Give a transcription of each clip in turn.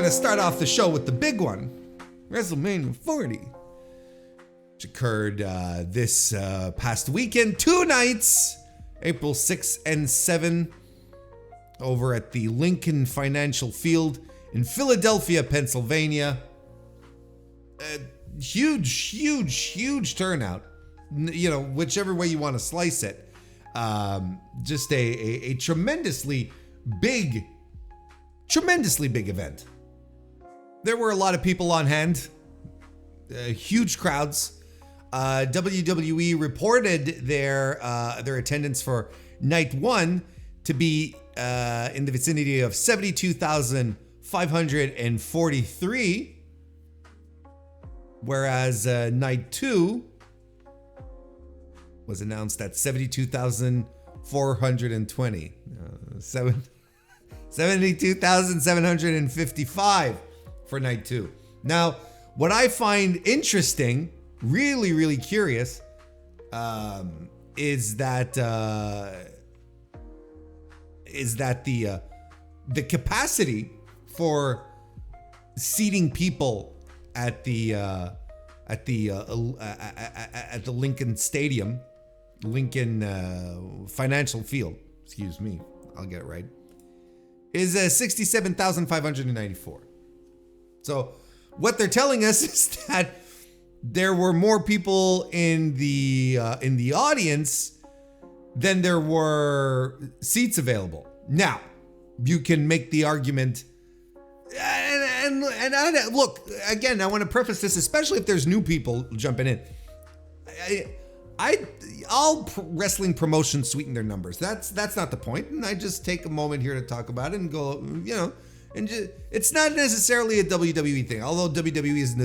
gonna start off the show with the big one, WrestleMania 40, which occurred this past weekend, 2 nights, April 6 and 7, over at the Lincoln Financial Field in Philadelphia, Pennsylvania. Huge turnout, you know, whichever way you want to slice it. Just a tremendously big event. There were a lot of people on hand, huge crowds. WWE reported their attendance for night 1 to be in the vicinity of 72,543, whereas night 2 was announced at 72,420. 72,755 for night 2. Now, what I find interesting, really curious, is that the capacity for seating people at the Lincoln Stadium, Lincoln Financial Field, excuse me, I'll get it right, is 67,594. So what they're telling us is that there were more people in the audience than there were seats available. Now, you can make the argument, and look, again, I want to preface this, especially if there's new people jumping in. All wrestling promotions sweeten their numbers. That's not the point. And I just take a moment here to talk about it and go, you know, and just, it's not necessarily a WWE thing. Although WWE is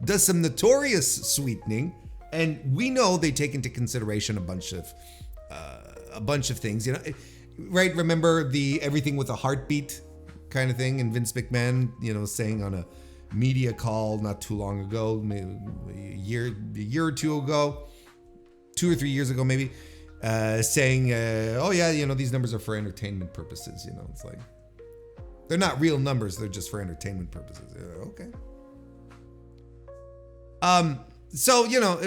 does some notorious sweetening, and we know they take into consideration a bunch of things. You know, right? Remember the everything with a heartbeat kind of thing, and Vince McMahon, you know, saying on a media call not too long ago, maybe a year or two ago, 2 or 3 years ago, maybe, saying, oh yeah, you know, these numbers are for entertainment purposes. You know, it's like, they're not real numbers. They're just for entertainment purposes. Okay. So, you know,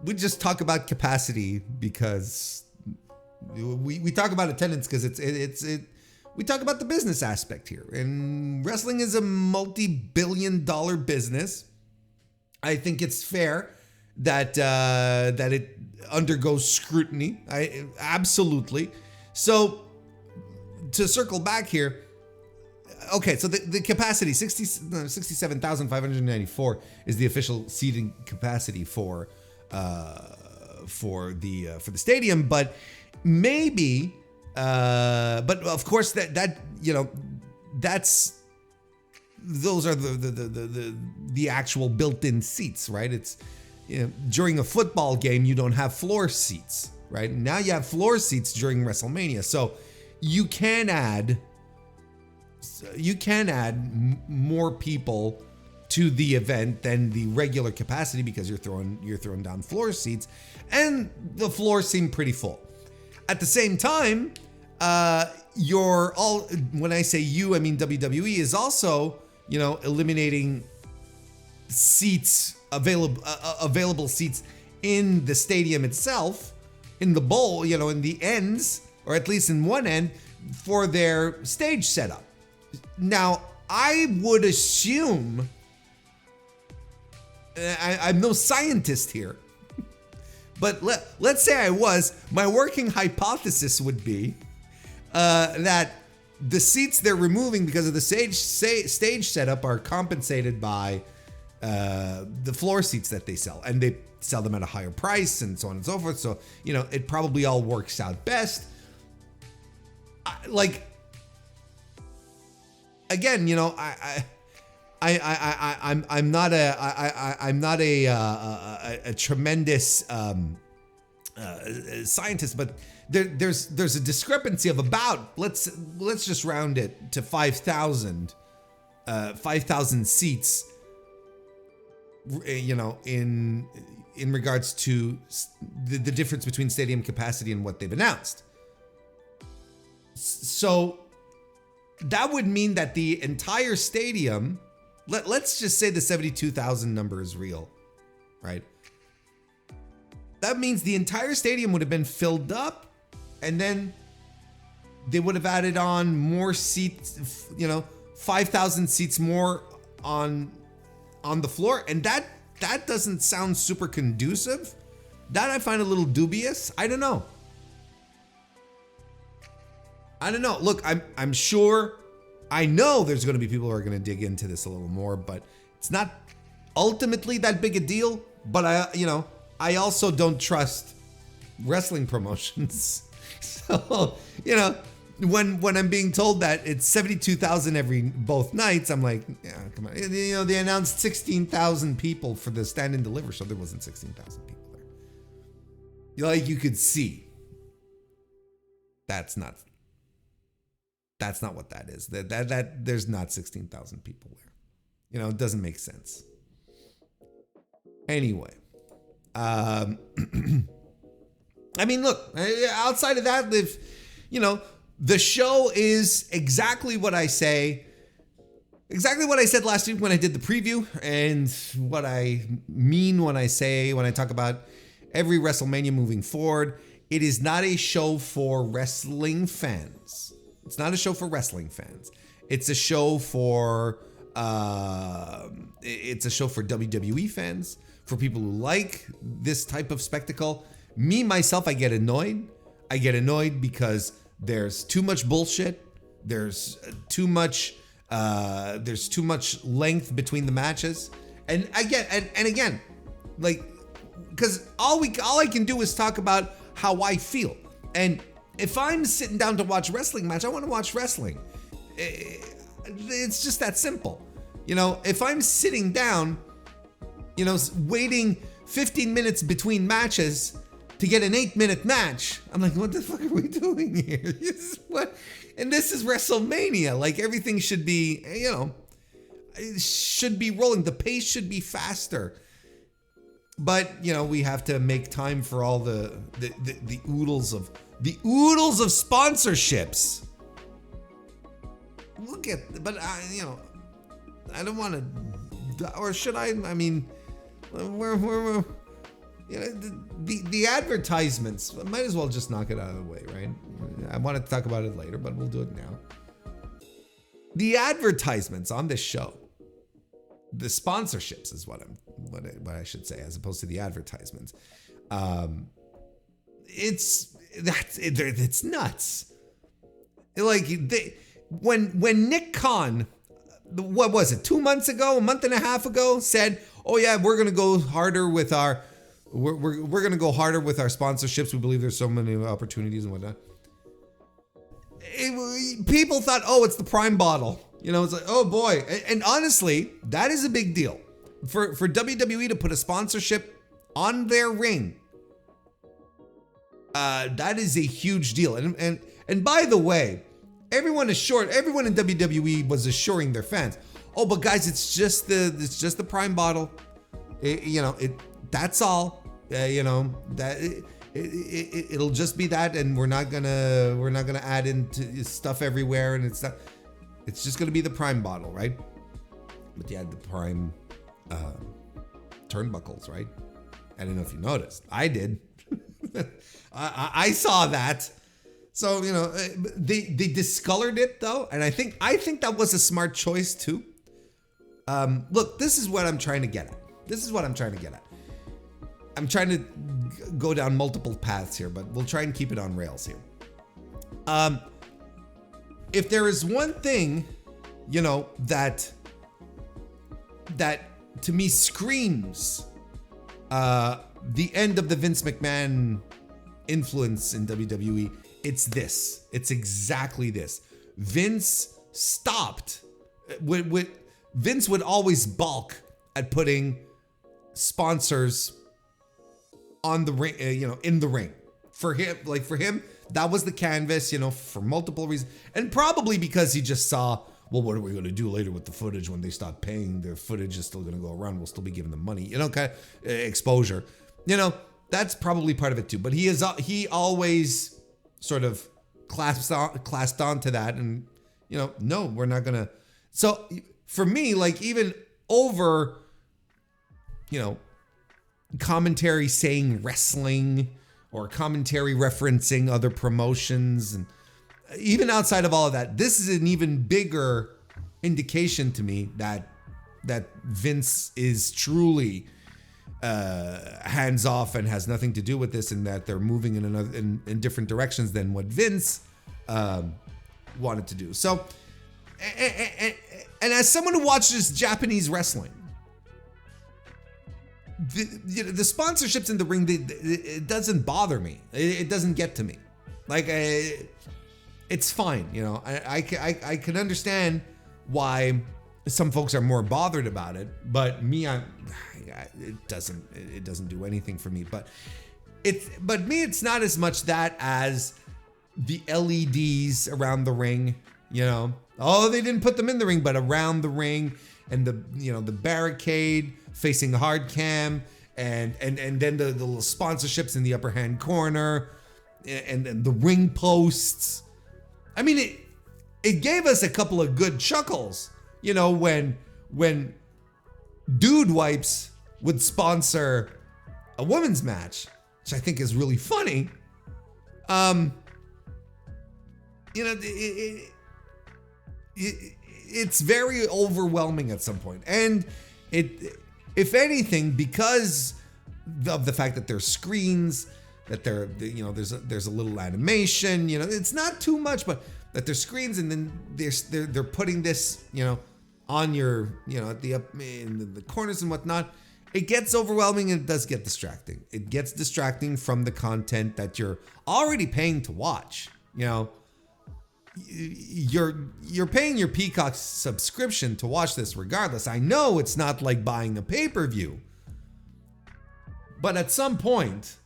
we just talk about capacity because we talk about attendance because we talk about the business aspect here, and wrestling is a multi-billion-dollar business. I think it's fair that it undergoes scrutiny. Absolutely. So to circle back here, okay, so the capacity, 67,594 is the official seating capacity for the stadium, but maybe, but of course that you know, those are the actual built-in seats, right? It's, you know, during a football game you don't have floor seats, right? Now you have floor seats during WrestleMania, so you can add more people to the event than the regular capacity because you're throwing down floor seats, and the floors seem pretty full. At the same time, when I say you, I mean WWE is also, you know, eliminating seats, available seats in the stadium itself, in the bowl, you know, in the ends, or at least in one end, for their stage setup. Now, I would assume, I'm no scientist here, but let's say I was, my working hypothesis would be that the seats they're removing because of the stage setup are compensated by the floor seats that they sell, and they sell them at a higher price and so on and so forth. So, you know, it probably all works out best. Again, you know, I'm not a tremendous scientist, but there's a discrepancy of about, let's just round it to 5,000 seats, you know, in regards to the difference between stadium capacity and what they've announced. So that would mean that the entire stadium, let's just say the 72,000 number is real, right? That means the entire stadium would have been filled up, and then they would have added on more seats, 5,000 seats more on the floor. And that doesn't sound super conducive. That I find a little dubious. I don't know. Look, I'm sure, I know there's going to be people who are going to dig into this a little more, but it's not ultimately that big a deal. But I also don't trust wrestling promotions. So, when I'm being told that it's 72,000 both nights, I'm like, yeah, come on. They announced 16,000 people for the Stand and Deliver show. There wasn't 16,000 people there. Like, you could see. That's not what that is. That there's not 16,000 people there. It doesn't make sense. Anyway, I mean, look, outside of that, the show is exactly what I said last week when I did the preview, and what I mean when I talk about every WrestleMania moving forward. It is not a show for wrestling fans. It's not a show for wrestling fans. It's a show for WWE fans, for people who like this type of spectacle. Me, myself, I get annoyed. I get annoyed because there's too much bullshit. There's too much length between the matches. And again, like, because all I can do is talk about how I feel. And if I'm sitting down to watch a wrestling match, I want to watch wrestling. It's just that simple. If I'm sitting down, waiting 15 minutes between matches to get an 8-minute match, I'm like, what the fuck are we doing here? And this is WrestleMania. Like, everything should be, it should be rolling. The pace should be faster. But, we have to make time for all the oodles of sponsorships. But I don't want to, or should I? I mean, we're the advertisements. I might as well just knock it out of the way, right? I wanted to talk about it later, but we'll do it now. The advertisements on this show, the sponsorships is what I should say, as opposed to the advertisements. It's nuts. Like, when Nick Khan, what was it, 2 months ago, a month and a half ago, said, "Oh yeah, we're gonna go harder with our sponsorships. We believe there's so many opportunities and whatnot." People thought, "Oh, it's the Prime bottle." It's like, oh boy. And honestly, that is a big deal for WWE to put a sponsorship on their ring. That is a huge deal. And by the way, everyone in WWE was assuring their fans, "Oh, but guys, it's just the Prime bottle. That's all. It'll just be that, and we're not gonna add into stuff everywhere, and it's just gonna be the Prime bottle, right?" But you had the Prime turnbuckles, right? I don't know if you noticed. I did. I saw that. So, they discolored it though, and I think that was a smart choice too. Look, this is what I'm trying to get at. I'm trying to go down multiple paths here, but we'll try and keep it on rails here. If there is one thing, that to me screams the end of the Vince McMahon influence in WWE, it's this. It's exactly this. Vince stopped. Vince would always balk at putting sponsors on the ring, in the ring. For him, that was the canvas, for multiple reasons. And probably because he just saw, well, what are we going to do later with the footage when they stop paying? Their footage is still going to go around. We'll still be giving them money, kind of exposure. That's probably part of it too. But he always sort of clasped onto that, and no, we're not gonna. So for me, like even over, commentary saying wrestling or commentary referencing other promotions, and even outside of all of that, this is an even bigger indication to me that Vince is truly hands off and has nothing to do with this, and that they're moving in different directions than what Vince wanted to do. So, and as someone who watches Japanese wrestling, the sponsorships in the ring, it doesn't bother me. It doesn't get to me. Like, it's fine. I can understand why some folks are more bothered about it, but me, it doesn't do anything for me. But me, it's not as much that as the LEDs around the ring. Oh, they didn't put them in the ring, but around the ring, and the barricade facing hard cam, and then the little sponsorships in the upper hand corner, and then the ring posts. I mean, it gave us a couple of good chuckles, when Dude Wipes would sponsor a women's match, which I think is really funny. It's very overwhelming at some point, and if anything, because of the fact that there's screens, that there's a little animation, it's not too much, but that there's screens, and then they're putting this, on your, at the up in the corners and whatnot. It gets overwhelming, and it does get distracting. It gets distracting from the content that you're already paying to watch. You're paying your Peacock subscription to watch this regardless. I know it's not like buying a pay-per-view, but at some point,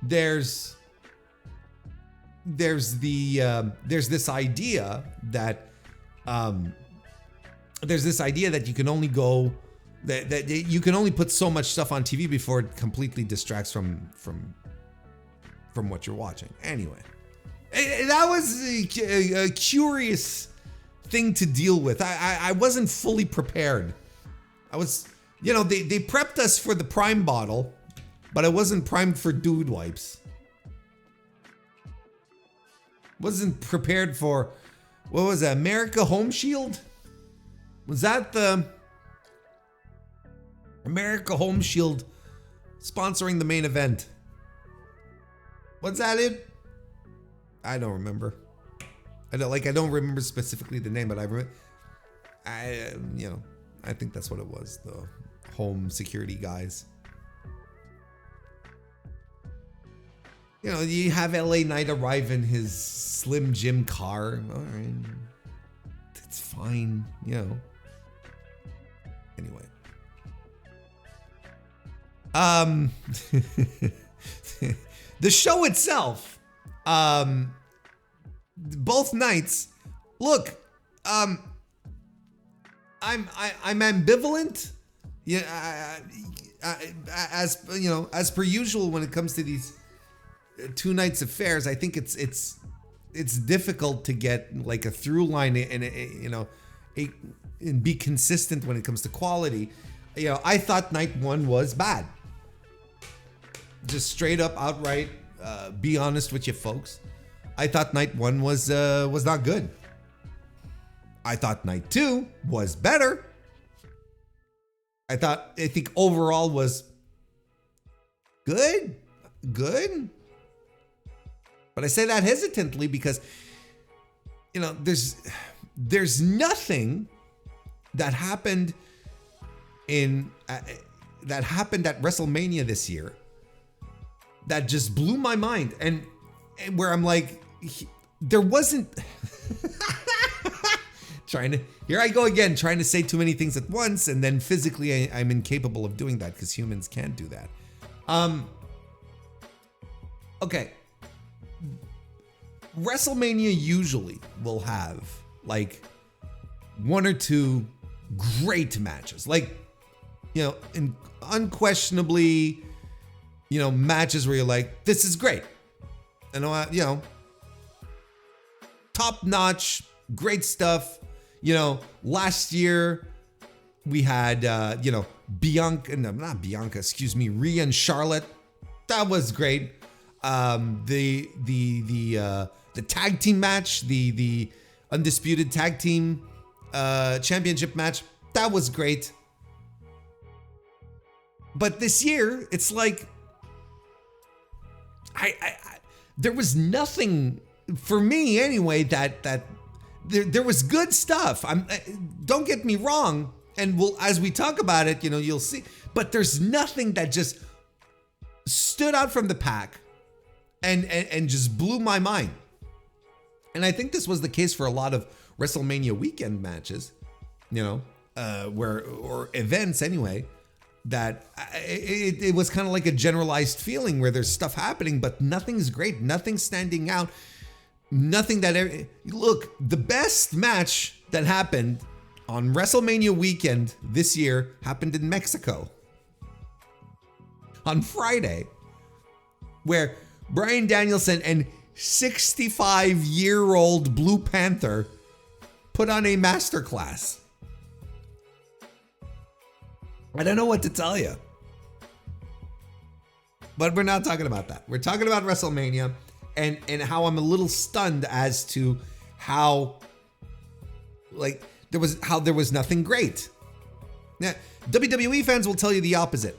there's this idea that you can only go that you can only put so much stuff on TV before it completely distracts from what you're watching. Anyway, that was a curious thing to deal with. I wasn't fully prepared. I was, they prepped us for the Prime bottle, but I wasn't primed for Dude Wipes. Wasn't prepared for, what was that, America Home Shield? Was that the America Home Shield sponsoring the main event? Was that it? I don't remember. I don't remember specifically the name, but I think that's what it was. The home security guys. You have LA Knight arrive in his Slim Jim car. All right. It's fine, Anyway. The show itself, both nights. Look, I'm ambivalent. As per usual when it comes to these two nights affairs. I think it's difficult to get like a through line and be consistent when it comes to quality. I thought night one was bad. Just straight up, outright, be honest with you folks. I thought night one was not good. I thought night two was better. I think overall was good. But I say that hesitantly because, there's nothing that happened at WrestleMania this year that just blew my mind, and where I'm like, there wasn't here I go again, trying to say too many things at once, and then physically I'm incapable of doing that because humans can't do that. Okay. WrestleMania usually will have like one or two great matches, like, unquestionably, matches where you're like, this is great. And, top notch, great stuff. Last year we had, Rhea and Charlotte. That was great. The tag team match, the undisputed tag team championship match, that was great. But this year, it's like there was nothing for me anyway that there was good stuff. Don't get me wrong, and as we talk about it, you'll see. But there's nothing that just stood out from the pack and just blew my mind. And I think this was the case for a lot of WrestleMania weekend matches, or events anyway, that it was kind of like a generalized feeling where there's stuff happening, but nothing's great, nothing's standing out, nothing that... Look, the best match that happened on WrestleMania weekend this year happened in Mexico on Friday, where Bryan Danielson and 65-year-old Blue Panther put on a masterclass. I don't know what to tell you. But we're not talking about that. We're talking about WrestleMania and how I'm a little stunned as to how there was nothing great. Now, WWE fans will tell you the opposite.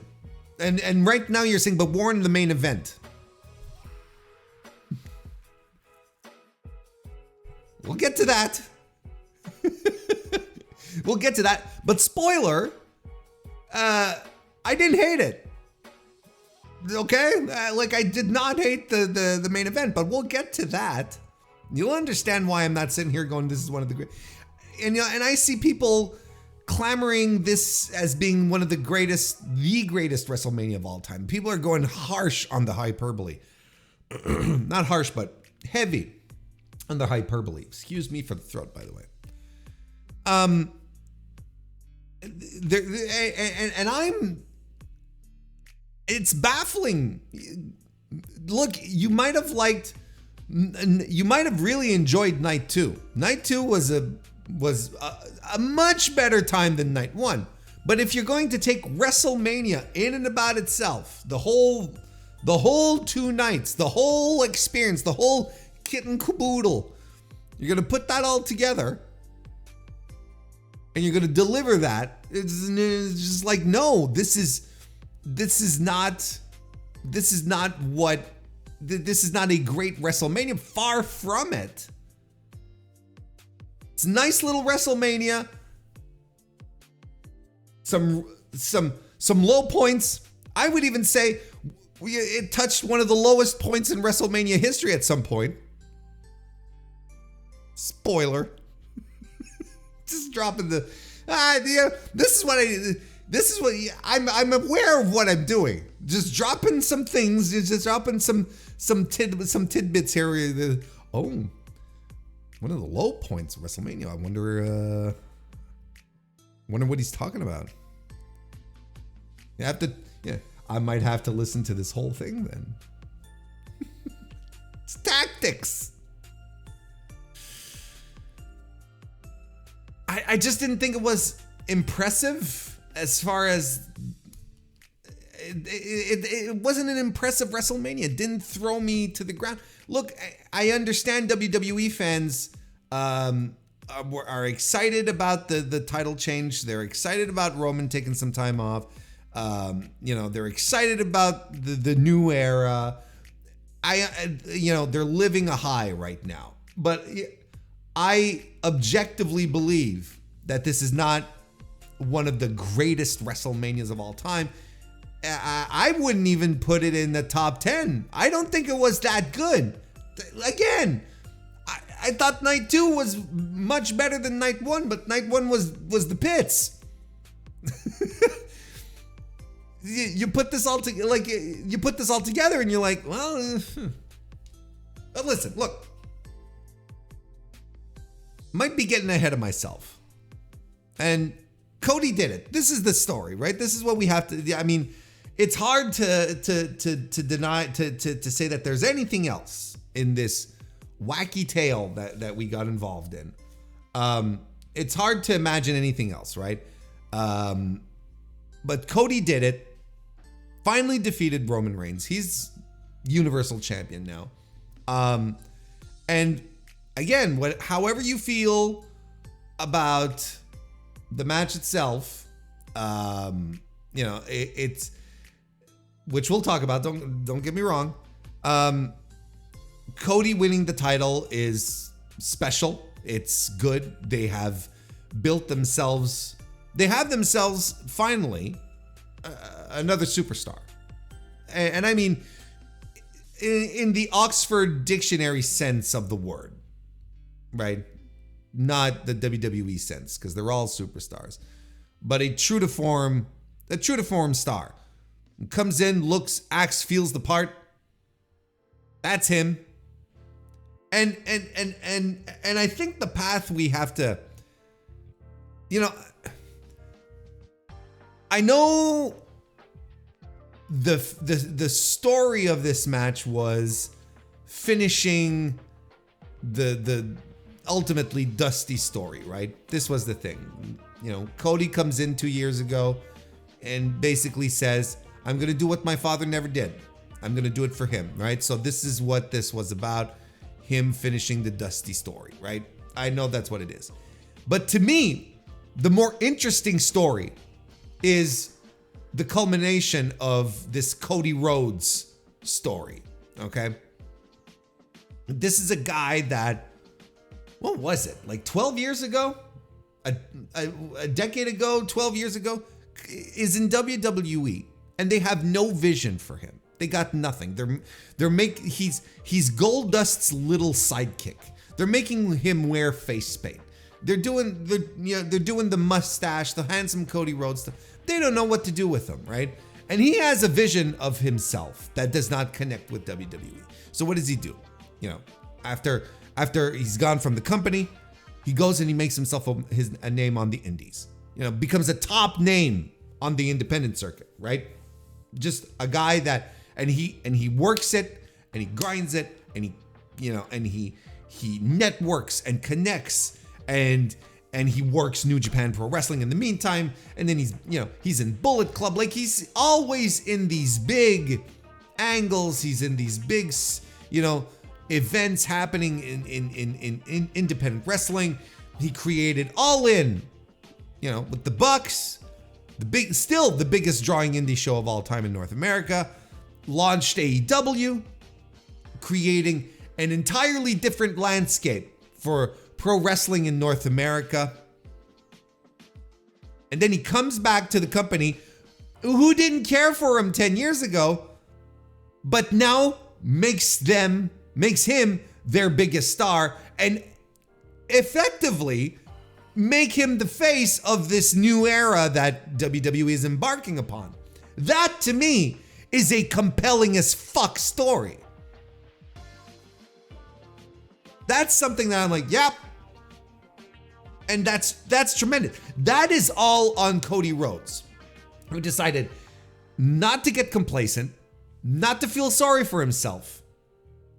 And right now you're saying, but Warren, the main event. We'll get to that. We'll get to that. But spoiler, I didn't hate it. Okay? I did not hate the main event, but we'll get to that. You'll understand why I'm not sitting here going, this is one of the great. And I see people clamoring this as being one of the greatest WrestleMania of all time. People are going harsh on the hyperbole. Not harsh, but heavy on the hyperbole. Excuse me for the throat, by the way. It's baffling. Look, you might have really enjoyed night 2. Night 2 was a much better time than night 1. But if you're going to take WrestleMania in and about itself, the whole 2 nights, the whole experience, the whole kit and caboodle, you're going to put that all together and you're going to deliver that. It's just like, no, this is not a great WrestleMania. Far from it. It's a nice little WrestleMania. Some low points. I would even say it touched one of the lowest points in WrestleMania history at some point. Spoiler. Just dropping the... this is what I'm aware of what I'm doing. Just dropping some things. Just dropping some tidbits here. One of the low points of WrestleMania. I wonder what he's talking about. I might have to listen to this whole thing then. It's tactics. I just didn't think it was impressive as far as it wasn't an impressive WrestleMania. It didn't throw me to the ground. Look, I understand WWE fans are excited about the title change. They're excited about Roman taking some time off. They're excited about the new era. They're living a high right now. But I objectively believe that this is not one of the greatest WrestleManias of all time. I wouldn't even put it in the top 10. I don't think it was that good. Again, I thought night 2 was much better than night 1, but night 1 was the pits. You put this all together and you're like, well, but listen, look. Might be getting ahead of myself. And Cody did it. This is the story, right? This is what we have to... I mean, it's hard to deny, to say that there's anything else in this wacky tale that we got involved in. It's hard to imagine anything else, right? But Cody did it. Finally defeated Roman Reigns. He's Universal Champion now. And again, however you feel about the match itself, it's, which we'll talk about. Don't get me wrong. Cody winning the title is special. It's good. They have built themselves. They have themselves finally another superstar, and I mean in the Oxford Dictionary sense of the word, right? Not the WWE sense, because they're all superstars, but a true to form star. Comes in, looks, acts, feels the part. That's him. And I think the path we have to, I know the story of this match was finishing the ultimately Dusty story, right? This was the thing. Cody comes in 2 years ago and basically says, I'm going to do what my father never did. I'm going to do it for him, right? So this is what this was about, him finishing the Dusty story, right? I know that's what it is. But to me, the more interesting story is the culmination of this Cody Rhodes story, okay? This is a guy that, what was it? Like 12 years ago? A decade ago, 12 years ago, is in WWE, and they have no vision for him. They got nothing. He's Goldust's little sidekick. They're making him wear face paint. They're doing the mustache, the handsome Cody Rhodes stuff. They don't know what to do with him, right? And he has a vision of himself that does not connect with WWE. So what does he do? After he's gone from the company, he goes and he makes himself a name on the indies. Becomes a top name on the independent circuit, right? Just a guy that, and he works it and he grinds it and he networks and connects and he works New Japan Pro Wrestling in the meantime, and then he's in Bullet Club. Like, he's always in these big angles. He's in these big events happening in independent wrestling. He created All In, with the Bucks, still the biggest drawing indie show of all time in North America. Launched AEW, creating an entirely different landscape for pro wrestling in North America. And then he comes back to the company who didn't care for him 10 years ago, but now makes him their biggest star and effectively make him the face of this new era that WWE is embarking upon. That, to me, is a compelling as fuck story. That's something that I'm like, yep. And that's tremendous. That is all on Cody Rhodes, who decided not to get complacent, not to feel sorry for himself,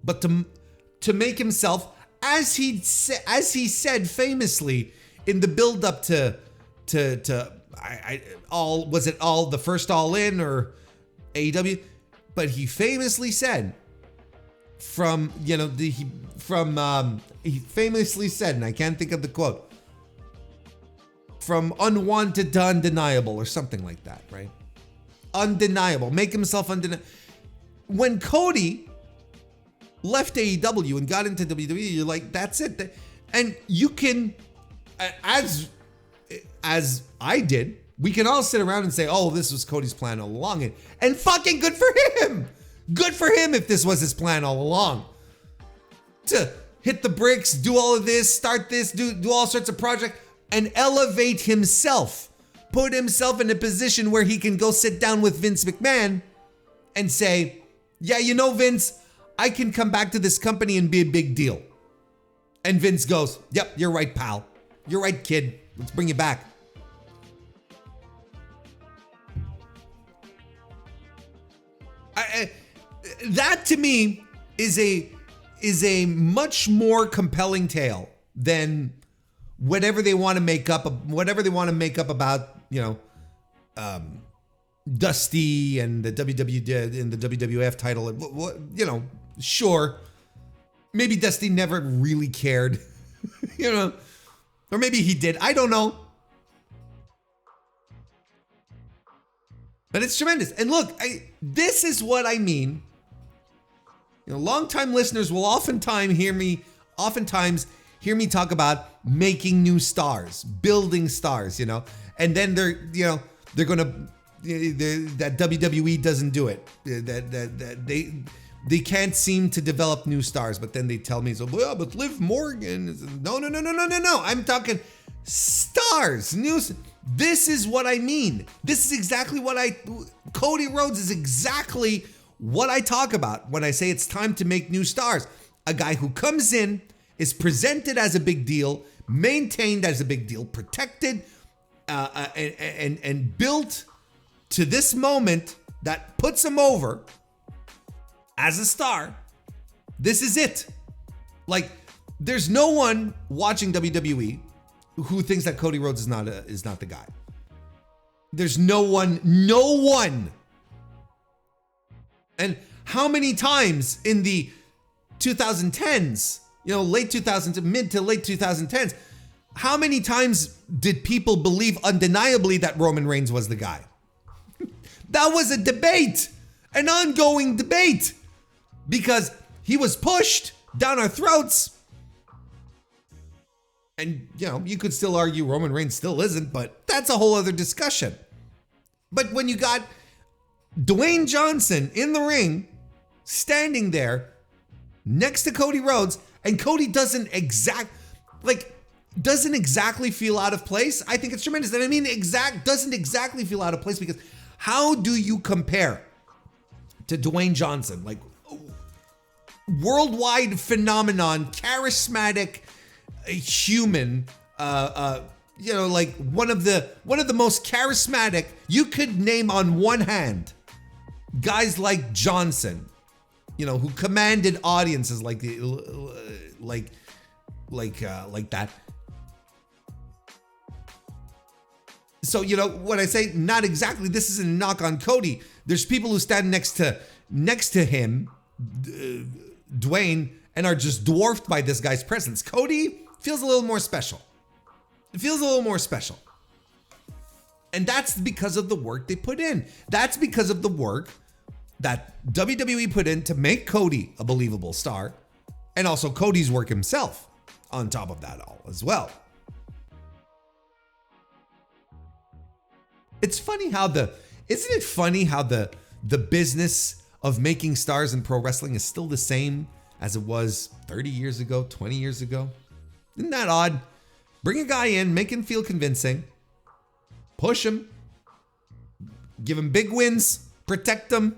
but to make himself, as he said famously in the build up to was it all the first All In or AEW? But he famously said he famously said, and I can't think of the quote, from unwanted to undeniable or something like that, right? Undeniable, make himself undeniable. When Cody left AEW and got into WWE, you're like, that's it. And you can, as I did, we can all sit around and say, oh, this was Cody's plan all along. And fucking good for him. Good for him if this was his plan all along. To hit the bricks, do all of this, start this, do all sorts of projects, and elevate himself. Put himself in a position where he can go sit down with Vince McMahon and say, yeah, Vince, I can come back to this company and be a big deal. And Vince goes, yep, you're right, pal. You're right, kid. Let's bring you back. That to me is is a much more compelling tale than whatever they want to make up about, Dusty and the WWF title. Sure. Maybe Dusty never really cared, or maybe he did. I don't know. But it's tremendous. And look, this is what I mean. Longtime listeners will oftentimes hear me talk about making new stars, building stars, and then they're going to, that WWE doesn't do it. That they can't seem to develop new stars, but then they tell me, well, but Liv Morgan, no. I'm talking stars, news. This is what I mean. This is exactly Cody Rhodes is exactly what I talk about when I say it's time to make new stars. A guy who comes in, is presented as a big deal, maintained as a big deal, protected, and built to this moment that puts him over as a star. This is it. Like, there's no one watching WWE who thinks that Cody Rhodes is not the guy. There's no one. And how many times in the 2010s, late 2000s, mid to late 2010s, how many times did people believe undeniably that Roman Reigns was the guy? That was a debate, an ongoing debate, because he was pushed down our throats. And, you could still argue Roman Reigns still isn't, but that's a whole other discussion. But when you got Dwayne Johnson in the ring, standing there next to Cody Rhodes, and Cody doesn't exactly feel out of place, I think it's tremendous. And I mean, doesn't exactly feel out of place, because how do you compare to Dwayne Johnson? Like, worldwide phenomenon, charismatic human, like one of the most charismatic you could name on one hand. Guys like Johnson, who commanded audiences like that. So, when I say not exactly, this isn't a knock on Cody. There's people who stand next to him, Dwayne, and are just dwarfed by this guy's presence. Cody feels a little more special. It feels a little more special. And that's because of the work they put in. That's because of the work that WWE put in to make Cody a believable star, and also Cody's work himself on top of that all as well. Isn't it funny how the business of making stars in pro wrestling is still the same as it was 30 years ago, 20 years ago? Isn't that odd? Bring a guy in, make him feel convincing, push him, give him big wins, protect him.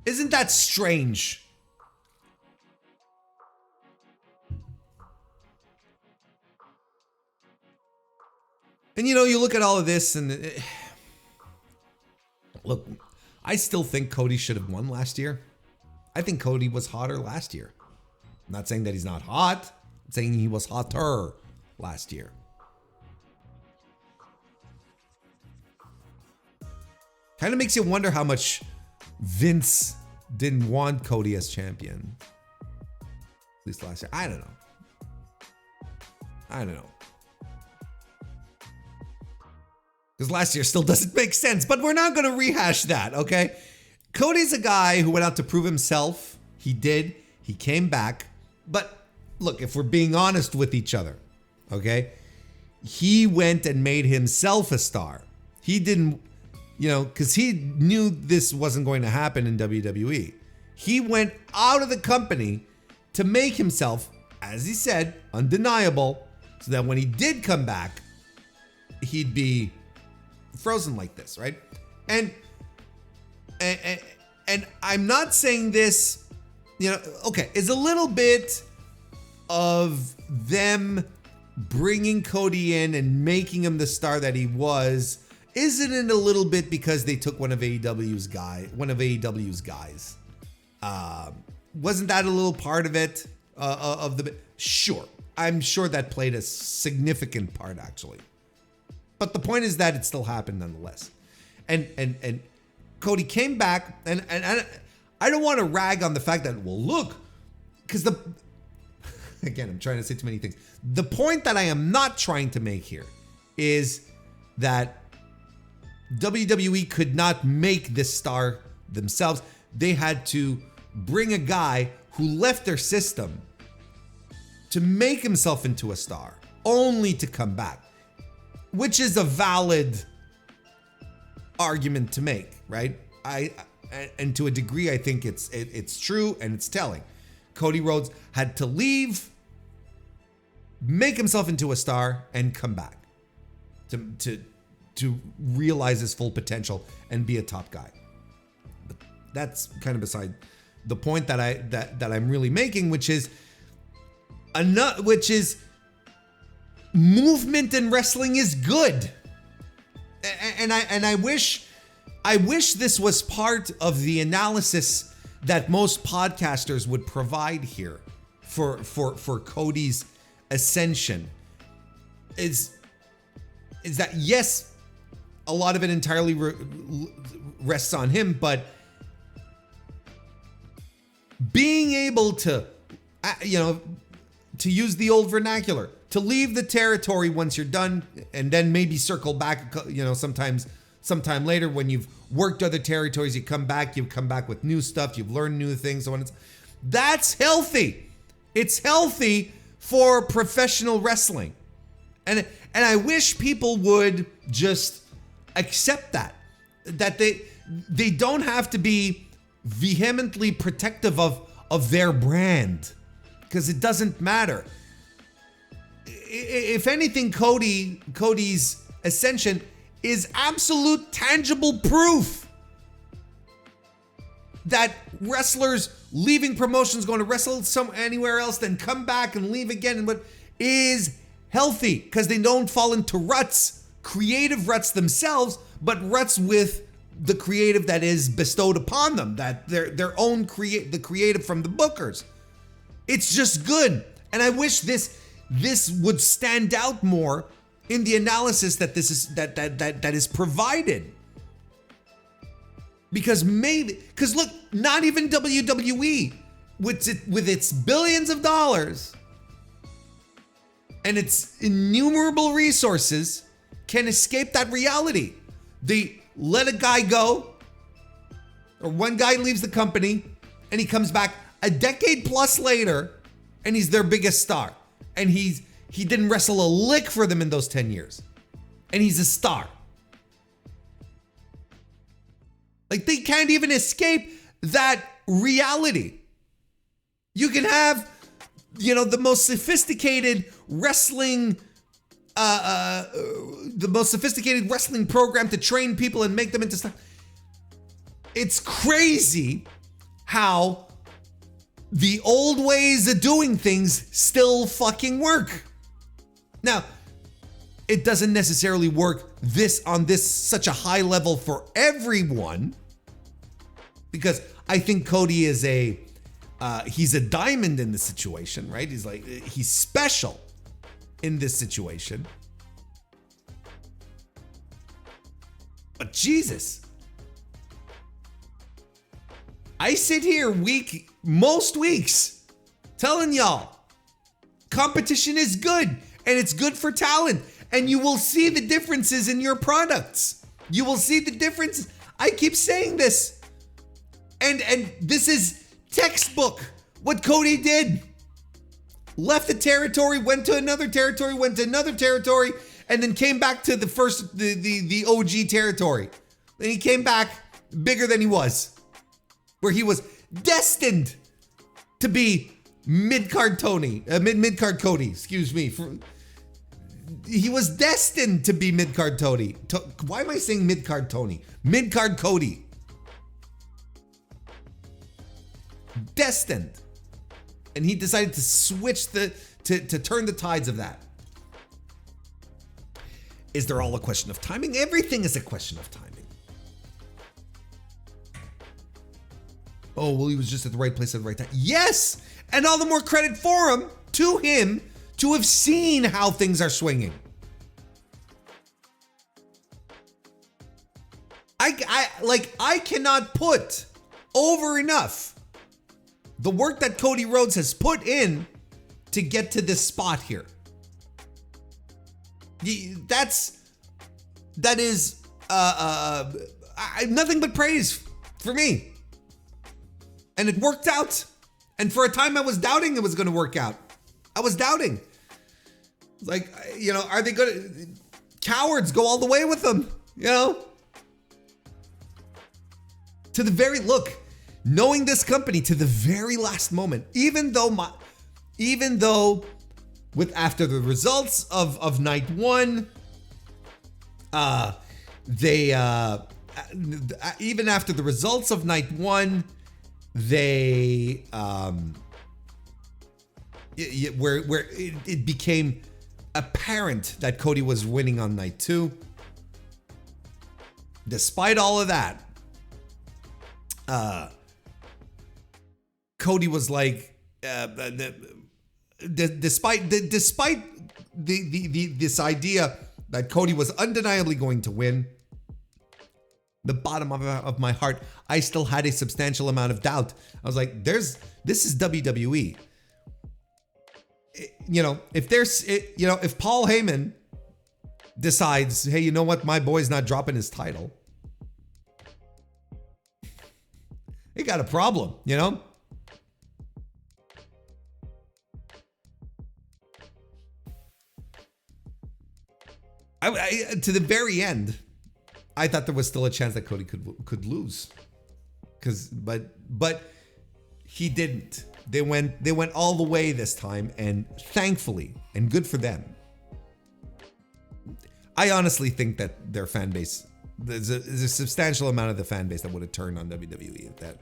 Isn't that strange? And you look at all of this and look, I still think Cody should have won last year. I think Cody was hotter last year. I'm not saying that he's not hot. I'm saying he was hotter last year. Kind of makes you wonder how much Vince didn't want Cody as champion. At least last year. I don't know. Because last year still doesn't make sense, but we're not going to rehash that, okay? Cody's a guy who went out to prove himself. He did. He came back. But look, if we're being honest with each other, okay? He went and made himself a star. He didn't, because he knew this wasn't going to happen in WWE. He went out of the company to make himself, as he said, undeniable, so that when he did come back, he'd be frozen like this, right? And I'm not saying this, okay, it's a little bit of them bringing Cody in and making him the star that he was. Isn't it a little bit because they took one of AEW's guys? Wasn't that a little part of it? Sure. I'm sure that played a significant part, actually. But the point is that it still happened nonetheless. And Cody came back, and I don't want to rag on the fact that, well, look, because again, I'm trying to say too many things. The point that I am not trying to make here is that WWE could not make this star themselves. They had to bring a guy who left their system to make himself into a star, only to come back, which is a valid argument to make, right? And to a degree, I think it's true and it's telling. Cody Rhodes had to leave, make himself into a star, and come back to realize his full potential and be a top guy. But that's kind of beside the point that I'm really making, which is movement in wrestling is good, and I wish this was part of the analysis that most podcasters would provide here for Cody's ascension. Is that, yes, a lot of it entirely rests on him, but being able to, to use the old vernacular, to leave the territory once you're done, and then maybe circle back, sometime later when you've worked other territories, you come back with new stuff, you've learned new things, so on. That's healthy. It's healthy for professional wrestling. And I wish people would just accept that they don't have to be vehemently protective of their brand, because it doesn't matter. If anything, Cody's ascension is absolute tangible proof that wrestlers leaving promotions, going to wrestle anywhere else, then come back and leave again, and what is healthy, because they don't fall into ruts, creative ruts themselves, but ruts with the creative that is bestowed upon them, that their own the creative from the bookers. It's just good. And I wish this would stand out more in the analysis that is provided. Because look, not even WWE with its billions of dollars and its innumerable resources can escape that reality. They let a guy go, or one guy leaves the company, and he comes back a decade plus later, and he's their biggest star. And he didn't wrestle a lick for them in those 10 years. And he's a star. Like, they can't even escape that reality. You can have, the most sophisticated wrestling program to train people and make them into stuff. It's crazy how the old ways of doing things still fucking work. Now, it doesn't necessarily work on such a high level for everyone, because I think Cody is he's a diamond in the situation, right? He's special in this situation. But Jesus, I sit here most weeks telling y'all competition is good, and it's good for talent, and you will see the differences in your products. You will see the differences. I keep saying this, and this is textbook what Cody did. Left the territory, went to another territory, and then came back to the OG territory. Then he came back bigger than he was, where he was destined to be mid-card Cody, excuse me. He was destined to be mid-card Tony. Why am I saying mid-card Tony? Mid-card Cody. Destined. And he decided to switch to turn the tides of that. Is there all a question of timing? Everything is a question of timing. oh, well, he was just at the right place at the right time. Yes! And all the more credit for him, to him, to have seen how things are swinging. I cannot put over enough the work that Cody Rhodes has put in to get to this spot here. That is nothing but praise for me. And it worked out. And for a time I was doubting it was going to work out. I was doubting. Like, you know, are they going to... Cowards go all the way with them, you know? To the very... Look, knowing this company to the very last moment, even though with after the results of night one, even after the results of night one, where it became apparent that Cody was winning on night two. Despite all of that, Cody was like, despite this idea that Cody was undeniably going to win, the bottom of my heart, I still had a substantial amount of doubt. I was like, this is WWE. If Paul Heyman decides, hey, you know what, my boy's not dropping his title, he got a problem, you know? To the very end, I thought there was still a chance that Cody could lose, but he didn't. They went all the way this time, and thankfully, and good for them. I honestly think that their fan base, there's a substantial amount of the fan base that would have turned on WWE if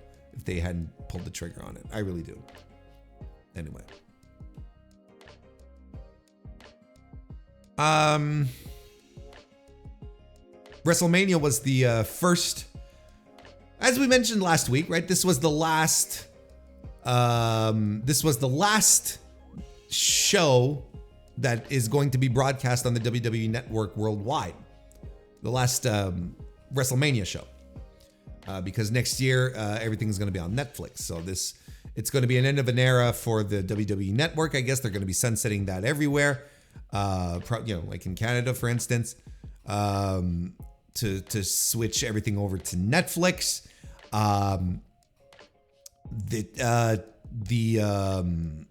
they hadn't pulled the trigger on it. I really do. Anyway. WrestleMania was the first, as we mentioned last week, right? This was the last show that is going to be broadcast on the WWE Network worldwide. The last WrestleMania show. Because next year, everything is going to be on Netflix. So it's going to be an end of an era for the WWE Network. I guess they're going to be sunsetting that everywhere. Like in Canada, for instance. To switch everything over to Netflix. And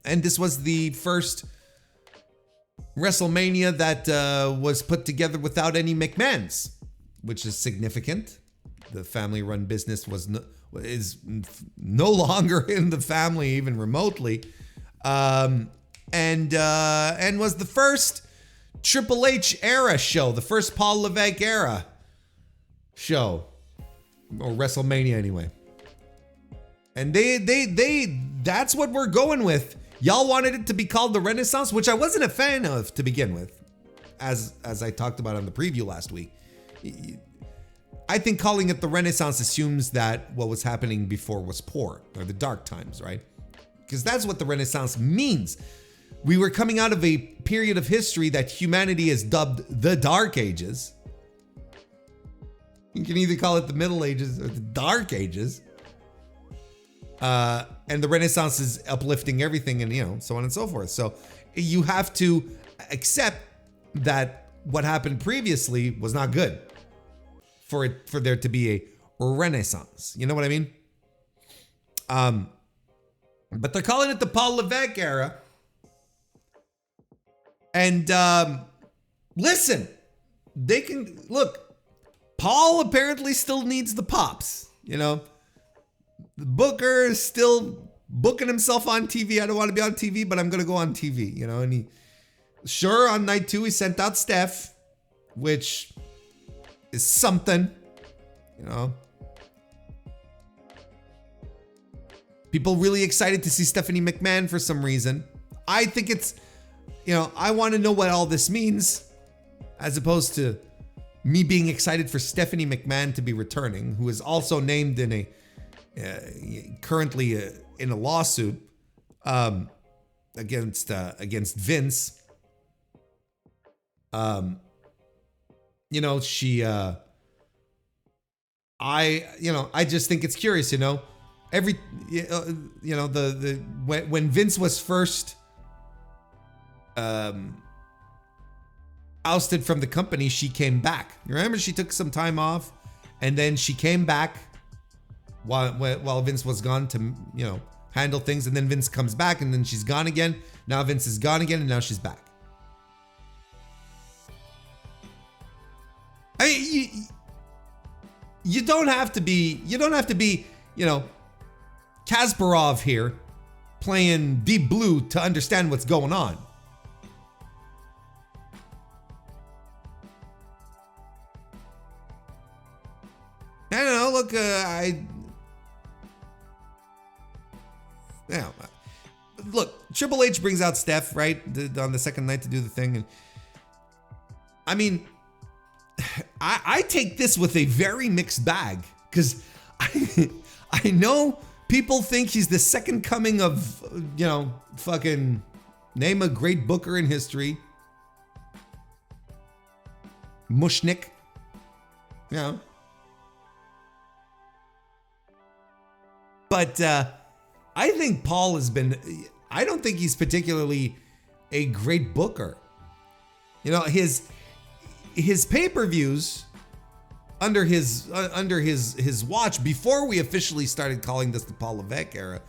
this was the first WrestleMania that was put together without any McMahons, which is significant. The family-run business is no longer in the family, even remotely, and was the first Triple H era show, the first Paul Levesque era show, or WrestleMania anyway. And that's what we're going with. Y'all wanted it to be called the Renaissance, which I wasn't a fan of to begin with, as I talked about on the preview last week. I think calling it the Renaissance assumes that what was happening before was poor, or the dark times, right? Because that's what the Renaissance means. We were coming out of a period of history that humanity has dubbed the Dark Ages. You can either call it the Middle Ages or the Dark Ages. And the Renaissance is uplifting everything, and so on and so forth. So you have to accept that what happened previously was not good for there to be a Renaissance. You know what I mean? But they're calling it the Paul Levesque era. And listen, they can look. Paul apparently still needs the pops. The Booker is still booking himself on TV. I don't want to be on TV, but I'm gonna go on TV. And he, sure, on night 2 he sent out Steph, which is something. People really excited to see Stephanie McMahon for some reason. I think it's. I want to know what all this means, as opposed to me being excited for Stephanie McMahon to be returning, who is also named in currently in a lawsuit against Vince. She I just think it's curious, when Vince was first ousted from the company, she came back. You remember, she took some time off and then she came back while Vince was gone to, handle things, and then Vince comes back and then she's gone again. Now Vince is gone again and now she's back. I mean, you don't have to be, Kasparov here playing Deep Blue to understand what's going on. I don't know, look, look, Triple H brings out Steph, right, on the second night to do the thing. And I mean, I take this with a very mixed bag, because I know people think he's the second coming of, fucking name a great booker in history. Mushnick. But I think Paul I don't think he's particularly a great booker. His pay-per-views under his watch, before we officially started calling this the Paul Levesque era,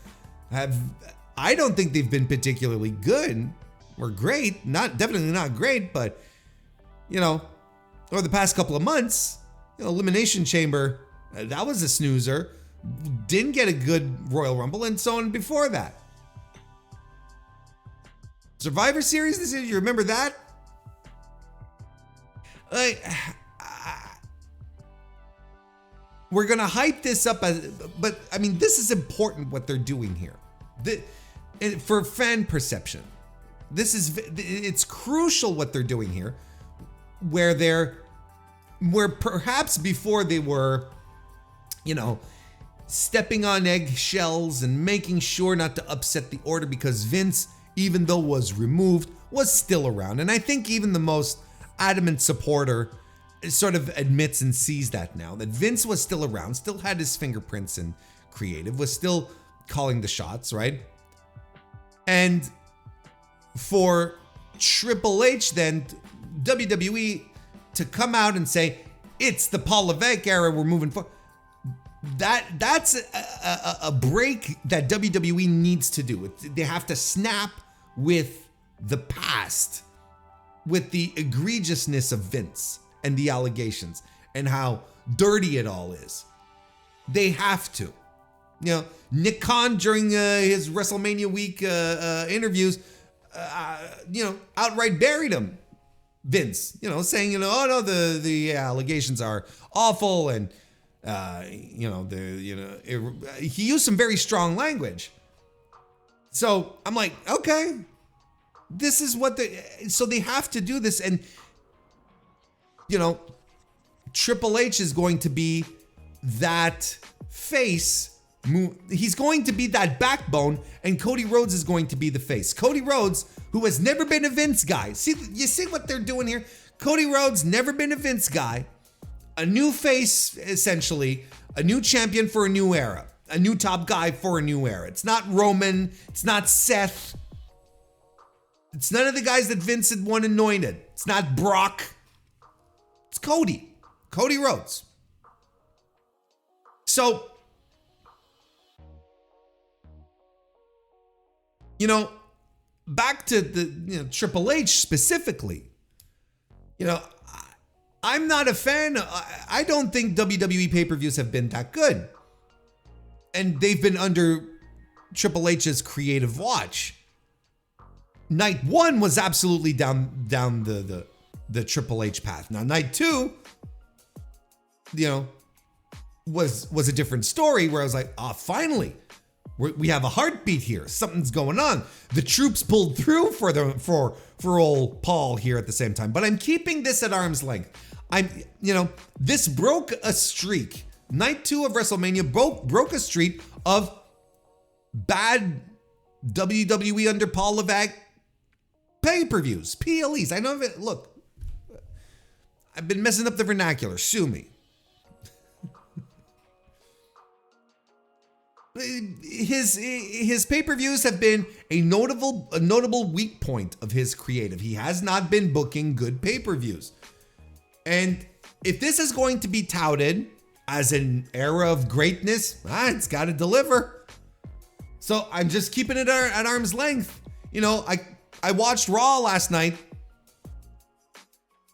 I don't think they've been particularly good or great. Definitely not great, but over the past couple of months, Elimination Chamber, that was a snoozer. Didn't get a good Royal Rumble, and so on before that. Survivor Series this year, you remember that? We're gonna hype this up but I mean, this is important what they're doing here. For fan perception, it's crucial what they're doing here, where perhaps before they were, stepping on eggshells and making sure not to upset the order, because Vince, even though was removed, was still around. And I think even the most adamant supporter sort of admits and sees that now, that Vince was still around, still had his fingerprints in creative, was still calling the shots, right? And for Triple H then, WWE, to come out and say, it's the Paul Levesque era, we're moving forward. That's a break that WWE needs to do. They have to snap with the past, with the egregiousness of Vince and the allegations and how dirty it all is. They have to. Nick Khan during his WrestleMania week interviews, outright buried him, Vince. Saying, oh no, the allegations are awful, and he used some very strong language. So I'm like, okay, this is what so they have to do this. And, Triple H is going to be that face. He's going to be that backbone, and Cody Rhodes is going to be the face. Cody Rhodes, who has never been a Vince guy. You see what they're doing here? Cody Rhodes, never been a Vince guy. A new face, essentially, a new champion for a new era, a new top guy for a new era. It's not Roman, it's not Seth, it's none of the guys that Vince had won anointed. It's not Brock, it's Cody Rhodes. So, back to the Triple H specifically, I'm not a fan. I don't think WWE pay-per-views have been that good. And they've been under Triple H's creative watch. Night 1 was absolutely down the Triple H path. Now, night 2, was a different story, where I was like, finally, we have a heartbeat here. Something's going on. The troops pulled through for old Paul here at the same time. But I'm keeping this at arm's length. This broke a streak Night 2 of WrestleMania broke a streak of bad WWE under Paul Levesque pay-per-views, PLEs. I know it. Look, I've been messing up the vernacular. Sue me. His pay-per-views have been a notable weak point of his creative. He has not been booking good pay-per-views. And if this is going to be touted as an era of greatness, it's got to deliver. So I'm just keeping it at arm's length. You know, I watched Raw last night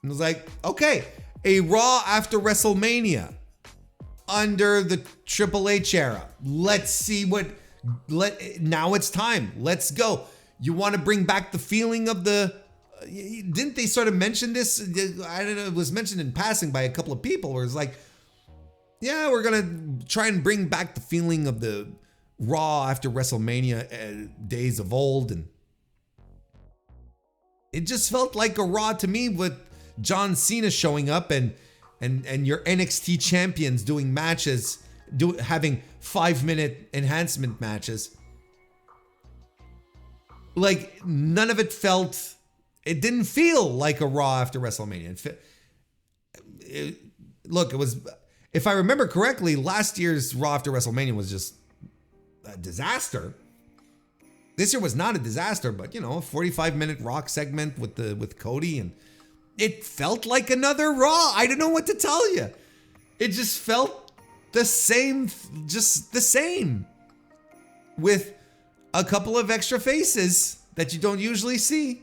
and was like, okay, a Raw after WrestleMania under the Triple H era. Let's see now it's time. Let's go. You want to bring back the feeling of didn't they sort of mention this? I don't know, it was mentioned in passing by a couple of people where it's like, yeah, we're going to try and bring back the feeling of the Raw after WrestleMania days of old. And it just felt like a Raw to me with John Cena showing up and your NXT champions doing matches, having 5-minute enhancement matches. Like none of it didn't feel like a Raw after WrestleMania. Look, it was, if I remember correctly, last year's Raw after WrestleMania was just a disaster. This year was not a disaster, but you know, a 45-minute Rock segment with Cody, and it felt like another Raw. I don't know what to tell you. It just felt the same, with a couple of extra faces that you don't usually see.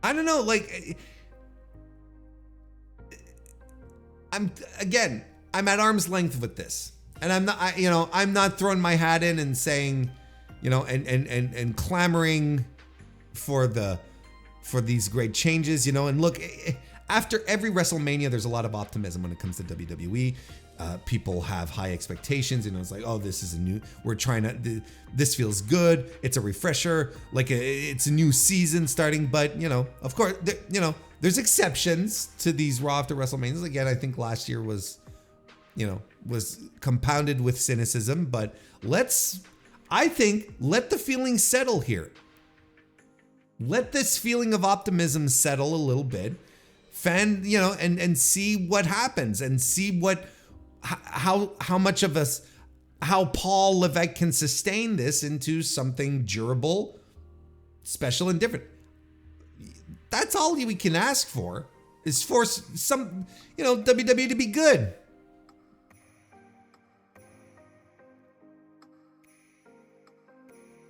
I don't know, like, I'm at arm's length with this. And I'm not throwing my hat in and saying, and clamoring for these great changes, and look, after every WrestleMania, there's a lot of optimism when it comes to WWE. People have high expectations, it's like, oh, this is this feels good. It's a refresher, like it's a new season starting. But of course, there's exceptions to these Raw after WrestleManias. Again, I think last year was compounded with cynicism. But let the feeling settle here. Let this feeling of optimism settle a little bit. And see what happens, and see how much of us, how Paul Levesque can sustain this into something durable, special, and different. That's all we can ask for, is for some, WWE to be good.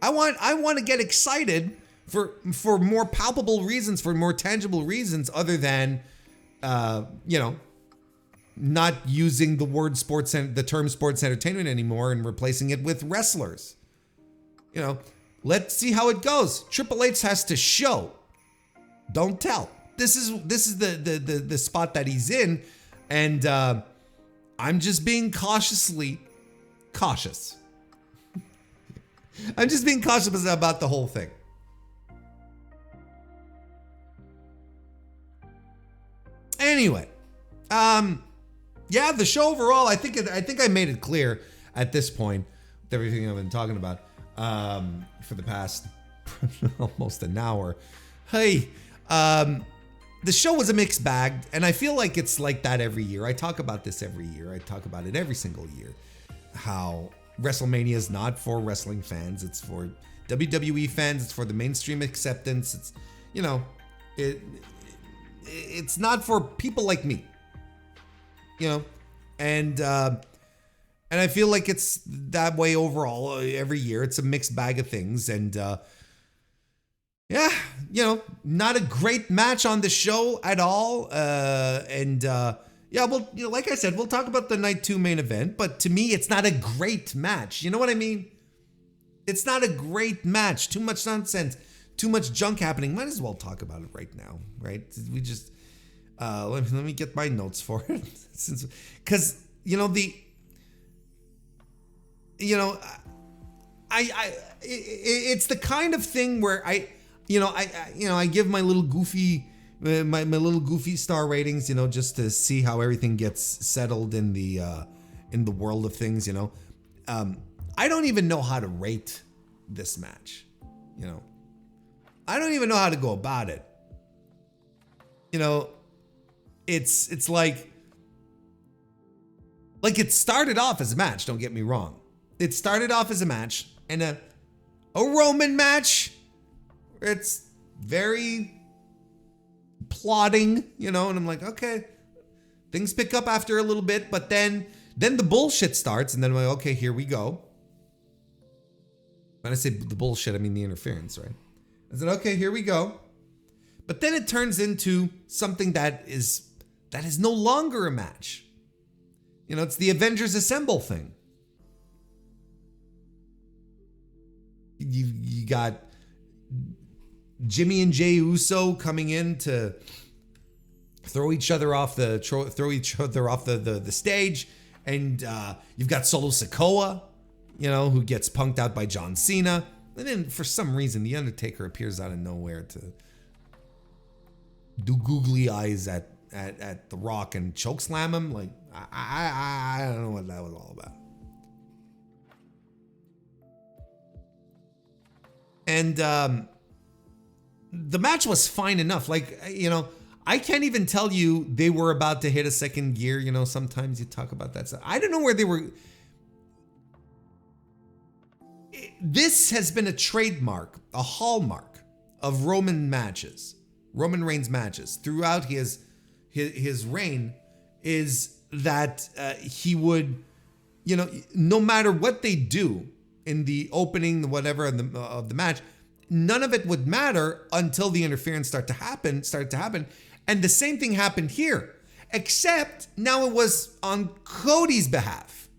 I want to get excited for more palpable reasons, for more tangible reasons, other than, not using the term sports entertainment anymore and replacing it with wrestlers. Let's see how it goes. Triple H has to show, don't tell. This is the spot that he's in, and I'm just being cautious. I'm just being cautious about the whole thing. Anyway, the show overall, I think I made it clear at this point with everything I've been talking about for the past almost an hour. Hey, the show was a mixed bag, and I feel like it's like that every year. I talk about this every year. I talk about it every single year. How WrestleMania is not for wrestling fans. It's for WWE fans. It's for the mainstream acceptance. It's, it's not for people like me, and I feel like it's that way overall every year. It's a mixed bag of things, and not a great match on the show at all, well, like I said, we'll talk about the night 2 main event, but to me, it's not a great match. You know what I mean? It's not a great match. Too much nonsense. Too much junk happening. Might as well talk about it right now, right? We just let me get my notes for it, it's the kind of thing where I give my little goofy my little goofy star ratings, just to see how everything gets settled in the world of things. I don't even know how to rate this match. I don't even know how to go about it. It's like it started off as a match. Don't get me wrong. It started off as a match, and a Roman match. It's very plodding, and I'm like, okay, things pick up after a little bit, but then the bullshit starts, and then I'm like, okay, here we go. When I say the bullshit, I mean the interference, right? I said, okay, here we go. But then it turns into something that is no longer a match. It's the Avengers Assemble thing. You got Jimmy and Jey Uso coming in to throw each other off the stage, and you've got Solo Sikoa, who gets punked out by John Cena, and then for some reason the Undertaker appears out of nowhere to do googly eyes at The Rock and chokeslam him. Like I don't know what that was all about. And the match was fine enough. I can't even tell you they were about to hit a second gear. Sometimes you talk about that stuff. I don't know where they were. This has been a trademark, a hallmark of Roman Reigns matches throughout his reign, is that he would, no matter what they do in the opening, whatever of the match, none of it would matter until the interference started to happen. And the same thing happened here, except now it was on Cody's behalf.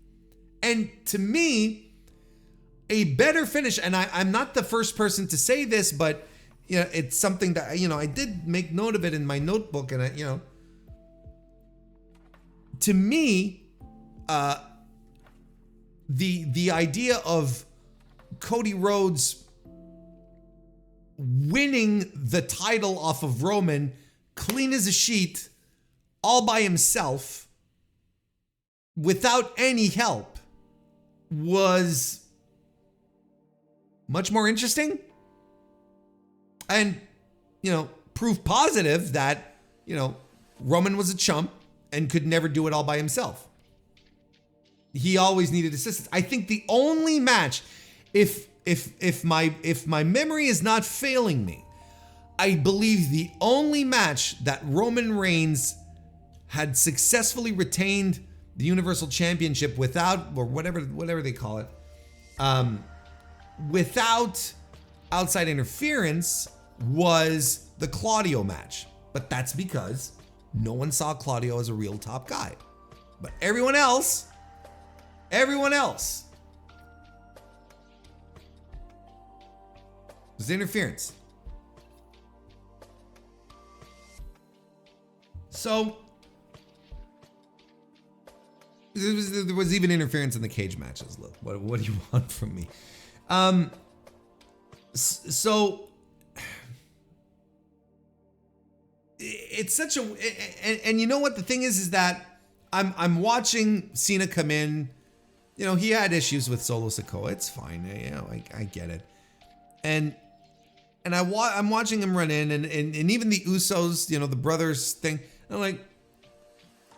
And to me, a better finish, and I'm not the first person to say this, but it's something that, I did make note of it in my notebook, and to me, the idea of Cody Rhodes winning the title off of Roman clean as a sheet, all by himself, without any help, was much more interesting. And, proof positive that, Roman was a chump and could never do it all by himself. He always needed assistance. I think the only match, if my memory is not failing me, I believe the only match that Roman Reigns had successfully retained the Universal Championship without, or whatever they call it, without outside interference, was the Claudio match. But that's because no one saw Claudio as a real top guy. But everyone else was interference. So there was even interference in the cage matches. Look, what do you want from me? So it's such a, and you know what the thing is that I'm watching Cena come in. He had issues with Solo Sikoa. It's fine. I get it. And I'm watching him run in, and even the Usos, the brothers thing. I'm like,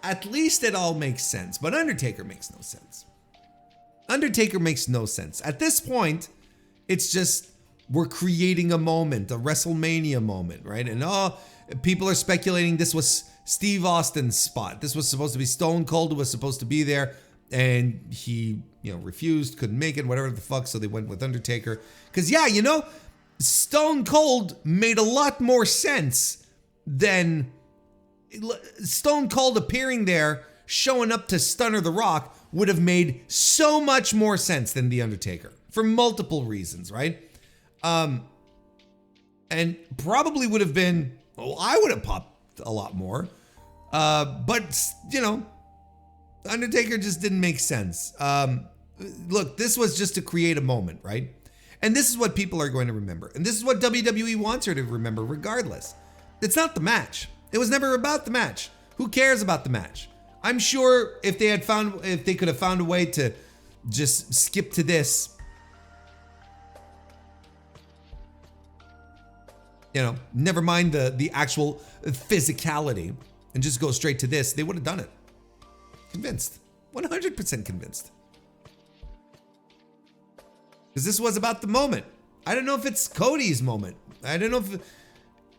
at least it all makes sense. But Undertaker makes no sense. Undertaker makes no sense. At this point, it's just, we're creating a moment, a WrestleMania moment, right? And people are speculating this was Steve Austin's spot. This was supposed to be Stone Cold, who was supposed to be there, and he, refused, couldn't make it, whatever the fuck, so they went with Undertaker. Because, Stone Cold made a lot more sense than Stone Cold appearing there, showing up to Stunner the Rock, would have made so much more sense than The Undertaker for multiple reasons, right? And probably would have been, I would have popped a lot more. But, Undertaker just didn't make sense. look, this was just to create a moment, right? And this is what people are going to remember. And this is what WWE wants her to remember regardless. It's not the match. It was never about the match. Who cares about the match? I'm sure if they could have found a way to just skip to this, never mind the actual physicality and just go straight to this, they would have done it. Convinced. 100% convinced. Because this was about the moment. I don't know if it's Cody's moment. I don't know if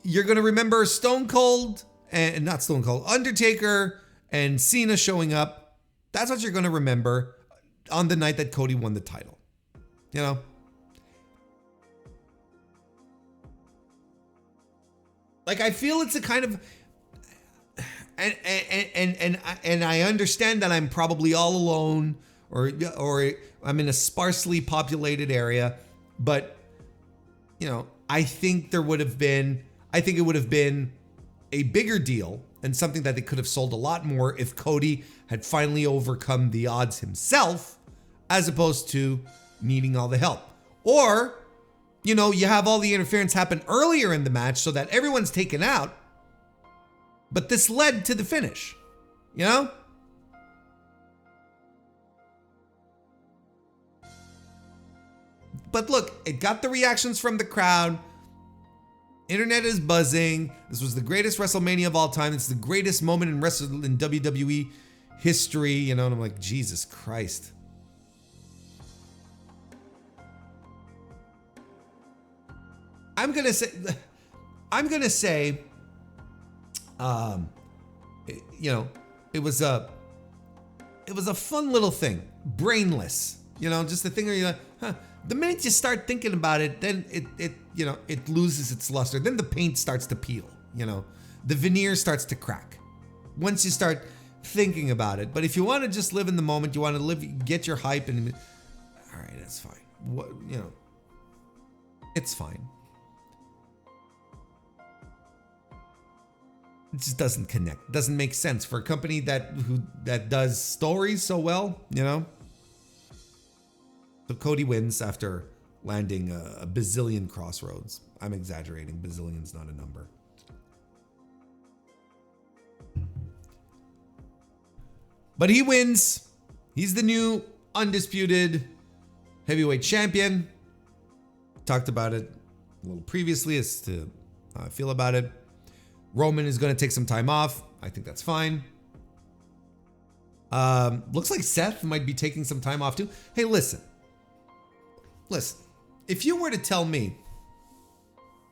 you're going to remember Stone Cold and not Stone Cold, Undertaker and Cena showing up. That's what you're going to remember on the night that Cody won the title. Like, I feel it's a kind of, and I understand that I'm probably all alone or I'm in a sparsely populated area, but I think it would have been a bigger deal and something that they could have sold a lot more if Cody had finally overcome the odds himself, as opposed to needing all the help. Or, you have all the interference happen earlier in the match so that everyone's taken out, but this led to the finish, But look, it got the reactions from the crowd. Internet is buzzing. This was the greatest WrestleMania of all time. It's the greatest moment in WWE history, and I'm like, Jesus Christ. I'm gonna say, it was a fun little thing, brainless, just the thing where you're like, huh. The minute you start thinking about it, then it loses its luster. Then the paint starts to peel, the veneer starts to crack once you start thinking about it. But if you want to just live in the moment, you want to get your hype, and all right, that's fine. It's fine. It just doesn't connect. It doesn't make sense for a company that does stories so well, So Cody wins after landing a bazillion crossroads. I'm exaggerating. Bazillion's not a number. But he wins. He's the new undisputed heavyweight champion. Talked about it a little previously as to how I feel about it. Roman is going to take some time off. I think that's fine. Looks like Seth might be taking some time off too. Hey, listen. If you were to tell me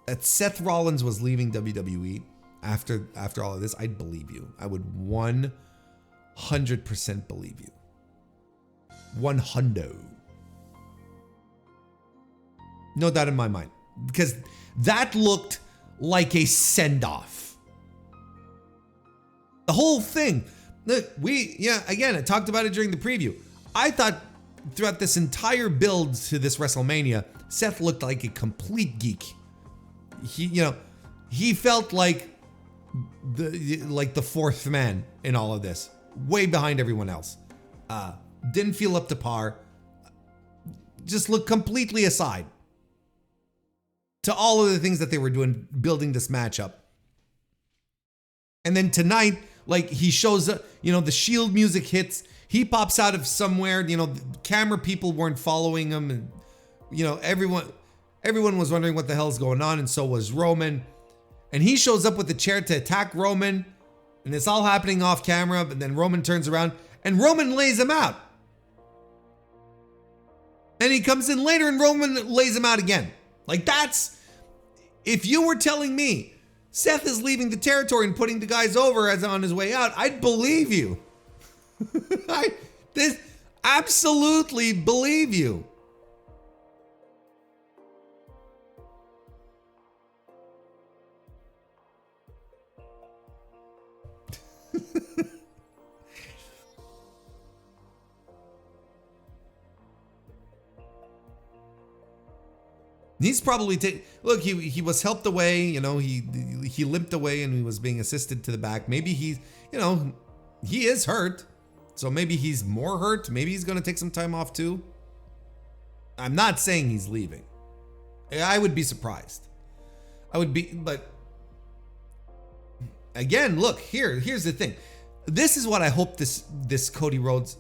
that Seth Rollins was leaving WWE after all of this, I'd believe you. I would 100% believe you. 100. No doubt in my mind. Because that looked like a send-off. The whole thing. Look, again, I talked about it during the preview. I thought throughout this entire build to this WrestleMania, Seth looked like a complete geek. He felt like the fourth man in all of this, way behind everyone else. Didn't feel up to par. Just looked completely aside to all of the things that they were doing, building this matchup. And then tonight, like, he shows up, the Shield music hits. He pops out of somewhere, the camera people weren't following him, and everyone was wondering what the hell's going on, and so was Roman. And he shows up with the chair to attack Roman, and it's all happening off camera, but then Roman turns around and Roman lays him out. And he comes in later and Roman lays him out again. Like, if you were telling me Seth is leaving the territory and putting the guys over as on his way out, I'd believe you. I absolutely believe you. He's probably look. He was helped away. He limped away and he was being assisted to the back. Maybe he is hurt. So maybe he's more hurt. Maybe he's going to take some time off too. I'm not saying he's leaving. I would be surprised. I would be, but again, look, here's the thing. This is what I hope this Cody Rhodes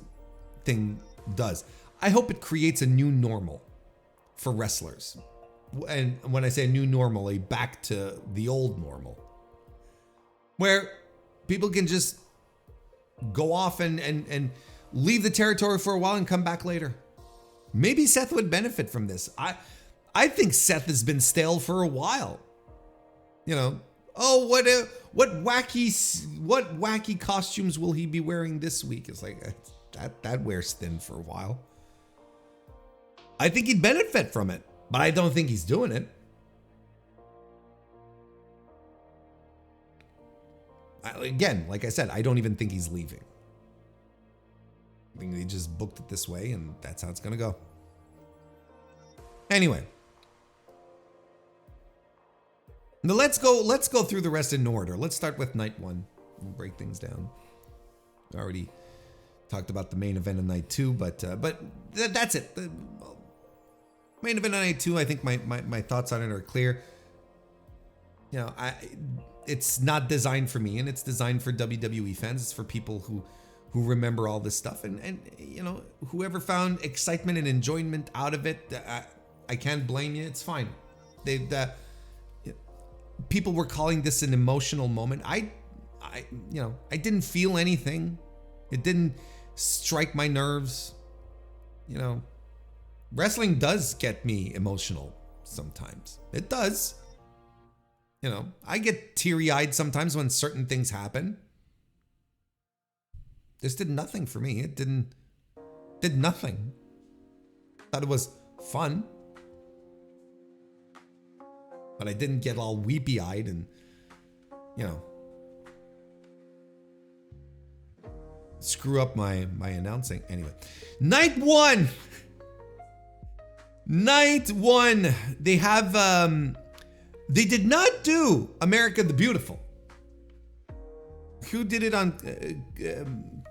thing does. I hope it creates a new normal for wrestlers. And when I say a new normal, a back to the old normal, where people can just go off and leave the territory for a while and come back later. Maybe Seth would benefit from this. I think Seth has been stale for a while. You know, oh, what wacky costumes will he be wearing this week? It's like that wears thin for a while. I think he'd benefit from it, but I don't think he's doing it. Again, like I said, I don't even think he's leaving. I think they just booked it this way, and that's how it's gonna go. Anyway, now let's go through the rest in order. Let's start with night one. We'll break things down. I already talked about the main event of night two, but that's it. The main event of night two, I think my thoughts on it are clear. You know, it's not designed for me, and it's designed for WWE fans. It's for people who remember all this stuff, and you know, whoever found excitement and enjoyment out of it, I can't blame you. It's fine. People were calling this an emotional moment. I didn't feel anything. It didn't strike my nerves. You know, wrestling does get me emotional sometimes. It does. You know, I get teary-eyed sometimes when certain things happen. This did nothing for me. It did nothing. Thought it was fun. But I didn't get all weepy-eyed and, you know, screw up my announcing. Anyway, night one. Night one. They have, they did not do America the Beautiful. Who did it on,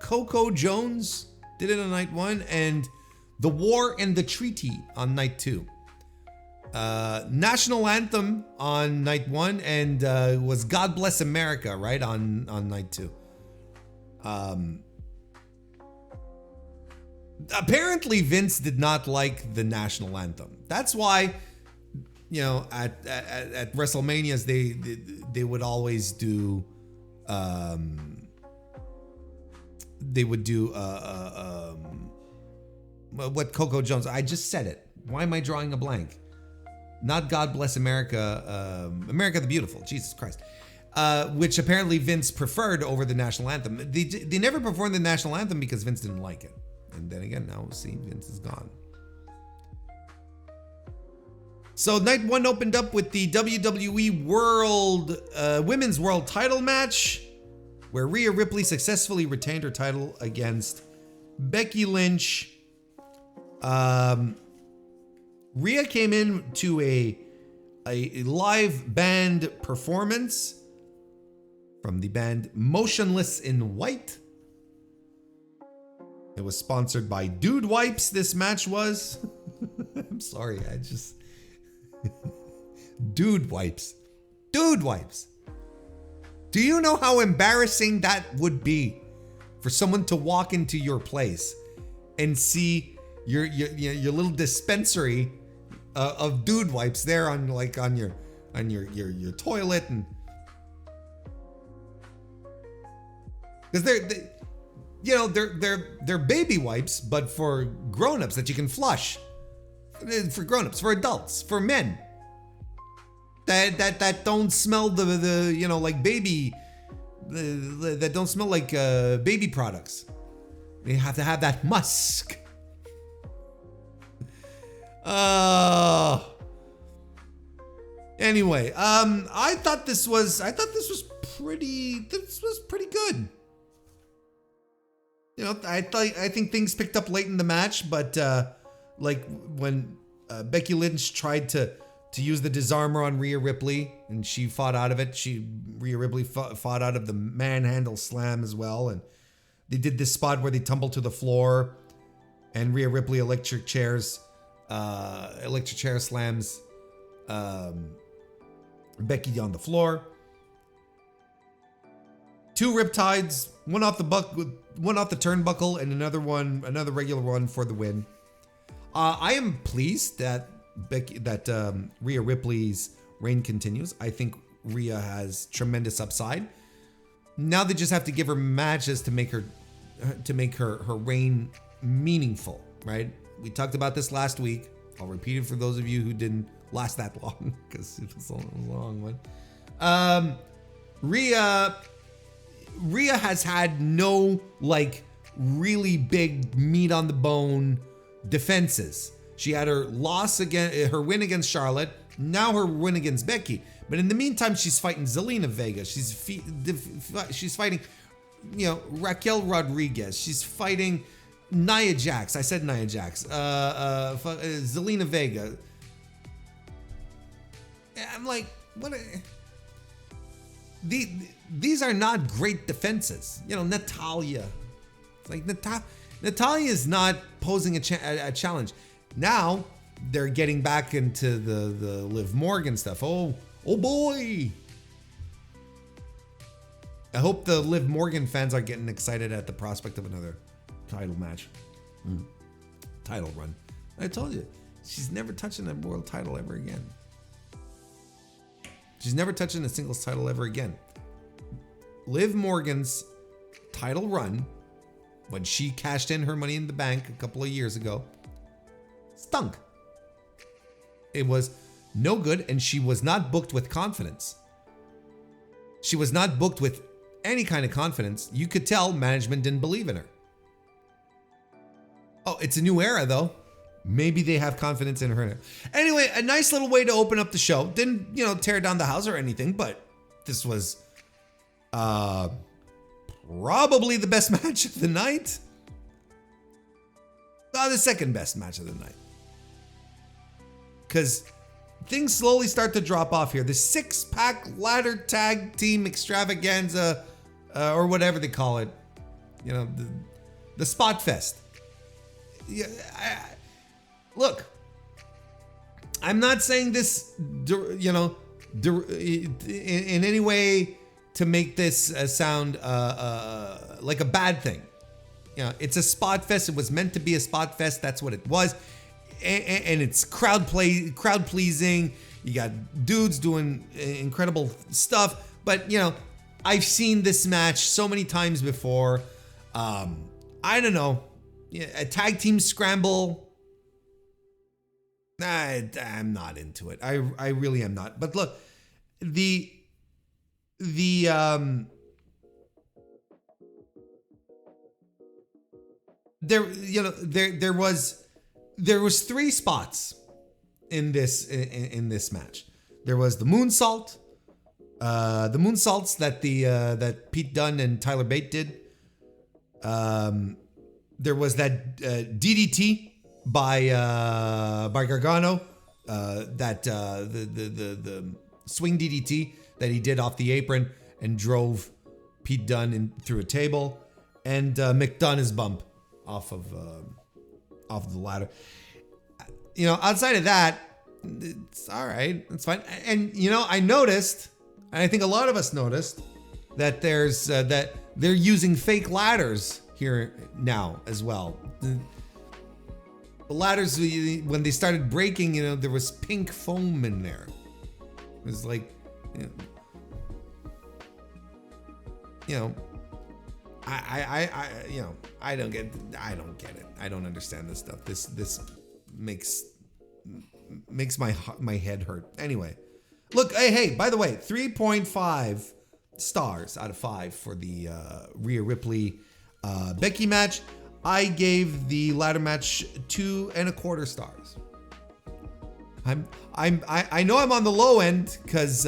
Coco Jones did it on night one, and The War and the Treaty on night two. National Anthem on night one, and was God Bless America, right, on night two. Apparently Vince did not like the national anthem. That's why, you know, at WrestleManias they would always do they would do what Coco Jones, I just said it. Why am I drawing a blank? Not God Bless America, America the Beautiful, Jesus Christ. Which apparently Vince preferred over the national anthem. They never performed the national anthem because Vince didn't like it. And then again, now we'll see, Vince is gone. So night one opened up with the WWE Women's World Title match, where Rhea Ripley successfully retained her title against Becky Lynch. Rhea came in to a live band performance from the band Motionless in White. It was sponsored by Dude Wipes, this match was. I'm sorry, I just... Dude Wipes. Dude Wipes. Do you know how embarrassing that would be for someone to walk into your place and see your little dispensary of Dude Wipes there on your toilet, and because they're baby wipes, but for grown-ups that you can flush. For grown-ups, for adults, for men. That don't smell the you know, like baby, that don't smell like baby products. They have to have that musk. Anyway, I thought this was pretty good. You know, I think things picked up late in the match, but like when Becky Lynch tried to use the disarmer on Rhea Ripley, and she fought out of it. Rhea Ripley fought out of the manhandle slam as well, and They did this spot where they tumble to the floor, and Rhea Ripley electric chair slams Becky on the floor. 2 riptides, one off the turnbuckle, and another regular one for the win. I am pleased that Rhea Ripley's reign continues. I think Rhea has tremendous upside. Now they just have to give her matches to make her reign meaningful, right? We talked about this last week. I'll repeat it for those of you who didn't last that long, because it was a long one. Rhea has had no really big meat on the bone defenses. She had her win against Charlotte, now her win against Becky. But in the meantime, she's fighting Zelina Vega. She's fighting, Raquel Rodriguez. She's fighting Nia Jax. I said Nia Jax. Zelina Vega. I'm like, what? These are not great defenses. Natalya. It's like Natalya is not posing a challenge. Now they're getting back into the Liv Morgan stuff. Oh boy. I hope the Liv Morgan fans are getting excited at the prospect of another title match. Title run. I told you, she's never touching a world title ever again. She's never touching a singles title ever again. Liv Morgan's title run, when she cashed in her Money in the Bank a couple of years ago, stunk. It was no good, and she was not booked with confidence. She was not booked with any kind of confidence. You could tell management didn't believe in her. Oh, it's a new era, though. Maybe they have confidence in her. Anyway, a nice little way to open up the show. Didn't, tear down the house or anything, but this was probably the best match of the night. The second best match of the night. Because things slowly start to drop off here. The 6-pack ladder tag team extravaganza, or whatever they call it. The Spot Fest. Yeah, look, I'm not saying this, in any way to make this sound like a bad thing. It's a Spot Fest. It was meant to be a Spot Fest. That's what it was. And it's crowd pleasing. You got dudes doing incredible stuff. But, I've seen this match so many times before. I don't know. A tag team scramble. I'm not into it. I really am not. But look, there was 3 spots in this match. There was the moonsault, the moonsaults that Pete Dunne and Tyler Bate did. There was that DDT by Gargano, that the swing DDT that he did off the apron and drove Pete Dunne through a table, and McDonough's bump off of the ladder. Outside of that, it's all right. It's fine. And I noticed, and I think a lot of us noticed, that there's that they're using fake ladders here now as well. The ladders, when they started breaking, there was pink foam in there. It was like, I don't get it. I don't understand this stuff. This makes my head hurt. Anyway, look, hey, by the way, 3.5 stars out of 5 for the Rhea Ripley Becky match. I gave the ladder match 2.25 stars. I know I'm on the low end because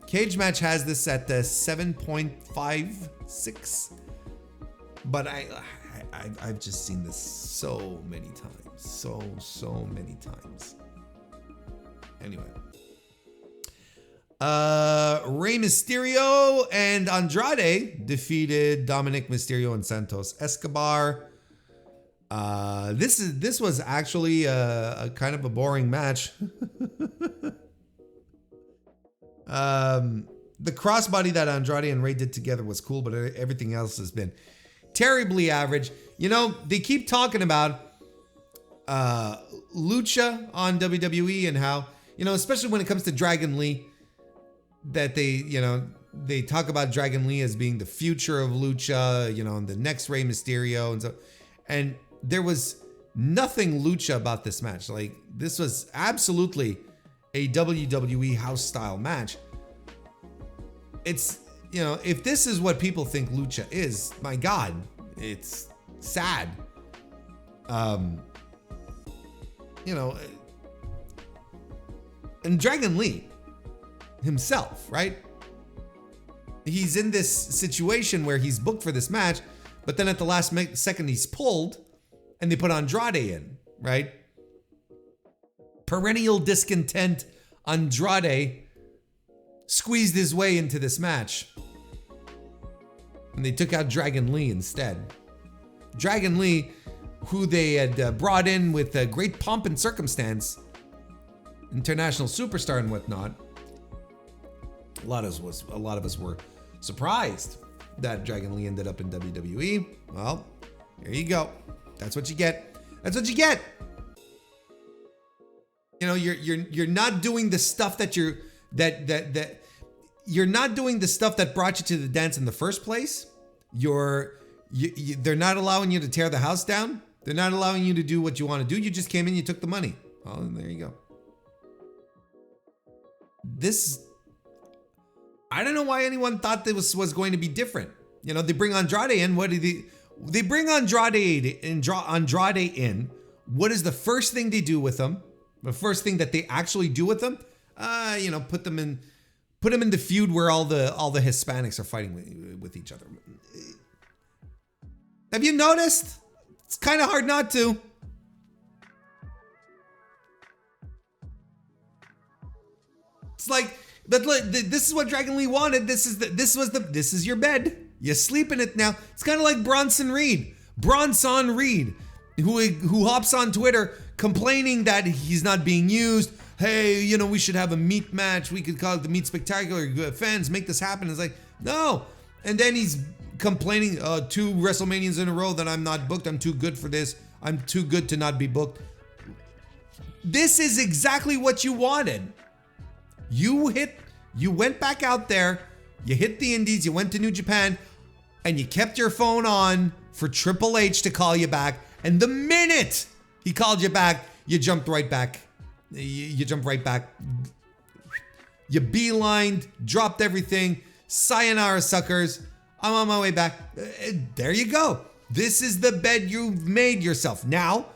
Cage Match has this at the 7.56, but I've just seen this so many times, so many times. Anyway, Rey Mysterio and Andrade defeated Dominic Mysterio and Santos Escobar. This was actually a kind of a boring match. The crossbody that Andrade and Rey did together was cool, but everything else has been terribly average. You know, they keep talking about Lucha on WWE and how, you know, especially when it comes to Dragon Lee, that they talk about Dragon Lee as being the future of Lucha, you know, and the next Rey Mysterio and so. And there was nothing Lucha about this match. Like, this was absolutely a WWE house style match. It's, you know, if this is what people think Lucha is, my God, it's sad. You know, and Dragon Lee himself, right? He's in this situation where he's booked for this match, but then at the last second he's pulled and they put Andrade in, right? Perennial discontent Andrade squeezed his way into this match. And they took out Dragon Lee instead. Dragon Lee, who they had brought in with great pomp and circumstance, international superstar and whatnot. A lot of us were surprised that Dragon Lee ended up in WWE. Well, there you go. That's what you get. That's what you get. You know, you're not doing the stuff that you're not doing the stuff that brought you to the dance in the first place. They're not allowing you to tear the house down. They're not allowing you to do what you want to do. You just came in, you took the money. Well, there you go. I don't know why anyone thought this was going to be different. You know, they bring Andrade in. What did they bring Andrade in? What is the first thing they do with him? The first thing that they actually do with him? You know, put him in the feud where all the Hispanics are fighting with each other. Have you noticed? It's kind of hard not to. It's like, but look, this is what Dragon Lee wanted. This is your bed. You sleep in it now. It's kind of like Bronson Reed, who hops on Twitter complaining that he's not being used. Hey, you know, we should have a meat match. We could call it the Meat Spectacular. Fans, make this happen. It's like, no. And then he's complaining 2 WrestleManias in a row that I'm not booked. I'm too good for this. I'm too good to not be booked. This is exactly what you wanted. You went back out there, you hit the indies, you went to New Japan, and you kept your phone on for Triple H to call you back. And the minute he called you back, you jumped right back. You jumped right back. You beelined, dropped everything. Sayonara, suckers. I'm on my way back. There you go. This is the bed you've made yourself. Now,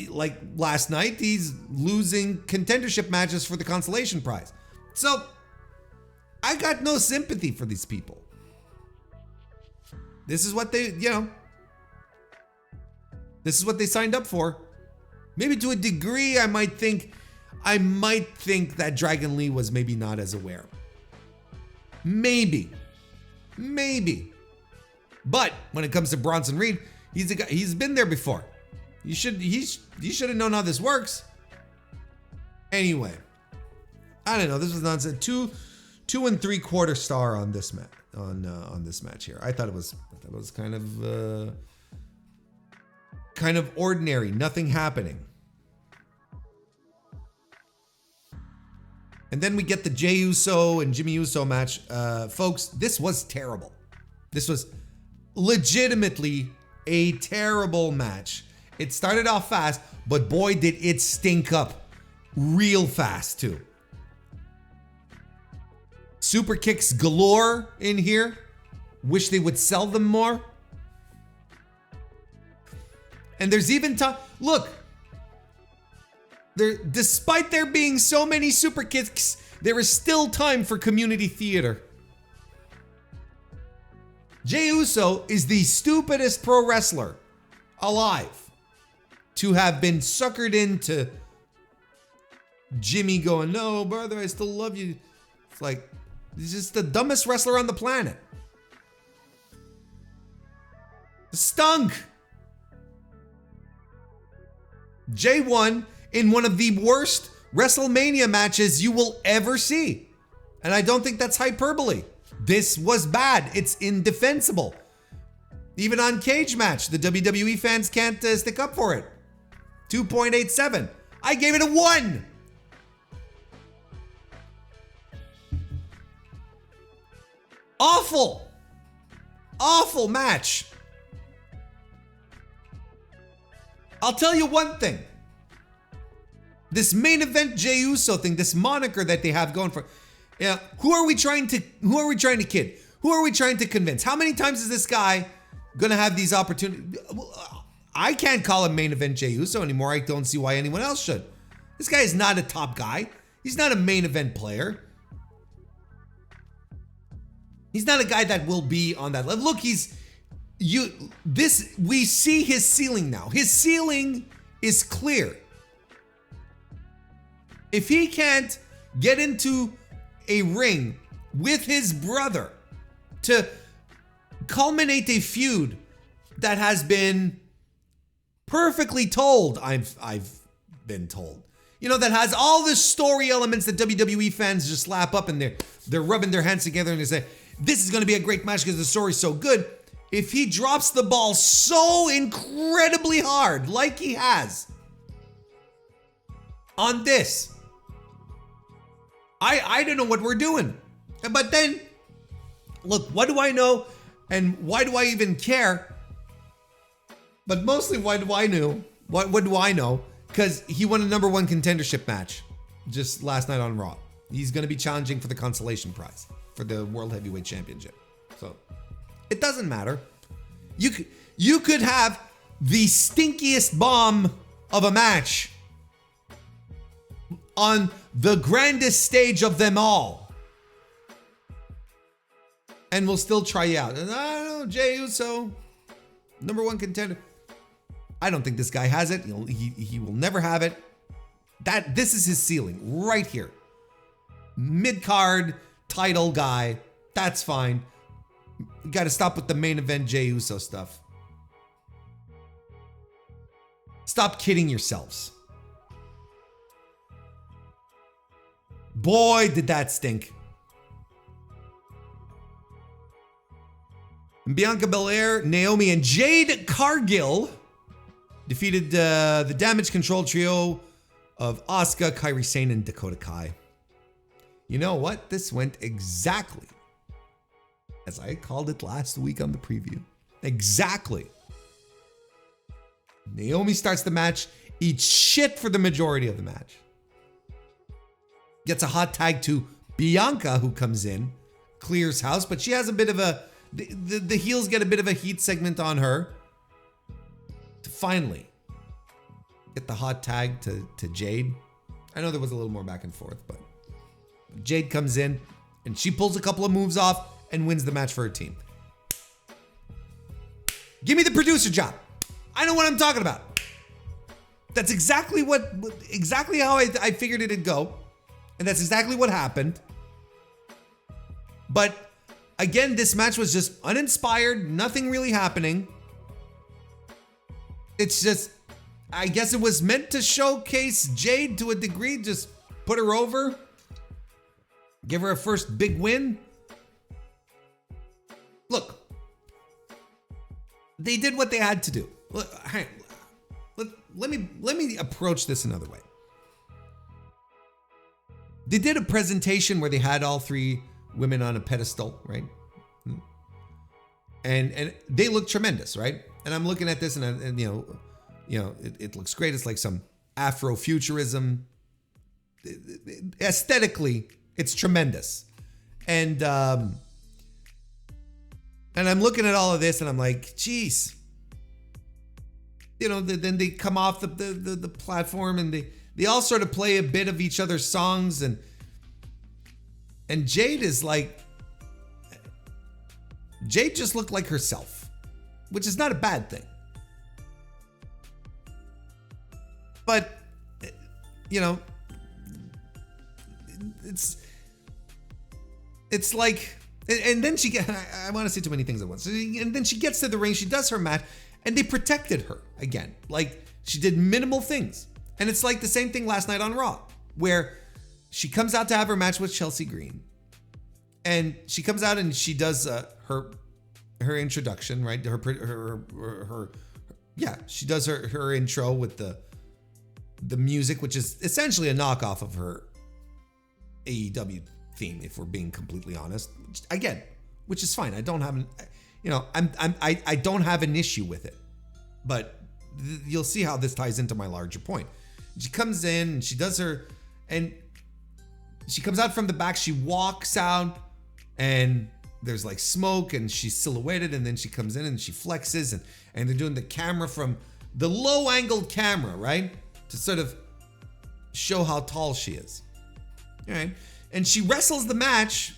like last night, he's losing contendership matches for the consolation prize. So, I got no sympathy for these people. This is what they, you know, this is what they signed up for. Maybe to a degree, I might think that Dragon Lee was maybe not as aware. Maybe. But when it comes to Bronson Reed, he's a guy, he's been there before. You should have known how this works. Anyway, I don't know. This was nonsense. 2 3/4 star on this match. On this match here, I thought it was kind of ordinary. Nothing happening. And then we get the Jey Uso and Jimmy Uso match. Folks, this was terrible. This was legitimately a terrible match. It started off fast, but boy, did it stink up real fast too. Super kicks galore in here. Wish they would sell them more. And there's even time. Look, despite there being so many super kicks, there is still time for community theater. Jey Uso is the stupidest pro wrestler alive to have been suckered into Jimmy going, no, brother, I still love you. It's like, he's just the dumbest wrestler on the planet. Stunk. Jay won in one of the worst WrestleMania matches you will ever see. And I don't think that's hyperbole. This was bad. It's indefensible. Even on Cage Match, the WWE fans can't stick up for it. 2.87. I gave it a 1. Awful. Awful match. I'll tell you one thing. This main event Jey Uso thing, this moniker that they have going for, yeah, who are we trying to kid? Who are we trying to convince? How many times is this guy gonna have these opportunities? I can't call him main event Jey Uso anymore. I don't see why anyone else should. This guy is not a top guy. He's not a main event player. He's not a guy that will be on that level. Look, we see his ceiling now. His ceiling is clear. If he can't get into a ring with his brother to culminate a feud that has been perfectly told, I've been told, that has all the story elements that WWE fans just slap up and they're rubbing their hands together and they say, this is going to be a great match because the story's so good. If he drops the ball so incredibly hard, like he has on this, I don't know what we're doing. But then, look, what do I know and why do I even care? But mostly, why do I know? What do I know? Because he won a #1 contendership match just last night on Raw. He's going to be challenging for the consolation prize for the World Heavyweight Championship. So it doesn't matter. You could have the stinkiest bomb of a match on the grandest stage of them all, and we'll still try you out. And I don't know, Jey Uso, #1 contender. I don't think this guy has it. He will never have it. This is his ceiling right here. Mid-card title guy. That's fine. You got to stop with the main event Jey Uso stuff. Stop kidding yourselves. Boy, did that stink. Bianca Belair, Naomi, and Jade Cargill defeated the Damage Control trio of Asuka, Kairi Sane, and Dakota Kai. You know what? This went exactly as I called it last week on the preview. Exactly. Naomi starts the match, eats shit for the majority of the match. Gets a hot tag to Bianca, who comes in, clears house, but she has a bit of the heels get a bit of a heat segment on her to finally get the hot tag to Jade. I know there was a little more back and forth, but Jade comes in and she pulls a couple of moves off and wins the match for her team. Give me the producer job. I know what I'm talking about. That's exactly how I figured it'd go. And that's exactly what happened. But again, this match was just uninspired, nothing really happening. It's just, I guess it was meant to showcase Jade to a degree, just put her over, give her a first big win. Look, they did what they had to do. Look, let me approach this another way. They did a presentation where they had all three women on a pedestal, right? And they look tremendous, right? And I'm looking at this and it looks great. It's like some Afrofuturism. Aesthetically, it's tremendous. And I'm looking at all of this and I'm like, geez. Then they come off the platform and they all sort of play a bit of each other's songs and Jade is like, Jade just looked like herself, which is not a bad thing. But, it's it's like, and then I want to say too many things at once. And then she gets to the ring, she does her match, and they protected her again. Like, she did minimal things. And it's like the same thing last night on Raw, where she comes out to have her match with Chelsea Green. And she comes out and she does her introduction, right? She does her intro with the music, which is essentially a knockoff of her AEW theme, if we're being completely honest. Which is fine. I don't have I don't have an issue with it, but you'll see how this ties into my larger point. She comes in and she does her, and she comes out from the back. She walks out, and there's like smoke, and she's silhouetted, and then she comes in and she flexes, and they're doing the camera from the low-angled camera, right, to sort of show how tall she is. All right, and she wrestles the match.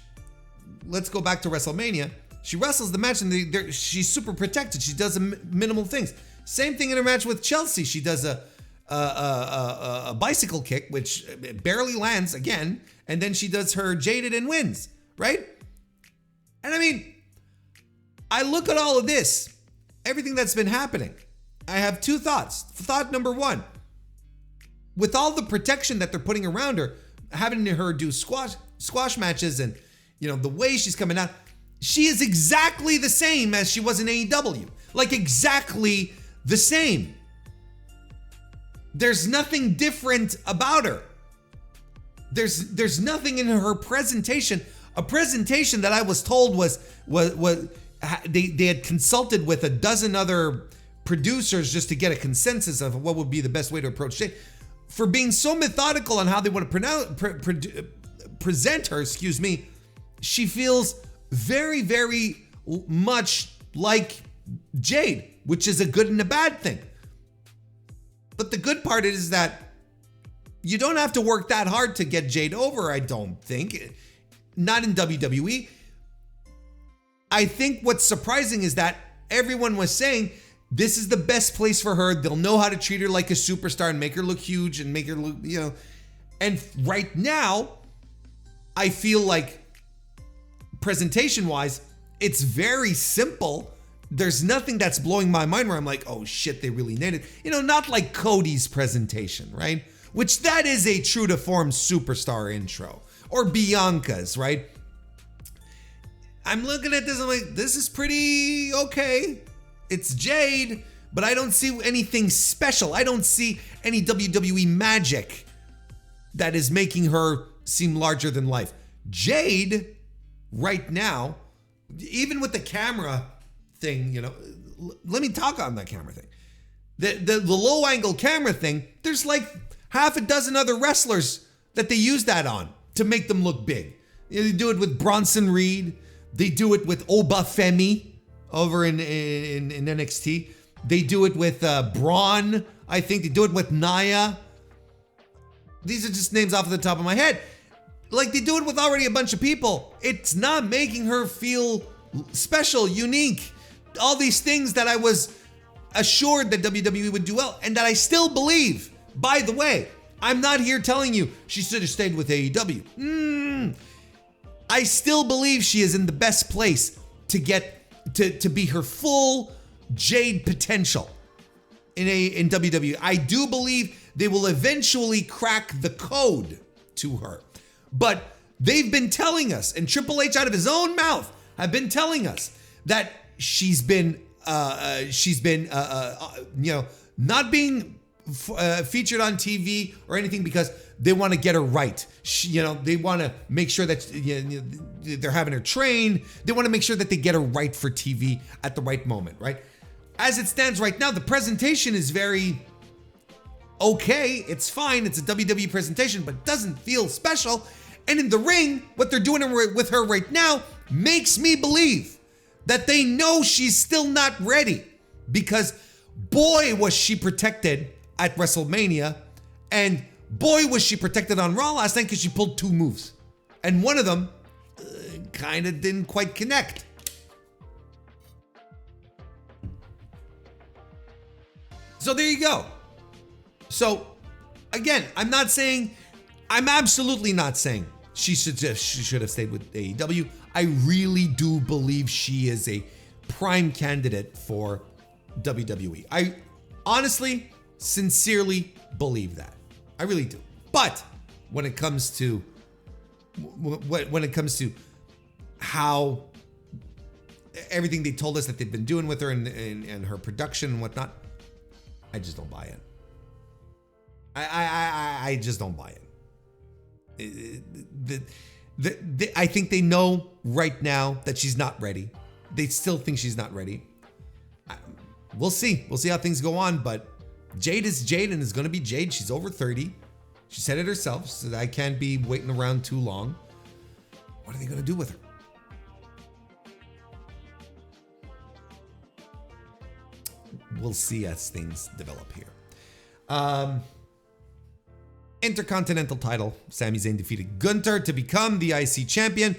Let's go back to WrestleMania. She wrestles the match, and she's super protected. She does minimal things. Same thing in her match with Chelsea. She does a bicycle kick, which barely lands again, and then she does her jaded and wins, right? And I mean, I look at all of this, everything that's been happening. I have two thoughts. Thought number one, with all the protection that they're putting around her, having her do squash matches, and the way she's coming out, she is exactly the same as she was in AEW. Like, exactly the same. There's nothing different about her. There's nothing in her presentation. A presentation that I was told was they had consulted with a dozen other producers just to get a consensus of what would be the best way to approach it. For being so methodical on how they want to present her, she feels very, very much like Jade, which is a good and a bad thing. But the good part is that you don't have to work that hard to get Jade over, I don't think. Not in WWE. I think what's surprising is that everyone was saying this is the best place for her. They'll know how to treat her like a superstar and make her look huge and make her look, And right now, I feel like presentation-wise, it's very simple. There's nothing that's blowing my mind where I'm like, oh shit, they really nailed it. Not like Cody's presentation, right? Which that is a true to form superstar intro. Or Bianca's, right? I'm looking at this, I'm like, this is pretty okay. It's Jade, but I don't see anything special. I don't see any WWE magic that is making her seem larger than life. Jade, right now, even with the camera thing, let me talk on that camera thing. The low angle camera thing, there's like half a dozen other wrestlers that they use that on to make them look big. They do it with Bronson Reed. They do it with Obafemi over in NXT. They do it with Braun. I think they do it with Nia. These are just names off the top of my head. Like, they do it with already a bunch of people. It's not making her feel special, unique. All these things that I was assured that WWE would do well, and that I still believe. By the way, I'm not here telling you she should have stayed with AEW. I still believe she is in the best place to get to be her full Jade potential in WWE. I do believe they will eventually crack the code to her. But they've been telling us, and Triple H out of his own mouth have been telling us that she's been not being featured on TV or anything because they want to get her right. They want to make sure that they're having her trained. They want to make sure that they get her right for TV at the right moment, right? As it stands right now, the presentation is very okay. It's fine. It's a WWE presentation, but doesn't feel special. And in the ring, what they're doing with her right now makes me believe that they know she's still not ready, because boy, was she protected at WrestleMania, and boy, was she protected on Raw last night because she pulled two moves. And one of them kind of didn't quite connect. So there you go. So again, I'm absolutely not saying she should have stayed with AEW. I really do believe she is a prime candidate for WWE. I honestly, sincerely believe that. I really do. But when it comes to how everything they told us that they've been doing with her and her production and whatnot, I just don't buy it. I just don't buy it. I think they know right now that she's not ready. They still think she's not ready. We'll see. We'll see how things go on. But Jade is Jade and is going to be Jade. She's over 30. She said it herself. She said, I can't be waiting around too long. What are they going to do with her? We'll see as things develop here. Intercontinental title. Sami Zayn defeated Gunther to become the IC champion.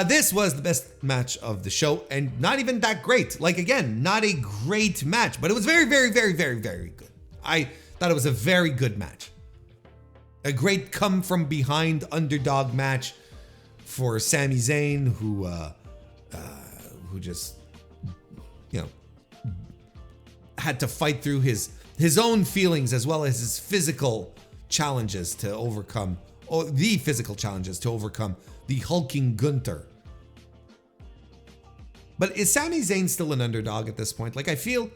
This was the best match of the show and not even that great. Like, again, not a great match, but it was very, very, very, very, very good. I thought it was a very good match. A great come from behind underdog match for Sami Zayn, who just, had to fight through his own feelings as well as his physical challenges to overcome, or the physical challenges to overcome the hulking Gunther. But is Sami Zayn still an underdog at this point? Like, I feel,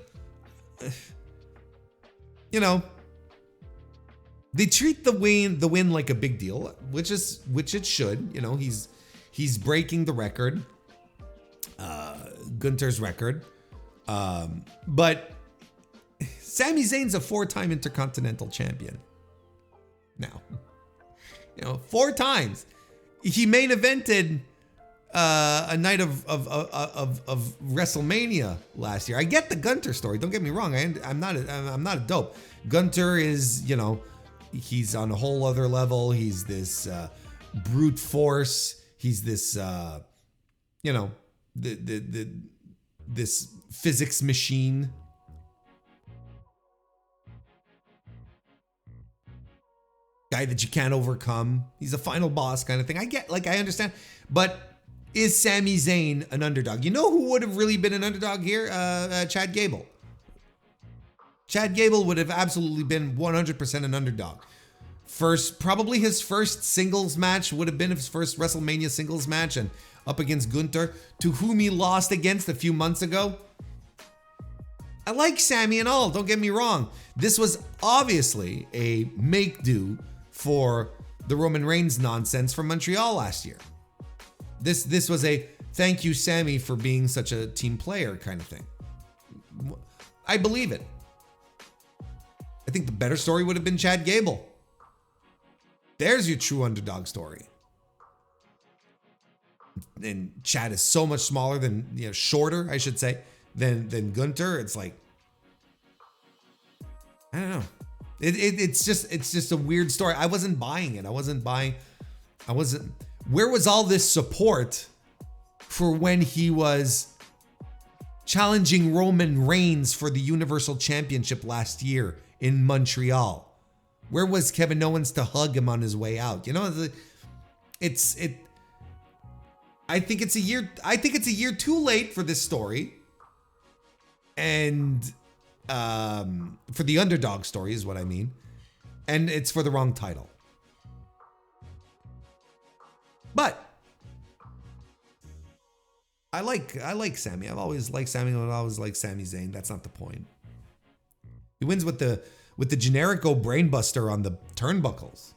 they treat the win like a big deal, which it should. He's breaking the record, Gunther's record. But Sami Zayn's a 4-time Intercontinental Champion. Now, 4 times. He main evented a night of WrestleMania last year. I get the Gunther story. Don't get me wrong. I'm not a dope. Gunther is, he's on a whole other level. He's this brute force. He's this, this physics machine. Guy that you can't overcome. He's a final boss kind of thing. I understand. But is Sami Zayn an underdog? You know who would have really been an underdog here? Chad Gable. Chad Gable would have absolutely been 100% an underdog. Probably his first singles match would have been his first WrestleMania singles match, and up against Gunther, to whom he lost against a few months ago. I like Sami and all, don't get me wrong. This was obviously a make-do for the Roman Reigns nonsense from Montreal last year. This was a thank you, Sami, for being such a team player kind of thing. I believe it. I think the better story would have been Chad Gable. There's your true underdog story. And Chad is so much smaller than, shorter, I should say, than Gunther. It's like, I don't know. It's just a weird story. I wasn't buying it. Where was all this support for when he was challenging Roman Reigns for the Universal Championship last year in Montreal? Where was Kevin Owens to hug him on his way out? I think it's a year too late for this story. And for the underdog story is what I mean. And it's for the wrong title. But I like Sami. I've always liked Sami. I've always liked Sami Zayn. That's not the point. He wins with the generico brainbuster on the turnbuckles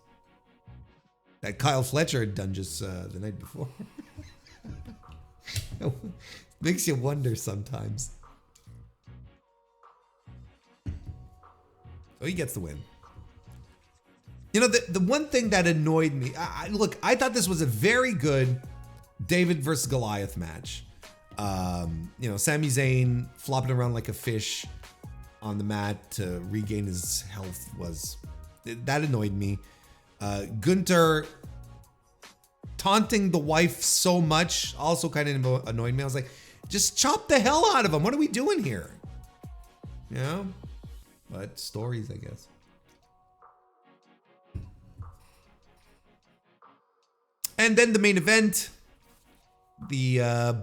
that Kyle Fletcher had done just the night before. Makes you wonder sometimes. So he gets the win. The one thing that annoyed me, I thought this was a very good David versus Goliath match. Sami Zayn flopping around like a fish on the mat to regain his health that annoyed me. Gunther taunting the wife so much also kind of annoyed me. I was like, just chop the hell out of him. What are we doing here? But stories, I guess. And then the main event, the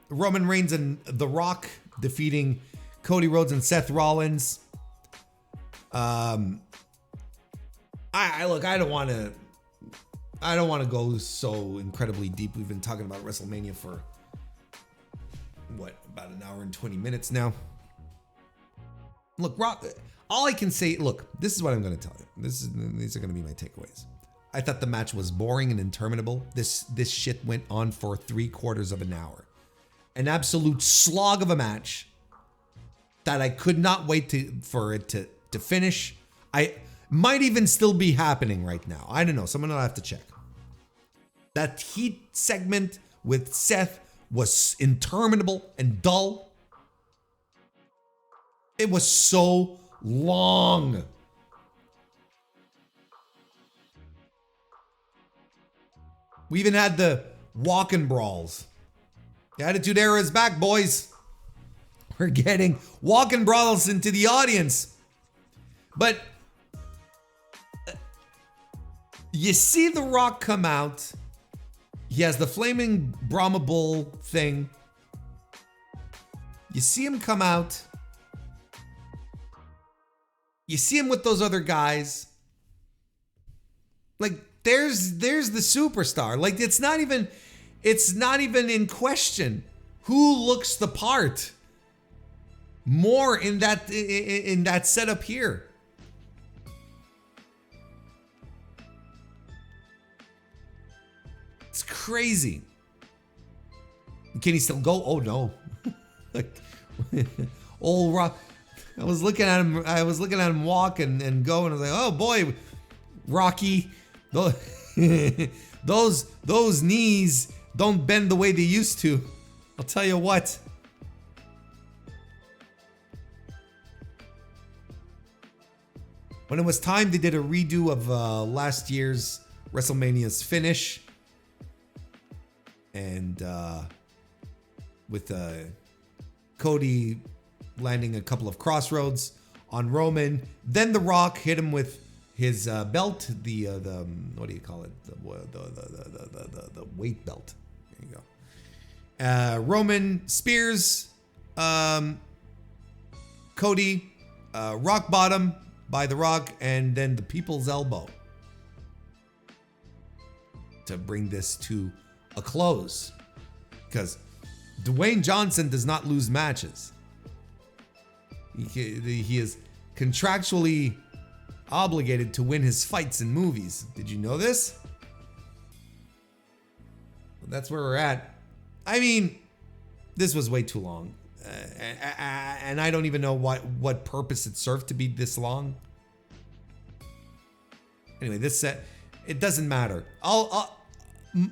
Roman Reigns and The Rock defeating Cody Rhodes and Seth Rollins. I don't want to go so incredibly deep. We've been talking about WrestleMania for about an hour and 20 minutes now. Look, Rock, all I can say, look, this is what I'm going to tell you. These are going to be my takeaways. I thought the match was boring and interminable. This shit went on for 3/4 of an hour. An absolute slog of a match that I could not wait for it to finish. I might even still be happening right now. I don't know. Someone will have to check. That Heat segment with Seth was interminable and dull. It was so long. We even had the walk-in brawls. The Attitude Era is back, boys. We're getting walk-in brawls into the audience. But you see The Rock come out. He has the flaming Brahma Bull thing. You see him come out. You see him with those other guys. Like, there's the superstar. Like, it's not even in question who looks the part more in that setup here. It's crazy. Can he still go? Oh no. Like, old Rock. I was looking at him walk and go, and I was like, oh boy, Rocky, those knees don't bend the way they used to. I'll tell you what. When it was time, they did a redo of last year's WrestleMania's finish. And with Cody landing a couple of crossroads on Roman. Then The Rock hit him with his belt, the what do you call it? The weight belt. There you go. Roman spears Cody, rock bottom by The Rock, and then the People's Elbow to bring this to a close. Because Dwayne Johnson does not lose matches. He is contractually obligated to win his fights in movies. Did you know this? That's where we're at. I mean, this was way too long. And I don't even know what purpose it served to be this long. Anyway, this set, it doesn't matter.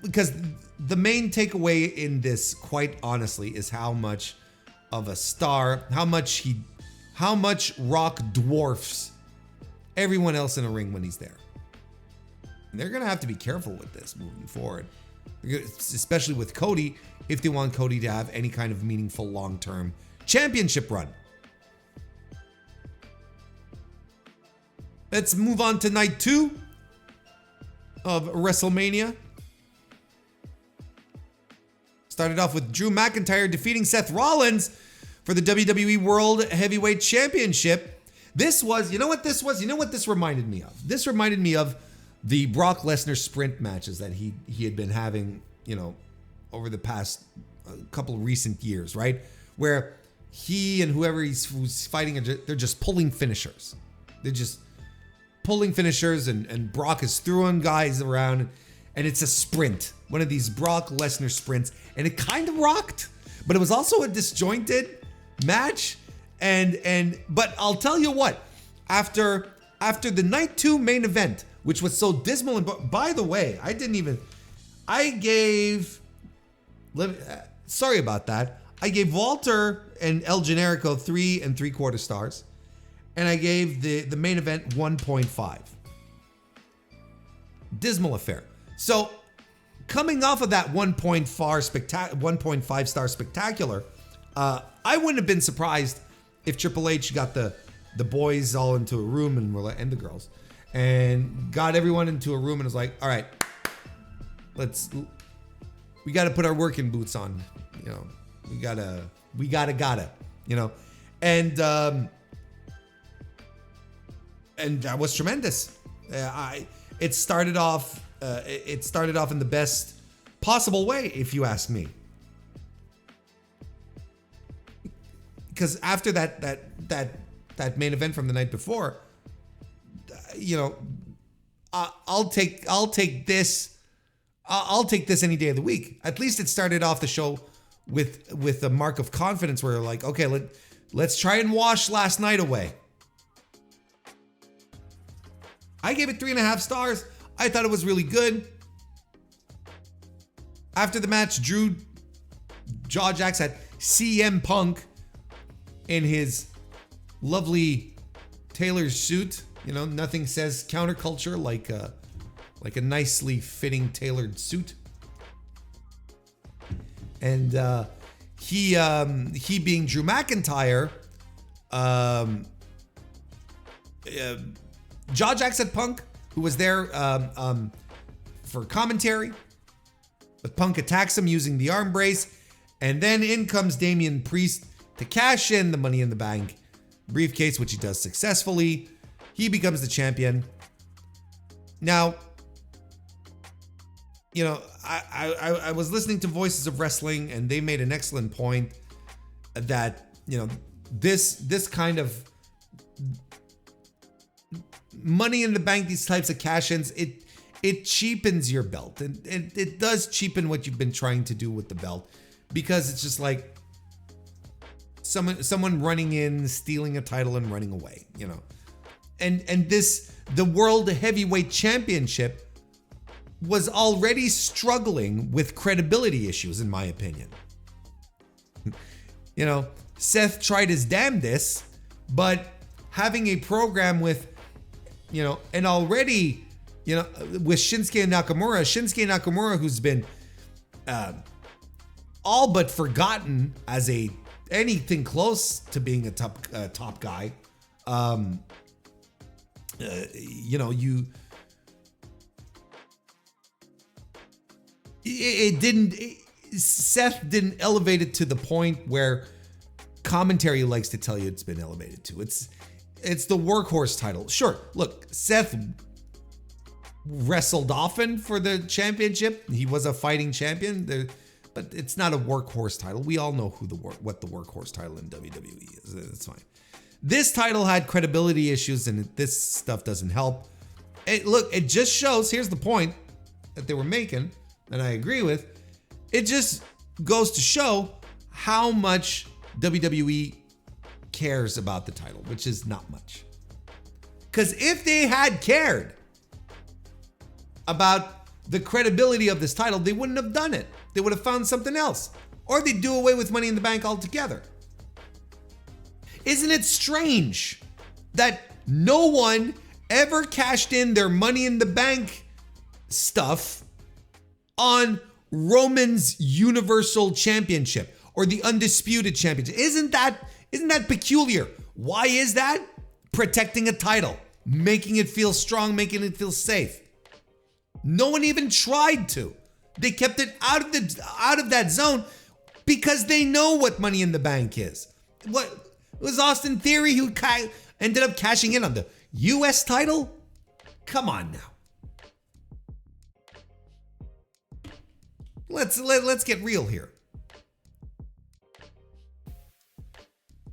Because the main takeaway in this, quite honestly, is how much of a star, how much Rock dwarfs everyone else in a ring when he's there. And they're going to have to be careful with this moving forward, especially with Cody, if they want Cody to have any kind of meaningful long-term championship run. Let's move on to night 2 of WrestleMania. Started off with Drew McIntyre defeating Seth Rollins for the WWE World Heavyweight Championship. This was, you know what this was? You know what this reminded me of? This reminded me of the Brock Lesnar sprint matches that he had been having, over the past couple of recent years, right? Where he and who's fighting, they're just pulling finishers. They're just pulling finishers, and Brock is throwing guys around, and it's a sprint. One of these Brock Lesnar sprints, and it kind of rocked, but it was also a disjointed match. But I'll tell you what, after the night 2 main event, which was so dismal, and by the way, sorry about that. I gave Walter and El Generico 3 3/4 stars, and I gave the main event 1.5. Dismal affair. So coming off of that 1.5 star spectacular, I wouldn't have been surprised if Triple H got the boys all into a room and the girls, and got everyone into a room and was like, all right, we got to put our working boots on, you know. We gotta, you know. And that was tremendous. It started off in the best possible way, if you ask me. Because after that main event from the night before, you know, I'll take this any day of the week. At least it started off the show with a mark of confidence where you're like, okay, let's try and wash last night away. I gave it 3.5 stars. I thought it was really good. After the match, Jaw Jax had CM Punk in his lovely tailored suit. You know, nothing says counterculture like a nicely fitting tailored suit. And he being Drew McIntyre, Jaw Jax had Punk, who was there for commentary, but Punk attacks him using the arm brace, and then in comes Damian Priest to cash in the Money in the Bank briefcase, which he does successfully. He becomes the champion. Now, you know, I was listening to Voices of Wrestling, and they made an excellent point that, you know, this kind of Money in the Bank, these types of cash-ins, it cheapens your belt. And it does cheapen what you've been trying to do with the belt, because it's just like someone running in, stealing a title and running away, you know. And the World Heavyweight Championship was already struggling with credibility issues, in my opinion. You know, Seth tried his damnedest, but having a program with, you know, and already, you know, with Shinsuke Nakamura, who's been all but forgotten as anything close to being a top guy. You know, Seth didn't elevate it to the point where commentary likes to tell you it's been elevated to. It's the workhorse title. Sure, look, Seth wrestled often for the championship. He was a fighting champion, but it's not a workhorse title. We all know what the workhorse title in WWE is. It's fine. This title had credibility issues, and this stuff doesn't help. It just shows, here's the point that they were making, and I agree with. It just goes to show how much WWE cares about the title, which is not much. Because if they had cared about the credibility of this title, they wouldn't have done it. They would have found something else. Or they'd do away with Money in the Bank altogether. Isn't it strange that no one ever cashed in their Money in the Bank stuff on Roman's Universal Championship or the Undisputed Championship? Isn't that peculiar? Why is that? Protecting a title, making it feel strong, making it feel safe. No one even tried to. They kept it out of that zone because they know what Money in the Bank is. What it was Austin Theory who ended up cashing in on the US title? Come on now. Let's get real here.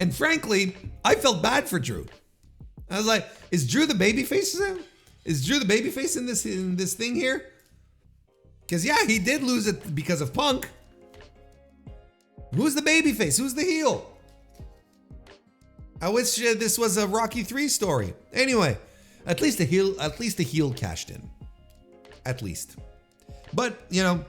And frankly, I felt bad for Drew. I was like, is Drew the babyface? Is Drew the babyface in this thing here? Because yeah, he did lose it because of Punk. Who's the babyface? Who's the heel? I wish this was a Rocky 3 story. Anyway, at least the heel cashed in. At least. But, you know,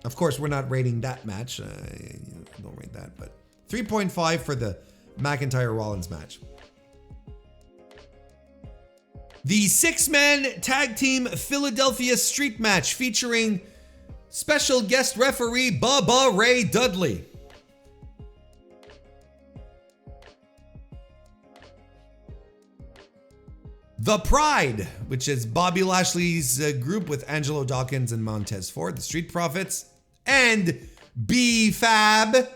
of course, we're not rating that match. Don't rate that, but 3.5 for the McIntyre-Rollins match. The 6-man tag team Philadelphia Street match featuring special guest referee Bubba Ray Dudley. The Pride, which is Bobby Lashley's group with Angelo Dawkins and Montez Ford, the Street Profits, and B-Fab.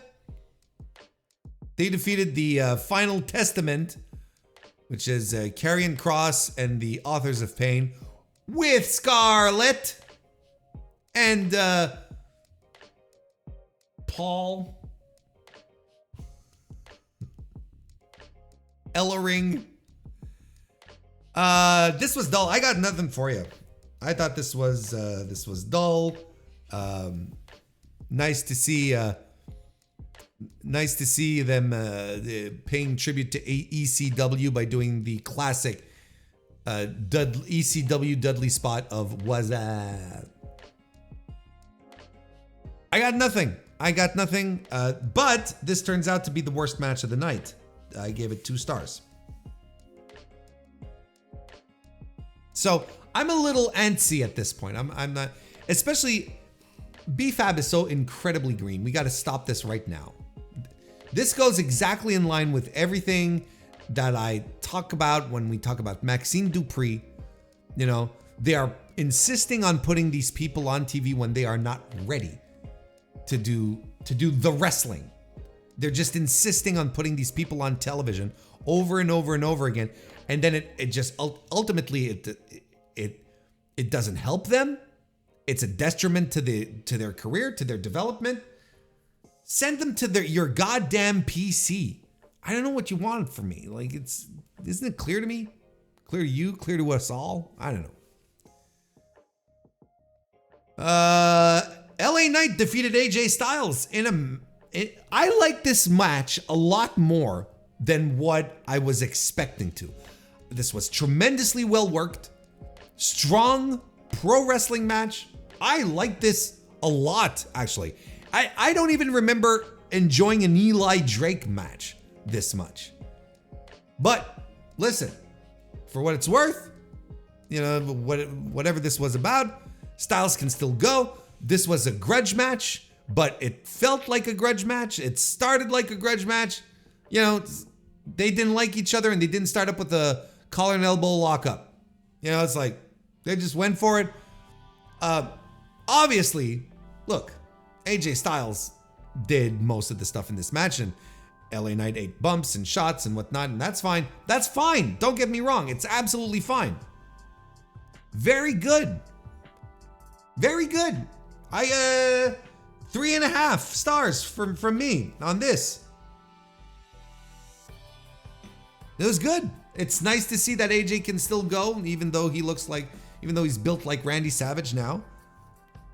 They defeated the Final Testament, which is Karrion Kross and the Authors of Pain, with Scarlett and Paul Ellering. This was dull. I got nothing for you. I thought this was dull. Nice to see them paying tribute to ECW by doing the classic ECW Dudley spot of "Was that?" I got nothing. But this turns out to be the worst match of the night. I gave it 2 stars. So I'm a little antsy at this point. I'm not, especially B-Fab is so incredibly green. We got to stop this right now. This goes exactly in line with everything that I talk about when we talk about Maxine Dupree. You know, they are insisting on putting these people on TV when they are not ready to do the wrestling. They're just insisting on putting these people on television over and over and over again. And then it just ultimately it doesn't help them. It's a detriment to their career, to their development. Send them to your goddamn PC. I don't know what you want from me. Like, isn't it clear to me? Clear to you? Clear to us all? I don't know. LA Knight defeated AJ Styles I like this match a lot more than what I was expecting to. This was tremendously well worked, strong pro wrestling match. I like this a lot, actually. I don't even remember enjoying an Eli Drake match this much. But listen, for what it's worth, you know, whatever this was about, Styles can still go. This was a grudge match, but it felt like a grudge match. It started like a grudge match. You know, they didn't like each other and they didn't start up with a collar and elbow lockup. You know, it's like they just went for it. Obviously, look, AJ Styles did most of the stuff in this match, and LA Knight ate bumps and shots and whatnot, and that's fine. That's fine. Don't get me wrong. It's absolutely fine. Very good. Very good. 3.5 stars from me on this. It was good. It's nice to see that AJ can still go, even though he's built like Randy Savage now,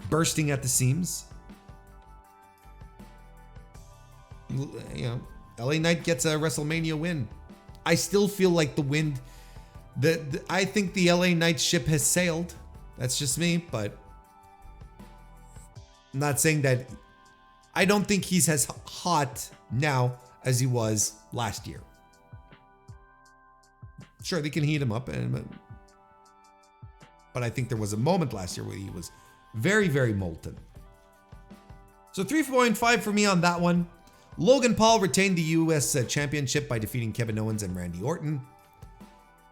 bursting at the seams. You know, LA Knight gets a WrestleMania win. I still feel like the wind, I think the LA Knight ship has sailed. That's just me, but I'm not saying that. I don't think he's as hot now as he was last year. Sure, they can heat him up, but I think there was a moment last year where he was very, very molten. So 3.5 for me on that one. Logan Paul retained the US Championship by defeating Kevin Owens and Randy Orton.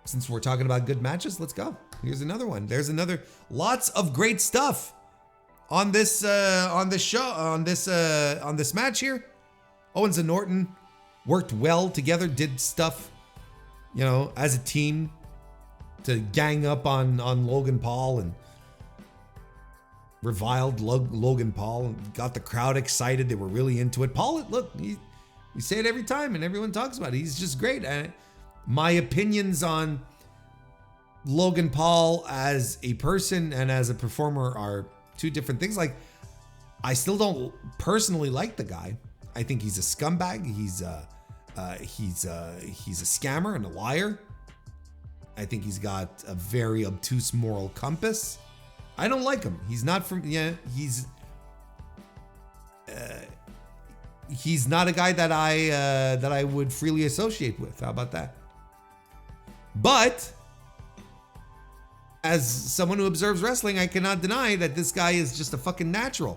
Since we're talking about good matches, let's go. Here's another one. There's another. Lots of great stuff on this match here. Owens and Orton worked well together, did stuff, you know, as a team to gang up on Logan Paul and reviled Logan Paul and got the crowd excited. They were really into it. Paul, look, we say it every time and everyone talks about it. He's just great. And my opinions on Logan Paul as a person and as a performer are two different things. Like, I still don't personally like the guy. I think he's a scumbag. He's a scammer and a liar. I think he's got a very obtuse moral compass. I don't like him. He's not from, he's not a guy that I would freely associate with. How about that? But as someone who observes wrestling, I cannot deny that this guy is just a fucking natural.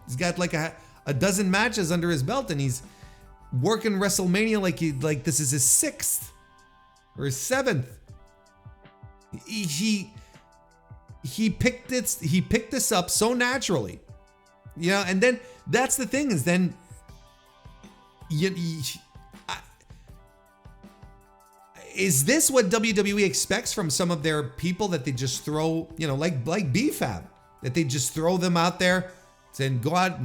He's got like a dozen matches under his belt, and he's working WrestleMania like this is his 6th or his 7th. He picked this up so naturally, you know. And then that's the thing, is then is this what WWE expects from some of their people, that they just throw, you know, like BFAB, that they just throw them out there and go out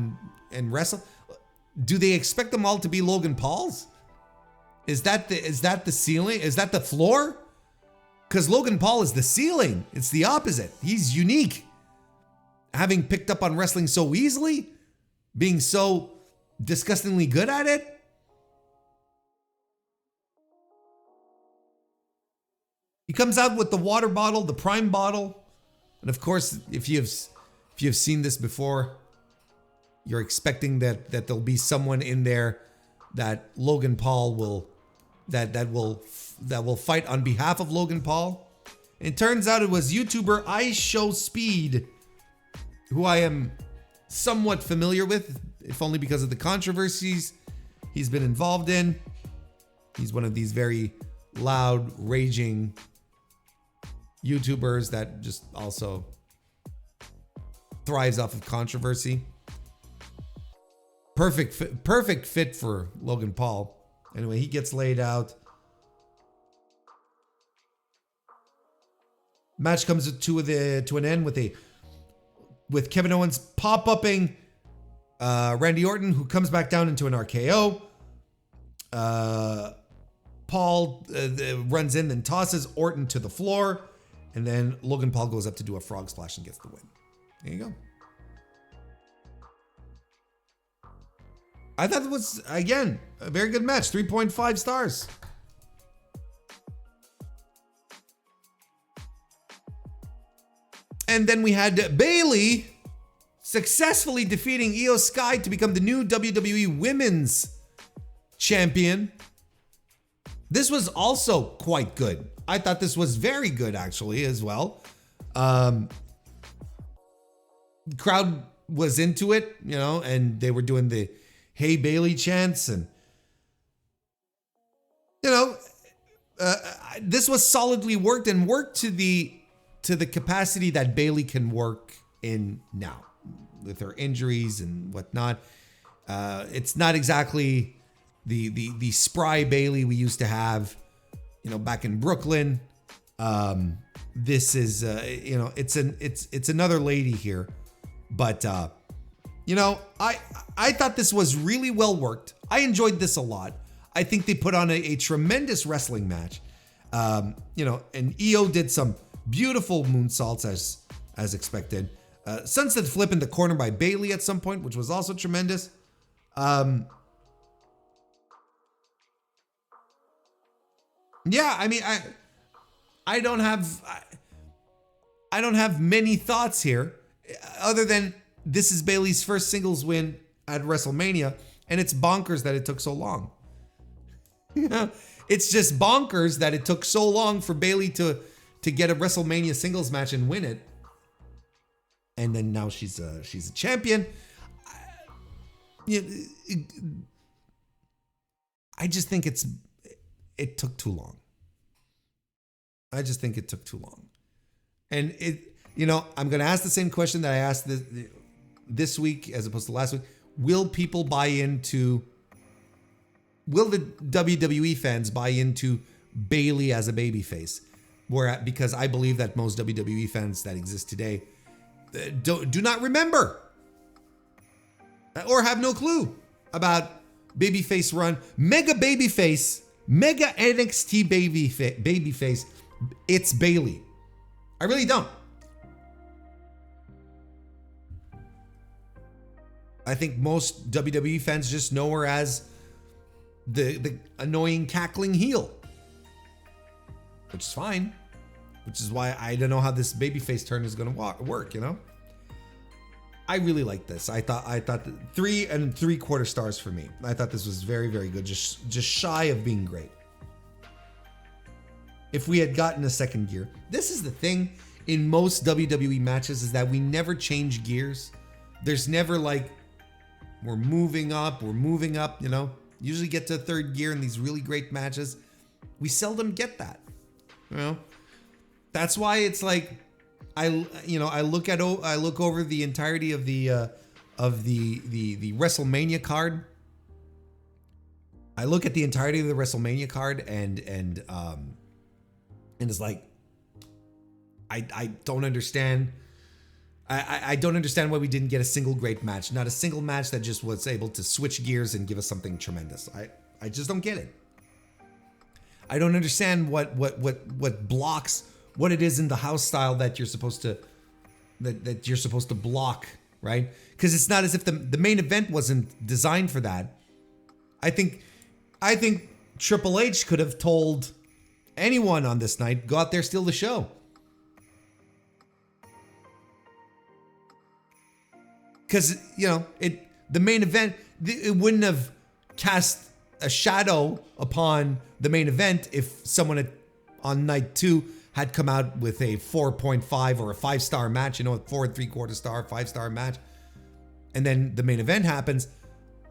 and wrestle? Do they expect them all to be Logan Pauls? Is that the ceiling? Is that the floor? Because Logan Paul is the ceiling. It's the opposite. He's unique. Having picked up on wrestling so easily, being so disgustingly good at it. He comes out with the water bottle, the Prime bottle. And of course, if you've seen this before, you're expecting that there'll be someone in there that Logan Paul will fight on behalf of Logan Paul. And it turns out it was YouTuber I Show Speed, who I am somewhat familiar with, if only because of the controversies he's been involved in. He's one of these very loud, raging YouTubers that just also thrives off of controversy. Perfect fit for Logan Paul. Anyway, he gets laid out. Match comes to an end with Kevin Owens pop-upping Randy Orton, who comes back down into an RKO. Paul runs in and tosses Orton to the floor, and then Logan Paul goes up to do a frog splash and gets the win. There you go. I thought it was, again, a very good match. 3.5 stars. And then we had Bayley successfully defeating Io Sky to become the new WWE Women's Champion. This was also quite good. I thought this was very good, actually, as well. Crowd was into it, you know, and they were doing the "Hey Bayley" chants, and you know, this was solidly worked to the capacity that Bayley can work in now with her injuries and whatnot. It's not exactly the spry Bayley we used to have, you know, back in Brooklyn. This is you know, it's another lady here, but you know, I thought this was really well worked. I enjoyed this a lot. I think they put on a tremendous wrestling match. You know, and Io did some beautiful moonsaults as expected. Sunset flip in the corner by Bayley at some point, which was also tremendous. Yeah, I mean, I don't have many thoughts here, other than this is Bayley's first singles win at WrestleMania, and it's bonkers that it took so long. You know, it's just bonkers that it took so long for Bayley to get a WrestleMania singles match and win it, and then now she's a champion. I just think it took too long. I just think it took too long. And you know, I'm going to ask the same question that I asked this week as opposed to last week. Will the WWE fans buy into Bayley as a babyface? Because I believe that most WWE fans that exist today do not remember or have no clue about babyface run, mega NXT babyface. It's Bayley. I really don't. I think most WWE fans just know her as the annoying cackling heel, which is fine. Which is why I don't know how this babyface turn is going to work. You know, I really like this. I thought 3 3/4 stars for me. I thought this was very, very good. Just shy of being great. If we had gotten a second gear, this is the thing in most WWE matches, is that we never change gears. There's never like, we're moving up, you know. Usually get to third gear in these really great matches. We seldom get that, you know. That's why it's like I look over the entirety of the WrestleMania card. I look at the entirety of the WrestleMania card and it's like I don't understand. I don't understand why we didn't get a single great match. Not a single match that just was able to switch gears and give us something tremendous. I just don't get it. I don't understand what blocks what it is in the house style that you're supposed to block, right? Because it's not as if the main event wasn't designed for that. I think Triple H could have told anyone on this night, go out there, steal the show. Because, the main event, it wouldn't have cast a shadow upon the main event if someone on night 2 had come out with a 4.5 or a 5-star match, a 4 3/4 star, 5-star match. And then the main event happens.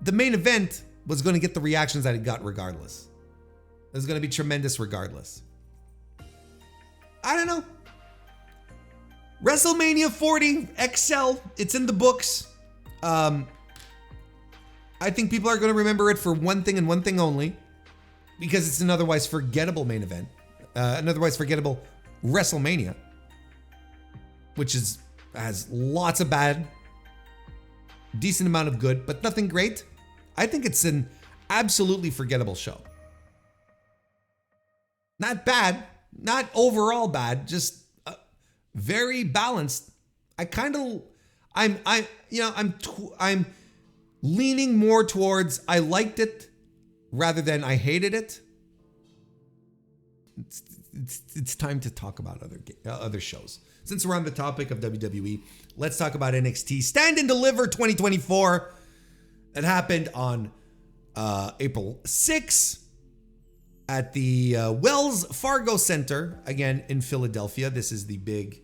The main event was going to get the reactions that it got regardless. It was going to be tremendous regardless. I don't know. WrestleMania 40 XL, it's in the books. I think people are going to remember it for one thing and one thing only, because it's an otherwise forgettable main event, an otherwise forgettable WrestleMania, which has lots of bad, decent amount of good, but nothing great. I think it's an absolutely forgettable show. Not bad, not overall bad, just very balanced. I'm leaning more towards I liked it rather than I hated it. It's time to talk about other shows. Since we're on the topic of WWE, let's talk about NXT Stand and Deliver 2024. It happened on April 6th at the Wells Fargo Center, again in Philadelphia. This is the big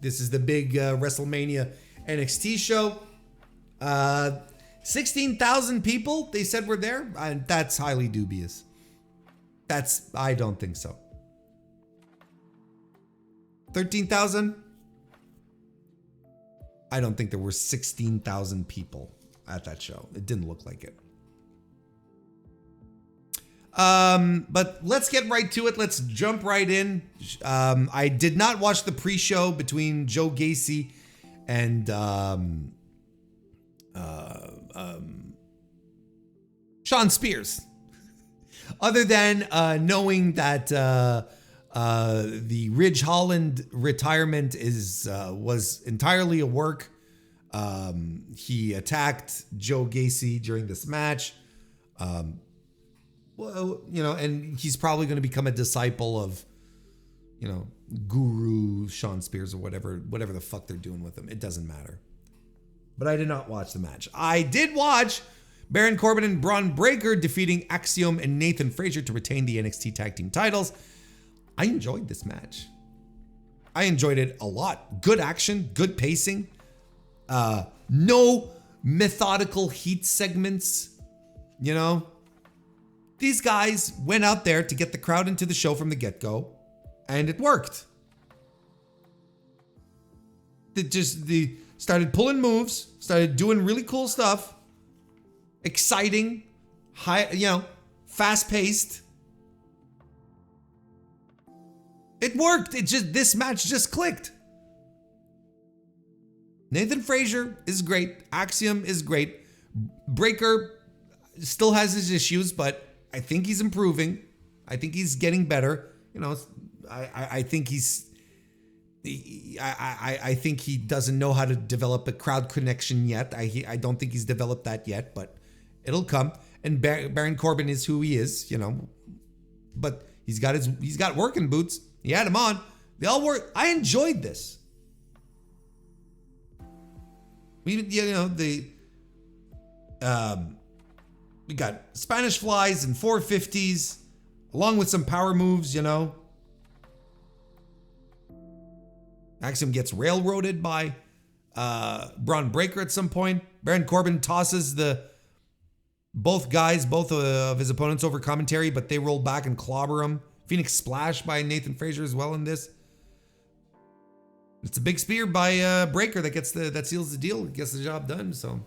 WrestleMania NXT show. 16,000 people, they said, were there. And that's highly dubious. I don't think so. 13,000? I don't think there were 16,000 people at that show. It didn't look like it. But let's get right to it. Let's jump right in. I did not watch the pre-show between Joe Gacy and Sean Spears. Other than knowing that the Ridge Holland retirement was entirely a work. He attacked Joe Gacy during this match. Well, and he's probably going to become a disciple of, Guru Sean Spears or whatever the fuck they're doing with him. It doesn't matter. But I did not watch the match. I did watch Baron Corbin and Braun Breaker defeating Axiom and Nathan Frazier to retain the NXT Tag Team titles. I enjoyed this match. I enjoyed it a lot. Good action, good pacing. No methodical heat segments. These guys went out there to get the crowd into the show from the get-go, and it worked. They started pulling moves, started doing really cool stuff, exciting, fast-paced. It worked. This match just clicked. Nathan Frazier is great. Axiom is great. Breaker still has his issues, but I think he's improving. I think he's getting better. I think I think he doesn't know how to develop a crowd connection yet. I don't think he's developed that yet, but it'll come. And Baron Corbin is who he is, but he's got working boots. He had them on. They all work. I enjoyed this. We got Spanish flies and 450s, along with some power moves, Axiom gets railroaded by Braun Breaker at some point. Baron Corbin tosses both of his opponents over commentary, but they roll back and clobber him Phoenix Splash by Nathan Frazier as well in this. It's a big spear by Breaker that seals the deal, gets the job done. So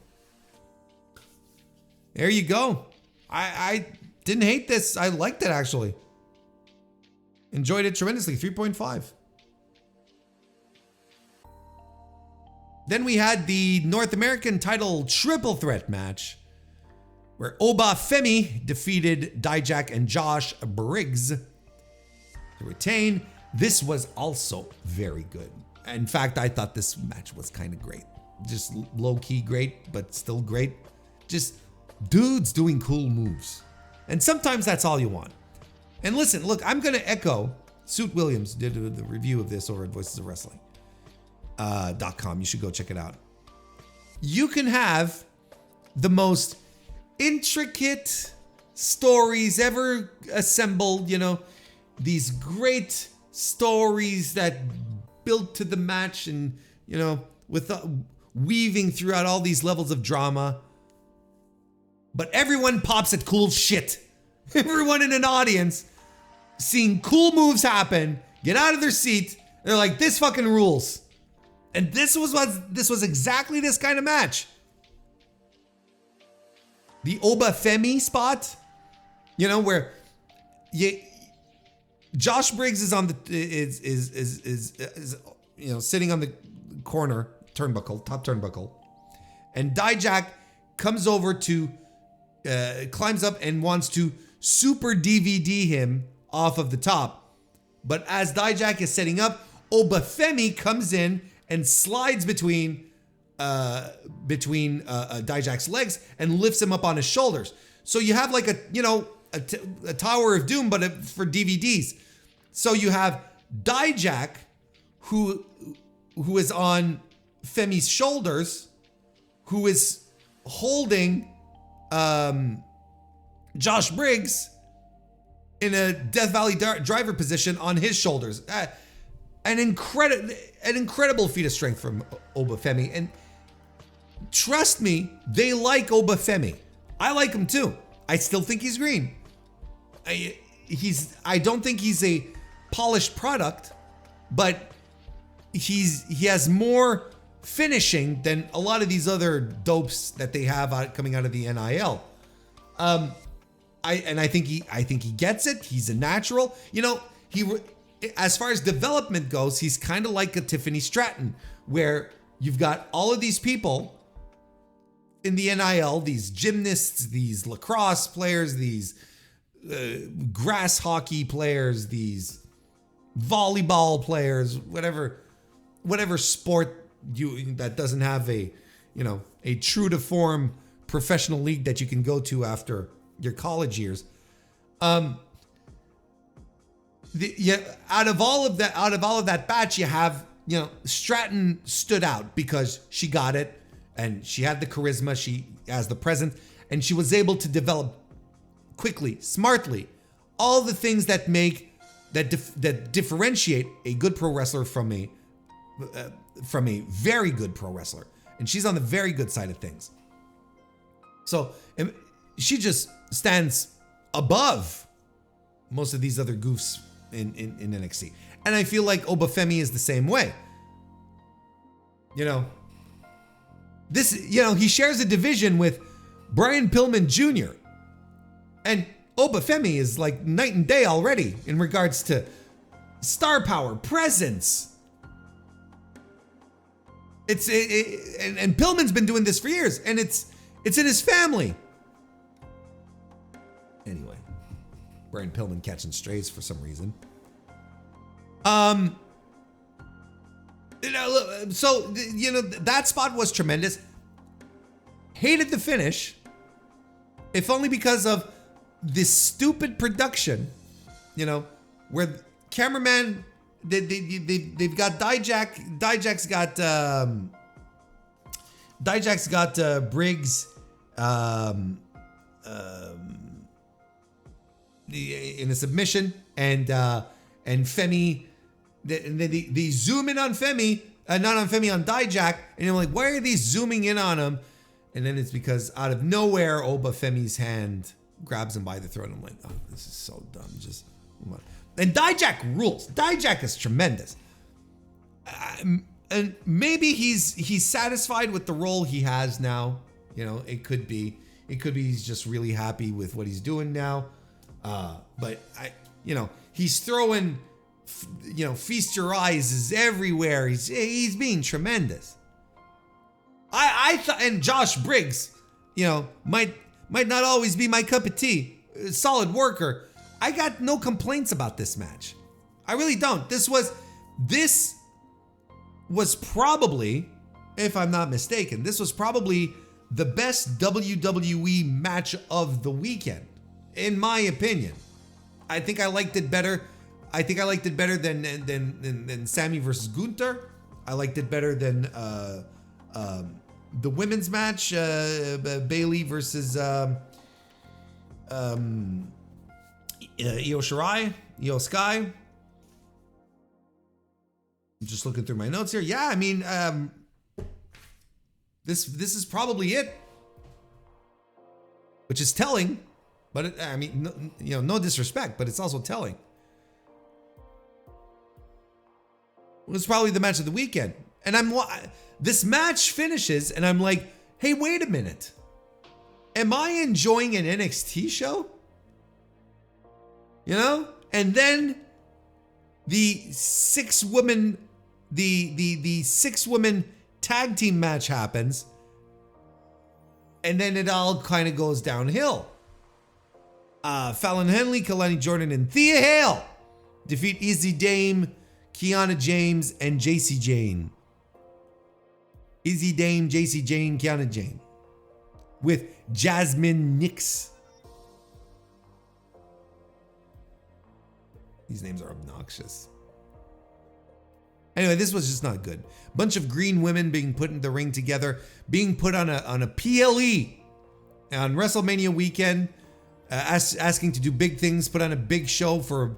there you go. I didn't hate this. I liked it actually. Enjoyed it tremendously. 3.5. Then we had the North American title triple threat match where Obafemi defeated Dijak and Josh Briggs to retain. This was also very good. In fact, I thought this match was kind of great. Just low-key great, but still great. Just dudes doing cool moves. And sometimes that's all you want. And listen, look, I'm going to echo. Suit Williams did the review of this over at voicesofwrestling.com. You should go check it out. You can have the most intricate stories ever assembled, you know, these great stories that built to the match and, you know, with weaving throughout all these levels of drama. But everyone pops at cool shit. Everyone in an audience seeing cool moves happen, get out of their seat. They're like, this fucking rules. And this was exactly this kind of match. The Obafemi spot, you know, where Josh Briggs is on the is you know, sitting on the corner turnbuckle, top turnbuckle, and Dijak comes over to climbs up and wants to super DVD him off of the top. But as Dijak is setting up, Obafemi comes in and slides between Dijak's legs and lifts him up on his shoulders. So you have like a Tower of Doom, but for DVDs. So you have Dijak, who is on Femi's shoulders, who is holding Josh Briggs in a Death Valley driver position on his shoulders. An incredible feat of strength from Obafemi. And trust me, they like Obafemi. I like him too. I still think he's green. I don't think he's a polished product, but he has more finishing than a lot of these other dopes that they have coming out of the NIL. I think he gets it. He's a natural. You know, as far as development goes, he's kind of like a Tiffany Stratton, where you've got all of these people in the NIL, these gymnasts, these lacrosse players, these grass hockey players, these volleyball players, whatever sport that doesn't have a true to form professional league that you can go to after your college years. Out of all of that batch, you have, Stratton stood out because she got it and she had the charisma, she has the presence, and she was able to develop quickly, smartly, all the things that differentiate a good pro wrestler from a very good pro wrestler. And she's on the very good side of things. So she just stands above most of these other goofs in NXT. And I feel like Obafemi is the same way. He shares a division with Brian Pillman Jr. And Obafemi is like night and day already in regards to star power, presence. And Pillman's been doing this for years, and it's in his family. Anyway, Brian Pillman catching strays for some reason. That spot was tremendous. Hated the finish, if only because of this stupid production, where cameraman, they've got Dijak's got Briggs in a submission, and Femi, they zoom in on Femi, not on Femi, on Dijak, and I'm like, why are they zooming in on him? And then it's because out of nowhere, Obafemi's hand grabs him by the throat. I'm like, oh, this is so dumb. And Dijak rules. Dijak is tremendous. And maybe he's satisfied with the role he has now. You know, it could be he's just really happy with what he's doing now. But he's throwing, feast your eyes is everywhere. He's being tremendous. I thought, and Josh Briggs, might not always be my cup of tea. Solid worker. I got no complaints about this match. I really don't. This was probably, if I'm not mistaken, this was probably the best WWE match of the weekend, in my opinion. I think I liked it better. I think I liked it better than Sammy versus Gunther. I liked it better than the women's match, Bayley versus Io Sky. I'm just looking through my notes here. Yeah, I mean, this is probably it, which is telling. But no disrespect, but it's also telling. It was probably the match of the weekend, and this match finishes, and I'm like, hey, wait a minute, am I enjoying an NXT show? And then the six woman tag team match happens, and then it all kind of goes downhill. Fallon Henley, Kalani Jordan, and Thea Hale defeat Izzy Dame, Kiana James, and JC Jane. Izzy Dame, JC Jane, Kiana Jane, with Jasmine Nix. These names are obnoxious. Anyway, this was just not good. Bunch of green women being put in the ring together, being put on a PLE on WrestleMania weekend, asking to do big things, put on a big show put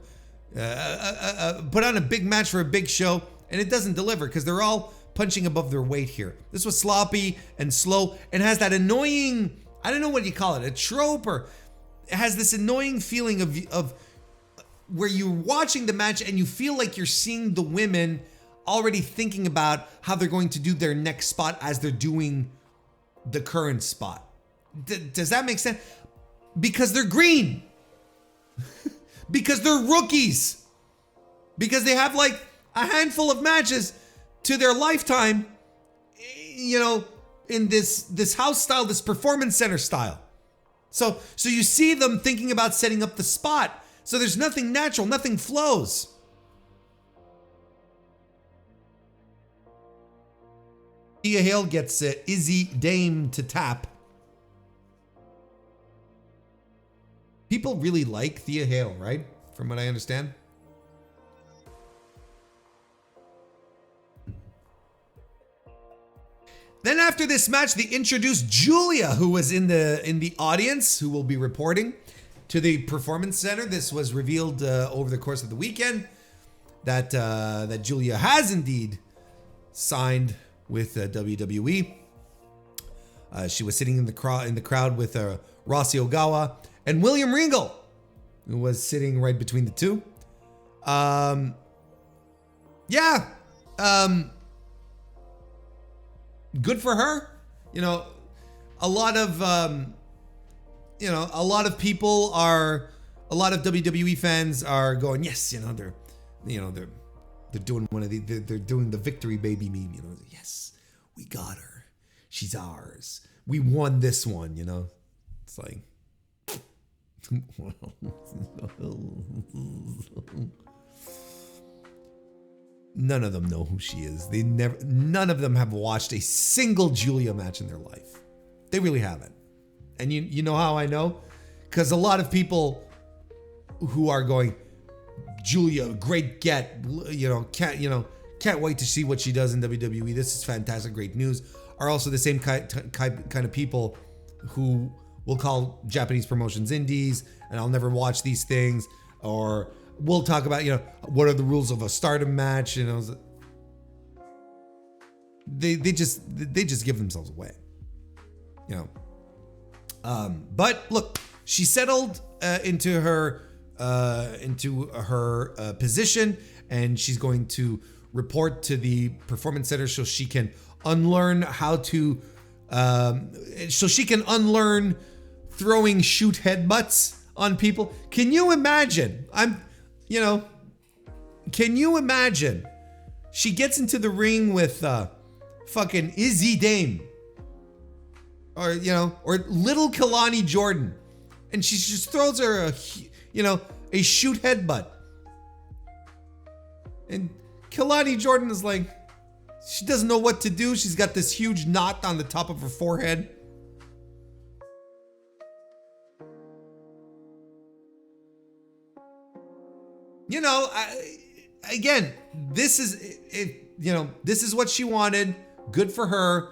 on a big match for a big show, and it doesn't deliver because they're all punching above their weight here. This was sloppy and slow and has that annoying, I don't know what you call it, a trope, or it has this annoying feeling of where you're watching the match and you feel like you're seeing the women already thinking about how they're going to do their next spot as they're doing the current spot. Does that make sense? Because they're green. Because they're rookies. Because they have like a handful of matches to their lifetime, in this house style, this performance center style. So you see them thinking about setting up the spot. So there's nothing natural, nothing flows. Thea Hale gets Izzy Dame to tap. People really like Thea Hale, right? From what I understand. Then after this match, they introduced Julia, who was in the audience, who will be reporting to the Performance Center. This was revealed over the course of the weekend that Julia has indeed signed with WWE. She was sitting in the crowd with Rossi Ogawa and William Regal, who was sitting right between the two. Good for her. A lot of people are, a lot of WWE fans are going, yes, they're doing they're doing the victory baby meme, yes, we got her. She's ours. We won this one, It's like, none of them know who she is. None of them have watched a single Julia match in their life. They really haven't. And you know how I know? Because a lot of people who are going, Julia, great get, can't wait to see what she does in WWE. This is fantastic, great news, are also the same kind of people who will call Japanese promotions indies, and I'll never watch these things, or we'll talk about, what are the rules of a Stardom match, they just give themselves away, But look, she settled into her into her position, and she's going to report to the performance center so she can unlearn how to throwing shoot headbutts on people. Can you imagine? Can you imagine? She gets into the ring with fucking Izzy Dame, or little Kalani Jordan, and she just throws her a shoot headbutt, and Kalani Jordan is like, she doesn't know what to do. She's got this huge knot on the top of her forehead. Again, this is this is what she wanted. Good for her.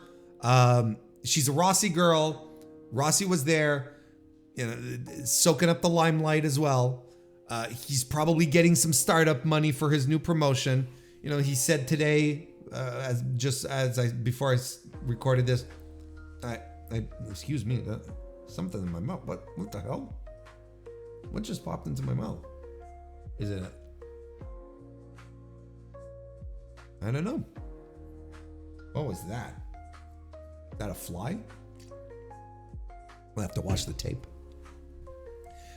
She's a Rossi girl. Rossi was there, soaking up the limelight as well. He's probably getting some startup money for his new promotion. He said today, before I recorded this, excuse me, something in my mouth. What the hell? What just popped into my mouth? Is it? I don't know. What was that? Is that a fly? We'll have to watch the tape.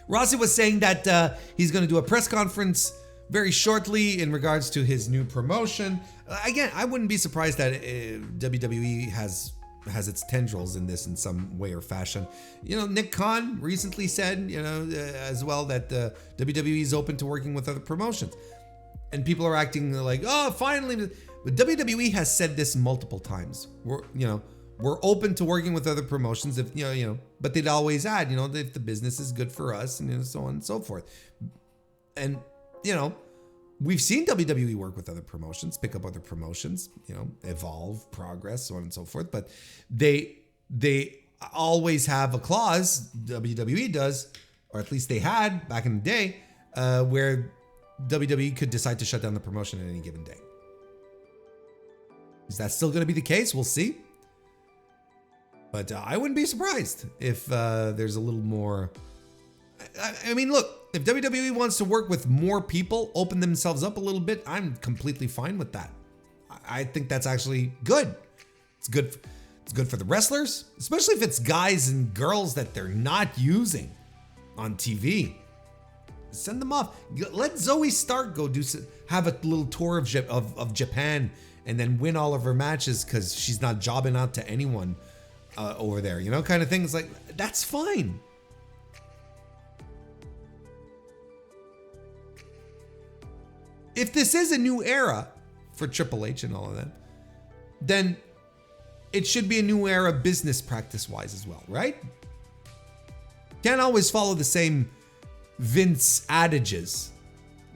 Rossi was saying that he's going to do a press conference very shortly in regards to his new promotion. Again, I wouldn't be surprised that WWE has its tendrils in this in some way or fashion. Nick Khan recently said, as well, that WWE is open to working with other promotions. And people are acting like, oh, finally. But WWE has said this multiple times. We're open to working with other promotions if, but they'd always add, if the business is good for us and so on and so forth. And, we've seen WWE work with other promotions, pick up other promotions, Evolve, Progress, so on and so forth. But they always have a clause, WWE does, or at least they had back in the day, where WWE could decide to shut down the promotion at any given day. Is that still going to be the case? We'll see. But I wouldn't be surprised if there's a little more. I mean, look, if WWE wants to work with more people, open themselves up a little bit, I'm completely fine with that. I think that's actually good. It's good. It's good for the wrestlers, especially if it's guys and girls that they're not using on TV. Send them off. Let Zoe Stark go have a little tour of Japan and then win all of her matches because she's not jobbing out to anyone over there, kind of things. Like, that's fine. If this is a new era for Triple H and all of that, then it should be a new era business practice wise as well, right? Can't always follow the same Vince adages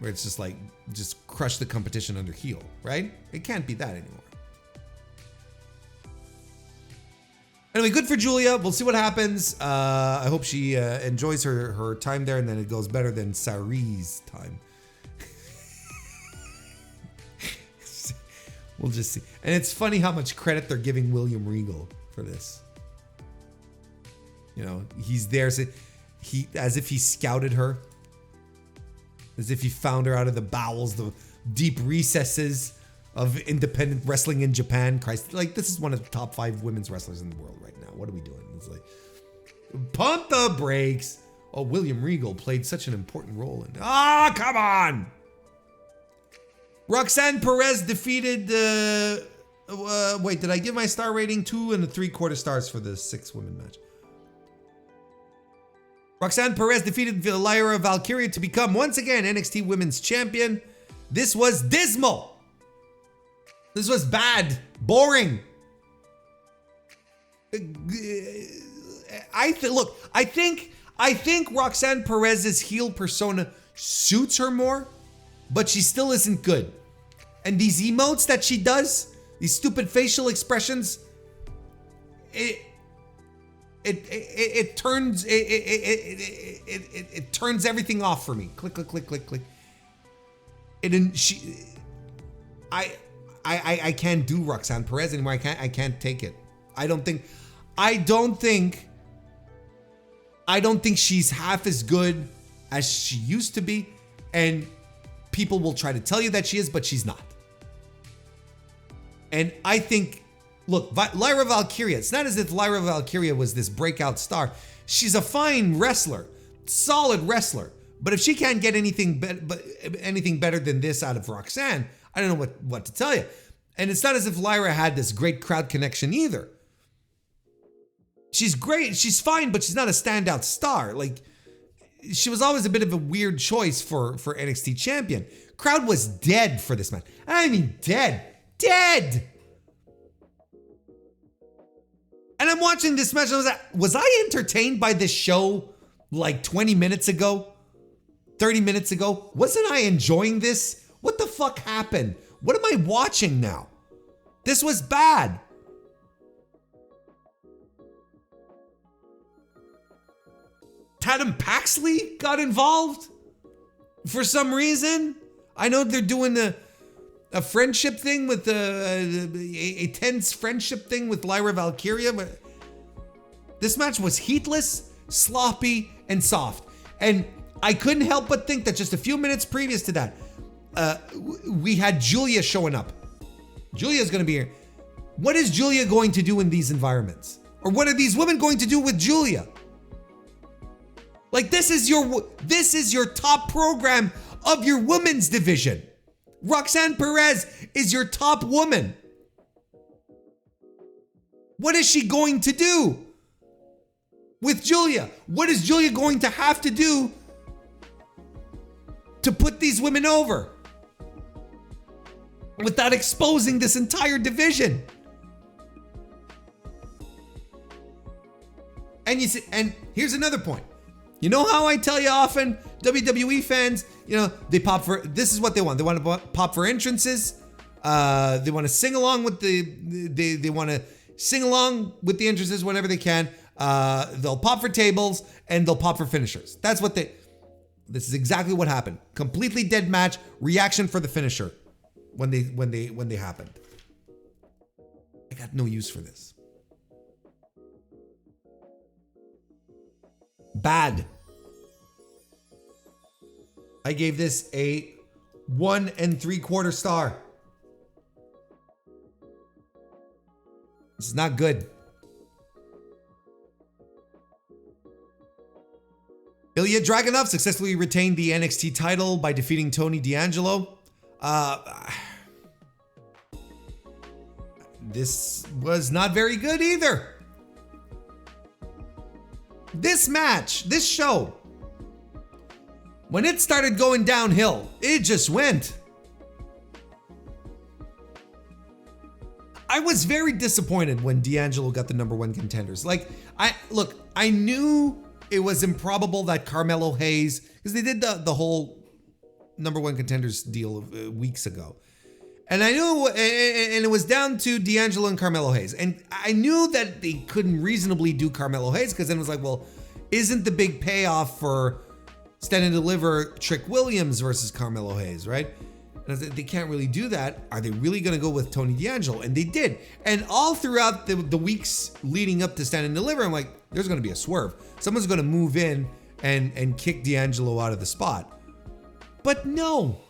where it's just like, just crush the competition under heel, right? It can't be that anymore. Anyway, good for Julia. We'll see what happens. I hope she enjoys her time there, and then it goes better than Sari's time. We'll just see. And it's funny how much credit they're giving William Regal for this. He's there, so as if he scouted her, as if he found her out of the bowels, the deep recesses of independent wrestling in Japan. Christ, like, this is one of the top 5 women's wrestlers in the world right now. What are we doing? It's like, pump the brakes. Oh, William Regal played such an important role in. Come on. Roxanne Perez defeated. Wait, did I give my star rating 2 3/4 stars for the 6-woman match? Roxanne Perez defeated Lyra Valkyria to become once again NXT Women's Champion. This was dismal. This was bad, boring. I think Roxanne Perez's heel persona suits her more, but she still isn't good. And these emotes that she does, these stupid facial expressions, it turns everything off for me. Click, click, click, click, click. I can't do Roxanne Perez anymore. I can't take it. I don't think she's half as good as she used to be, and people will try to tell you that she is, but she's not. And I think, look, Lyra Valkyria, it's not as if Lyra Valkyria was this breakout star. She's a fine wrestler, solid wrestler. But if she can't get anything better than this out of Roxanne, I don't know what to tell you. And it's not as if Lyra had this great crowd connection either. She's great, she's fine, but she's not a standout star. Like, she was always a bit of a weird choice for NXT champion. Crowd was dead for this match. I mean, dead. And I'm watching this match and was I entertained by this show like 20 minutes ago? 30 minutes ago? Wasn't I enjoying this? What the fuck happened? What am I watching now? This was bad. Tatum Paxley got involved for some reason. I know they're doing a friendship thing with a tense friendship thing with Lyra Valkyria, but this match was heatless, sloppy, and soft. And I couldn't help but think that just a few minutes previous to that, we had Julia showing up. Julia's going to be here. What is Julia going to do in these environments? Or what are these women going to do with Julia? Like, this is your top program of your women's division. Roxanne Perez is your top woman. What is she going to do with Julia? What is Julia going to have to do to put these women over without exposing this entire division? And you see, and here's another point. You know how I tell you often, WWE fans, they pop for, this is what they want. They want to pop for entrances. They want to sing along with they want to sing along with the entrances whenever they can. They'll pop for tables and they'll pop for finishers. This is exactly what happened. Completely dead match, reaction for the finisher when they happened. I got no use for this. Bad. I gave this a 1 3/4 star. This is not good. Ilya Dragunov successfully retained the NXT title by defeating Tony D'Angelo. This was not very good either. This match, this show, when it started going downhill, it just went. I was very disappointed when D'Angelo got the #1 contenders. I knew it was improbable that Carmelo Hayes, because they did the whole #1 contenders deal weeks ago. And I knew, and it was down to D'Angelo and Carmelo Hayes. And I knew that they couldn't reasonably do Carmelo Hayes, because then it was like, well, isn't the big payoff for Stand and Deliver Trick Williams versus Carmelo Hayes, right? And I said, they can't really do that. Are they really going to go with Tony D'Angelo? And they did. And all throughout the weeks leading up to Stand and Deliver, I'm like, there's going to be a swerve. Someone's going to move in and kick D'Angelo out of the spot. But no,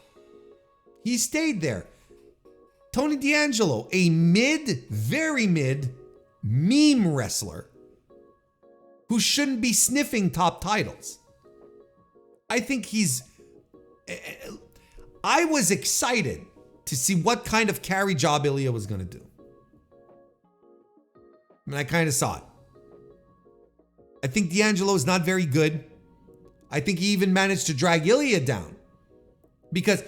he stayed there. Tony D'Angelo, a very mid meme wrestler who shouldn't be sniffing top titles. I think I was excited to see what kind of carry job Ilya was going to do. And I kind of saw it. I think D'Angelo is not very good. I think he even managed to drag Ilya down. Because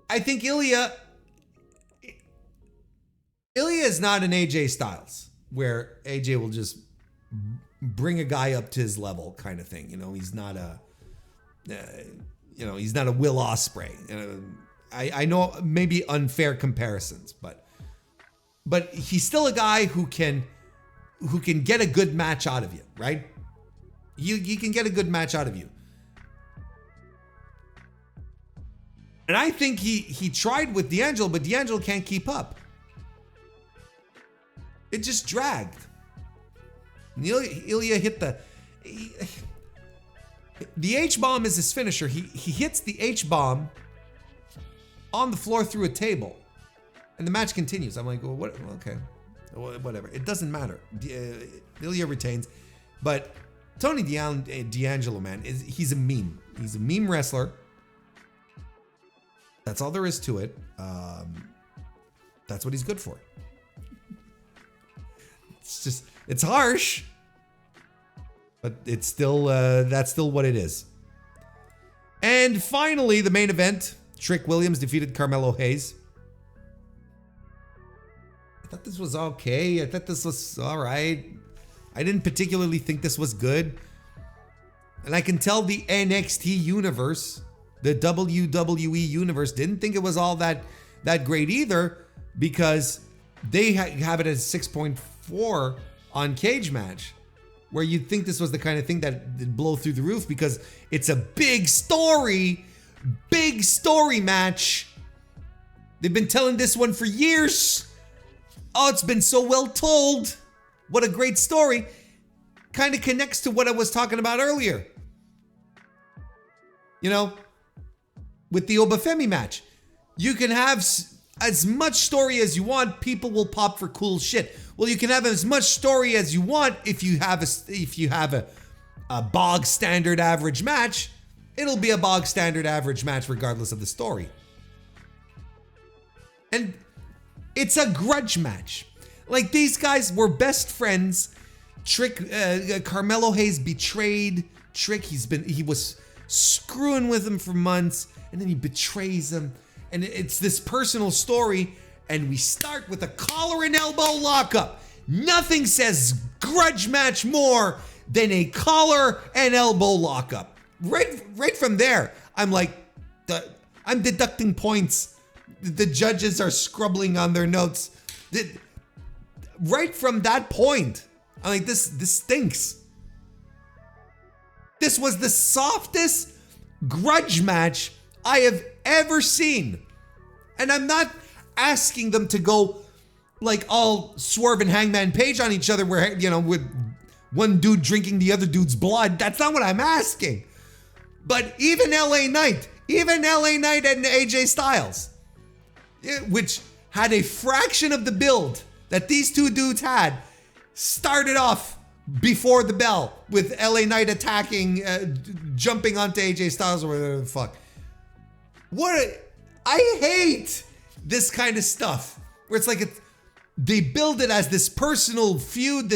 I think Ilya is not an AJ Styles, where AJ will just bring a guy up to his level kind of thing. He's not he's not a Will Ospreay. I know maybe unfair comparisons, but he's still a guy who can get a good match out of you, right? You can get a good match out of you. And I think he tried with D'Angelo, but D'Angelo can't keep up. It just dragged. And Ilya hit the H-bomb is his finisher. He hits the H-bomb on the floor through a table, and the match continues. I'm like, well, what? Okay, whatever. It doesn't matter. Ilya retains, but Tony D'Angelo, man, he's a meme. He's a meme wrestler. That's all there is to it. That's what he's good for. It's harsh, but it's still, that's still what it is. And finally, the main event, Trick Williams defeated Carmelo Hayes. I thought this was okay. I thought this was all right. I didn't particularly think this was good. And I can tell the NXT universe, the WWE universe, didn't think it was all that great either, because they have it as 6.4 on Cage Match, where you'd think this was the kind of thing that'd blow through the roof because it's a big story match. They've been telling this one for years. Oh, it's been so well told. What a great story. Kind of connects to what I was talking about earlier. You know, with the Obafemi match. You can have as much story as you want. People will pop for cool shit. Well, you can have as much story as you want if you have a bog standard average match. It'll be a bog standard average match regardless of the story. And it's a grudge match. Like, these guys were best friends. Carmelo Hayes betrayed Trick. He was screwing with him for months, and then he betrays him. And it's this personal story, and we start with a collar and elbow lockup. Nothing says grudge match more than a collar and elbow lockup. Right from there, I'm like, I'm deducting points. The judges are scribbling on their notes. Right from that point, I'm like, this stinks. This was the softest grudge match I have ever seen. And I'm not asking them to go like all Swerve and Hangman Page on each other where, you know, with one dude drinking the other dude's blood. That's not what I'm asking. But even LA Knight and AJ Styles, which had a fraction of the build that these two dudes had, started off before the bell with LA Knight attacking, jumping onto AJ Styles or whatever the fuck. I hate this kind of stuff where it's like they build it as this personal feud,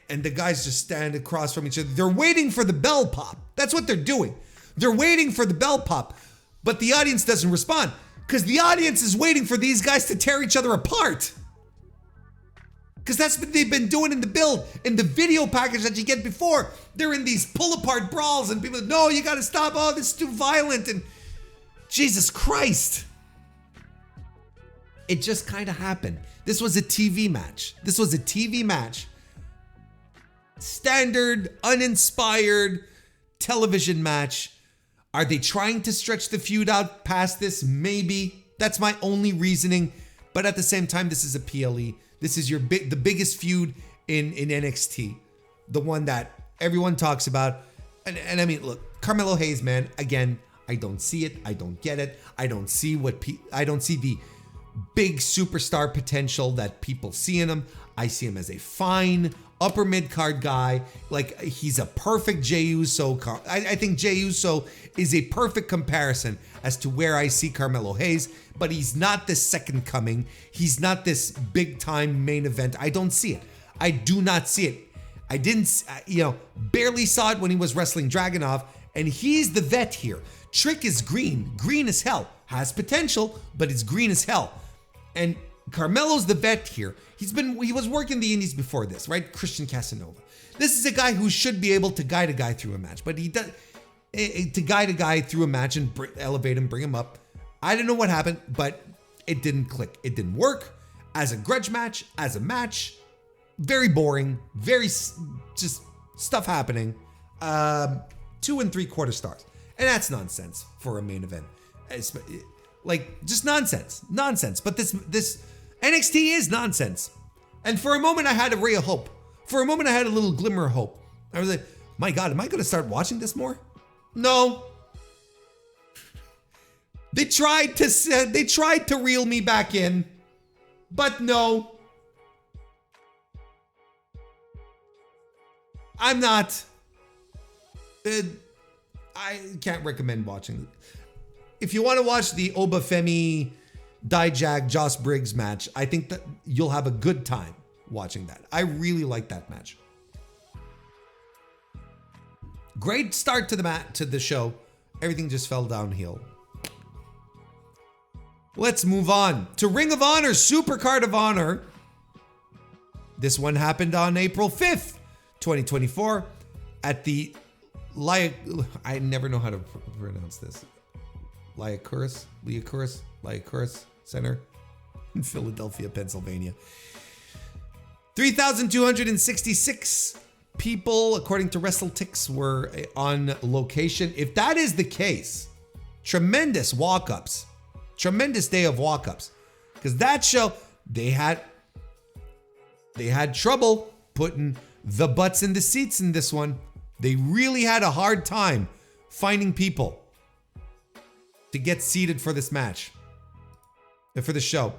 and the guys just stand across from each other. They're waiting for the bell pop. That's what they're doing. They're waiting for the bell pop, but the audience doesn't respond because the audience is waiting for these guys to tear each other apart. Because that's what they've been doing in the build. In the video package that you get before, they're in these pull-apart brawls and people, no, you gotta stop. Oh, this is too violent. And Jesus Christ. It just kind of happened. This was a TV match. Standard, uninspired television match. Are they trying to stretch the feud out past this? Maybe. That's my only reasoning. But at the same time, this is a PLE. This is the biggest feud in NXT. The one that everyone talks about. And I mean, look, Carmelo Hayes, man, again, I don't see it. I don't get it. I don't see the big superstar potential that people see in him. I see him as a fine upper mid-card guy. Like, he's a perfect Jey Uso. I think Jey Uso is a perfect comparison as to where I see Carmelo Hayes, but he's not this second coming. He's not this big-time main event. I don't see it. I do not see it. I didn't, barely saw it when he was wrestling Dragunov, and he's the vet here. Trick is green as hell. Has potential, but it's green as hell. And Carmelo's the vet here. He was working the indies before this, right? Christian Casanova. This is a guy who should be able to guide a guy through a match, but he does to guide a guy through a match and elevate him, bring him up. I don't know what happened, but it didn't click. It didn't work as a grudge match, as a match. Very boring, very just stuff happening. 2 3/4 stars, and that's nonsense for a main event. It's, like, just nonsense. But this NXT is nonsense. And for a moment, I had a ray of hope. For a moment, I had a little glimmer of hope. I was like, my God, am I going to start watching this more? No. They tried to reel me back in, but no. I'm not. I can't recommend watching. If you want to watch the Obafemi Dijak Josh Briggs match, I think that you'll have a good time watching that. I really like that match. Great start to the show. Everything just fell downhill. Let's move on to Ring of Honor Supercard of Honor. This one happened on April 5th, 2024 at the I never know how to pronounce this. Liacouras Center in Philadelphia, Pennsylvania. 3,266 people, according to WrestleTix, were on location. If that is the case, tremendous walk-ups. Tremendous day of walk-ups. Because that show, they had trouble putting the butts in the seats in this one. They really had a hard time finding people to get seated for this match. And for the show.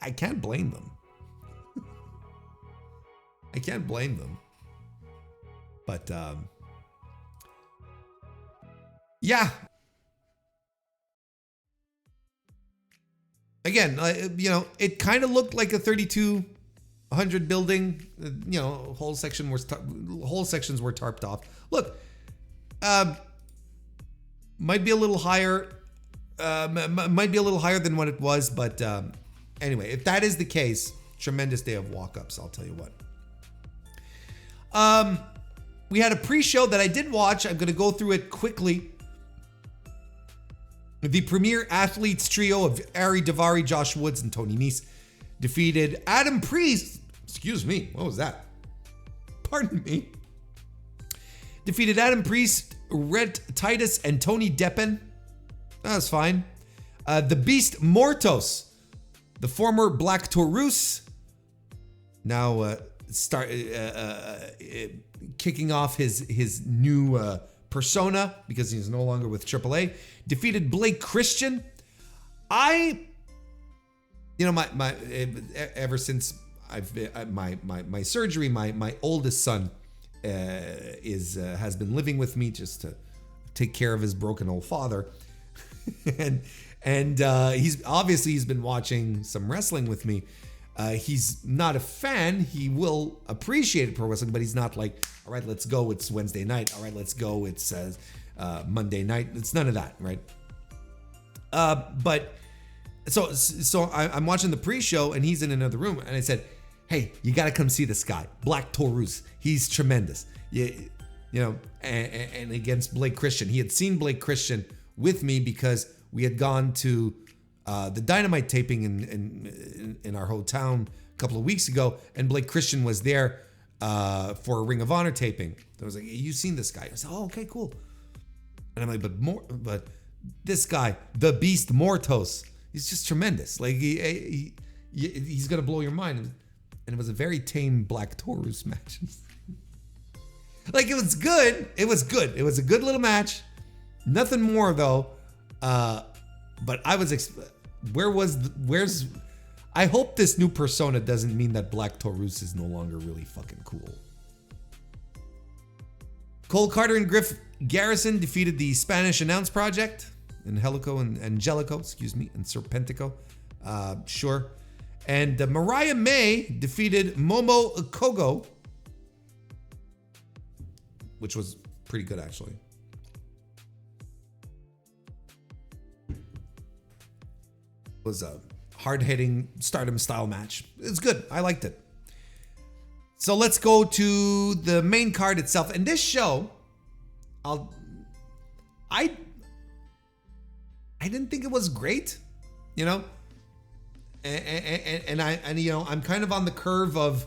I can't blame them. I can't blame them. But, yeah. Again, it kind of looked like a 3,200 building. Whole sections were tarped off. Look, might be a little higher. Might be a little higher than what it was, but anyway, if that is the case, tremendous day of walk-ups. I'll tell you what. We had a pre-show that I did watch. I'm going to go through it quickly. The Premier Athletes trio of Ari Daivari, Josh Woods, and Tony Nese defeated Adam Priest. Excuse me, what was that? Pardon me. Defeated Adam Priest, Rhett Titus, and Tony Deppen. That's fine. The Beast Mortos, the former Black Taurus, now kicking off his new persona because he's no longer with AAA. Defeated Blake Christian. Ever since I've been, my surgery, my oldest son has been living with me just to take care of his broken old father. and he's been watching some wrestling with me. He's not a fan. He will appreciate pro wrestling, but he's not like, all right, let's go. It's Wednesday night. All right, let's go. It's Monday night. It's none of that, right? But so I'm watching the pre-show and he's in another room, and I said, hey, you got to come see this guy, Black Taurus. He's tremendous. And against Blake Christian. He had seen Blake Christian with me because we had gone to the Dynamite taping in our hometown a couple of weeks ago, and Blake Christian was there for a Ring of Honor taping. I was like, hey, you've seen this guy? I said, oh, okay, cool. And I'm like, but this guy, the Beast Mortos, he's just tremendous. Like he's gonna blow your mind. And it was a very tame Black Taurus match. Like it was good. It was good. It was a good little match. Nothing more though. But I was where's I hope this new persona doesn't mean that Black Taurus is no longer really fucking cool. Cole Carter and Griff Garrison defeated the Spanish Announce Project, Angelico and Serpentico. Sure. And Mariah May defeated Momo Kogo, which was pretty good actually. Was a hard-hitting Stardom style match. It's good. I liked it. So let's go to the main card itself. And this show, I didn't think it was great, and I'm kind of on the curve of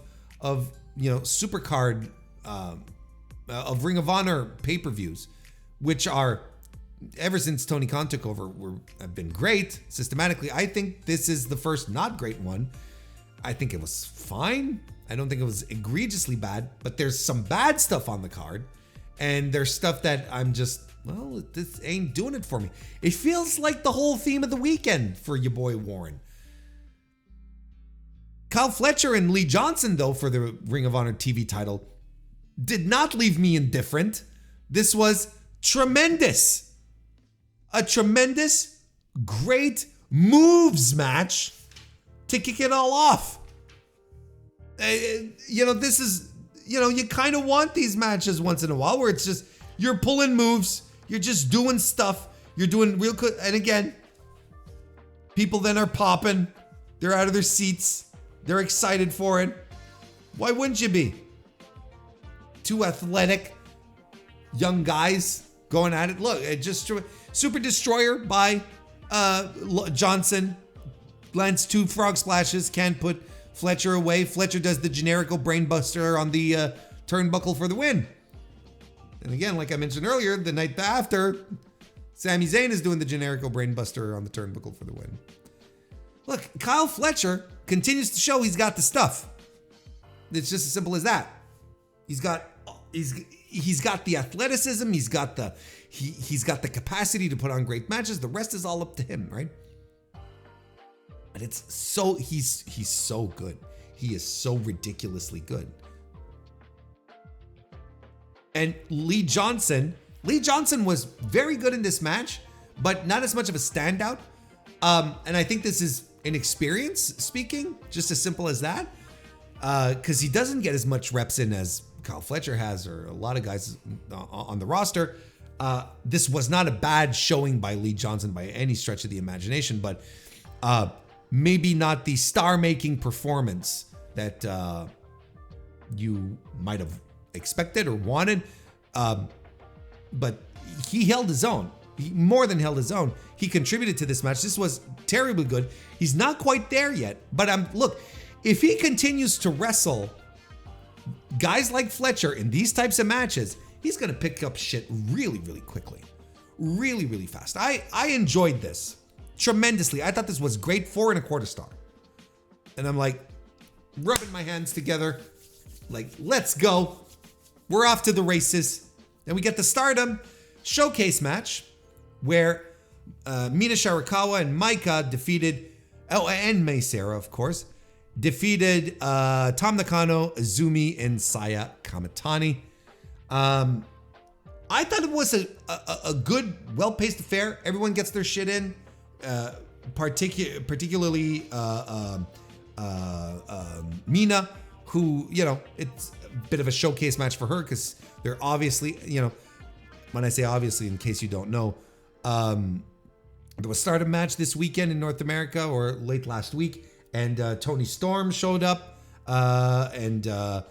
Supercard of Ring of Honor pay-per-views, which are, ever since Tony Khan took over, have been great systematically. I think this is the first not great one. I think it was fine. I don't think it was egregiously bad, but there's some bad stuff on the card. And there's stuff that I'm just, well, this ain't doing it for me. It feels like the whole theme of the weekend for your boy Warren. Kyle Fletcher and Lee Johnson, though, for the Ring of Honor TV title, did not leave me indifferent. This was tremendous. A tremendous, great moves match to kick it all off. This is, you kind of want these matches once in a while where it's just, you're pulling moves, you're just doing stuff, you're doing real good. And again, people then are popping, they're out of their seats, they're excited for it. Why wouldn't you be? Two athletic young guys going at it. Look, it just Super Destroyer by Johnson lands 2 frog splashes, can't put Fletcher away. Fletcher does the generical brainbuster on the turnbuckle for the win. And again, like I mentioned earlier, the night after, Sami Zayn is doing the generical brainbuster on the turnbuckle for the win. Look, Kyle Fletcher continues to show he's got the stuff. It's just as simple as that. He's got the athleticism. He's got the capacity to put on great matches. The rest is all up to him, right? But it's so he's so good. He is so ridiculously good. And Lee Johnson was very good in this match, but not as much of a standout. And I think this is inexperience speaking, just as simple as that. Because he doesn't get as much reps in as Kyle Fletcher has, or a lot of guys on the roster. This was not a bad showing by Lee Johnson by any stretch of the imagination, but maybe not the star-making performance that you might have expected or wanted. But he held his own. He more than held his own. He contributed to this match. This was terribly good. He's not quite there yet, but look, if he continues to wrestle guys like Fletcher in these types of matches, he's going to pick up shit really, really quickly. Really, really fast. I enjoyed this tremendously. I thought this was great. 4.25 star. And I'm like, rubbing my hands together, like, let's go. We're off to the races. And we get the Stardom showcase match where Mina Shirakawa and Maika defeated, and Mei Seira, of course, defeated Tam Nakano, Azumi, and Saya Kamitani. I thought it was a good, well-paced affair. Everyone gets their shit in, particularly Mina, who, it's a bit of a showcase match for her because they're obviously, when I say obviously, in case you don't know, there was a Stardom match this weekend in North America, or late last week, and Toni Storm showed up and to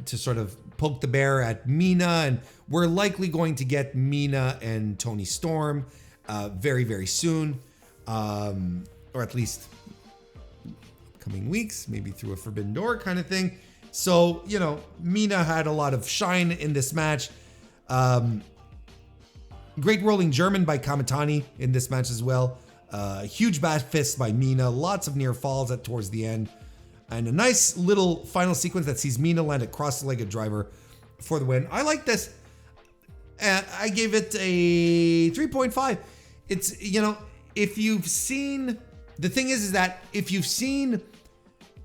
sort of poke the bear at Mina, and we're likely going to get Mina and Toni Storm very, very soon, or at least coming weeks, maybe through a Forbidden Door kind of thing. So, Mina had a lot of shine in this match. Great rolling German by Kamitani in this match as well. Huge bat fist by Mina. Lots of near falls towards the end. And a nice little final sequence that sees Mina land a cross-legged driver for the win. I like this. I gave it a 3.5. It's, if you've seen... The thing is that if you've seen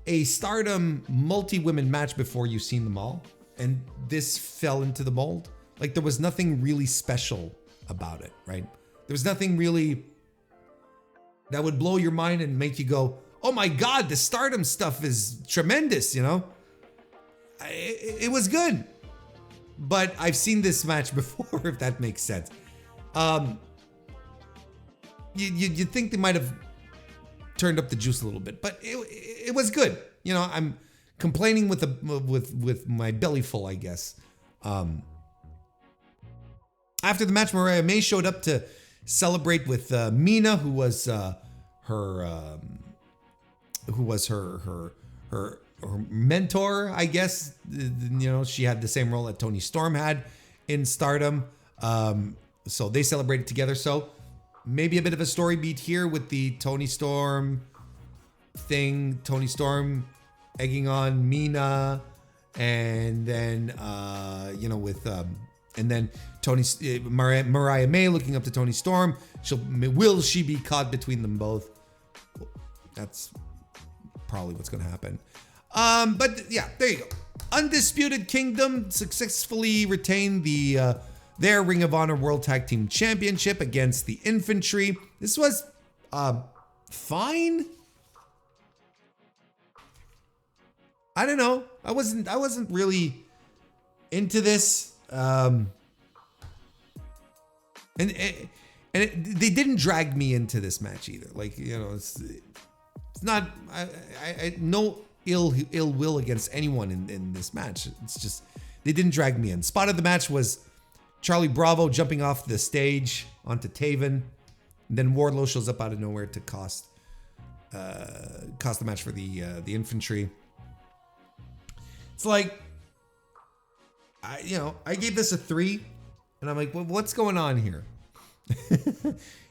a Stardom multi-women match before, you've seen them all. And this fell into the mold. Like, there was nothing really special about it, right? There was nothing really that would blow your mind and make you go, oh my God, the Stardom stuff is tremendous, It was good. But I've seen this match before, if that makes sense. You'd think they might have turned up the juice a little bit, but it was good. I'm complaining with my belly full, I guess. After the match, Mariah May showed up to celebrate with Mina, who was her mentor, I guess. She had the same role that Toni Storm had in Stardom. So they celebrated together. So maybe a bit of a story beat here with the Toni Storm thing. Toni Storm egging on Mina and then you know, with and then Mariah May looking up to Toni Storm. Will she be caught between them both? That's probably what's going to happen. But yeah, there you go. Undisputed Kingdom successfully retained their Ring of Honor World Tag Team Championship against the Infantry. This was fine. I don't know. I wasn't really into this. They didn't drag me into this match either. Like, you know, it's not. I no ill will against anyone in this match. It's just they didn't drag me in. Spot of the match was Charlie Bravo jumping off the stage onto Taven. And then Wardlow shows up out of nowhere to cost the match for the Infantry. It's like, I gave this a 3, and I'm like, well, what's going on here?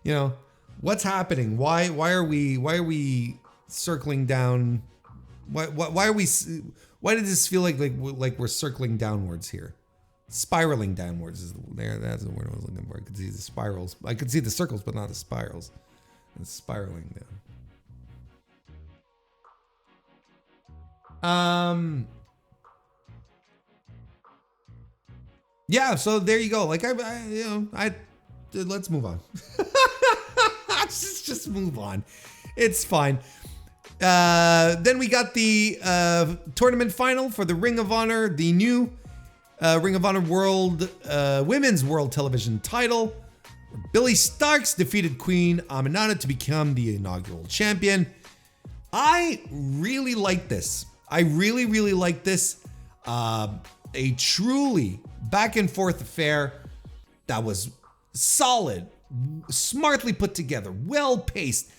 You know, what's happening? Why are we circling down? Why did this feel like we're circling downwards here? Spiraling downwards is that's the word I was looking for. I could see the spirals. I could see the circles, but not the spirals. It's spiraling down. Yeah, so there you go. Like let's move on. just move on. It's fine. Then we got the tournament final for the Ring of Honor, the new Ring of Honor World Women's World Television title. Billy Starks defeated Queen Aminata to become the inaugural champion. I really like this. I really like this. A truly back and forth affair that was solid, smartly put together, well paced.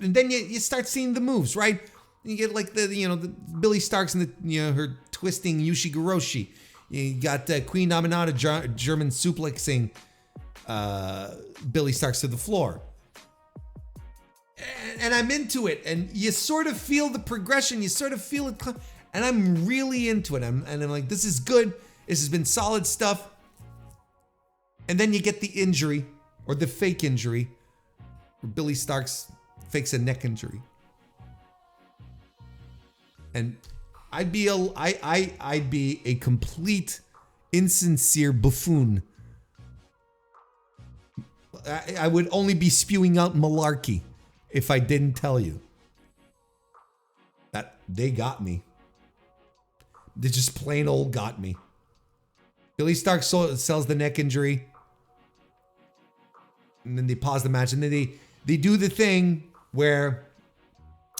And then you start seeing the moves, right? You get like the Billy Starks and her twisting Yushigoroshi. You got Queen Aminata German suplexing Billy Starks to the floor. And I'm into it. And you sort of feel the progression. You sort of feel it. And I'm really into it. I'm like, this is good. This has been solid stuff. And then you get the injury, or the fake injury, where Billy Starks fakes a neck injury. And I'd be a complete insincere buffoon. I would only be spewing out malarkey if I didn't tell you that they got me. They just plain old got me. Billy Starks sells the neck injury. And then they pause the match. And then they do the thing where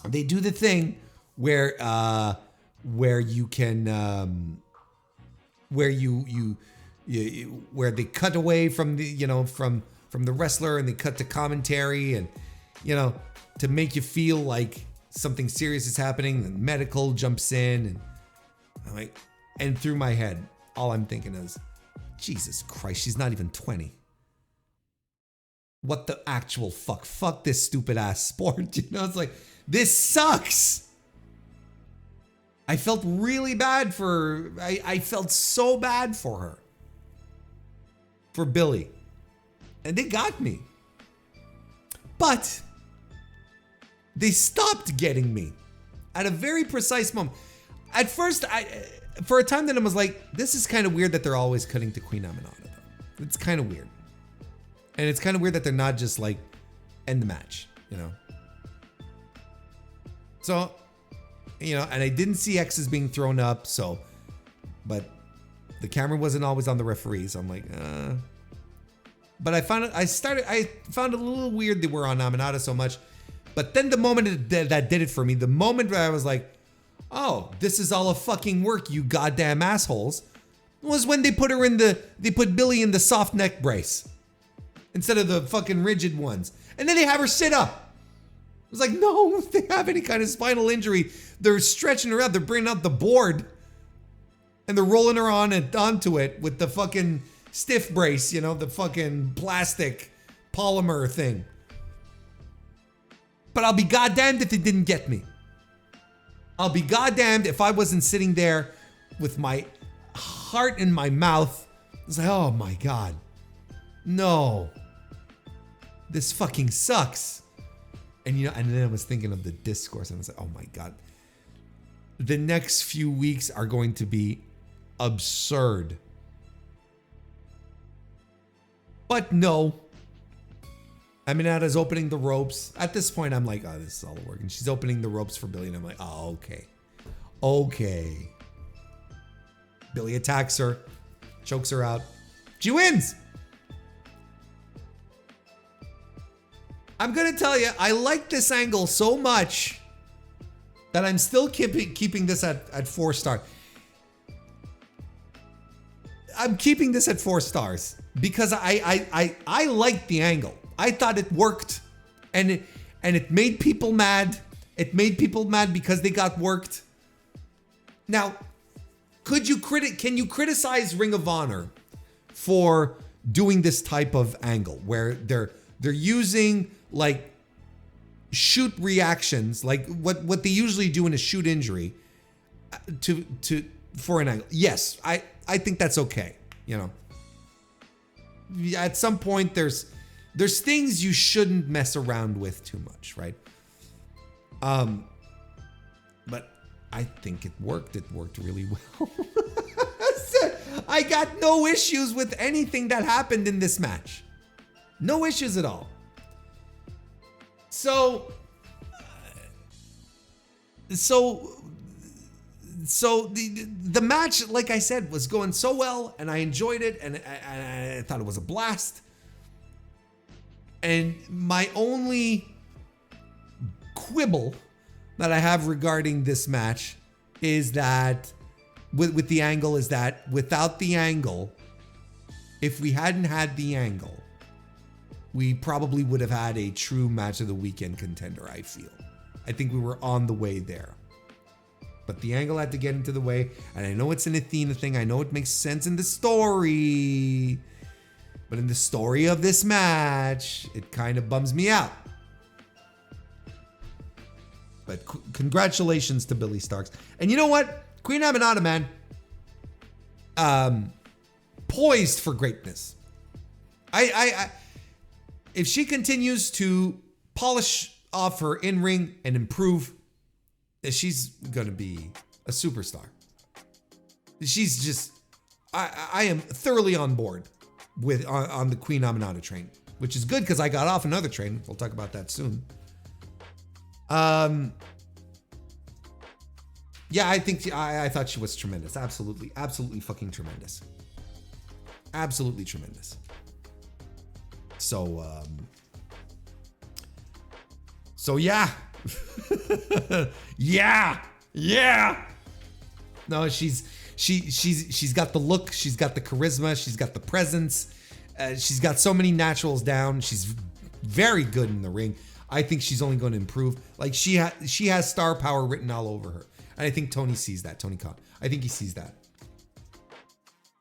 you can where they cut away from the from the wrestler, and they cut to commentary, and to make you feel like something serious is happening. And medical jumps in, and I'm like, and through my head, all I'm thinking is, Jesus Christ, she's not even 20. What the actual fuck? Fuck this stupid ass sport. It's like, this sucks. I felt really bad for her. I felt so bad for her. For Billy. And they got me. But they stopped getting me at a very precise moment. At first, for a time then I was like, this is kind of weird that they're always cutting to Queen Aminata, though. It's kind of weird. And it's kind of weird that they're not just like, end the match, So, and I didn't see X's being thrown up, but the camera wasn't always on the referee, so I'm like, But I found it a little weird they were on Aminata so much. But then the moment that did it for me, the moment where I was like, oh, this is all a fucking work, you goddamn assholes, was when they put Billy in the soft neck brace instead of the fucking rigid ones. And then they have her sit up. It was like, no, if they have any kind of spinal injury, they're stretching her out, they're bringing out the board, and they're rolling her onto it with the fucking stiff brace, the fucking plastic polymer thing. But I'll be goddamned if it didn't get me. I'll be goddamned if I wasn't sitting there with my heart in my mouth. I was like, oh my God. No. This fucking sucks. And and then I was thinking of the discourse, and I was like, oh my God. The next few weeks are going to be absurd. But no. Aminata's opening the ropes. At this point, I'm like, oh, this is all working. She's opening the ropes for Billy, and I'm like, oh, okay. Okay. Billy attacks her, chokes her out. She wins. I'm going to tell you, I like this angle so much that I'm still keeping this at 4 stars. I'm keeping this at 4 stars because I liked the angle. I thought it worked, and it made people mad. It made people mad because they got worked. Now, can you criticize Ring of Honor for doing this type of angle where they're using like shoot reactions, like what they usually do in a shoot injury for an angle? Yes, I think that's okay. At some point there's things you shouldn't mess around with too much, right? But I think it worked. It worked really well. I got no issues with anything that happened in this match. No issues at all. So the match, like I said, was going so well, and I enjoyed it, and I thought it was a blast. And my only quibble that I have regarding this match is that with the angle is that without the angle, if we hadn't had the angle, we probably would have had a true match of the weekend contender, I feel. I think we were on the way there. But the angle had to get into the way, and I know it's an Athena thing. I know it makes sense in the story. But in the story of this match, it kind of bums me out. But congratulations to Billy Starks. And you know what? Queen Aminata, man. Poised for greatness. If she continues to polish off her in-ring and improve, she's going to be a superstar. She's just... I am thoroughly on board on the Queen Aminata train, which is good because I got off another train. We'll talk about that soon. Yeah, I thought she was tremendous. Absolutely fucking tremendous. Absolutely tremendous. So yeah. yeah. No, she's got the look, she's got the charisma, she's got the presence. She's got so many naturals down. She's very good in the ring. I think she's only going to improve. Like she has star power written all over her. And I think Tony sees that. Tony Khan. I think he sees that.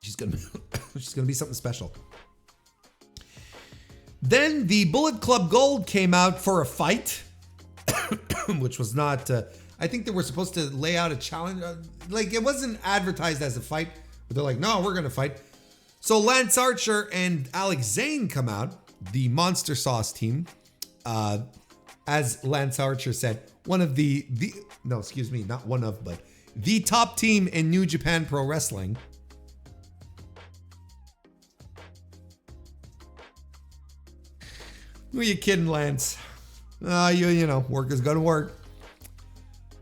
She's gonna be something special. Then the Bullet Club Gold came out for a fight, which was not. I think they were supposed to lay out a challenge. Like it wasn't advertised as a fight, but they're like, no, we're gonna fight. So Lance Archer and Alex Zane come out, the Monster Sauce team. As Lance Archer said, not one of, but the top team in New Japan Pro Wrestling. Who are you kidding, Lance? You know, work is gonna work.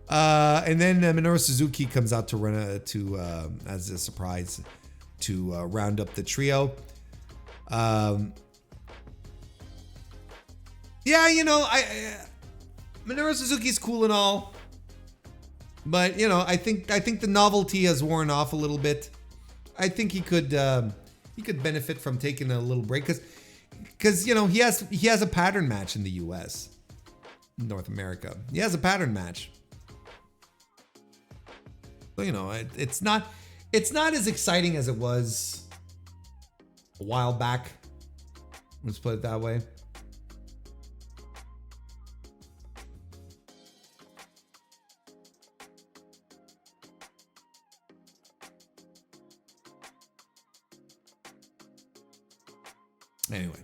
And then Minoru Suzuki comes out to run as a surprise to round up the trio. Yeah, you know, Minoru Suzuki's cool and all, but you know, I think the novelty has worn off a little bit. I think he could benefit from taking a little break because you know he has a pattern match in the U.S. North America. He has a pattern match. So, you know, it's not as exciting as it was a while back. Let's put it that way. Anyway.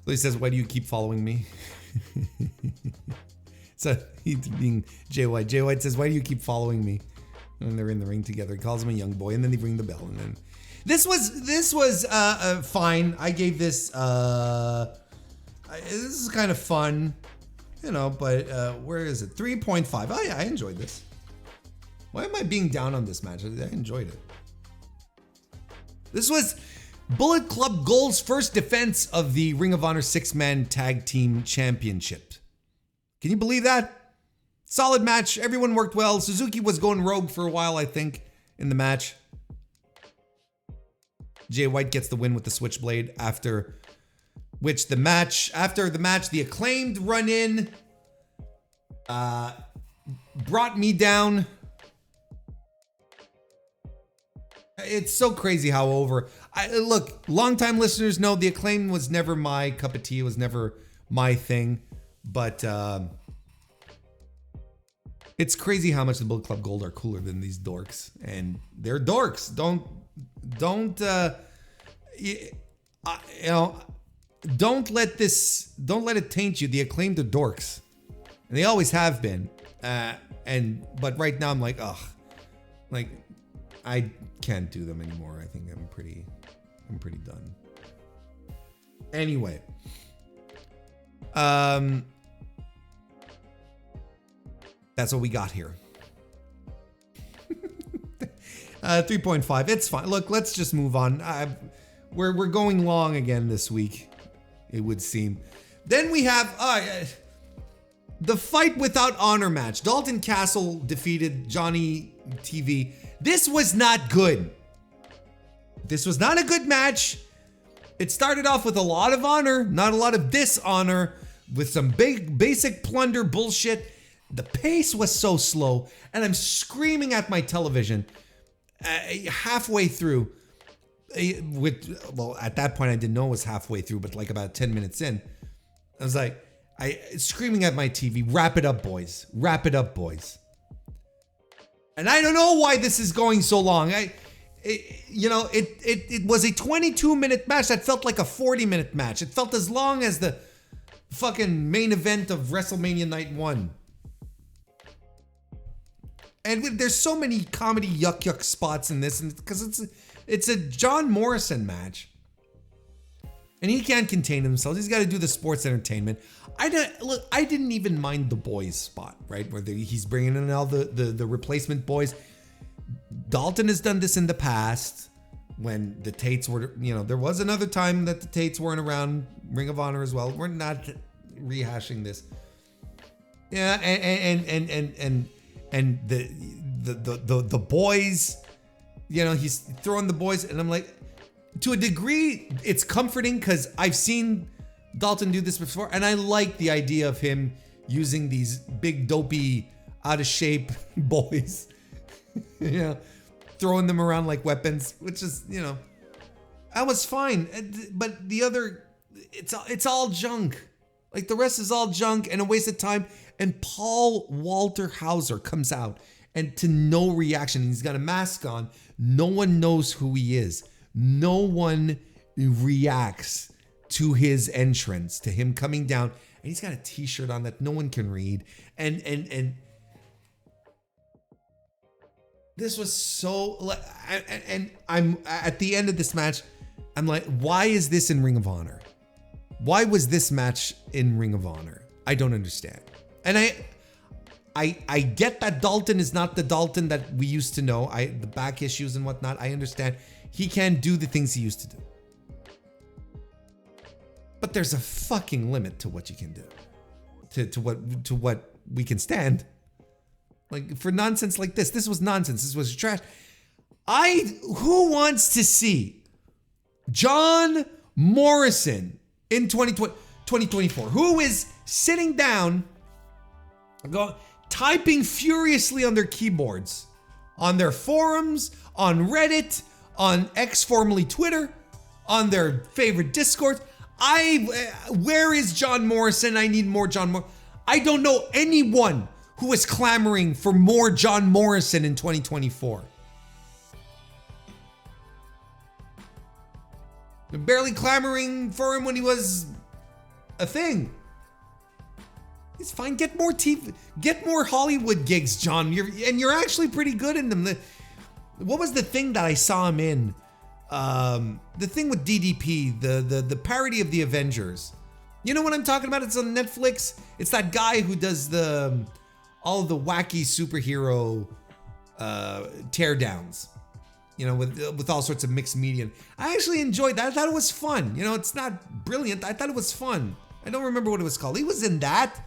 So he says, why do you keep following me? So he's being Jay White. Jay White says, why do you keep following me? And they're in the ring together. He calls him a young boy, and then they ring the bell. And then this was fine. I gave this. This is kind of fun, you know. But where is it? 3.5. Oh yeah, I enjoyed this. Why am I being down on this match? I enjoyed it. This was Bullet Club Gold's first defense of the Ring of Honor 6-man tag team championship. Can you believe that? Solid match. Everyone worked well. Suzuki was going rogue for a while, I think, in the match. Jay White gets the win with the switchblade after the match, the Acclaimed run in, brought me down. It's so crazy how over. Look, longtime listeners know the Acclaim was never my cup of tea. It was never my thing. But it's crazy how much the Bullet Club Gold are cooler than these dorks. And they're dorks. Don't let it taint you. The Acclaimed are dorks. And they always have been. But right now I'm like, ugh. Like, I can't do them anymore. I think I'm pretty done. Anyway. That's what we got here. 3.5. It's fine. Look, let's just move on. We're going long again this week, it would seem. Then we have the Fight Without Honor match. Dalton Castle defeated Johnny TV. This was not good. This was not a good match. It started off with a lot of honor, not a lot of dishonor, with some big basic plunder bullshit. The pace was so slow, and I'm screaming at my television halfway through. At that point I didn't know it was halfway through, but like about 10 minutes in, I was like, screaming at my TV, wrap it up, boys. Wrap it up, boys. And I don't know why this is going so long. It was a 22-minute match that felt like a 40-minute match. It felt as long as the fucking main event of WrestleMania Night 1. And there's so many comedy yuck spots in this, because it's a John Morrison match. And he can't contain himself. He's got to do the sports entertainment. I didn't even mind the boys spot, right? Where he's bringing in all the replacement boys. Dalton has done this in the past when the Tates were, there was another time that the Tates weren't around Ring of Honor as well. We're not rehashing this. Yeah, and the boys, he's throwing the boys, and I'm like, to a degree, it's comforting because I've seen Dalton do this before, and I like the idea of him using these big, dopey, out of shape boys, throwing them around like weapons, which is, that was fine. But the other, it's all junk. Like, the rest is all junk and a waste of time. And Paul Walter Hauser comes out, and to no reaction. He's got a mask on. No one knows who he is. No one reacts to his entrance, to him coming down, and he's got a t-shirt on that no one can read. And this was so, and I'm at the end of this match, I'm like, why is this in Ring of Honor? Why was this match in Ring of Honor? I don't understand. And I get that Dalton is not the Dalton that we used to know. The back issues and whatnot, I understand. He can't do the things he used to do. But there's a fucking limit to what you can do. To what we can stand. Like, for nonsense like this. This was nonsense. This was trash. Who wants to see John Morrison in 2024? Who is sitting down, typing furiously on their keyboards, on their forums, on Reddit, on X, formerly Twitter, on their favorite Discord? Where is John Morrison? I need more John Morrison. I don't know anyone who is clamoring for more John Morrison in 2024. barely clamoring for him when he was a thing. It's fine. Get more TV, get more Hollywood gigs, John. You're actually pretty good in them. What was the thing that I saw him in? The thing with DDP, the parody of the Avengers. You know what I'm talking about? It's on Netflix. It's that guy who does all of the wacky superhero teardowns. You know, with all sorts of mixed media. I actually enjoyed that. I thought it was fun. You know, it's not brilliant. I thought it was fun. I don't remember what it was called. He was in that.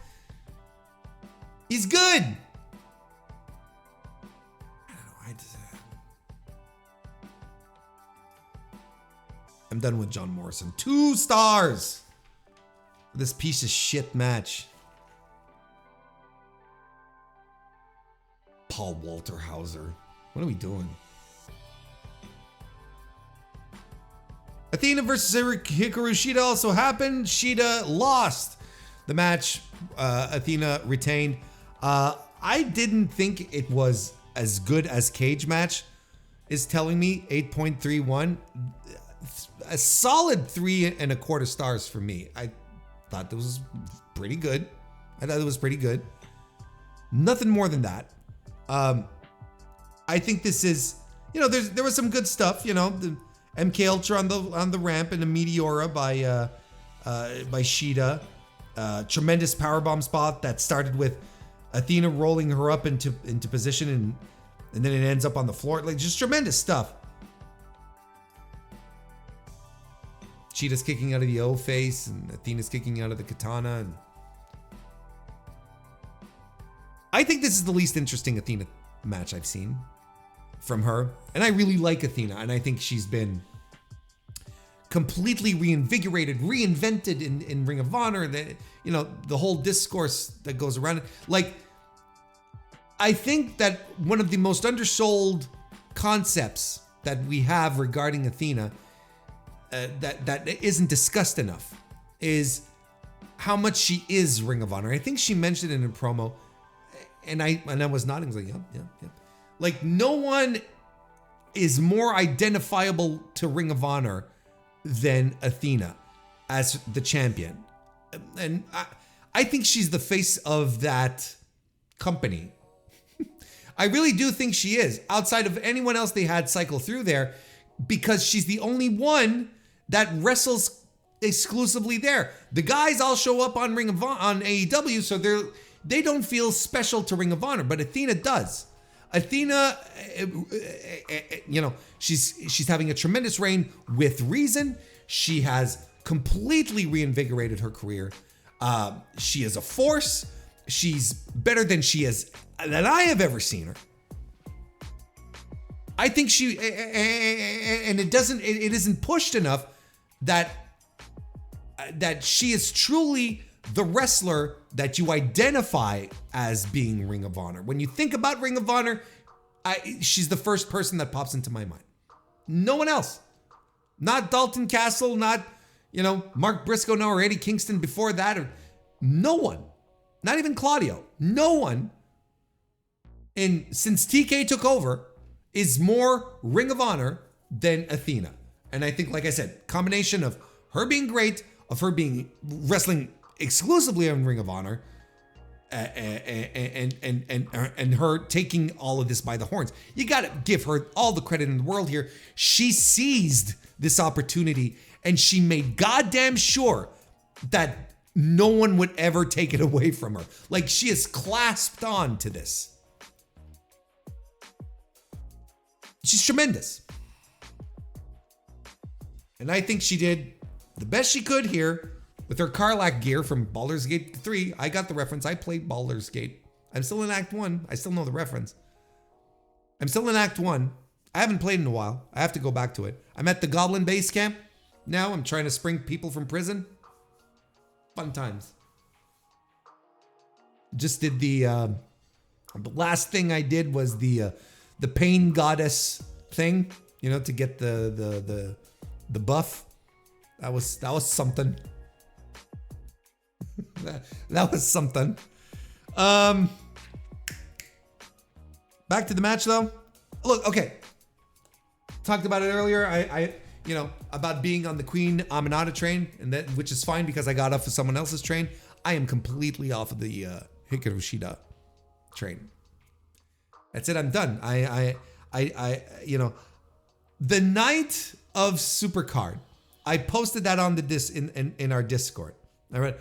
He's good. I don't know. I'm done with John Morrison. 2 stars. This piece of shit match. Paul Walter Hauser. What are we doing? Athena versus Hikaru Shida also happened. Shida lost the match. Athena retained. I didn't think it was as good as Cage Match is telling me. 8.31. A solid 3.25 stars for me. I thought that was pretty good. Nothing more than that. I think this is, you know, there was some good stuff, you know, the MK Ultra on the ramp and a Meteora by Shida. Tremendous powerbomb spot that started with Athena rolling her up into position and then it ends up on the floor. Like, just tremendous stuff. Shida's kicking out of the O face and Athena's kicking out of the katana. And I think this is the least interesting Athena match I've seen from her. And I really like Athena, and I think she's been completely reinvigorated, reinvented in Ring of Honor. That, you know, the whole discourse that goes around it. Like, I think that one of the most undersold concepts that we have regarding Athena that isn't discussed enough is how much she is Ring of Honor. I think she mentioned it in a promo, and I was nodding. I was like, yep. Like, no one is more identifiable to Ring of Honor than Athena as the champion. And I think she's the face of that company. I really do think she is, outside of anyone else they had cycle through there, because she's the only one that wrestles exclusively there. The guys all show up on on AEW, so they don't feel special to Ring of Honor, but Athena does. Athena, you know, she's having a tremendous reign with reason. She has completely reinvigorated her career. She is a force. She's better than I have ever seen her. I think and it isn't pushed enough that she is truly the wrestler that you identify as being Ring of Honor. When you think about Ring of Honor, she's the first person that pops into my mind. No one else. Not Dalton Castle, not, you know, Mark Briscoe, no, or Eddie Kingston before that, or no one. Not even Claudio. No one, since TK took over, is more Ring of Honor than Athena. And I think, like I said, combination of her being great, of her being wrestling exclusively on Ring of Honor, and her taking all of this by the horns. You gotta give her all the credit in the world here. She seized this opportunity and she made goddamn sure that no one would ever take it away from her. Like, she is clasped on to this. She's tremendous. And I think she did the best she could here with her Karlach gear from Baldur's Gate 3. I got the reference. I played Baldur's Gate. I'm still in Act 1. I still know the reference. I'm still in Act 1. I haven't played in a while. I have to go back to it. I'm at the Goblin Base Camp. Now I'm trying to spring people from prison. Fun times. Just did the last thing I did was the Pain Goddess thing, you know, to get the buff. That was something. that was something. Back to the match though. Look, okay. Talked about it earlier. about being on the Queen Aminata train, which is fine because I got off of someone else's train. I am completely off of the Hikaru Shida train. That's it. I'm done. The night of Supercard, I posted that on the in our Discord. All right,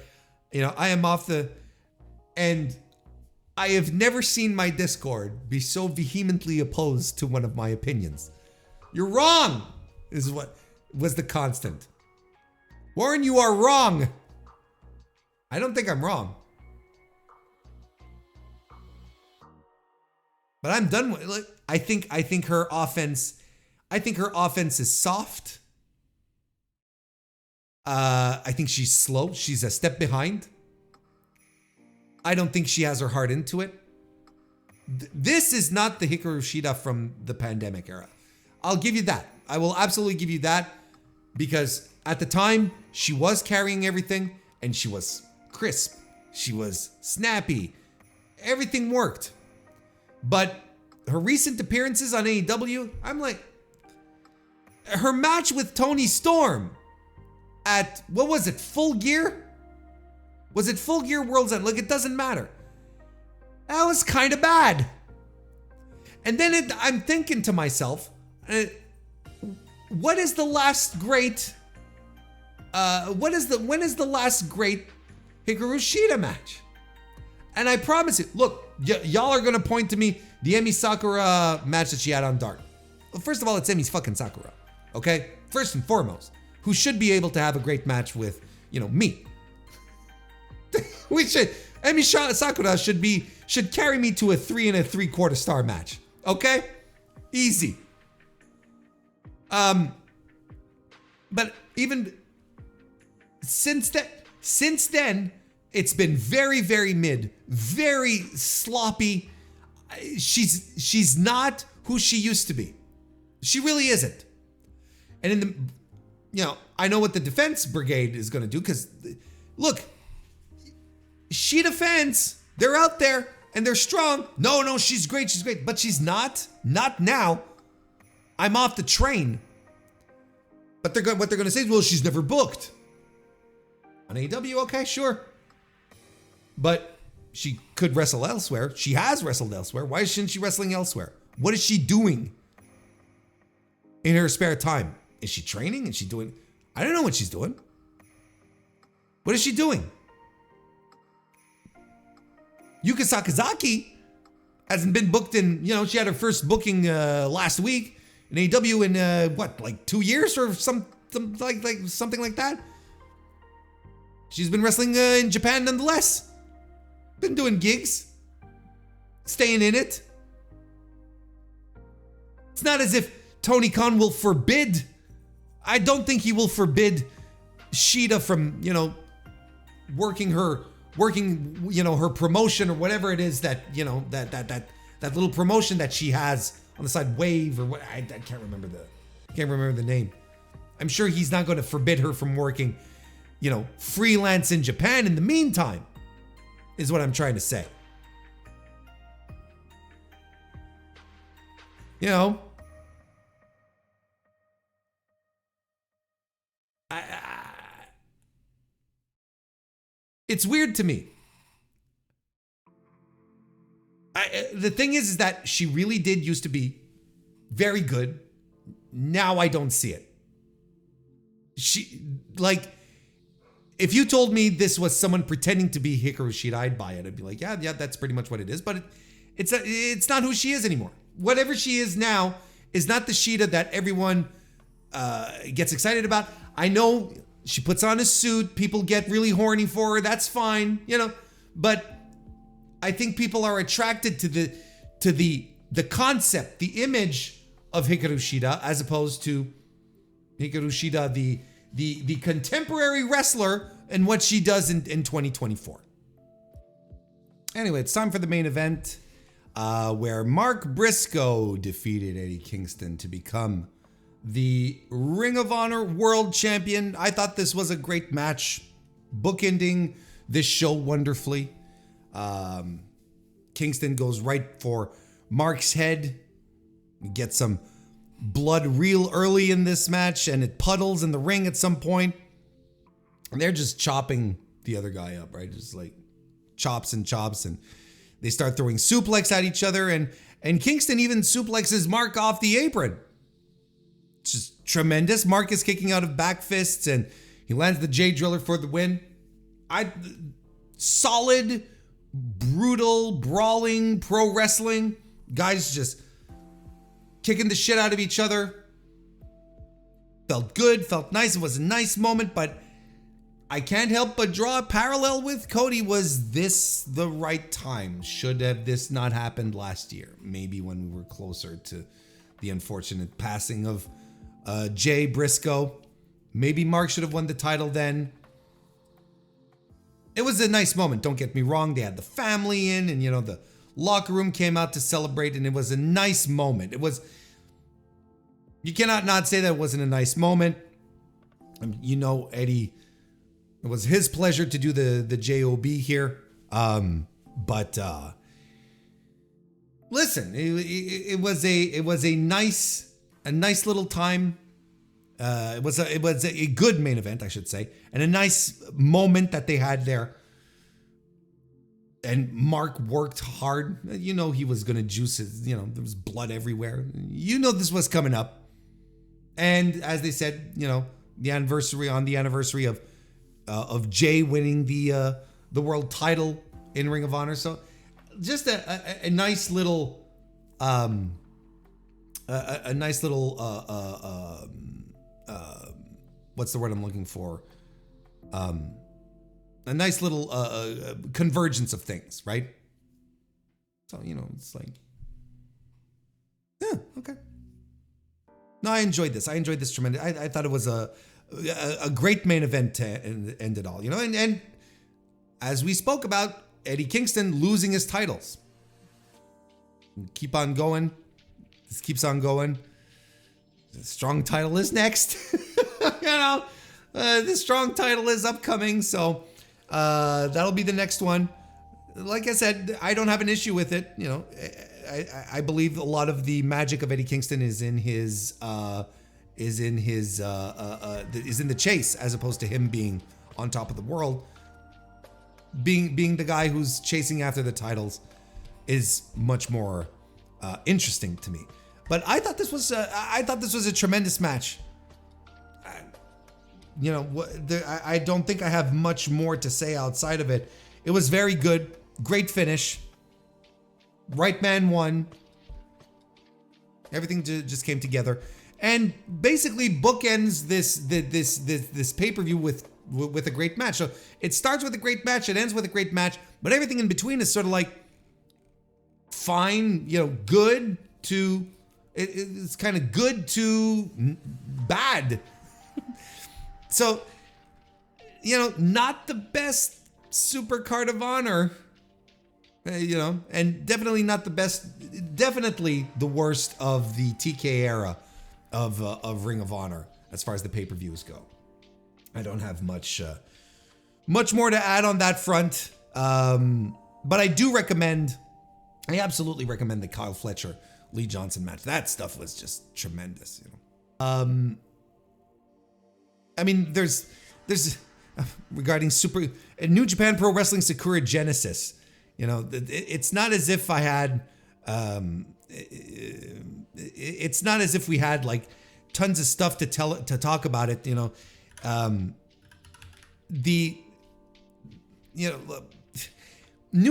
I am off and I have never seen my Discord be so vehemently opposed to one of my opinions. You're wrong, is what was the constant. Warren, you are wrong. I don't think I'm wrong. But I'm done with it. I think her offense is soft. I think she's slow. She's a step behind. I don't think she has her heart into it. This is not the Hikaru Shida from the pandemic era. I'll give you that. I will absolutely give you that, because at the time she was carrying everything and she was crisp. She was snappy. Everything worked. But her recent appearances on AEW, I'm like, her match with Toni Storm at, what was it, Full Gear? Was it Full Gear World's End? Look, it doesn't matter. That was kind of bad. And then I'm thinking to myself, what is the last great, when is the last great Hikaru Shida match? And I promise you, look, y'all are gonna point to me the Emi Sakura match that she had on Dark. Well, first of all, it's Emi fucking Sakura, okay? First and foremost, who should be able to have a great match with, me. Emi Sakura should carry me to a 3 3/4 star match, okay? Easy. But even since then, it's been very, very mid, very sloppy. She's not who she used to be. She really isn't. And in the, I know what the defense brigade is going to do, because look, Shida fans, they're out there and they're strong. No, she's great, but she's not now. I'm off the train. But what they're going to say is, well, she's never booked on AEW. Okay, sure. But she could wrestle elsewhere. She has wrestled elsewhere. Why isn't she wrestling elsewhere? What is she doing in her spare time? Is she training? Is she doing? I don't know what she's doing. What is she doing? Yuka Sakazaki hasn't been booked in, she had her first booking last week in AEW in like 2 years or something like that. She's been wrestling in Japan nonetheless. Been doing gigs, staying in it. It's not as if Tony Khan will forbid. I don't think he will forbid Shida from, working her promotion or whatever it is that, that little promotion that she has on the side, Wave or what, I can't remember the name. I'm sure he's not going to forbid her from working, freelance in Japan in the meantime, is what I'm trying to say. It's weird to me. The thing is that she really did used to be very good. Now I don't see it. If you told me this was someone pretending to be Hikaru Shida, I'd buy it. I'd be like, yeah, that's pretty much what it is. But it's not who she is anymore. Whatever she is now is not the Shida that everyone gets excited about. I know she puts on a suit. People get really horny for her. That's fine, But I think people are attracted to the concept, the image of Hikaru Shida, as opposed to Hikaru Shida, the contemporary wrestler, and what she does in 2024. Anyway, it's time for the main event, where Mark Briscoe defeated Eddie Kingston to become the Ring of Honor World Champion. I thought this was a great match, bookending this show wonderfully. Kingston goes right for Mark's head, gets some blood real early in this match, and it puddles in the ring at some point. And they're just chopping the other guy up, right? Just like chops, and they start throwing suplex at each other, and Kingston even suplexes Mark off the apron. It's just tremendous. Mark is kicking out of back fists, and he lands the J Driller for the win. Solid, brutal, brawling pro wrestling. Guys just kicking the shit out of each other. Felt good, felt nice. It was a nice moment, but I can't help but draw a parallel with Cody. Was this the right time? Should have this not happened last year? Maybe when we were closer to the unfortunate passing of Jay Briscoe. Maybe Mark should have won the title then. It was a nice moment, don't get me wrong. They had the family in, and the locker room came out to celebrate, and it was a nice moment. You cannot not say that it wasn't a nice moment. Eddie, it was his pleasure to do the JOB here. But listen, it was a nice little time. It was a good main event, I should say, and a nice moment that they had there. And Mark worked hard. He was going to juice his, there was blood everywhere. This was coming up. And as they said, the anniversary of Jay winning the world title in Ring of Honor. So just a nice little what's the word I'm looking for? A nice little convergence of things, right? So, it's like, yeah, okay. No, I enjoyed this. Tremendous. I thought it was a great main event to end it all, and as we spoke about, Eddie Kingston losing his titles. Keep on going. This keeps on going. The strong title is next. The strong title is upcoming, so that'll be the next one. Like I said, I don't have an issue with it. I believe a lot of the magic of Eddie Kingston is in the chase, as opposed to him being on top of the world. Being the guy who's chasing after the titles is much more interesting to me. But I thought this was a tremendous match. I don't think I have much more to say outside of it. It was very good, great finish. Right man won. Everything just came together, and basically bookends this pay-per-view with a great match. So it starts with a great match, it ends with a great match, but everything in between is sort of like fine, good to it's kind of good to bad. So, not the best Supercard of Honor, and definitely not the best, definitely the worst of the TK era of Ring of Honor as far as the pay-per-views go. I don't have much more to add on that front, but I absolutely recommend the Kyle Fletcher Lee Johnson match. That stuff was just tremendous, I mean, there's regarding New Japan Pro Wrestling Sakura Genesis. It's not as if I had. It's not as if we had like tons of stuff to talk about it. New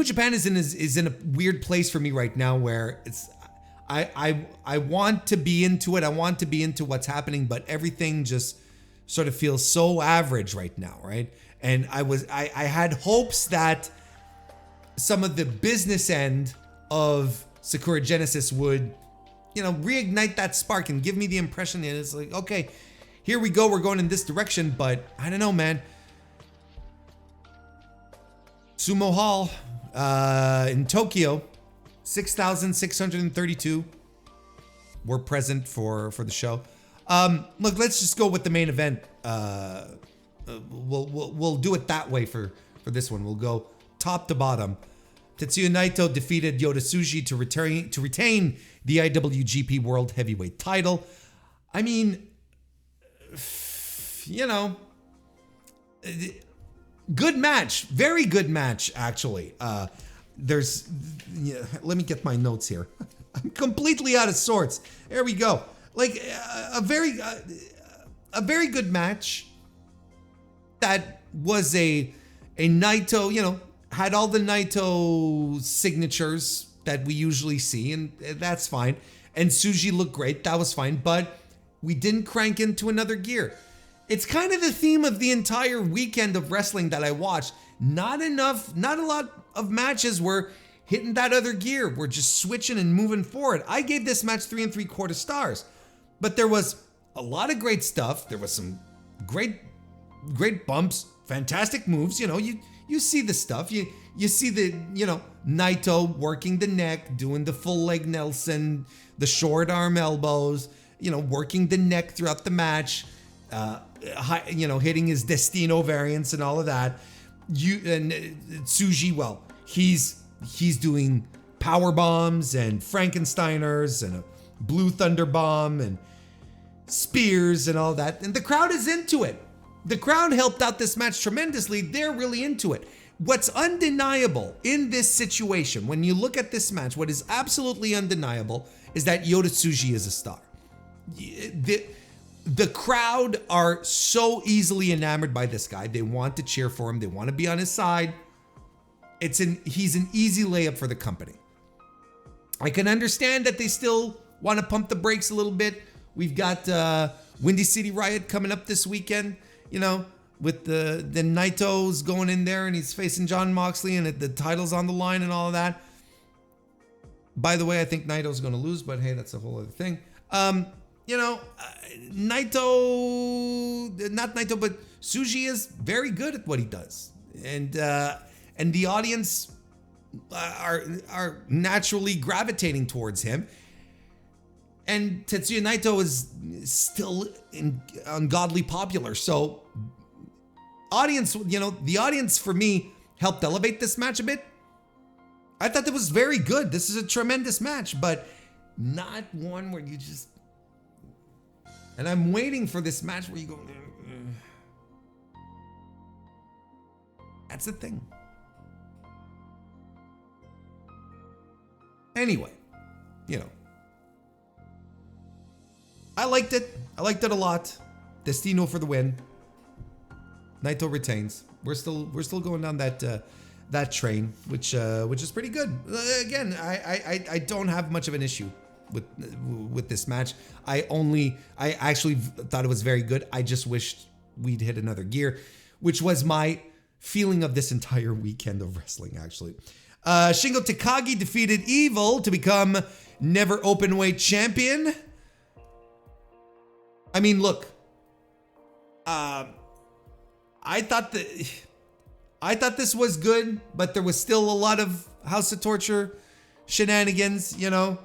Japan is in a weird place for me right now, where it's I want to be into it. I want to be into what's happening, but everything just sort of feels so average right now, right? And I had hopes that some of the business end of Sakura Genesis would, reignite that spark and give me the impression that it's like, okay, here we go, we're going in this direction, but I don't know, man. Sumo Hall in Tokyo, 6,632 were present for the show. Look, let's just go with the main event. We'll do it that way for this one. We'll go top to bottom. Tetsuya Naito defeated Yota Tsuji to retain the IWGP World Heavyweight title. I mean, you know, good match. Very good match, actually. Let me get my notes here. I'm completely out of sorts. There we go. Like a very good match that was a Naito, you know, had all the Naito signatures that we usually see, and that's fine. And Tsuji looked great. That was fine, but we didn't crank into another gear. It's kind of the theme of the entire weekend of wrestling that I watched. Not a lot of matches were hitting that other gear. We're just switching and moving forward. I gave this match 3 3/4 stars, but there was a lot of great stuff. There was some great bumps, fantastic moves. You know, you see the stuff. You see the, you know, Naito working the neck, doing the full leg Nelson, the short arm elbows, you know, working the neck throughout the match, you know, hitting his Destino variants and all of that. And Tsuji, well, he's doing power bombs and Frankensteiners and a Blue Thunder bomb and spears and all that. And the crowd is into it. The crowd helped out this match tremendously. They're really into it. What's undeniable in this situation, when you look at this match, what is absolutely undeniable is that Yota Tsuji is a star. The crowd are so easily enamored by this guy. They want to cheer for him. They want to be on his side. He's an easy layup for the company. I can understand that they still want to pump the brakes a little bit. We've got Windy City Riot coming up this weekend, you know, with the Naito's going in there and he's facing Jon Moxley and the title's on the line and all of that. By the way, I think Naito's going to lose, but hey, that's a whole other thing. You know, not Naito, but Tsuji is very good at what he does. And the audience are naturally gravitating towards him. And Tetsuya Naito is still ungodly popular. So audience, you know, the audience for me helped elevate this match a bit. I thought that was very good. This is a tremendous match, but not one where you just... And I'm waiting for this match where you go... That's the thing. Anyway, you know. I liked it. I liked it a lot. Destino for the win. Naito retains. We're still going down that train, which is pretty good. Again, I don't have much of an issue with this match. I actually thought it was very good. I just wished we'd hit another gear, which was my feeling of this entire weekend of wrestling, actually. Shingo Takagi defeated Evil to become Never Openweight champion. I mean, look, I thought this was good, but there was still a lot of House of Torture shenanigans, you know.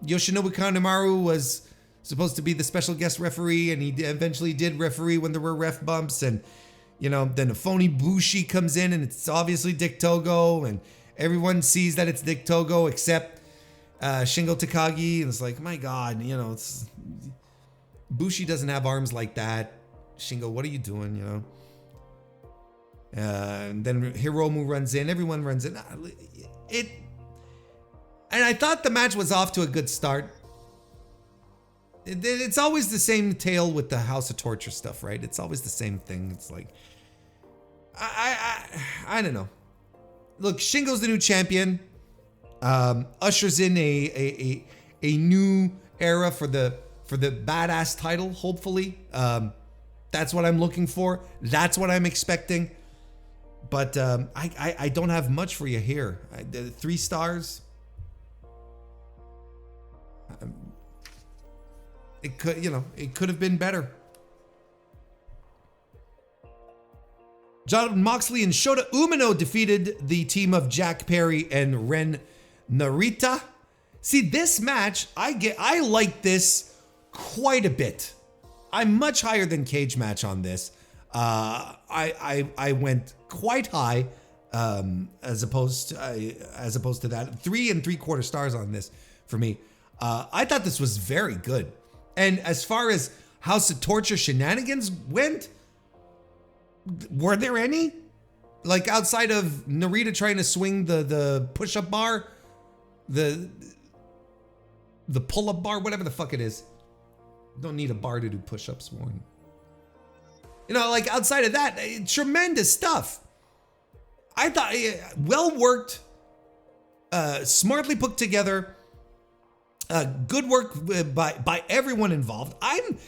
Yoshinobu Kanemaru was supposed to be the special guest referee, and he eventually did referee when there were ref bumps, and, you know, then a phony Bushi comes in, and it's obviously Dick Togo, and everyone sees that it's Dick Togo except Shingo Takagi, and it's like, my God, you know, Bushi doesn't have arms like that. Shingo, what are you doing, you know? And then Hiromu runs in. Everyone runs in. And I thought the match was off to a good start. It's always the same tale with the House of Torture stuff, right? It's always the same thing. It's like, I don't know. Look, Shingo's the new champion. Ushers in a new era for the badass title, hopefully. That's what I'm looking for. That's what I'm expecting. But I don't have much for you here. 3 stars. It could have been better. Jon Moxley and Shota Umino defeated the team of Jack Perry and Ren Narita. See, this match, I like this quite a bit. I'm much higher than Cage Match on this. I went quite high. as opposed to that. 3 3/4 stars on this for me. I thought this was very good. And as far as House of Torture shenanigans went, were there any? Like outside of Narita trying to swing the push-up bar, the pull-up bar, whatever the fuck it is. Don't need a bar to do push-ups, Warren. You know, like outside of that, tremendous stuff. I thought well worked, smartly put together, good work by everyone involved. I'm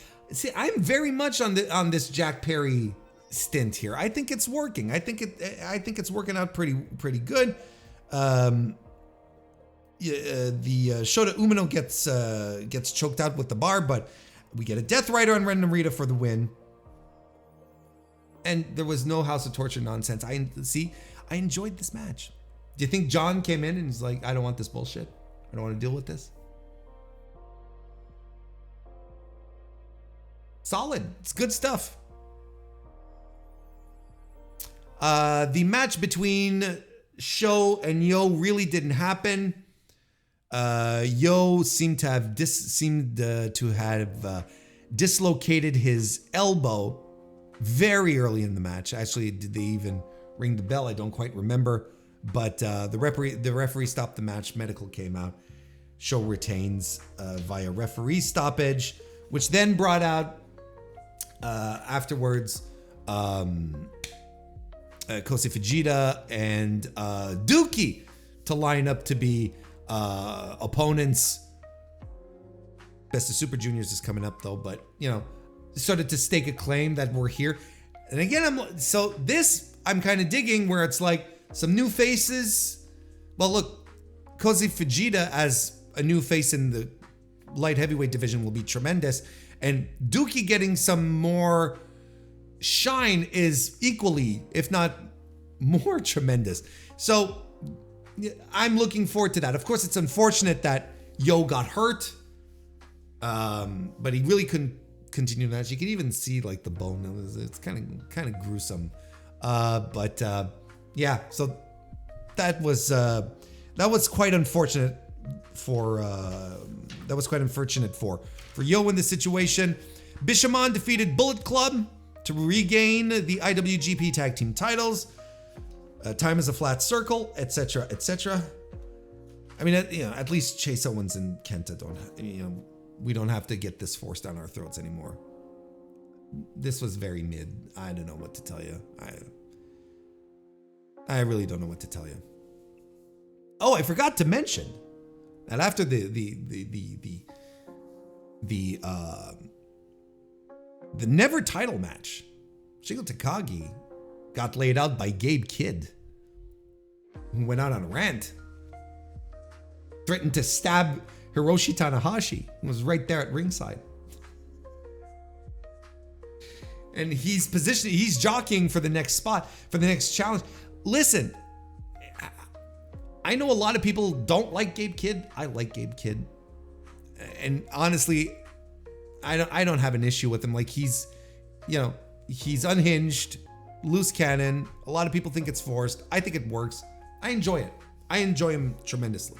very much on this Jack Perry stint here. I think it's working. I think it's working out pretty good. The Shota Umino gets choked out with the bar, but we get a Death Rider on Ren Narita for the win. And there was no House of Torture nonsense. I enjoyed this match. Do you think John came in and he's like, I don't want this bullshit. I don't want to deal with this. Solid. It's good stuff. The match between Sho and Yo really didn't happen. Yo seemed to have dislocated his elbow very early in the match. Actually, did they even ring the bell? I don't quite remember. But the referee stopped the match. Medical came out. Sho retains via referee stoppage, which then brought out afterwards Kosei Fujita and Dookie to line up to be opponents. Best of Super Juniors is coming up though, but you know, started to stake a claim that we're here. And again, I'm kind of digging where it's like some new faces. Well, look, Kosei Fujita as a new face in the light heavyweight division will be tremendous. And Dookie getting some more shine is equally, if not more, tremendous. So I'm looking forward to that. Of course, it's unfortunate that Yo got hurt, but he really couldn't continue the match. You can even see like the bone. It's kind of gruesome. But yeah, so that was quite unfortunate for Yo in this situation. Bishamon defeated Bullet Club to regain the IWGP Tag Team titles. Time is a flat circle, etc., etc. I mean, at least Chase Owens and Kenta we don't have to get this forced down our throats anymore. This was very mid. I don't know what to tell you. I really don't know what to tell you. Oh, I forgot to mention that after the Never title match, Shingo Takagi got laid out by Gabe Kidd, who went out on a rant, threatened to stab Hiroshi Tanahashi, who was right there at ringside. And he's jockeying for the next spot, for the next challenge. Listen, I know a lot of people don't like Gabe Kidd. I like Gabe Kidd. And honestly, I don't have an issue with him. Like he's unhinged, loose cannon. A lot of people think it's forced. I think it works. I enjoy it. I enjoy him tremendously.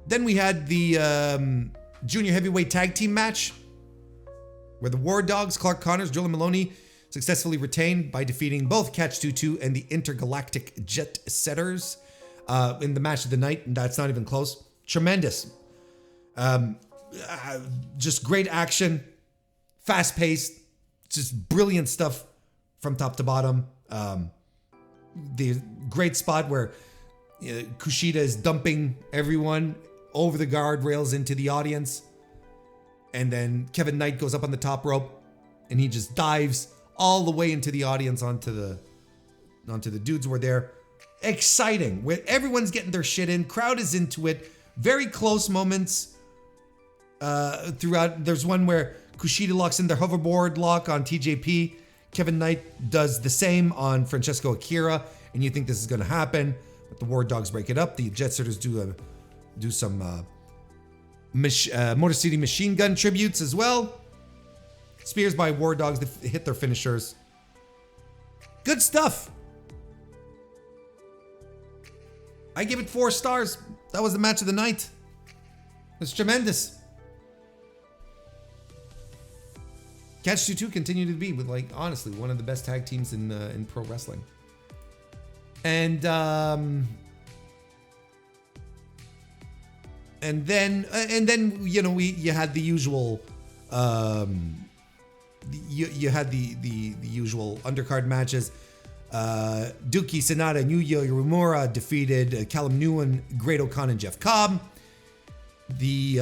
Then we had the junior heavyweight tag team match where the War Dogs, Clark Connors, Jordan Maloney, successfully retained by defeating both Catch 22 and the Intergalactic Jet Setters in the match of the night. And that's not even close. Tremendous. Just great action, fast paced, just brilliant stuff from top to bottom. The great spot where Kushida is dumping everyone over the guardrails into the audience. And then Kevin Knight goes up on the top rope and he just dives all the way into the audience onto the dudes who were there. Exciting. Where everyone's getting their shit in. Crowd is into it. Very close moments throughout. There's one where Kushida locks in their hoverboard lock on TJP. Kevin Knight does the same on Francesco Akira. And you think this is going to happen. But the War Dogs break it up. The Jet Setters do some Motor City Machine Gun tributes as well. Spears by War Dogs that hit their finishers. Good stuff. I give it 4 stars. That was the match of the night. It's tremendous. Catch 22 continue to be with, like, honestly, one of the best tag teams in pro wrestling. And then you know, you had the usual you had the usual undercard matches. Dookie Sonata and Yuya Uemura defeated Callum Newman, Great Khan, and Jeff Cobb. The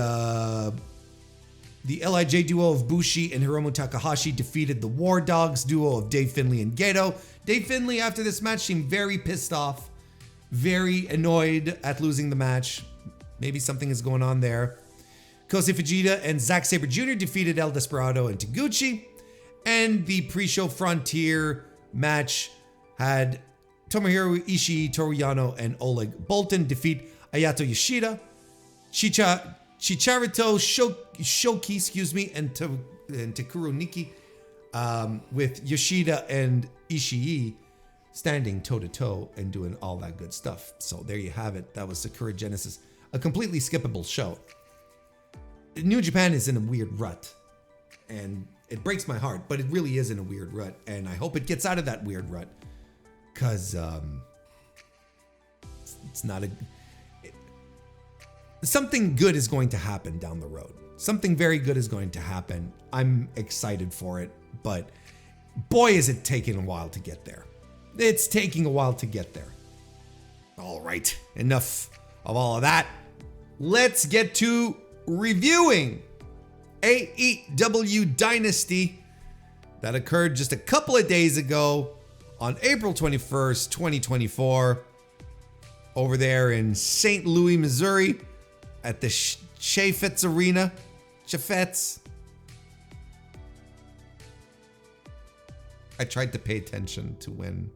LIJ duo of Bushi and Hiromu Takahashi defeated the War Dogs duo of Dave Finlay and Gedo. Dave Finlay, after this match, seemed very pissed off, very annoyed at losing the match. Maybe something is going on there. Kosei Fujita and Zack Sabre Jr. defeated El Desperado and Taguchi. And the pre-show Frontier match had Tomohiro Ishii, Toru Yano, and Oleg Boltin defeat Ayato Yoshida, Chicharito Shoki, and Takuro Niki, with Yoshida and Ishii standing toe-to-toe and doing all that good stuff. So there you have it. That was Sakura Genesis. A completely skippable show. New Japan is in a weird rut. And it breaks my heart, but it really is in a weird rut. And I hope it gets out of that weird rut. Because it's not a... Something good is going to happen down the road. Something very good is going to happen. I'm excited for it, but boy, is it taking a while to get there. It's taking a while to get there. All right, enough of all of that. Let's get to reviewing AEW Dynasty that occurred just a couple of days ago on April 21st, 2024, over there in St. Louis, Missouri, at the Chaifetz Arena. Chaifetz. I tried to pay attention to when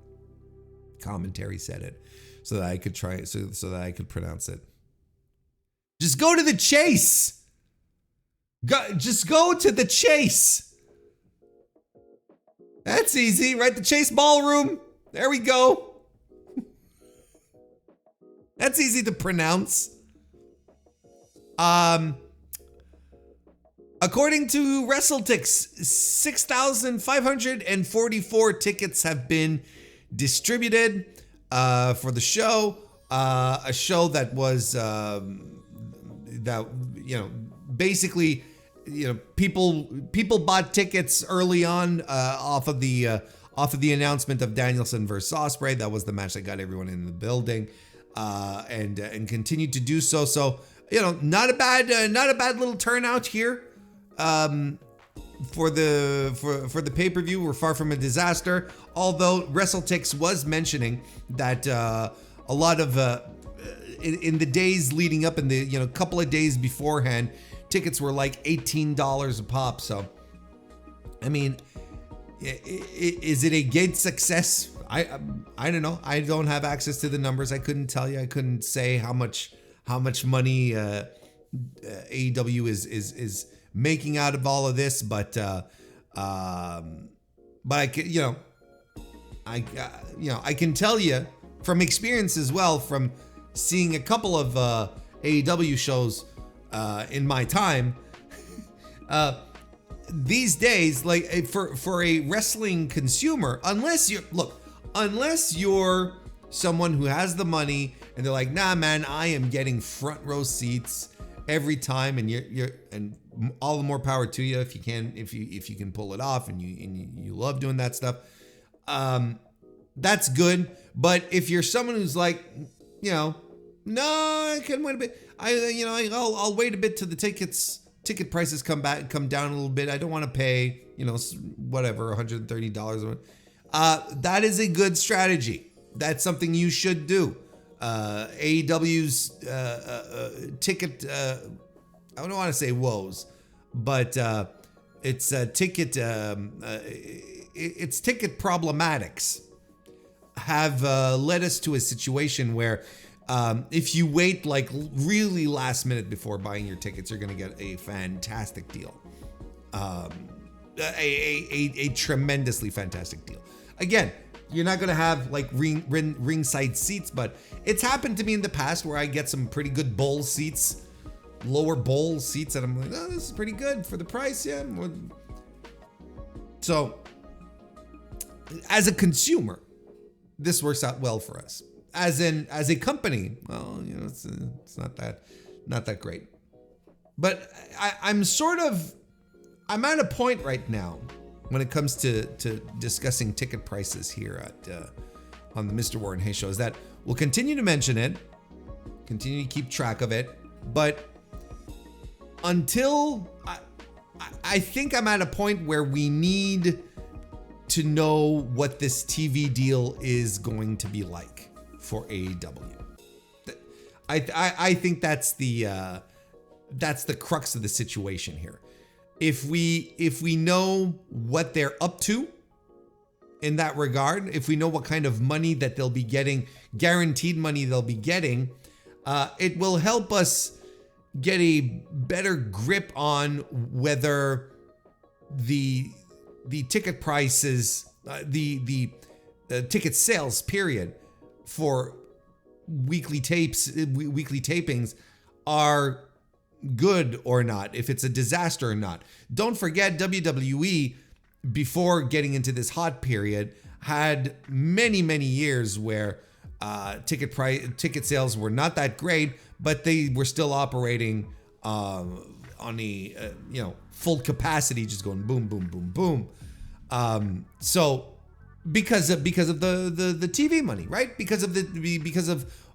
commentary said it so that I could so that I could pronounce it. Just go to the chase. Just go to the chase. That's easy, right? The Chase Ballroom. There we go. That's easy to pronounce. According to WrestleTix, 6,544 tickets have been distributed for the show. A show that was that, you know, basically, you know, people bought tickets early on off of the announcement of Danielson versus Ospreay. That was the match that got everyone in the building, and continued to do so. So, you know, not a bad little turnout here for the pay-per-view. We're far from a disaster. Although WrestleTix was mentioning that a lot of in the days leading up, in the, you know, couple of days beforehand, tickets were like $18 a pop. So, I mean, is it a gate success? I don't know. I don't have access to the numbers. I couldn't tell you. I couldn't say how much money AEW is making out of all of this, but I can, I can tell you from experience as well, from seeing a couple of AEW shows in my time. These days, like for a wrestling consumer, unless you're someone who has the money and they're like, nah, man, I am getting front row seats every time, and you're and all the more power to you if you can pull it off, and you love doing that stuff. That's good. But if you're someone who's like, you know, no, I can wait a bit. I'll wait a bit till the ticket prices come down a little bit. I don't want to pay, whatever, $130 a month. That is a good strategy. That's something you should do. AEW's ticket, I don't want to say woes, but it's ticket problematics have led us to a situation where If you wait like really last minute before buying your tickets, you're going to get a fantastic deal. A tremendously fantastic deal. Again, you're not going to have like ringside seats, but it's happened to me in the past where I get some pretty good bowl seats, lower bowl seats, and I'm like, oh, this is pretty good for the price. Yeah. So as a consumer, this works out well for us. As a company, well, you know, it's not that great. But I'm at a point right now when it comes to discussing ticket prices here on the Mr. Warren Hayes Show, is that we'll continue to mention it, continue to keep track of it, but until I think I'm at a point where we need to know what this TV deal is going to be like for AEW. I think that's the crux of the situation here. If we know what they're up to in that regard, if we know what kind of money that they'll be getting, guaranteed money they'll be getting, it will help us get a better grip on whether the ticket prices, the ticket sales period for weekly tapings are good or not, if it's a disaster or not. Don't forget, WWE, before getting into this hot period, had many years where ticket sales were not that great, but they were still operating on a full capacity, just going boom, boom, boom, boom. So because of the TV money, right? Because of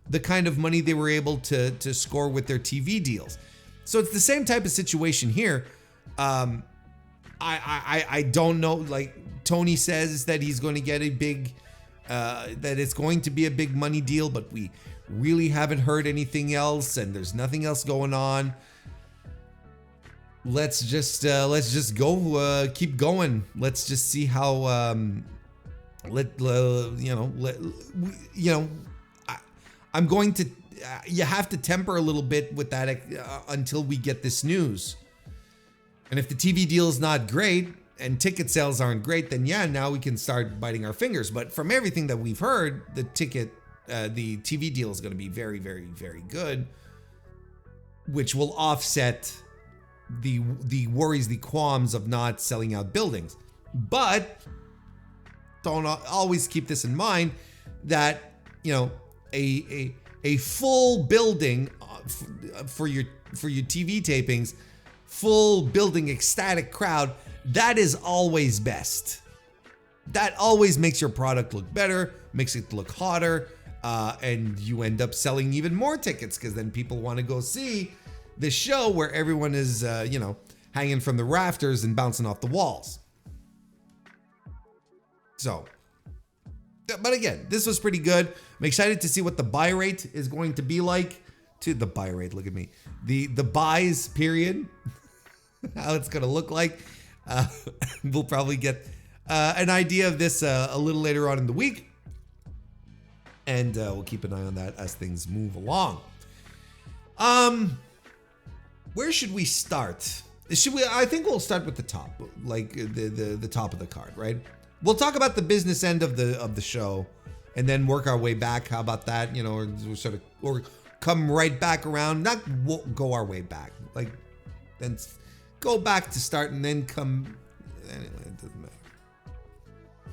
the kind of money they were able to score with their TV deals. So it's the same type of situation here. I don't know. Like Tony says that he's going to get a big, that it's going to be a big money deal, but we really haven't heard anything else, and there's nothing else going on. Let's just go, keep going. Let's just see how. I'm going to. You have to temper a little bit with that until we get this news. And if the TV deal is not great and ticket sales aren't great, then yeah, now we can start biting our fingers. But from everything that we've heard, the TV deal is going to be very, very, very good, which will offset the worries, the qualms of not selling out buildings. But don't always keep this in mind that, a full building for your TV tapings, full building, ecstatic crowd, that is always best. That always makes your product look better, makes it look hotter, and you end up selling even more tickets because then people want to go see the show where everyone is, hanging from the rafters and bouncing off the walls. So, but again, this was pretty good. I'm excited to see what the buy rate is going to be like. The buy rate, look at me. The buys period, how it's going to look like. We'll probably get an idea of this a little later on in the week. And we'll keep an eye on that as things move along. Where should we start? I think we'll start with the top, like the top of the card, right? We'll talk about the business end of the show, and then work our way back. How about that? Or come right back around. Not go our way back, like then go back to start and then come. Anyway, it doesn't matter.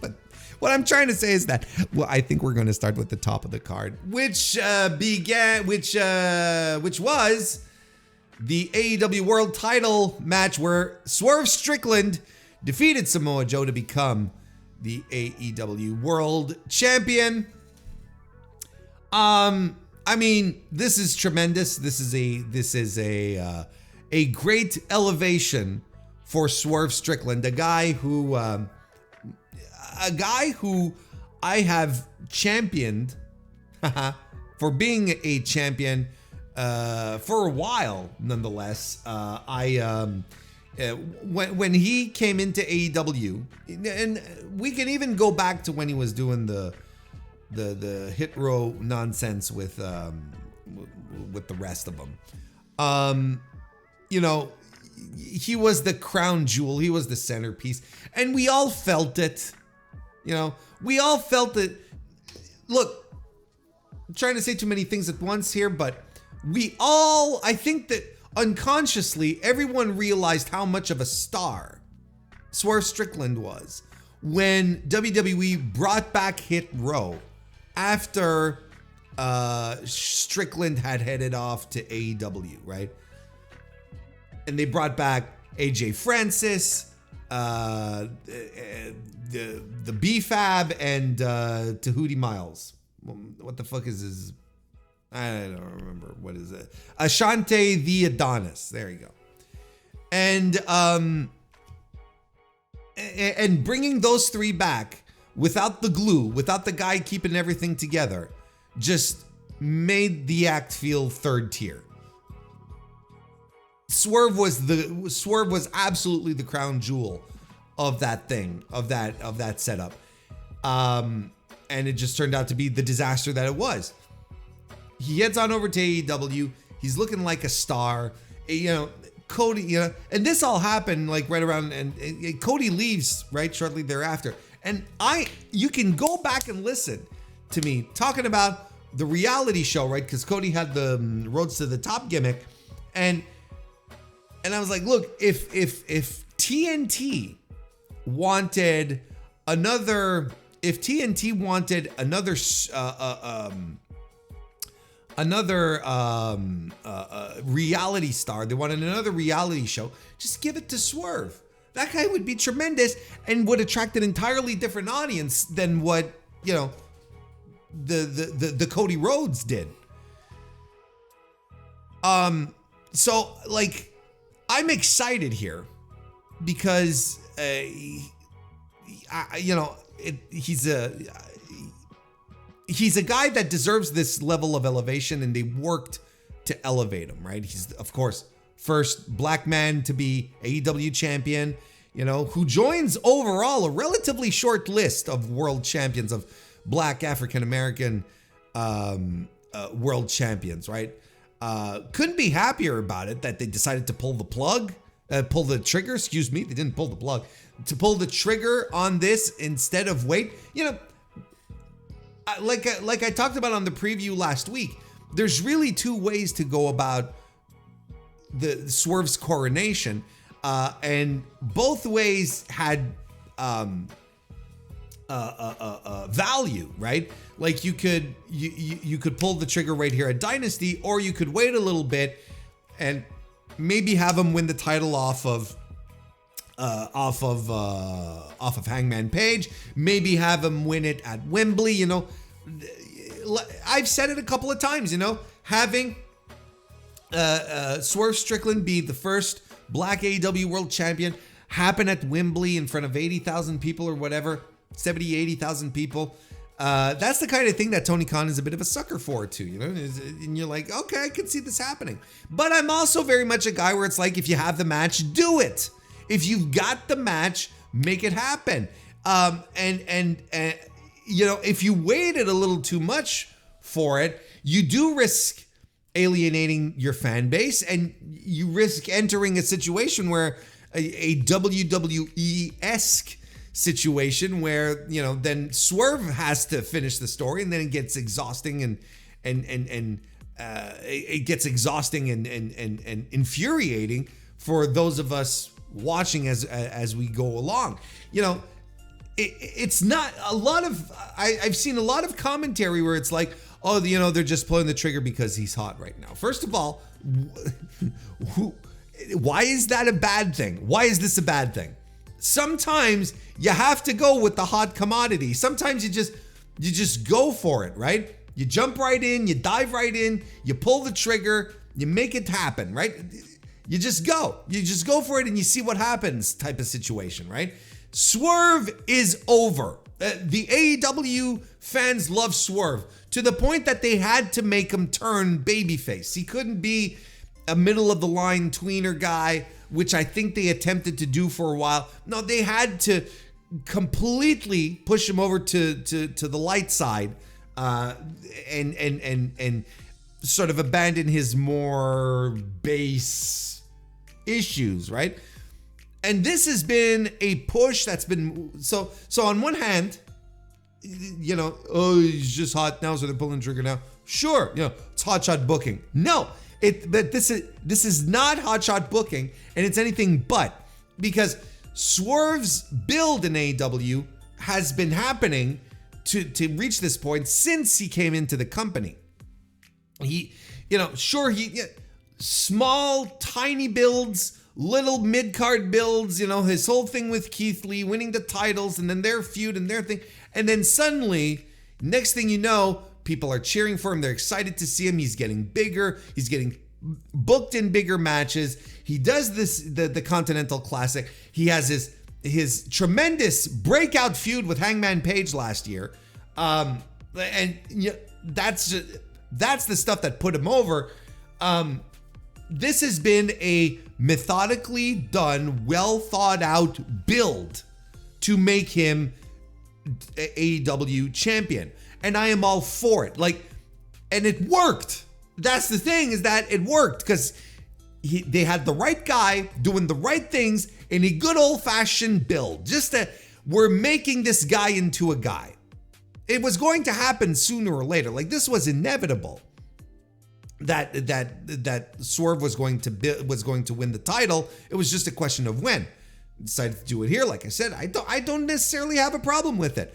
But what I'm trying to say is that, well, I think we're going to start with the top of the card, which was the AEW World Title match where Swerve Strickland defeated Samoa Joe to become the AEW World Champion. I mean, this is tremendous. This is a great elevation for Swerve Strickland, a guy who I have championed for being a champion for a while, nonetheless. When he came into AEW, and we can even go back to when he was doing the the hit row nonsense with the rest of them. You know, he was the crown jewel. He was the centerpiece, and we all felt it. You know, we all felt it. Look, I'm trying to say too many things at once here, but I think that unconsciously, everyone realized how much of a star Swerve Strickland was when WWE brought back Hit Row after Strickland had headed off to AEW, right? And they brought back AJ Francis, the B-Fab, and Tahuti Miles. What the fuck is his? I don't remember. What is it? Ashante the Adonis. There you go. And bringing those three back without the glue, without the guy keeping everything together, just made the act feel third tier. Swerve was absolutely the crown jewel of that thing, of that setup. And it just turned out to be the disaster that it was. He heads on over to AEW. He's looking like a star. You know, Cody, you know, and this all happened like right around, and Cody leaves right shortly thereafter. And you can go back and listen to me talking about the reality show, right? Because Cody had the Roads to the Top gimmick. And I was like, look, if TNT wanted another, reality star, they wanted another reality show, just give it to Swerve. That guy would be tremendous and would attract an entirely different audience than what, you know, the Cody Rhodes did. So like, I'm excited here because he's a guy that deserves this level of elevation, and they worked to elevate him, right? He's, of course, first black man to be AEW champion, you know, who joins overall a relatively short list of world champions, of black African-American world champions, right? Couldn't be happier about it that they decided to pull the trigger, they didn't pull the plug, to pull the trigger on this instead of wait. You know, like I talked about on the preview last week, there's really two ways to go about the Swerve's coronation, and both ways had value, right? Like you could pull the trigger right here at Dynasty, or you could wait a little bit and maybe have him win the title off of Hangman Page, maybe have him win it at Wembley. You know, I've said it a couple of times, you know, having Swerve Strickland be the first black AEW world champion happen at Wembley in front of 80,000 people or whatever, 70, 80,000 people. That's the kind of thing that Tony Khan is a bit of a sucker for too, you know, and you're like, okay, I can see this happening. But I'm also very much a guy where it's like, if you have the match, do it. If you've got the match, make it happen. And you know, if you waited a little too much for it, you do risk alienating your fan base, and you risk entering a situation where a WWE-esque situation where, you know, then Swerve has to finish the story, and then it gets exhausting and it gets exhausting and infuriating for those of us watching as we go along. You know, it's not a lot of, I've seen a lot of commentary where it's like, oh, you know, they're just pulling the trigger because he's hot right now. First of all, why is that a bad thing? Why is this a bad thing? Sometimes you have to go with the hot commodity. Sometimes you just go for it, right? You jump right in, you dive right in, you pull the trigger, you make it happen, right? You just go for it and you see what happens type of situation, right? Swerve is over. The AEW fans love Swerve to the point that they had to make him turn babyface. He couldn't be a middle of the line tweener guy, which I think they attempted to do for a while. No, they had to completely push him over to the light side and sort of abandon his more base issues, right? And this has been a push that's been so on one hand, you know, oh, he's just hot now, so they're pulling the trigger now. Sure, you know, it's hotshot booking. No, but this is not hotshot booking, and it's anything but, because Swerve's build in AEW has been happening to reach this point since he came into the company. He, you know, sure, small, tiny builds, little mid-card builds, you know, his whole thing with Keith Lee, winning the titles, and then their feud and their thing. And then suddenly, next thing you know, people are cheering for him. They're excited to see him. He's getting bigger. He's getting booked in bigger matches. He does this, the Continental Classic. He has his tremendous breakout feud with Hangman Page last year. And you know, that's the stuff that put him over. This has been a methodically done, well thought out build to make him AEW champion. And I am all for it. Like, and it worked. That's the thing, is that it worked because they had the right guy doing the right things in a good old fashioned build. We're making this guy into a guy. It was going to happen sooner or later. Like, this was inevitable. That Swerve was going to win the title. It was just a question of when. Decided to do it here. Like I said, I don't necessarily have a problem with it.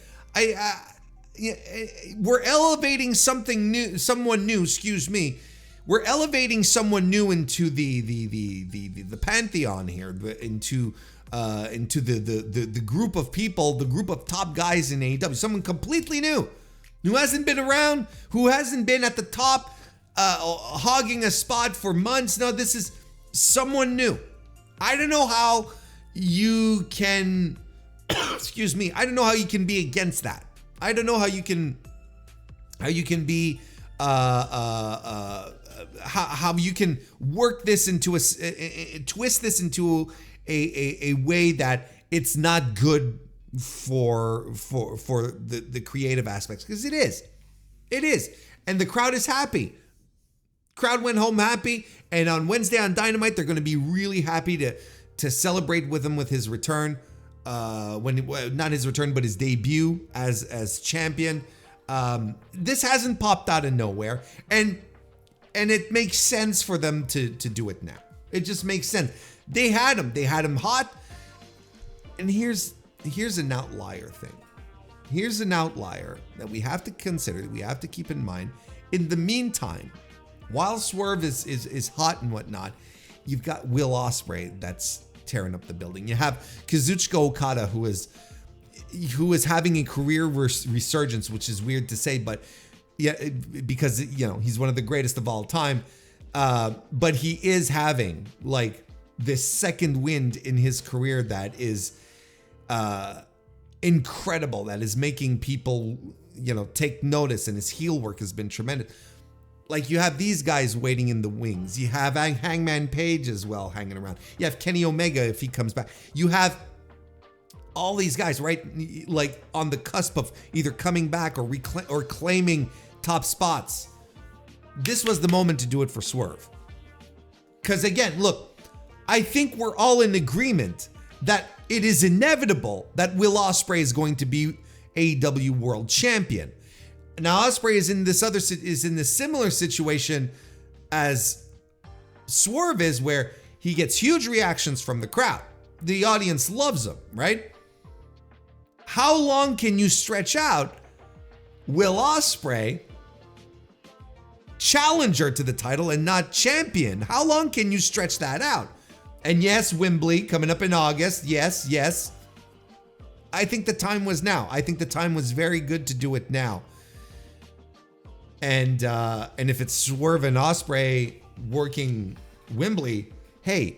We're elevating someone new. Excuse me. We're elevating someone new into the pantheon here, into the group of people, the group of top guys in AEW. Someone completely new, who hasn't been around, who hasn't been at the top, hogging a spot for months. No, this is someone new. I don't know how you can, excuse me, I don't know how you can be against that. I don't know how you can be, how you can work this into twist this into a way that it's not good for the creative aspects, because it is, and the crowd is happy. Crowd went home happy, and on Wednesday on Dynamite, they're going to be really happy to celebrate with him with his return. Not his return, but his debut as champion. This hasn't popped out of nowhere, and it makes sense for them to do it now. It just makes sense. They had him hot, and here's an outlier thing. Here's an outlier that we have to consider, that we have to keep in mind. In the meantime, while Swerve is hot and whatnot, you've got Will Ospreay that's tearing up the building. You have Kazuchika Okada, who is having a career resurgence, which is weird to say, but yeah, because, you know, he's one of the greatest of all time. But he is having like this second wind in his career that is incredible, that is making people, you know, take notice, and his heel work has been tremendous. Like, you have these guys waiting in the wings. You have Hangman Page as well hanging around. You have Kenny Omega if he comes back. You have all these guys, right? Like, on the cusp of either coming back or claiming top spots. This was the moment to do it for Swerve. Because again, look, I think we're all in agreement that it is inevitable that Will Ospreay is going to be AEW World Champion. Now, Ospreay is in this similar situation as Swerve is, where he gets huge reactions from the crowd. The audience loves him, right? How long can you stretch out Will Ospreay, challenger to the title and not champion? How long can you stretch that out? And yes, Wembley coming up in August. Yes. I think the time was now. I think the time was very good to do it now. And if it's Swerve and Ospreay working Wembley, hey,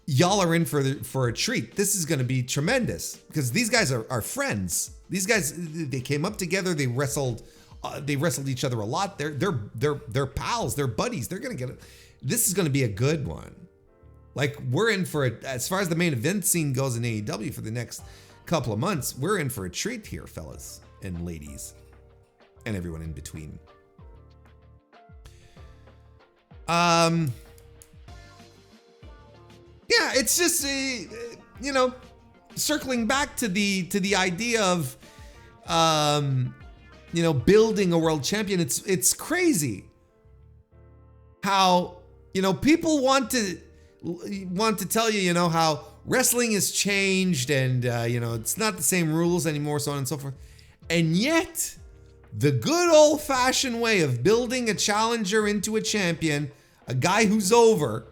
y'all are in for a treat. This is going to be tremendous, because these guys are friends. These guys, they came up together. They wrestled each other a lot. They're pals. They're buddies. They're going to get it. This is going to be a good one. Like, we're in for it. As far as the main event scene goes in AEW for the next couple of months, we're in for a treat here, fellas and ladies. and everyone in between. Yeah, it's just circling back to the idea of building a world champion. It's crazy how people want to tell you how wrestling has changed and it's not the same rules anymore, so on and so forth. And yet the good old-fashioned way of building a challenger into a champion, a guy who's over,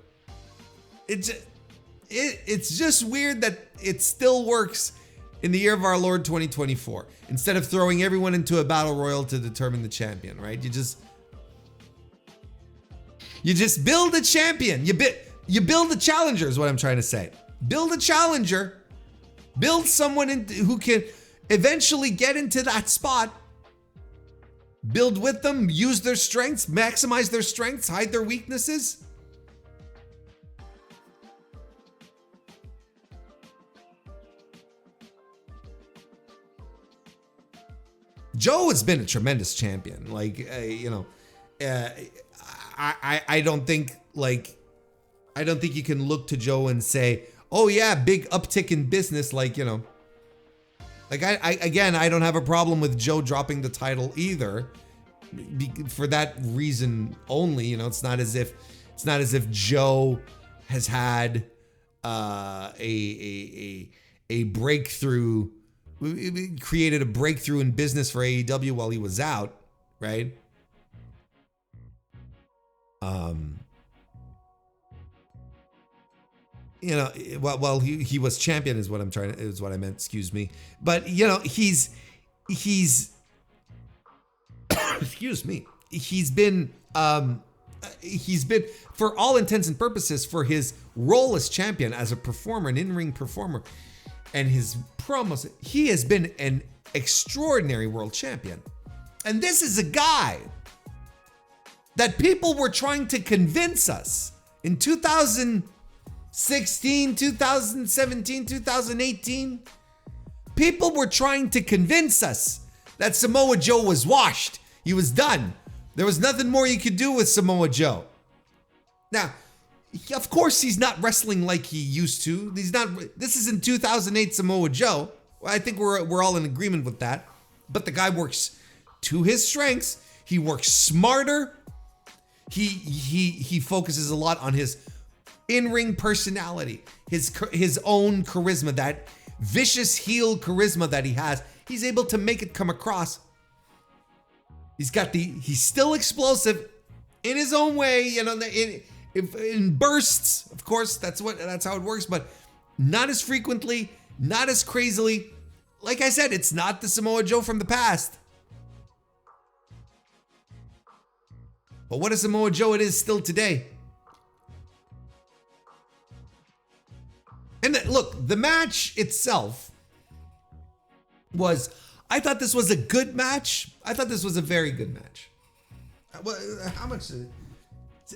it's just weird that it still works in the year of our Lord 2024. Instead of throwing everyone into a battle royal to determine the champion, right? You just build a champion. You build a challenger is what I'm trying to say. Build a challenger. Build someone who can eventually get into that spot. Build with them, use their strengths, maximize their strengths, hide their weaknesses. Joe has been a tremendous champion. Like, I don't think you can look to Joe and say, oh yeah, big uptick in business. Like, I don't have a problem with Joe dropping the title either, for that reason only. It's not as if Joe has had a breakthrough, created a breakthrough in business for AEW while he was out, right? Well, he was champion is what I meant, excuse me. But he's excuse me. He's been for all intents and purposes, for his role as champion, as a performer, an in-ring performer, and his promos, he has been an extraordinary world champion. And this is a guy that people were trying to convince us in 2016, 2017, 2018. People were trying to convince us that Samoa Joe was washed. He was done. There was nothing more you could do with Samoa Joe. Now, of course, he's not wrestling like he used to. This isn't 2008 Samoa Joe. I think we're all in agreement with that. But the guy works to his strengths. He works smarter. He focuses a lot on his in-ring personality, his own charisma, that vicious heel charisma that he has. He's able to make it come across. He's still explosive in his own way, in bursts. Of course, that's how it works, but not as frequently, not as crazily. Like I said, it's not the Samoa Joe from the past. But what a Samoa Joe it is still today. And look, the match itself I thought this was a good match. I thought this was a very good match. How much?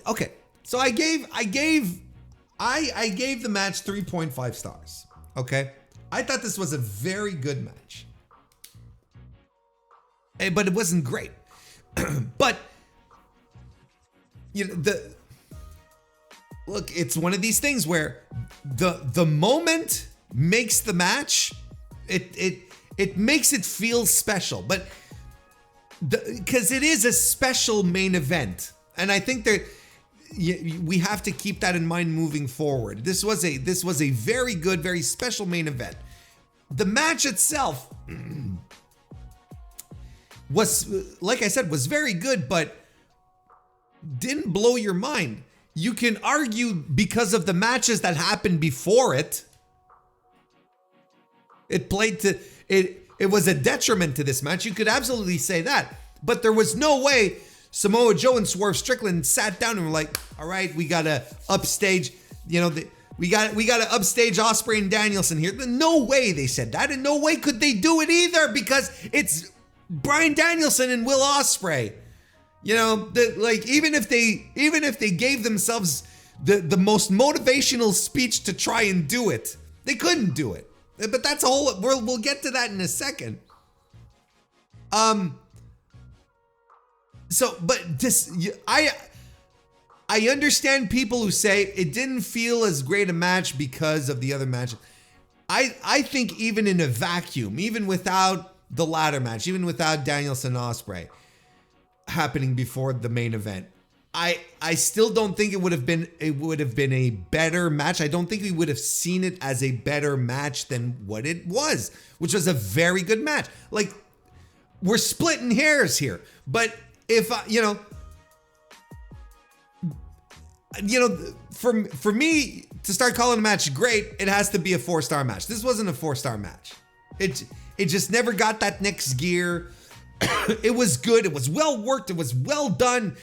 Okay, so I gave the match 3.5 stars. Okay, I thought this was a very good match, but it wasn't great. But look, it's one of these things where the moment makes the match. It makes it feel special, but because it is a special main event, and I think that we have to keep that in mind moving forward. This was a very good, very special main event. The match itself was, like I said, was very good, but didn't blow your mind. You can argue because of the matches that happened before it. It was a detriment to this match. You could absolutely say that. But there was no way Samoa Joe and Swerve Strickland sat down and were like, all right, we gotta upstage, we gotta upstage Ospreay and Danielson here. No way they said that, and no way could they do it either, because it's Bryan Danielson and Will Ospreay. Even if they gave themselves the most motivational speech to try and do it, they couldn't do it. But that's a whole, we'll get to that in a second. So, but this, I understand people who say it didn't feel as great a match because of the other match. I think even in a vacuum, even without the ladder match, even without Danielson Ospreay happening before the main event, I still don't think it would have been a better match. I don't think we would have seen it as a better match than what it was, which was a very good match. Like, we're splitting hairs here, but if for me to start calling a match great, it has to be a 4-star match. This wasn't a 4-star match. It just never got that next gear. It was good. It was well worked. It was well done.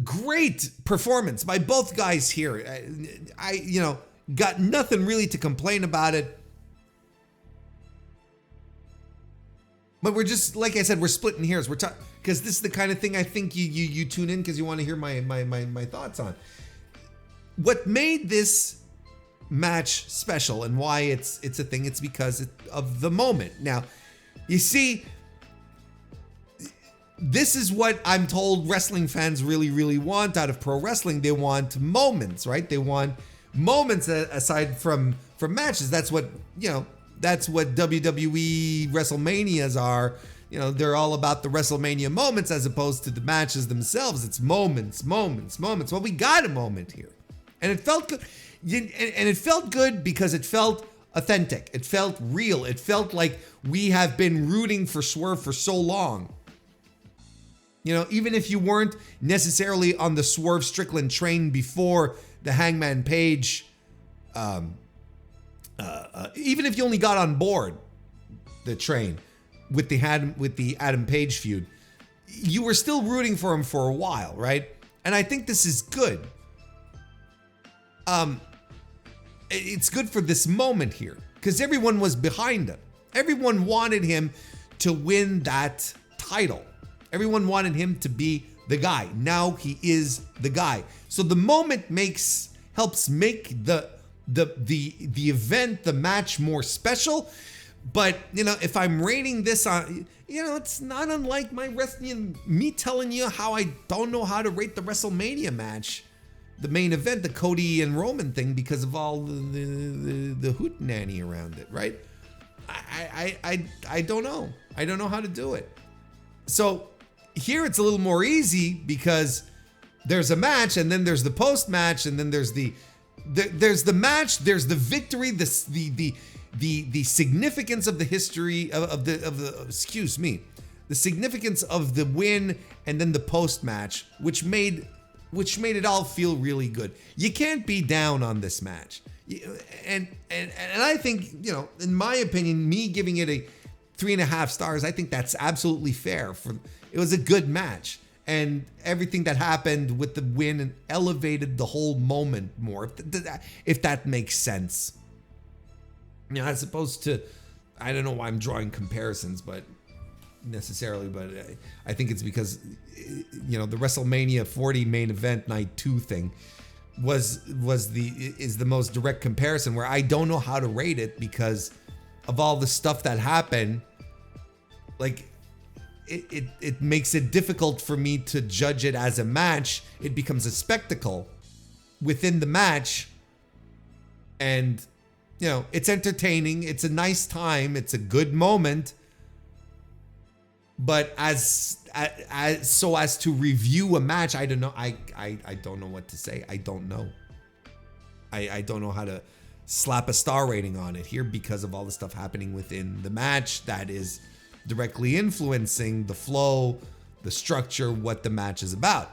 Great performance by both guys here. I got nothing really to complain about it. But we're just, like I said, we're splitting hairs. We're talking because this is the kind of thing I think you tune in because you want to hear my thoughts on. What made this match special and why it's a thing, it's because of the moment. Now, you see, this is what I'm told wrestling fans really, really want out of pro wrestling. They want moments, right? They want moments aside from matches. That's what WWE WrestleManias are. They're all about the WrestleMania moments as opposed to the matches themselves. It's moments. Well, we got a moment here. And it felt good. And it felt good because it felt authentic. It felt real. It felt like we have been rooting for Swerve for so long. Even if you weren't necessarily on the Swerve Strickland train before the Hangman Page, even if you only got on board the train with the Adam Page feud, you were still rooting for him for a while, right? And I think this is good. It's good for this moment here because everyone was behind him. Everyone wanted him to win that title. Everyone wanted him to be the guy. Now he is the guy. So the moment helps make the event, the match more special. But, if I'm rating this on, it's not unlike my wrestling, me telling you how I don't know how to rate the WrestleMania match, the main event, the Cody and Roman thing, because of all the hootenanny around it, right? I don't know. I don't know how to do it. So here it's a little more easy because there's a match and then there's the post match and then there's the match, there's the victory, the significance of the history of the significance of the win and then the post match, which made it all feel really good. You can't be down on this match. And I think, in my opinion, me giving it a 3.5 stars, I think that's absolutely fair. It was a good match. And everything that happened with the win elevated the whole moment more, if that makes sense. As opposed to, I don't know why I'm drawing comparisons, but I think it's because, the WrestleMania 40 main event night 2 thing is the most direct comparison where I don't know how to rate it because of all the stuff that happened. Like, it makes it difficult for me to judge it as a match. It becomes a spectacle within the match. And, it's entertaining. It's a nice time. It's a good moment. But as to review a match, I don't know. I don't know what to say. I don't know. I don't know how to slap a star rating on it here because of all the stuff happening within the match that is directly influencing the flow, the structure, what the match is about.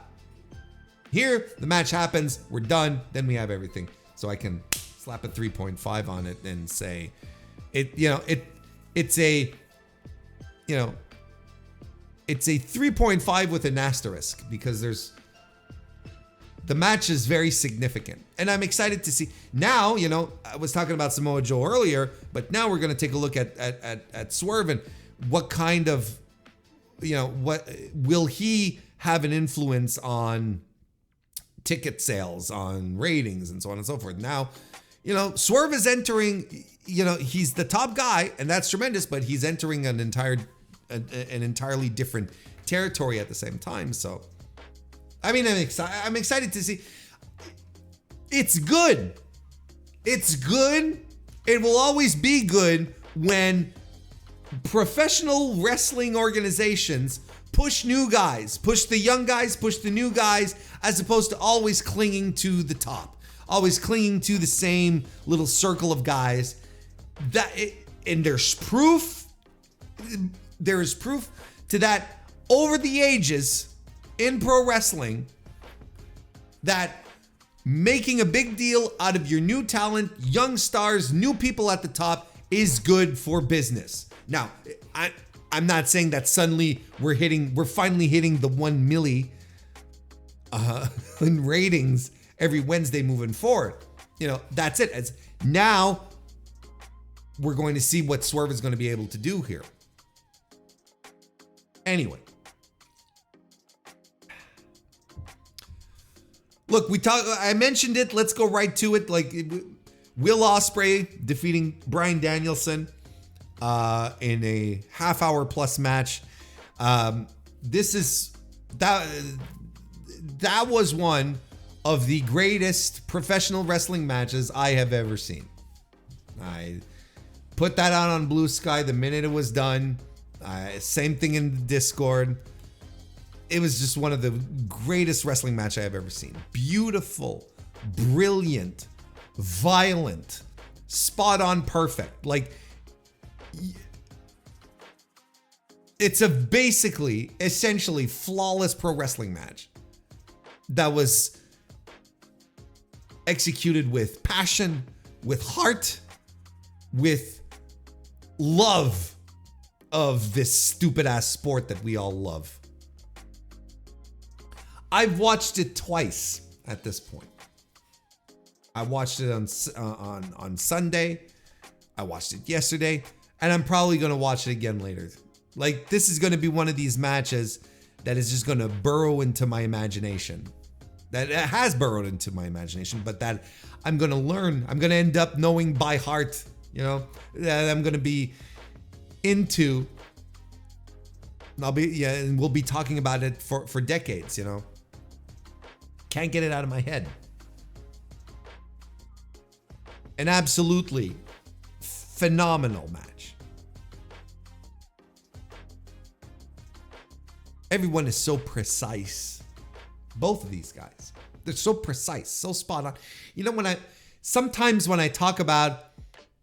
Here, the match happens, we're done, then we have everything. So I can slap a 3.5 on it and say it's a 3.5 with an asterisk because the match is very significant. And I'm excited to see. Now, I was talking about Samoa Joe earlier, but now we're going to take a look at Swerve and what kind of, what will he have an influence on ticket sales, on ratings, and so on and so forth. Now, Swerve is entering, he's the top guy, and that's tremendous, but he's entering an entire an entirely different territory at the same time. So, I mean, I'm excited to see. It's good. It's good. It will always be good when professional wrestling organizations push new guys, push the young guys, push the new guys, as opposed to always clinging to the top, always clinging to the same little circle of guys. And there's proof. There is proof to that over the ages in pro wrestling that making a big deal out of your new talent, young stars, new people at the top is good for business. Now, I'm not saying that suddenly we're finally hitting the 1 milli in ratings every Wednesday moving forward. You know, that's it. As now we're going to see what Swerve is going to be able to do here. Anyway. Look, I mentioned it. Let's go right to it. Like Will Ospreay defeating Bryan Danielson in a half-hour plus match. That was one of the greatest professional wrestling matches I have ever seen. I put that out on Blue Sky the minute it was done. Same thing in the Discord. It was just one of the greatest wrestling match I have ever seen. Beautiful, brilliant, violent, spot on, perfect. Like, it's essentially flawless pro wrestling match that was executed with passion, with heart, with love of this stupid ass sport that we all love. I've watched it twice at this point. I watched it on Sunday. I watched it yesterday, and I'm probably going to watch it again later. Like, this is going to be one of these matches that is just going to burrow into my imagination. That has burrowed into my imagination, but that I'm going to learn. I'm going to end up knowing by heart, you know, that I'm going to be into. And we'll be talking about it for decades, you know. Can't get it out of my head. An absolutely phenomenal match. Everyone is so precise. Both of these guys. They're so precise, so spot on. You know, sometimes when I talk about,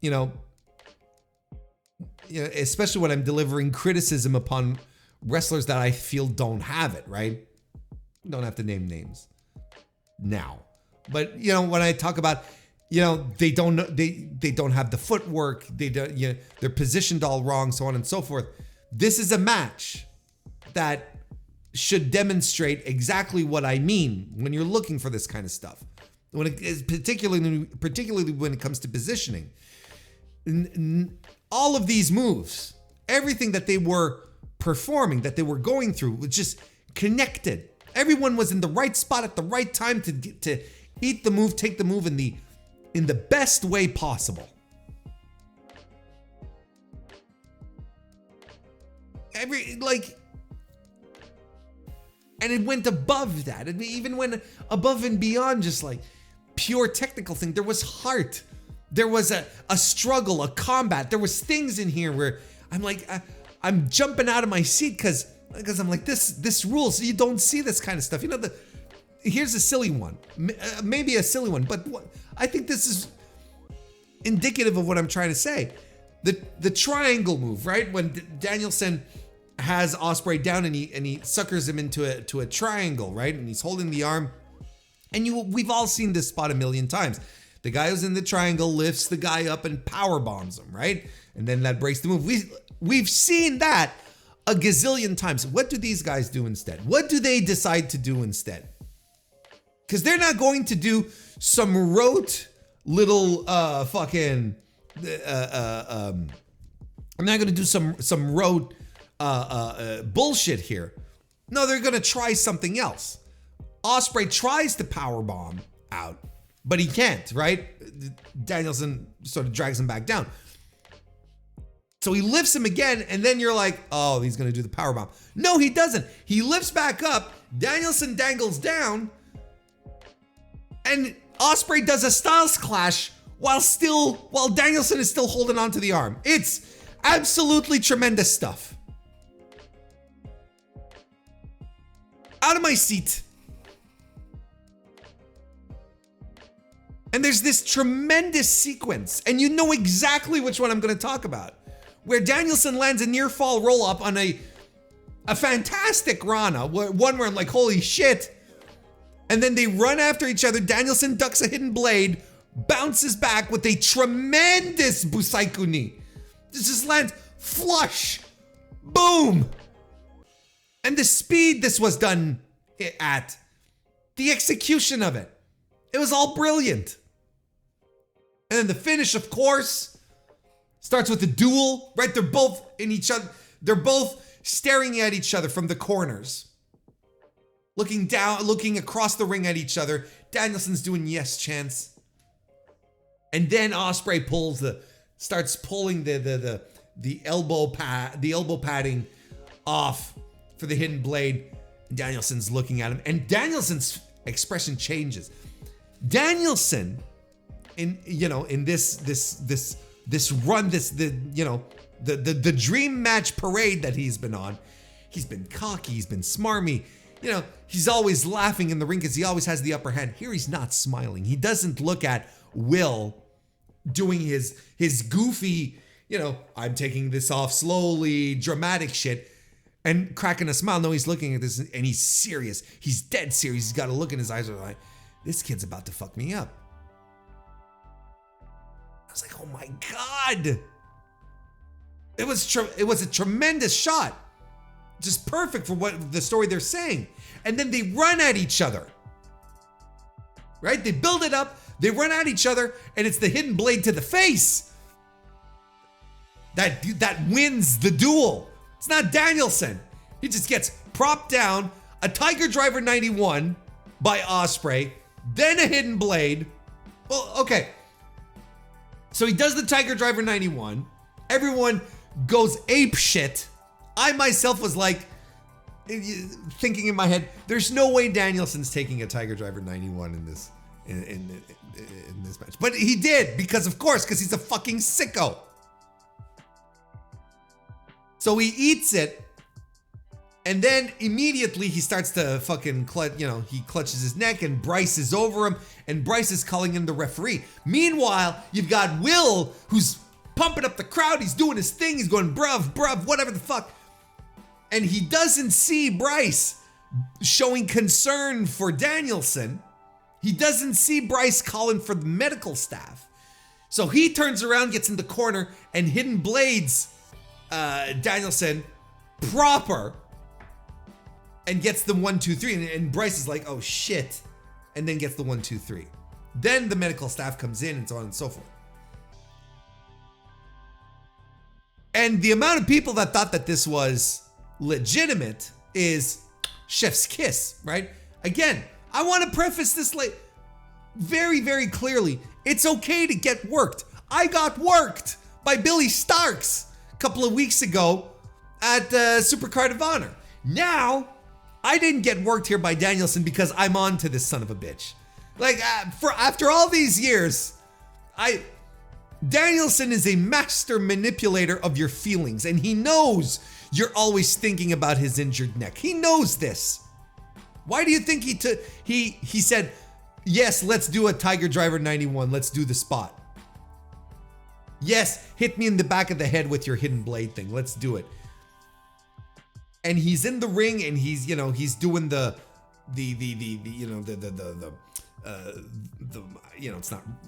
you know, especially when I'm delivering criticism upon wrestlers that I feel don't have it, right? Don't have to name names now. But, you know, when I talk about, you know, they don't have the footwork, they're positioned all wrong, so on and so forth. This is a match that should demonstrate exactly what I mean when you're looking for this kind of stuff. When it is particularly when it comes to positioning. All of these moves, everything that they were performing, that they were going through, was just connected. Everyone was in the right spot at the right time to eat the move, take the move in the best way possible. And it went above that. It even went above and beyond just like pure technical thing. There was heart. There was a struggle, a combat. There was things in here where I'm like, I'm jumping out of my seat because I'm like, this rules. You don't see this kind of stuff. You know, here's a silly one, maybe a silly one, but I think this is indicative of what I'm trying to say. The triangle move, right? When Danielson has Ospreay down and he suckers him into a triangle, right? And he's holding the arm, and we've all seen this spot a million times. The guy who's in the triangle lifts the guy up and power bombs him, right? And then that breaks the move. We've seen that a gazillion times. What do these guys do instead? What do they decide to do instead? Because they're not going to do some rote little fucking. I'm not going to do some rote bullshit here. No, they're going to try something else. Ospreay tries to powerbomb out, but he can't, right? Danielson sort of drags him back down. So he lifts him again, and then you're like, oh, he's going to do the powerbomb. No, he doesn't. He lifts back up, Danielson dangles down, and Ospreay does a Styles Clash while Danielson is still holding on to the arm. It's absolutely tremendous stuff. Out of my seat. And there's this tremendous sequence, and you know exactly which one I'm going to talk about, where Danielson lands a near fall roll up on a fantastic Rana, one where I'm like, holy shit. And then they run after each other. Danielson ducks a hidden blade, bounces back with a tremendous Busaiku knee. This just lands flush. Boom. And the speed this was done at, the execution of it, it was all brilliant. And then the finish, of course, starts with a duel, right? They're both in each other. They're both staring at each other from the corners. Looking down, looking across the ring at each other. Danielson's doing yes chants. And then Ospreay starts pulling the elbow padding off for the hidden blade. Danielson's looking at him, and Danielson's expression changes. Danielson, in this run, the dream match parade that he's been on, he's been cocky, he's been smarmy. He's always laughing in the ring because he always has the upper hand. Here he's not smiling. He doesn't look at Will doing his goofy, I'm taking this off slowly, dramatic shit, and cracking a smile. No, he's looking at this and he's serious. He's dead serious. He's got a look in his eyes like, this kid's about to fuck me up. I was like, oh my God. It was a tremendous shot. Just perfect for what the story they're saying. And then they run at each other. Right? They build it up, they run at each other, and it's the hidden blade to the face that wins the duel. It's not Danielson. He just gets propped down, a Tiger Driver 91 by Ospreay, then a hidden blade. Well, okay. So he does the Tiger Driver 91. Everyone goes ape shit. I myself was like, thinking in my head, there's no way Danielson's taking a Tiger Driver 91 in this match. But he did, because he's a fucking sicko. So he eats it, and then immediately he starts to fucking he clutches his neck, and Bryce is over him, and Bryce is calling him the referee. Meanwhile, you've got Will, who's pumping up the crowd. He's doing his thing. He's going bruv, whatever the fuck. And he doesn't see Bryce showing concern for Danielson. He doesn't see Bryce calling for the medical staff. So he turns around, gets in the corner, and hidden blades Danielson proper and gets the 1, 2, 3. And Bryce is like, oh shit. And then gets the 1, 2, 3. Then the medical staff comes in and so on and so forth. And the amount of people that thought that this was legitimate is chef's kiss, right? Again, I want to preface this very, very clearly. It's okay to get worked. I got worked by Billy Starks a couple of weeks ago at Supercard of Honor. Now, I didn't get worked here by Danielson because I'm on to this son of a bitch. After all these years, Danielson is a master manipulator of your feelings, and he knows you're always thinking about his injured neck. He knows this. Why do you think he said, yes, let's do a Tiger Driver 91. Let's do the spot. Yes, hit me in the back of the head with your hidden blade thing. Let's do it. And he's in the ring, and he's doing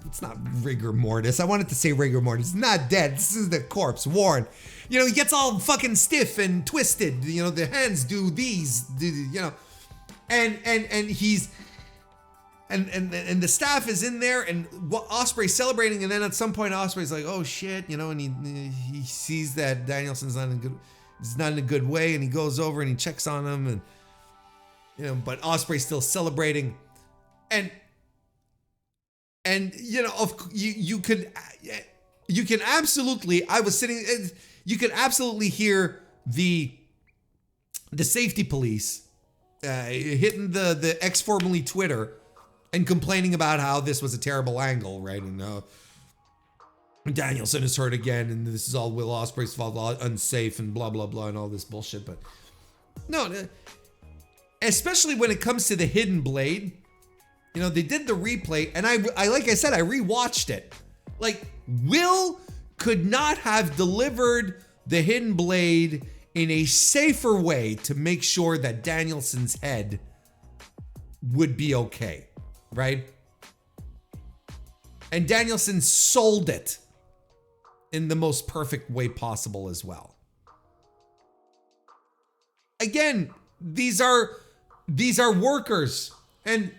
it's not rigor mortis. I wanted to say rigor mortis. He's not dead. This is the corpse, Warren. He gets all fucking stiff and twisted. The hands do these, and he's and the staff is in there, and Ospreay's celebrating, and then at some point Ospreay's like, oh shit, and he sees that Danielson's not in a good way, and he goes over and he checks on him, and but Ospreay's still celebrating, and you can absolutely, I was sitting, you could absolutely hear the safety police hitting the X formerly Twitter and complaining about how this was a terrible angle, right? And Danielson is hurt again, and this is all Will Ospreay's fault, unsafe, and blah blah blah, and all this bullshit. But no, especially when it comes to the hidden blade, you know, they did the replay, and I like I said, I rewatched it. Like, Will could not have delivered the hidden blade in a safer way to make sure that Danielson's head would be okay, right? And Danielson sold it in the most perfect way possible as well. Again, these are workers, and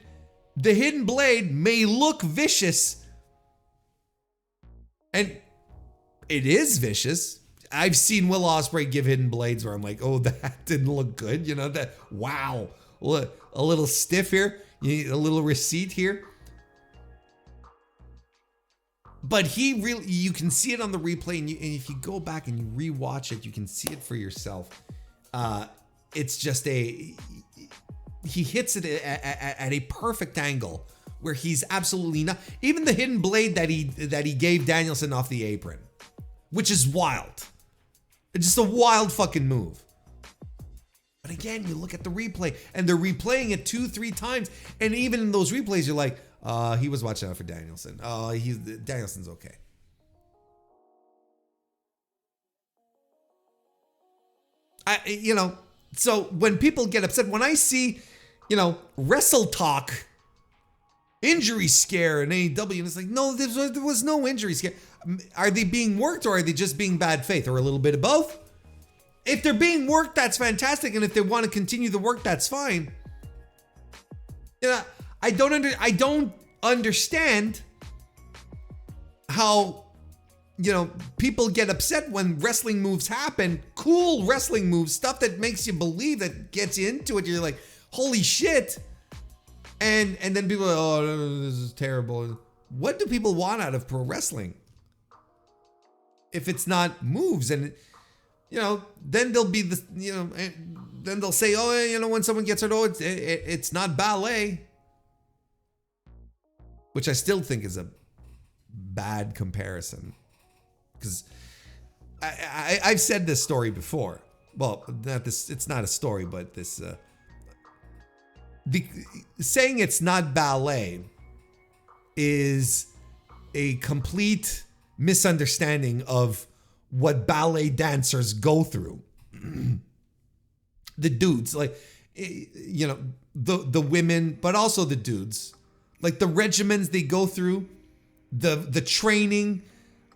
the hidden blade may look vicious, and it is vicious. I've seen Will Ospreay give hidden blades where I'm like, oh, that didn't look good. You know, that, wow, a little stiff here, you need a little receipt here. But he really, you can see it on the replay, and if you go back and you rewatch it, you can see it for yourself. It's just he hits it at a perfect angle where he's absolutely not, even the hidden blade that he gave Danielson off the apron, which is wild. It's just a wild fucking move. But again, you look at the replay, and they're replaying it 2-3 times, and even in those replays, you're like, he was watching out for Danielson. Danielson's okay. So when people get upset, when I see, Wrestle Talk, injury scare in AEW, and it's like, no, there was no injury scare. Are they being worked, or are they just being bad faith, or a little bit of both? If they're being worked, that's fantastic, and if they want to continue the work, that's fine. I don't understand how, people get upset when wrestling moves happen, cool wrestling moves, stuff that makes you believe, that gets you into it. You're like, holy shit. And then people are, oh, this is terrible. What do people want out of pro wrestling? If it's not moves, and then they'll be then they'll say, oh, when someone gets hurt, oh, it's not ballet, which I still think is a bad comparison, because I've said this story before. Well, it's not a story, but this saying it's not ballet is a complete misunderstanding of what ballet dancers go through. The dudes, like, the women, but also the dudes, like the regimens they go through, the training,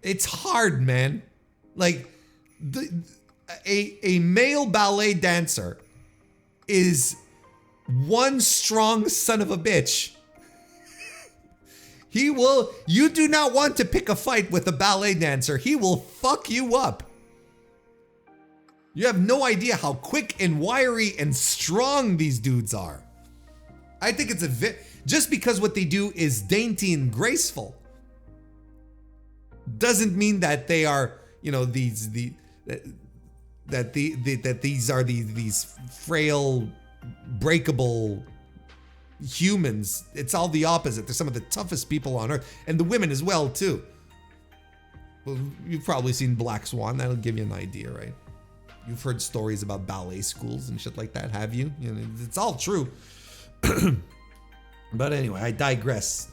it's hard, man. Like, a male ballet dancer is one strong son of a bitch. You do not want to pick a fight with a ballet dancer. He will fuck you up. You have no idea how quick and wiry and strong these dudes are. I think it's just because what they do is dainty and graceful doesn't mean that they are, these are these frail, breakable humans. It's all the opposite. They're some of the toughest people on earth, and the women as well too. Well, you've probably seen Black Swan. That'll give you an idea, right? You've heard stories about ballet schools and shit like that, have you? It's all true. But anyway, I digress.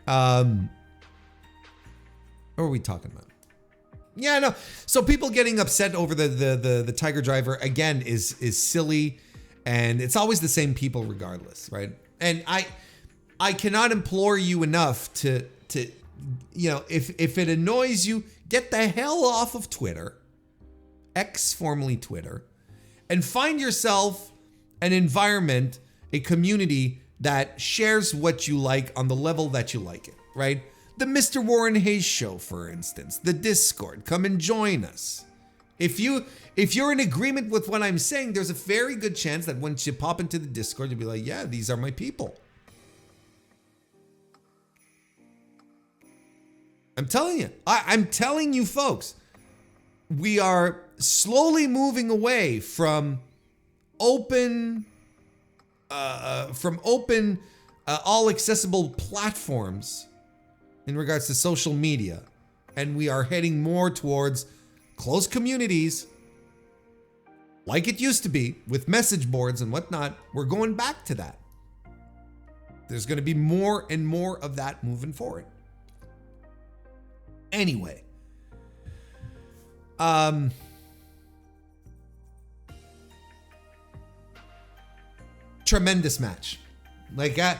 What are we talking about? Yeah, no. So people getting upset over the Tiger Driver again is silly. And it's always the same people regardless, right? And I cannot implore you enough to if it annoys you, get the hell off of Twitter, X formerly Twitter, and find yourself an environment, a community that shares what you like on the level that you like it, right? The MrWarrenHayes show, for instance, the Discord, come and join us. If you're in agreement with what I'm saying, there's a very good chance that once you pop into the Discord, you'll be like, yeah, these are my people. I'm telling you. I'm telling you folks. we are slowly moving away from open, all accessible platforms in regards to social media. And we are heading more towards closed communities like it used to be with message boards and whatnot. We're going back to that. There's going to be more and more of that moving forward. Anyway, tremendous match. Like I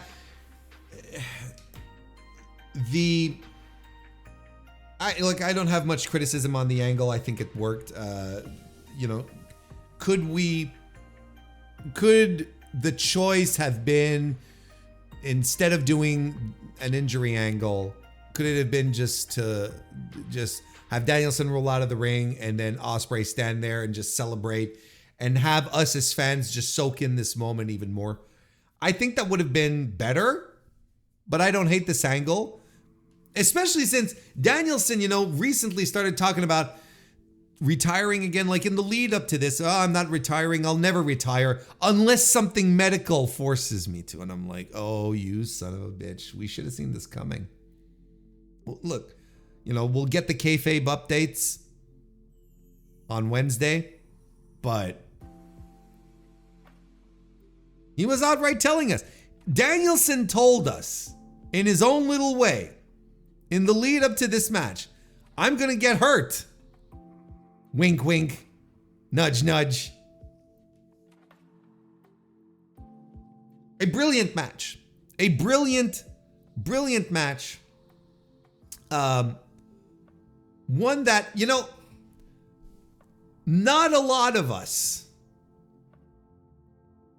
don't have much criticism on the angle. I think it worked. Could the choice have been, instead of doing an injury angle, could it have been just to have Danielson roll out of the ring and then Ospreay stand there and just celebrate and have us as fans just soak in this moment even more? I think that would have been better, but I don't hate this angle, especially since Danielson, recently started talking about retiring again, like in the lead up to this. Oh, I'm not retiring. I'll never retire unless something medical forces me to. And I'm like, oh, you son of a bitch. We should have seen this coming. Well, look, we'll get the kayfabe updates on Wednesday, but he was outright telling us. Danielson told us in his own little way in the lead up to this match, I'm going to get hurt. Wink, wink, nudge, nudge. A brilliant match. A brilliant, brilliant match. One that, not a lot of us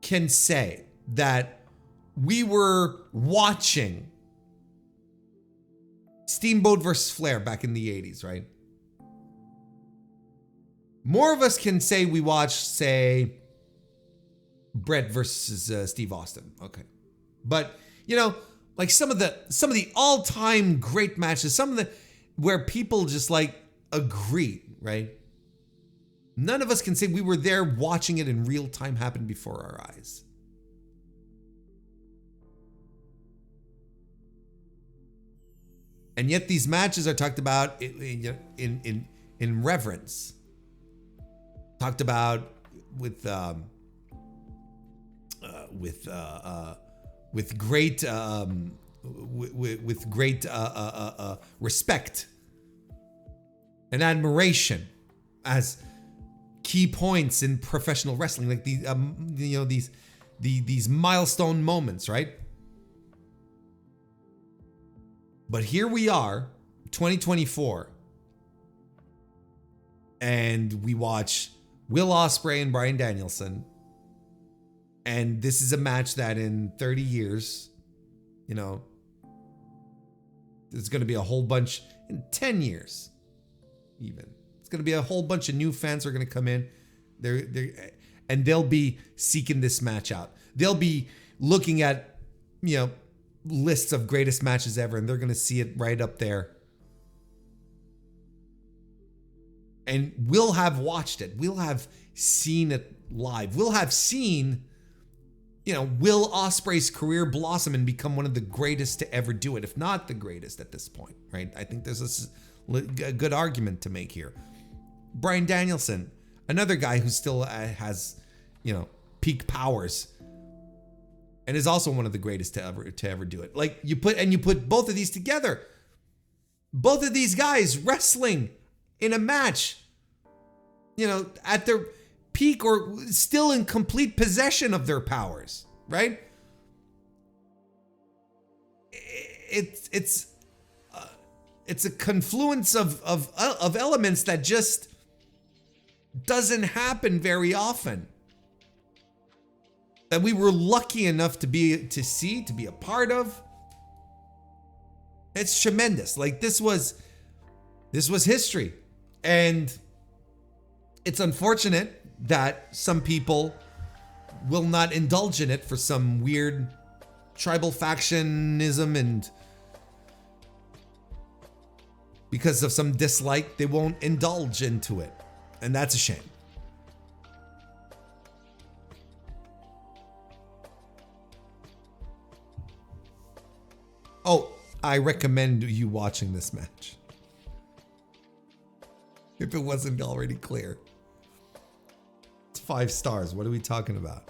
can say that we were watching Steamboat versus Flair back in the 80s, right? More of us can say we watched, say, Bret versus Steve Austin. Okay. But, like some of the all-time great matches, some of the where people just like agree, right? None of us can say we were there watching it in real time happen before our eyes. And yet these matches are talked about in reverence. Talked about with great respect and admiration as key points in professional wrestling, like these milestone moments, right? But here we are, 2024, and we watch Will Ospreay and Bryan Danielson. And this is a match that in 30 years, there's going to be a whole bunch, in 10 years even, it's going to be a whole bunch of new fans who are going to come in. And they'll be seeking this match out. They'll be looking at, lists of greatest matches ever, and they're going to see it right up there. And we'll have watched it. We'll have seen it live. We'll have seen, Will Ospreay's career blossom and become one of the greatest to ever do it, if not the greatest at this point, right? I think there's a good argument to make here. Bryan Danielson, another guy who still has, peak powers, and is also one of the greatest to ever do it. Like you put both of these together, both of these guys wrestling in a match, at their peak or still in complete possession of their powers, right? It's a confluence of elements that just doesn't happen very often, that we were lucky enough to be a part of. It's tremendous. Like this was history. And it's unfortunate that some people will not indulge in it for some weird tribal factionism, and because of some dislike, they won't indulge into it. And that's a shame. Oh, I recommend you watching this match. If it wasn't already clear. It's 5 stars. What are we talking about?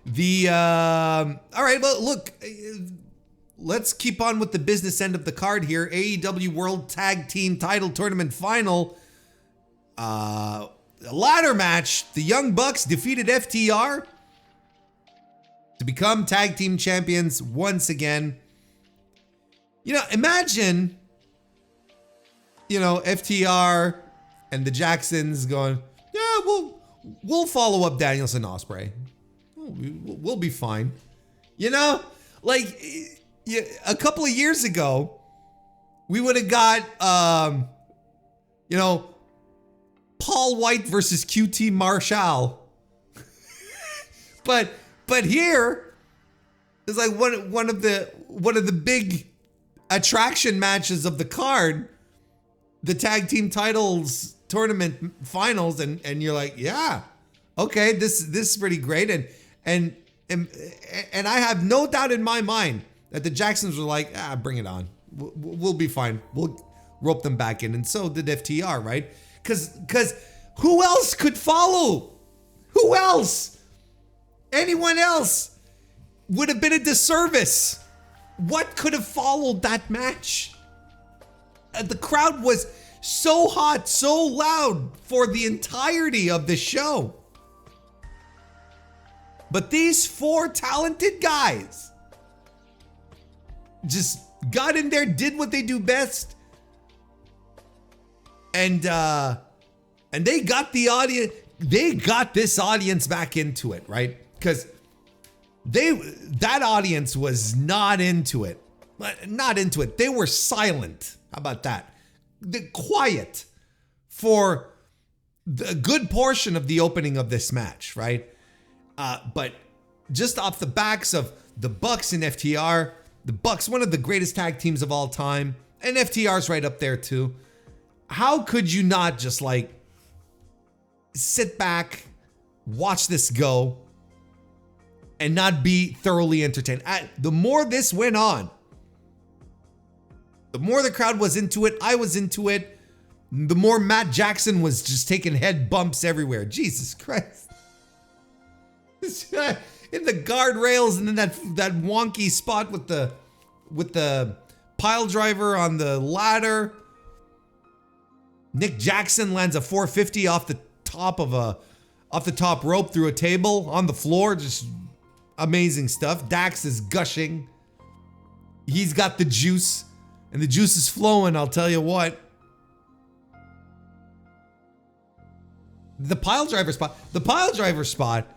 All right, well, look, let's keep on with the business end of the card here. AEW World Tag Team Title Tournament Final. A ladder match. The Young Bucks defeated FTR to become tag team champions once again. You know, imagine, you know, FTR and the Jacksons going, yeah, we'll follow up Danielson Ospreay. We'll be fine. You know, like a couple of years ago, we would have got, you know, Paul White versus QT Marshall. but here is like one of the big attraction matches of the card, the tag team titles tournament finals, and you're like, yeah, okay, this is pretty great, and I have no doubt in my mind that the Jacksons were like, bring it on, we'll be fine, we'll rope them back in, and so did FTR, right? Because who else could follow? Who else? Anyone else would have been a disservice. What could have followed that match? The crowd was so hot, so loud for the entirety of the show. But these 4 talented guys just got in there, did what they do best, and they got the audience. They got this audience back into it, right? Because that audience was not into it. Not into it. They were silent. How about that? They're quiet for a good portion of the opening of this match, right? But just off the backs of the Bucks and FTR, the Bucks, one of the greatest tag teams of all time, and FTR's right up there too. How could you not just like sit back, watch this go, and not be thoroughly entertained? The more this went on, the more the crowd was into it, I was into it, the more Matt Jackson was just taking head bumps everywhere. Jesus Christ. In the guardrails, and then that wonky spot with the pile driver on the ladder. Nick Jackson lands a 450 off the top rope through a table on the floor. Just amazing stuff. Dax is gushing. He's got the juice, and the juice is flowing, I'll tell you what. The pile driver spot,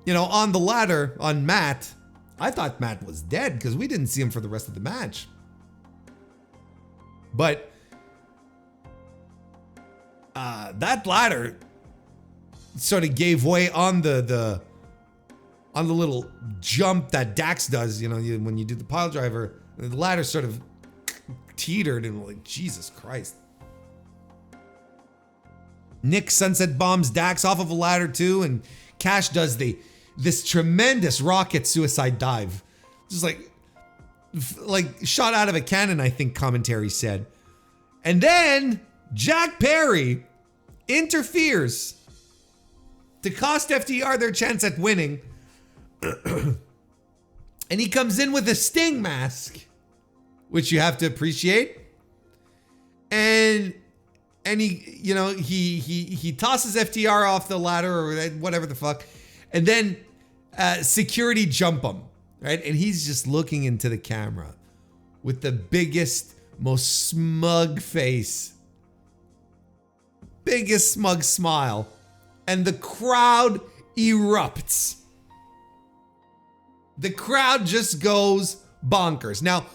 you know, on the ladder on Matt, I thought Matt was dead because we didn't see him for the rest of the match. But that ladder sort of gave way on the little jump that Dax does, you know, when you do the pile driver. The ladder sort of teetered, and like, Jesus Christ. Nick sunset bombs Dax off of a ladder too, and Cash does this tremendous rocket suicide dive. Just like shot out of a cannon, I think commentary said. And then Jack Perry interferes to cost FTR their chance at winning. And he comes in with a Sting mask, which you have to appreciate. And he, you know, he tosses FTR off the ladder or whatever the fuck. And then security jump him, right? And he's just looking into the camera with the biggest, most smug face. Biggest smug smile. And the crowd erupts. The crowd just goes bonkers. Now,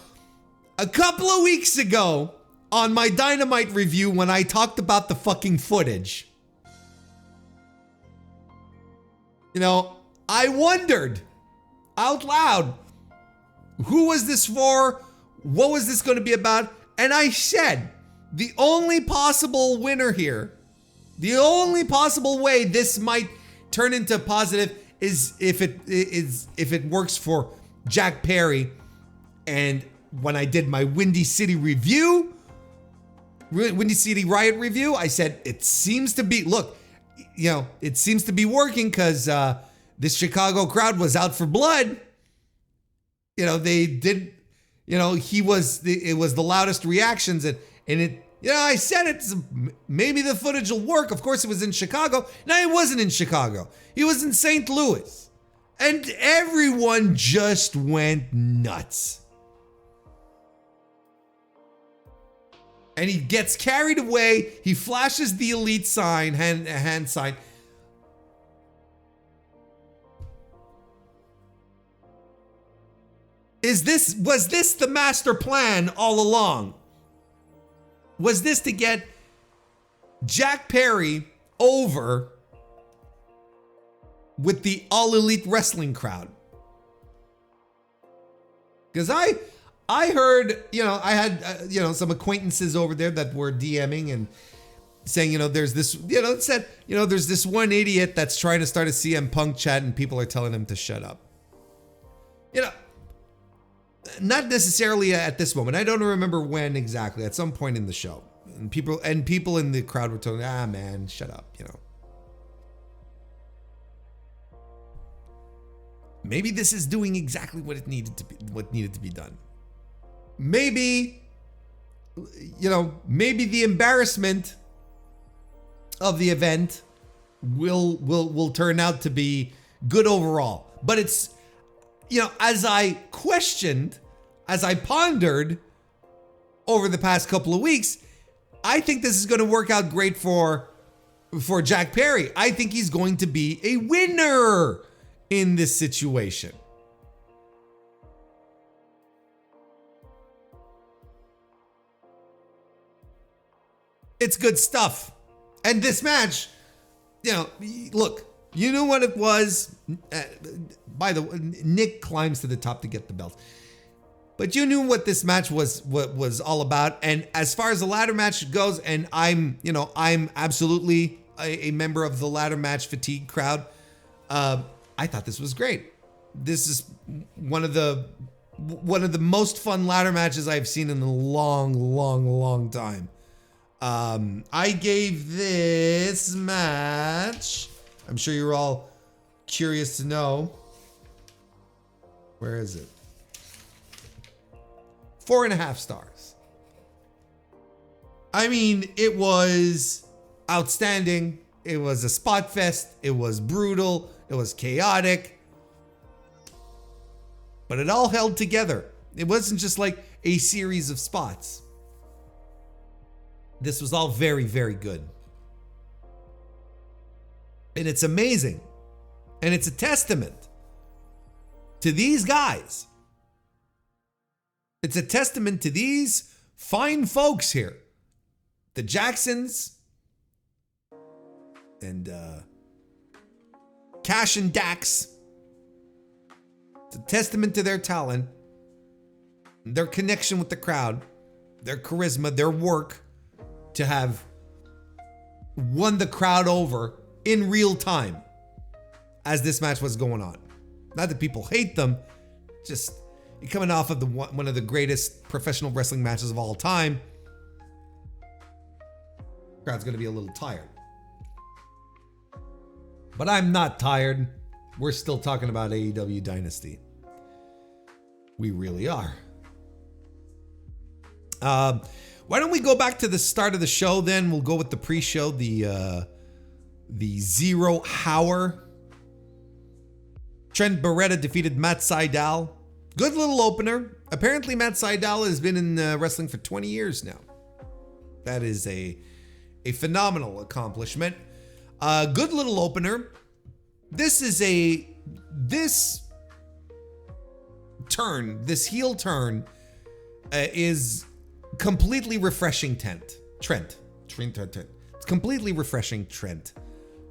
a couple of weeks ago, on my Dynamite review, when I talked about the fucking footage, you know, I wondered out loud, who was this for? What was this going to be about? And I said, the only possible winner here The only possible way this might turn into positive is if it works for Jack Perry. And when I did my Windy City Riot review, I said it seems to be it seems to be working because this Chicago crowd was out for blood. They did. It was the loudest reactions, and it. I said it. Maybe the footage will work. Of course, it was in Chicago. No, it wasn't in Chicago. He was in St. Louis. And everyone just went nuts. And he gets carried away. He flashes the elite sign, hand sign. Was this the master plan all along? Was this to get Jack Perry over with the All Elite Wrestling crowd? Because I heard, I had, some acquaintances over there that were DMing and saying, there's this, there's this one idiot that's trying to start a CM Punk chat and people are telling him to shut up. Not necessarily at this moment. I don't remember when exactly. At some point in the show, and people in the crowd were telling, man, shut up. Maybe this is doing exactly what needed to be done. Maybe, maybe the embarrassment of the event will turn out to be good overall. But it's, as I pondered over the past couple of weeks, I think this is going to work out great for Jack Perry. I think he's going to be a winner in this situation. It's good stuff. And this match, look, you know what it was? By the way, Nick climbs to the top to get the belt. But you knew what this match was all about. And as far as the ladder match goes, and I'm absolutely a member of the ladder match fatigue crowd. I thought this was great. This is one of the most fun ladder matches I've seen in a long time. I gave this match, I'm sure you're all curious to know. Where is it? 4.5 stars. I mean, it was outstanding. It was a spot fest. It was brutal. It was chaotic. But it all held together. It wasn't just like a series of spots. This was all very, very good. And it's amazing. And it's a testament to these guys. It's a testament to these fine folks here. The Jacksons and Cash and Dax. It's a testament to their talent, their connection with the crowd, their charisma, their work to have won the crowd over in real time as this match was going on. Not that people hate them, just you're coming off of one of the greatest professional wrestling matches of all time. Crowd's gonna be a little tired. But I'm not tired. We're still talking about AEW Dynasty. We really are. Why don't we go back to the start of the show then? We'll go with the pre-show, the 0 hour. Trent Beretta defeated Matt Sydal. Good little opener. Apparently Matt Sydal has been in wrestling for 20 years now. That is a phenomenal accomplishment. Good little opener. This heel turn is completely refreshing Trent. It's completely refreshing Trent.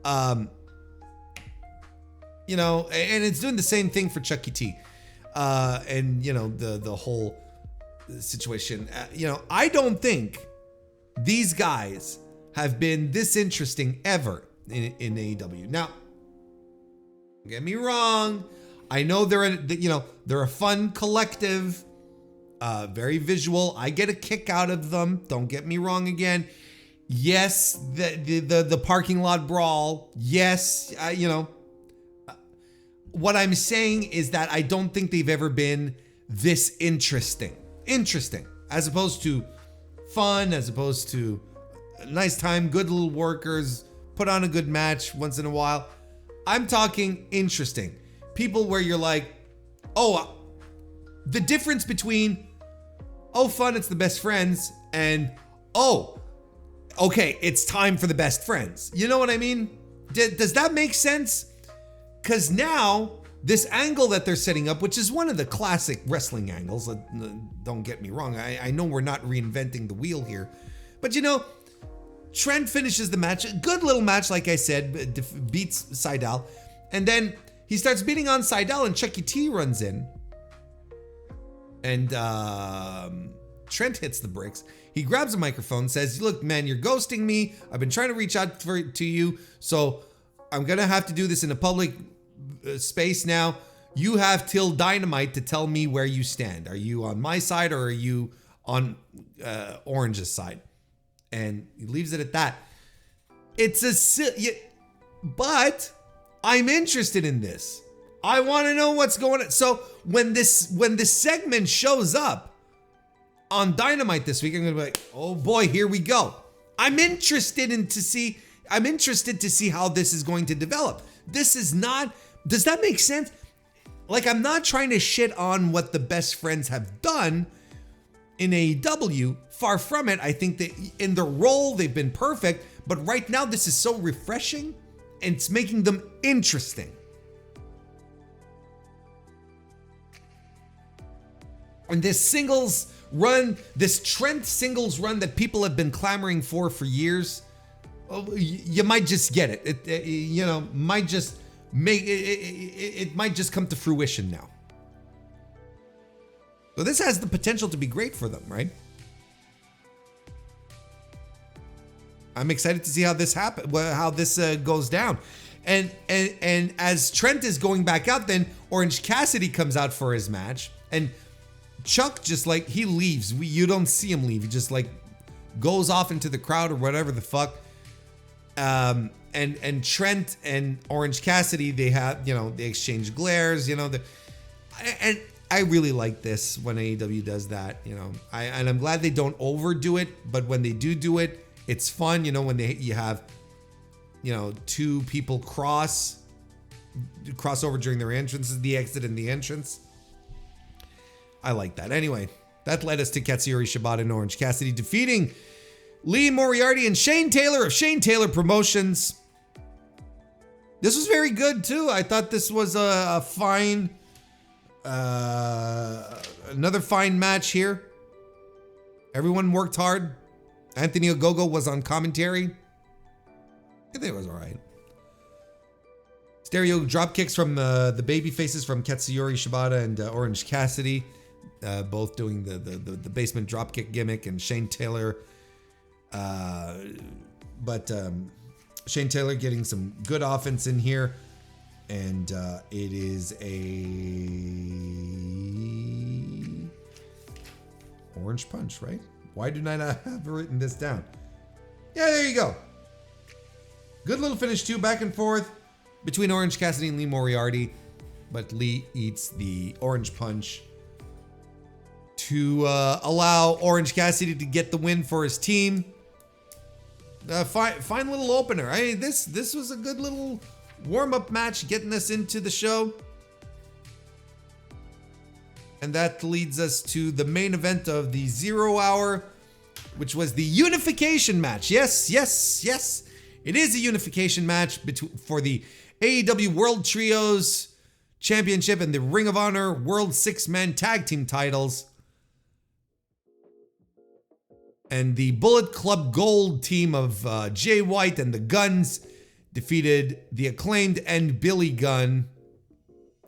And it's doing the same thing for Chucky T. And the whole situation. I don't think these guys have been this interesting ever in AEW. Now, don't get me wrong. I know they're a fun collective, very visual. I get a kick out of them. Don't get me wrong again. Yes, the parking lot brawl. Yes, what I'm saying is that I don't think they've ever been this interesting. Interesting, as opposed to fun, as opposed to a nice time, good little workers, put on a good match once in a while. I'm talking interesting. People where you're like, oh, the difference between, oh, fun, it's the best friends, and, oh, okay, it's time for the best friends. You know what I mean? Does that make sense? Because now, this angle that they're setting up, which is one of the classic wrestling angles, don't get me wrong, I know we're not reinventing the wheel here, but Trent finishes the match, a good little match, like I said, beats Seidel, and then he starts beating on Seidel, and Chucky T runs in, and Trent hits the bricks. He grabs a microphone, says, look, man, you're ghosting me. I've been trying to reach out to you, so I'm gonna have to do this in a public space now. You have till Dynamite to tell me where you stand. Are you on my side, or are you on Orange's side? And he leaves it at that. But I'm interested in this. I want to know what's going on. So when this segment shows up on Dynamite this week, I'm gonna be like, oh boy, here we go. I'm interested to see how this is going to develop. This is not. Does that make sense? Like, I'm not trying to shit on what the best friends have done in AEW. Far from it. I think that in their role, they've been perfect. But right now, this is so refreshing, and it's making them interesting. And this singles run, this Trent singles run that people have been clamoring for years, you might just get it. It might just it might just come to fruition now. So this has the potential to be great for them, right? I'm excited to see how this goes down. And as Trent is going back out, then Orange Cassidy comes out for his match, and Chuck just he leaves. You don't see him leave. He just goes off into the crowd or whatever the fuck. And Trent and Orange Cassidy, they have, they exchange glares, and I really like this when AEW does that, and I'm glad they don't overdo it, but when they do it, it's fun, when you have, two people cross over during their entrances, the exit and the entrance. I like that. Anyway, that led us to Katsuyori Shibata and Orange Cassidy defeating Lee Moriarty and Shane Taylor of Shane Taylor Promotions. This was very good too. I thought this was a fine, another fine match here. Everyone worked hard. Anthony Ogogo was on commentary. I think it was all right. Stereo drop kicks from the baby faces from Katsuyori Shibata and Orange Cassidy, both doing the basement drop kick gimmick, and Shane Taylor. Shane Taylor getting some good offense in here, and it is a orange punch, right? Why did I not have written this down? Yeah, there you go. Good little finish too, back and forth between Orange Cassidy and Lee Moriarty, but Lee eats the orange punch to allow Orange Cassidy to get the win for his team. Fine little opener. This was a good little warm-up match, getting us into the show. And that leads us to the main event of the 0 hour, which was the unification match. Yes. It is a unification match for the AEW World Trios Championship and the Ring of Honor World 6-Man Tag Team titles. And the Bullet Club Gold team of Jay White and the Guns defeated the Acclaimed and Billy Gunn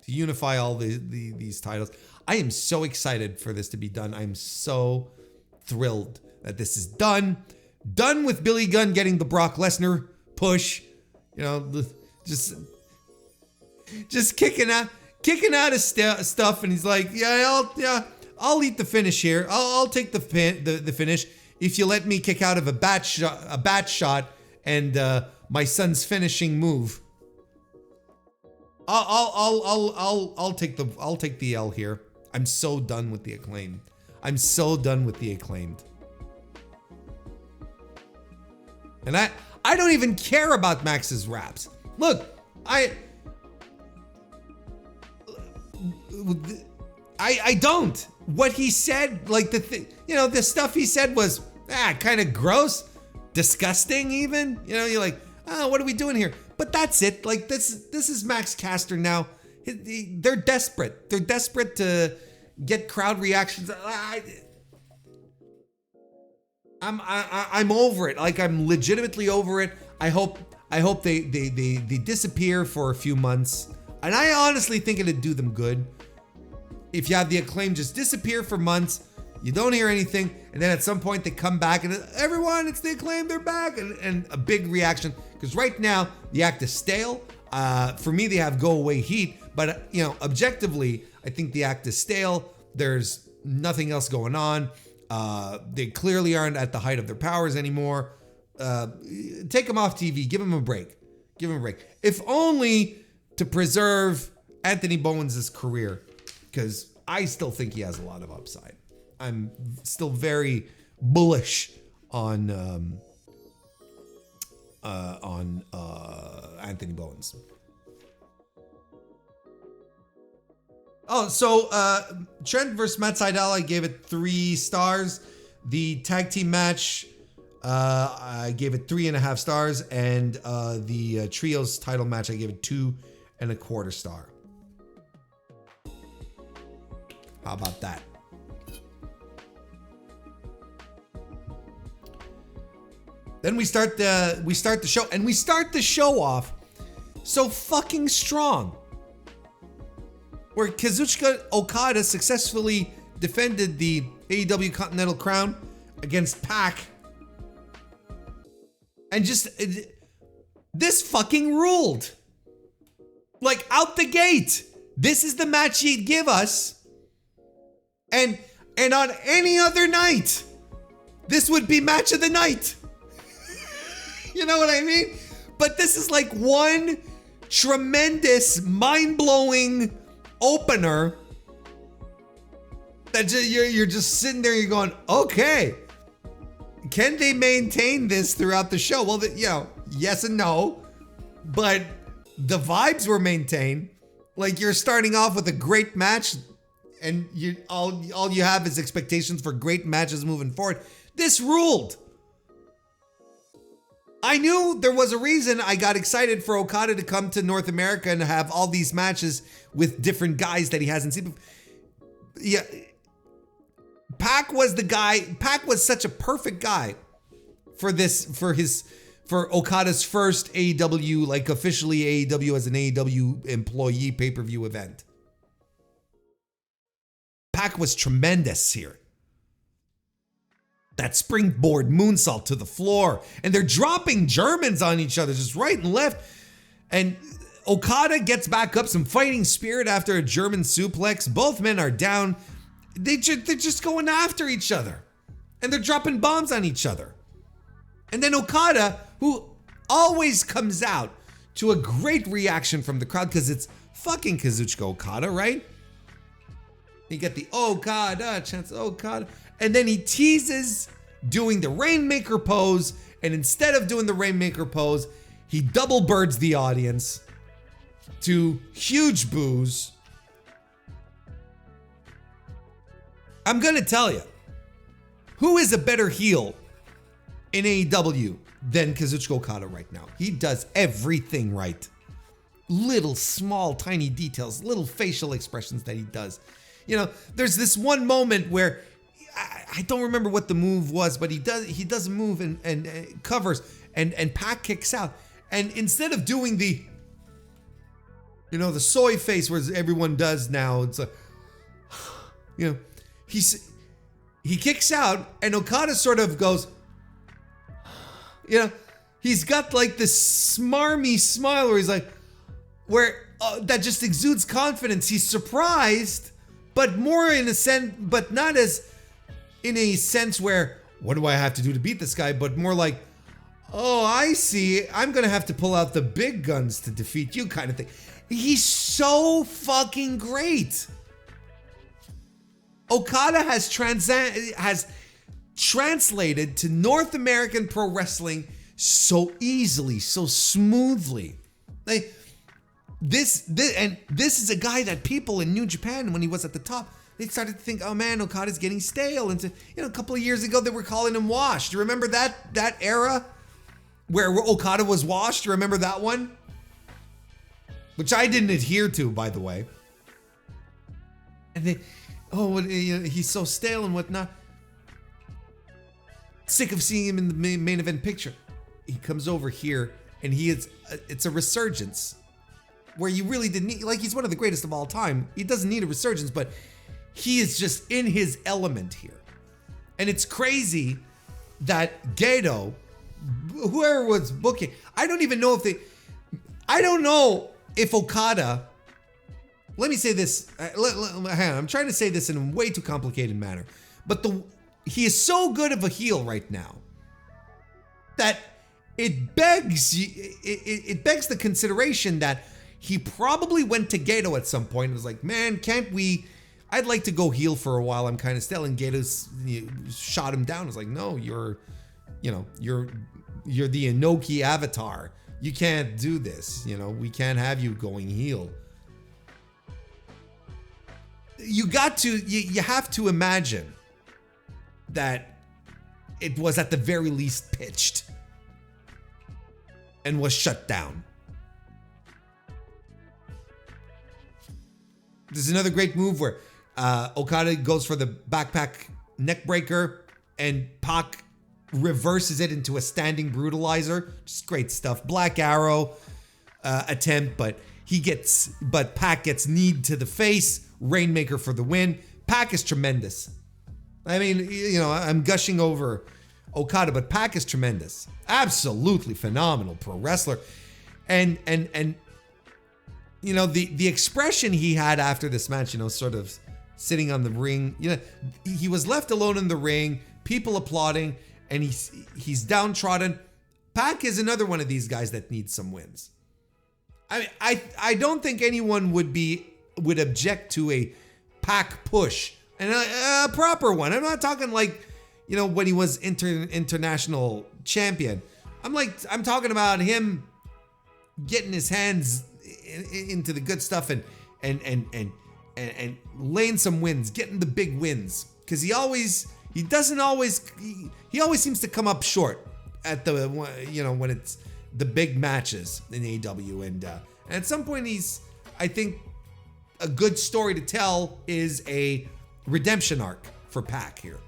to unify all these titles. I am so excited for this to be done. I'm so thrilled that this is done. Done with Billy Gunn getting the Brock Lesnar push. Just kicking out his stuff, and he's like, I'll eat the finish here. I'll take the finish if you let me kick out of a bat shot and my son's finishing move. I'll take the L here. I'm so done with the Acclaimed. And I don't even care about Max's raps. Look, I don't. What he said, like the stuff he said was kind of gross, disgusting even. You're like, oh, what are we doing here? But that's it. Like this is Max Caster now. They're desperate. They're desperate to get crowd reactions. I'm over it. Like, I'm legitimately over it. I hope they disappear for a few months. And I honestly think it'd do them good if you have the Acclaim just disappear for months. You don't hear anything, and then at some point they come back and everyone, it's the Acclaim, they're back, and a big reaction. Because right now the act is stale. For me, they have go away heat, but objectively, I think the act is stale. There's nothing else going on. They clearly aren't at the height of their powers anymore. Take them off TV. Give them a break. If only to preserve Anthony Bowens' career, because I still think he has a lot of upside. I'm still very bullish on Anthony Bowens. Oh, so Trent versus Matt Sydal, I gave it 3 stars. The tag team match, I gave it 3.5 stars, and the trios title match, I gave it 2.25 stars. How about that? Then we start the show, and we start the show off so fucking strong, where Kazuchika Okada successfully defended the AEW Continental Crown against Pac, and just this fucking ruled. Like, out the gate, this is the match he'd give us, and on any other night, this would be match of the night. You know what I mean? But this is like one tremendous, mind-blowing opener that you're just sitting there, you're going, okay, can they maintain this throughout the show? Well, yes and no, but the vibes were maintained. Like, you're starting off with a great match, and all you have is expectations for great matches moving forward. This ruled. I knew there was a reason I got excited for Okada to come to North America and have all these matches with different guys that he hasn't seen before. Yeah. Pac was the guy. Pac was such a perfect guy for Okada's first AEW, like officially AEW as an AEW employee pay-per-view event. Pac was tremendous here. That springboard moonsault to the floor, and they're dropping Germans on each other just right and left. And Okada gets back up, some fighting spirit after a German suplex. Both men are down. They're just going after each other, and they're dropping bombs on each other. And then Okada, who always comes out to a great reaction from the crowd, because it's fucking Kazuchika Okada, right? You get the Okada chants, Okada. And then he teases doing the Rainmaker pose. And instead of doing the Rainmaker pose, he double birds the audience to huge boos. I'm going to tell you, who is a better heel in AEW than Kazuchika Okada right now? He does everything right. Little small tiny details, little facial expressions that he does. There's this one moment where I don't remember what the move was, but he does a move and covers, and Pac kicks out. And instead of doing the soy face where everyone does now, it's like, he kicks out, and Okada sort of goes, You know, he's got like this smarmy smile where he's like, that just exudes confidence. He's surprised, but more in a sense, but not as in a sense where, what do I have to do to beat this guy? But more like, oh, I see. I'm going to have to pull out the big guns to defeat you kind of thing. He's so fucking great. Okada has translated to North American pro wrestling so easily, so smoothly. Like this is a guy that people in New Japan, when he was at the top, they started to think, oh man, Okada's getting stale. And a couple of years ago, they were calling him washed. Do you remember that era where Okada was washed? Do you remember that one? Which I didn't adhere to, by the way. And they, he's so stale and whatnot. Sick of seeing him in the main event picture. He comes over here and it's a resurgence where you really didn't need, like, he's one of the greatest of all time. He doesn't need a resurgence, but he is just in his element here. And it's crazy that Gato, whoever was booking, I don't know if Okada, let me say this, hang on, I'm trying to say this in a way too complicated manner, but he is so good of a heel right now that it begs the consideration that he probably went to Gato at some point and was like, man, I'd like to go heel for a while. I'm kind of stale. And Gato shot him down. It was like, no, you're the Inoki avatar. You can't do this. We can't have you going heel. You have to imagine that it was at the very least pitched and was shut down. There's another great move where Okada goes for the backpack neck breaker and Pac reverses it into a standing brutalizer. Just great stuff. Black Arrow attempt, but Pac gets kneed to the face. Rainmaker for the win. Pac is tremendous. I mean, I'm gushing over Okada, but Pac is tremendous. Absolutely phenomenal pro wrestler. And the expression he had after this match, sort of sitting on the ring, he was left alone in the ring, people applauding, and he's downtrodden. Pac is another one of these guys that needs some wins. I don't think anyone would object to a Pac push, and a proper one. I'm not talking like, when he was international champion. I'm talking about him getting his hands into the good stuff and laying some wins, getting the big wins, because he always seems to come up short at the when it's the big matches in AEW, and at some point I think a good story to tell is a redemption arc for Pac here.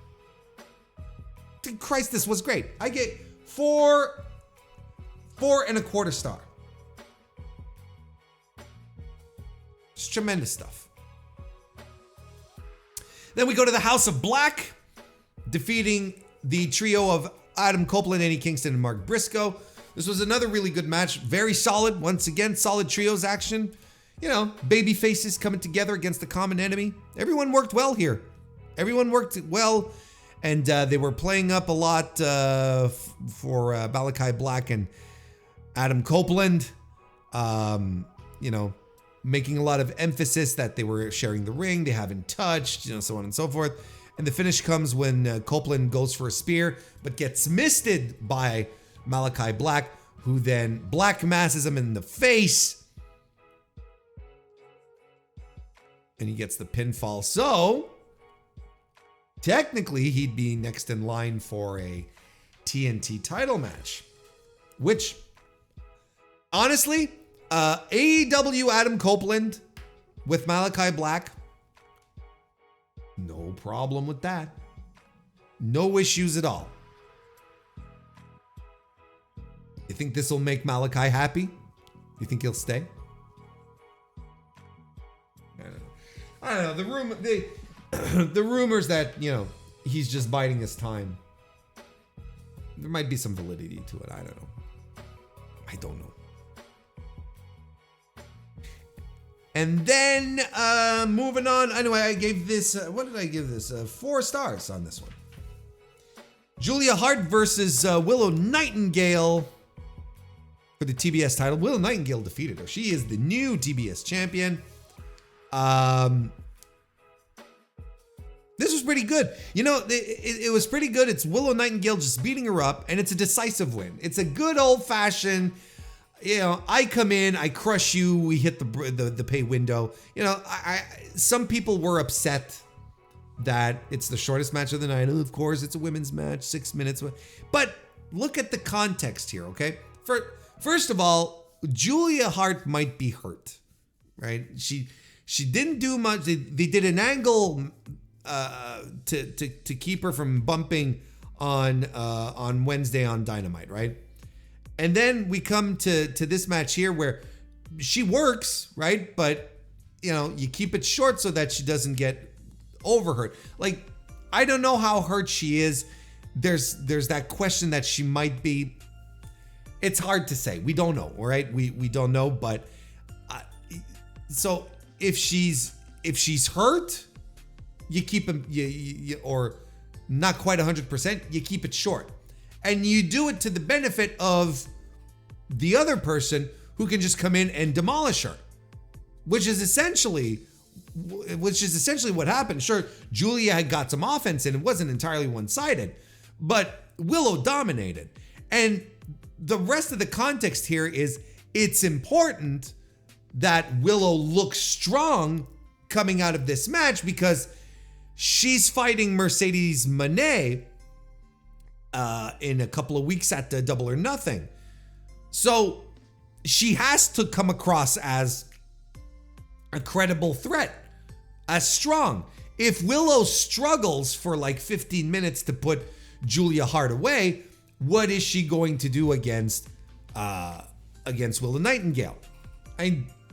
Christ, this was great. I get 4.25 stars. It's tremendous stuff. Then we go to the House of Black, defeating the trio of Adam Copeland, Eddie Kingston, and Mark Briscoe. This was another really good match. Very solid. Once again, solid trios action. Baby faces coming together against the common enemy. Everyone worked well here. Everyone worked well, and they were playing up a lot for Malachi Black and Adam Copeland. Making a lot of emphasis that they were sharing the ring, they haven't touched, so on and so forth. And the finish comes when Copeland goes for a spear, but gets misted by Malachi Black, who then black masses him in the face. And he gets the pinfall. So, technically, he'd be next in line for a TNT title match. Which, honestly, AEW Adam Copeland with Malachi Black, no problem with that. No issues at all. You think this will make Malachi happy? You think he'll stay? I don't know. The rumors that he's just biding his time. there might be some validity to it. I don't know. And then moving on. Anyway, I gave this. What did I give this? 4 stars on this one. Julia Hart versus Willow Nightingale for the TBS title. Willow Nightingale defeated her. She is the new TBS champion. This was pretty good. You know, it was pretty good. It's Willow Nightingale just beating her up, and it's a decisive win. It's a good old-fashioned, you know, I come in, I crush you, we hit the pay window. You know, some people were upset that it's the shortest match of the night. Of course, it's a women's match, 6 minutes. But look at the context here, okay? First of all, Julia Hart might be hurt, right? She didn't do much. They did an angle to keep her from bumping on Wednesday on Dynamite, right? And then we come to this match here where she works, right? But you know, you keep it short so that she doesn't get overhurt. Like, I don't know how hurt she is. There's that question that she might be. It's hard to say. We don't know, all right? We don't know, but so if she's hurt, you keep them, or not quite 100%, you keep it short. And you do it to the benefit of the other person who can just come in and demolish her, which is essentially what happened. Sure, Julia had got some offense and it wasn't entirely one-sided, but Willow dominated. And the rest of the context here is it's important that Willow looks strong coming out of this match because she's fighting Mercedes Moné in a couple of weeks at the Double or Nothing. So she has to come across as a credible threat, as strong. If Willow struggles for like 15 minutes to put Julia Hart away, what is she going to do against Willow Nightingale?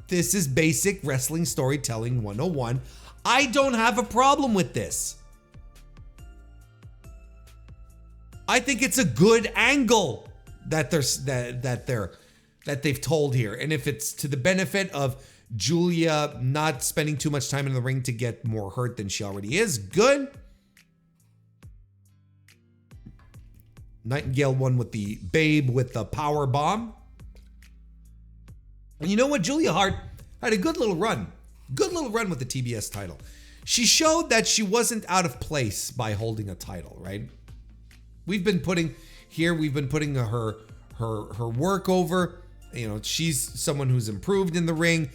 This is basic wrestling storytelling 101. I don't have a problem with this. I think it's a good angle that they've told here, and if it's to the benefit of Julia not spending too much time in the ring to get more hurt than she already is, good. Nightingale won with the Babe with the power bomb. And you know what? Julia Hart had a good little run with the TBS title. She showed that she wasn't out of place by holding a title, right? We've been putting her work over. You know, she's someone who's improved in the ring.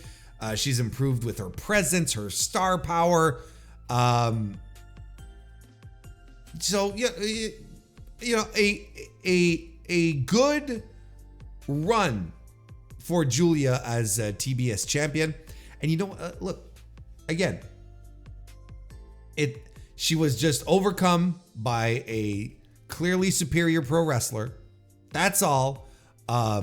She's improved with her presence, her star power. So yeah, you know, a good run for Julia as a TBS champion. And you know, look, again, she was just overcome by a clearly superior pro wrestler. That's all. I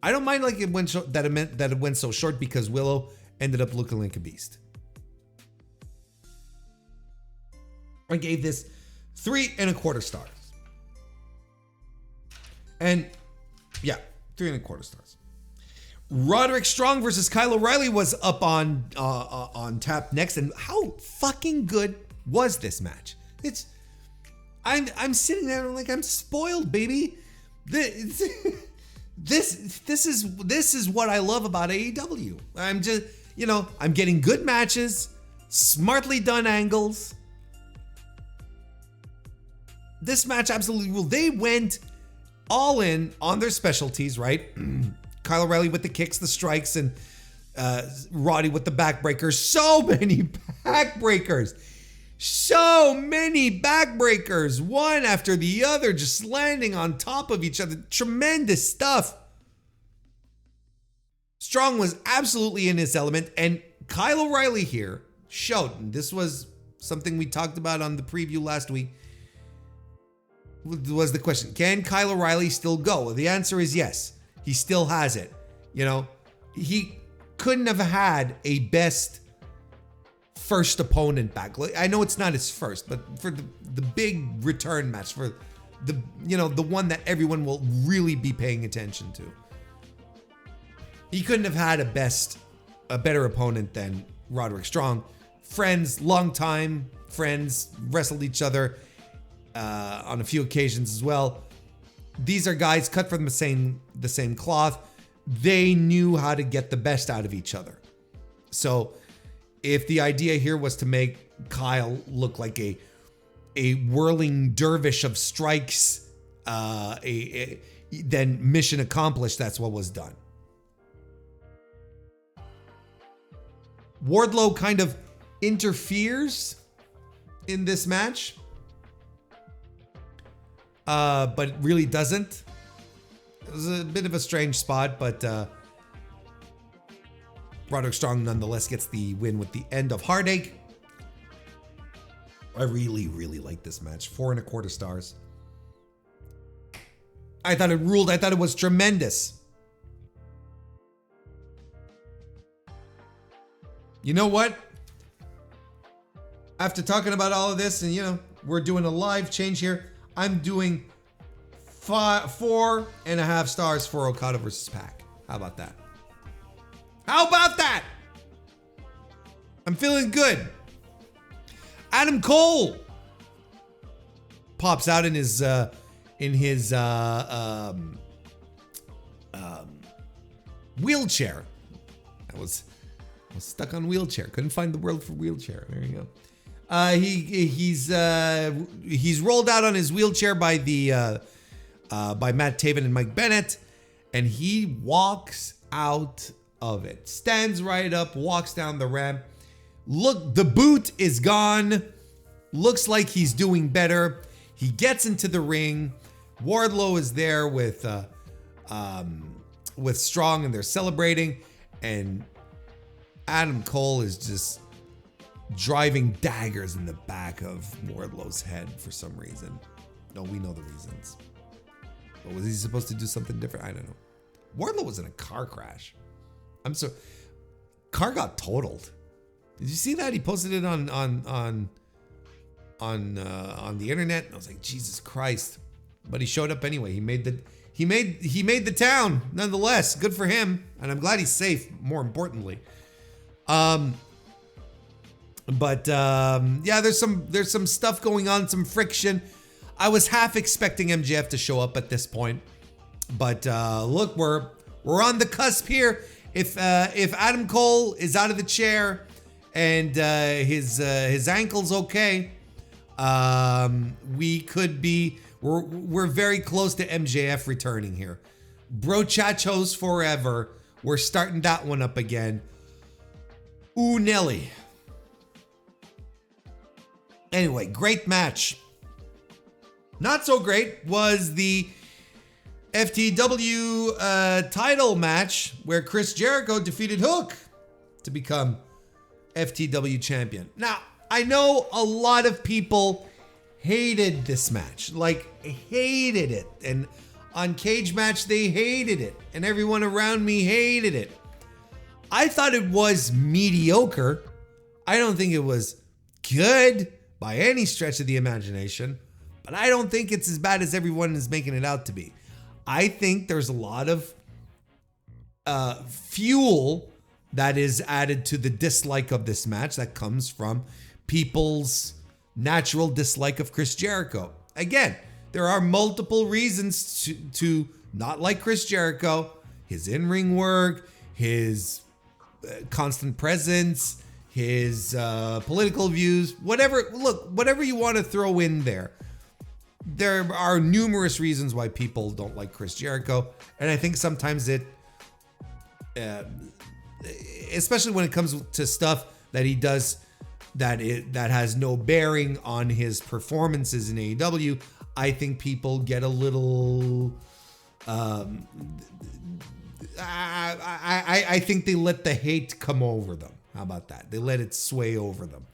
don't mind like it went that it went so short because Willow ended up looking like a beast. I gave this 3.25 stars. And yeah, 3.25 stars. Roderick Strong versus Kyle O'Reilly was up on tap next, and how fucking good was this match? I'm sitting there like I'm spoiled, baby. This is what I love about AEW. I'm just, you know, I'm getting good matches, smartly done angles. This match absolutely ruled. They went all in on their specialties, right? Kyle O'Reilly with the kicks, the strikes, and Roddy with the backbreakers. So many backbreakers. So many backbreakers. One after the other, just landing on top of each other. Tremendous stuff. Strong was absolutely in his element. And Kyle O'Reilly here showed, and this was something we talked about on the preview last week, was the question, can Kyle O'Reilly still go? Well, the answer is yes. He still has it. You know, he couldn't have had a best first opponent back. I know it's not his first, but for the big return match, for the one that everyone will really be paying attention to. He couldn't have had a better opponent than Roderick Strong. Friends, longtime friends, wrestled each other on a few occasions as well. These are guys cut from the same cloth. They knew how to get the best out of each other. So if the idea here was to make Kyle look like a whirling dervish of strikes, then mission accomplished. That's what was done. Wardlow kind of interferes in this match, but really doesn't. It was a bit of a strange spot, but Roderick Strong nonetheless gets the win with the end of Heartache. I really, really like this match. 4.25 stars. I thought it ruled. I thought it was tremendous. You know what? After talking about all of this, and we're doing a live change here, I'm doing 4.5 stars for Okada versus Pac. How about that? How about that? I'm feeling good. Adam Cole pops out in his wheelchair. I was stuck on wheelchair. Couldn't find the word for wheelchair. There you go. He's rolled out on his wheelchair by Matt Taven and Mike Bennett, and he walks out of it. Stands right up, walks down the ramp. Look, the boot is gone. Looks like he's doing better. He gets into the ring. Wardlow is there with Strong, and they're celebrating. And Adam Cole is just driving daggers in the back of Wardlow's head for some reason. No, we know the reasons. But was he supposed to do something different? I don't know. Wardlow was in a car crash. Car got totaled. Did you see that? He posted it on the internet. And I was like, Jesus Christ! But he showed up anyway. He made the town nonetheless. Good for him, and I'm glad he's safe. More importantly, yeah, there's some stuff going on, some friction. I was half expecting MJF to show up at this point, but look, we're on the cusp here. If Adam Cole is out of the chair and his ankle's okay, we're very close to MJF returning here. Brochachos forever. We're starting that one up again. Ooh, Nelly. Anyway, great match. Not so great was the FTW title match where Chris Jericho defeated Hook to become FTW champion. Now, I know a lot of people hated this match, hated it. And on Cage Match, they hated it. And everyone around me hated it. I thought it was mediocre. I don't think it was good by any stretch of the imagination, but I don't think it's as bad as everyone is making it out to be. I think there's a lot of fuel that is added to the dislike of this match that comes from people's natural dislike of Chris Jericho. Again, there are multiple reasons to not like Chris Jericho. His in-ring work, his constant presence, his political views, whatever you want to throw in there. There are numerous reasons why people don't like Chris Jericho. And I think sometimes it, especially when it comes to stuff that he does that has no bearing on his performances in AEW, I think people get a little I think they let the hate come over them. How about that? They let it sway over them.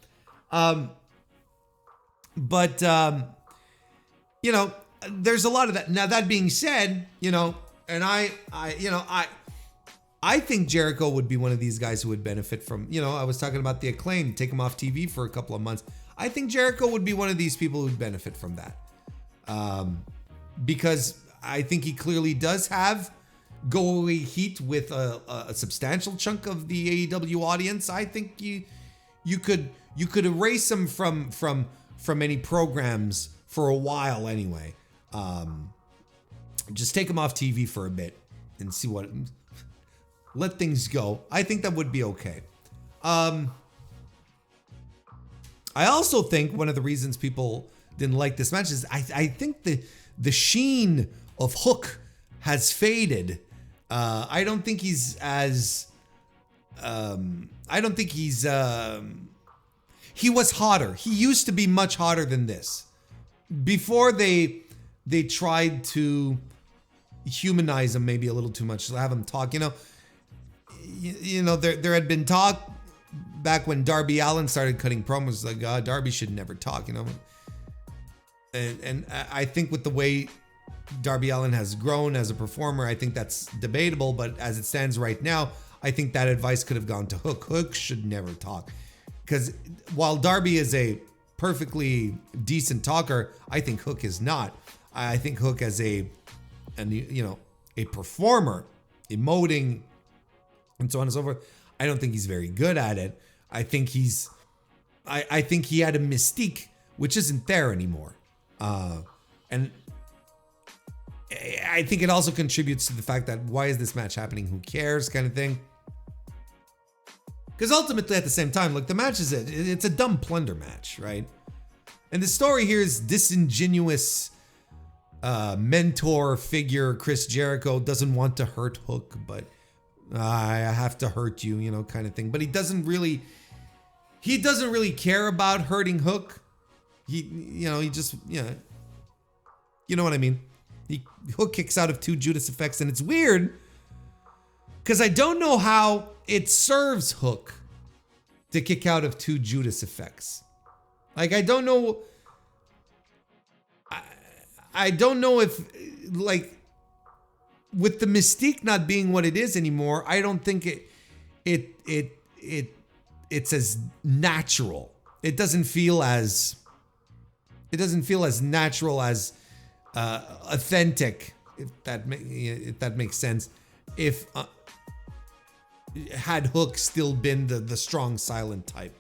There's a lot of that. Now, that being said, and I think Jericho would be one of these guys who would benefit from, I was talking about the Acclaim, take him off TV for a couple of months. I think Jericho would be one of these people who would benefit from that. because I think he clearly does have go away heat with a substantial chunk of the AEW audience. I think you could erase him from any programs for a while anyway. Just take him off TV for a bit and see what, let things go. I think that would be okay. I also think one of the reasons people didn't like this match is I think the sheen of Hook has faded. I don't think he's as he was hotter. He used to be much hotter than this. Before they tried to humanize him maybe a little too much, to have him talk, you know, there had been talk back when Darby Allin started cutting promos like, Darby should never talk, you know. And I think with the way Darby Allin has grown as a performer, I think that's debatable, but as it stands right now, I think that advice could have gone to Hook. Hook should never talk. Because while Darby is a perfectly decent talker, I think Hook is not. I think Hook as a performer, emoting, and so on and so forth, I don't think he's very good at it. I think I think he had a mystique which isn't there anymore. And I think it also contributes to the fact that why is this match happening? Who cares? Kind of thing. Because ultimately, at the same time, look, the match it's a dumb plunder match, right? And the story here is disingenuous mentor figure Chris Jericho doesn't want to hurt Hook, but I have to hurt you, you know, kind of thing. But he doesn't really care about hurting Hook. He just, you know what I mean? Hook kicks out of 2 Judas effects, and it's weird because I don't know how it serves Hook to kick out of 2 Judas effects. Like, I don't know if, like, with the mystique not being what it is anymore, I don't think it's as natural. It doesn't feel as natural as authentic, if that makes sense. If had Hook still been the strong silent type.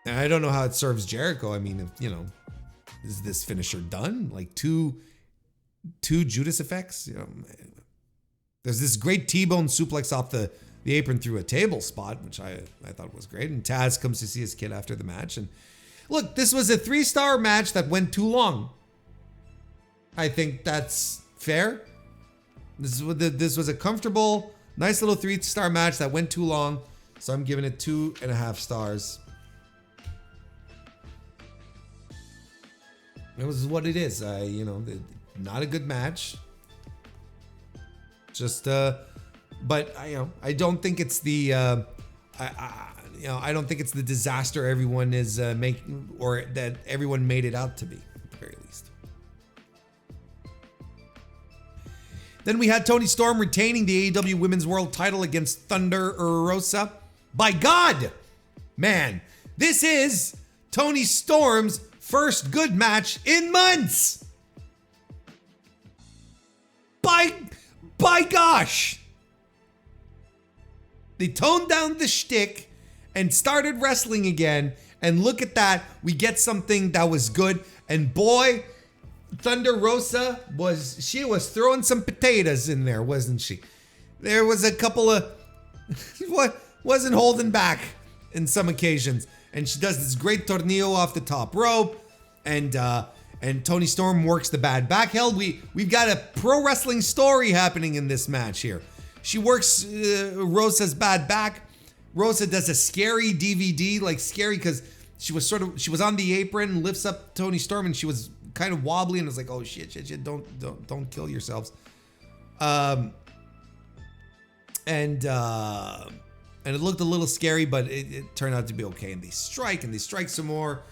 And I don't know how it serves Jericho. I mean, if, you know, is this finisher done? Like two Judas effects? You know, there's this great T-bone suplex off the apron through a table spot, which I thought was great. And Taz comes to see his kid after the match. And look, this was a 3-star match that went too long. I think that's fair. This was a comfortable, nice little 3-star match that went too long. So I'm giving it 2.5 stars. It was what it is. Not a good match. Just, but I don't think it's the, I don't think it's the disaster everyone is making, or that everyone made it out to be, at the very least. Then we had Toni Storm retaining the AEW Women's World title against Thunder Rosa. By God, man, this is Toni Storm's first good match in months. By gosh. They toned down the shtick and started wrestling again. And look at that. We get something that was good. And boy, Thunder Rosa was throwing some potatoes in there, wasn't she? There was a couple of wasn't holding back in some occasions. And she does this great tornillo off the top rope. And Toni Storm works the bad back. Hell, we've got a pro wrestling story happening in this match here. She works Rosa's bad back. Rosa does a scary DVD, like scary because she was on the apron, lifts up Toni Storm, and she was kind of wobbly, and was like, oh shit, don't kill yourselves. And it looked a little scary, but it turned out to be okay. And they strike some more.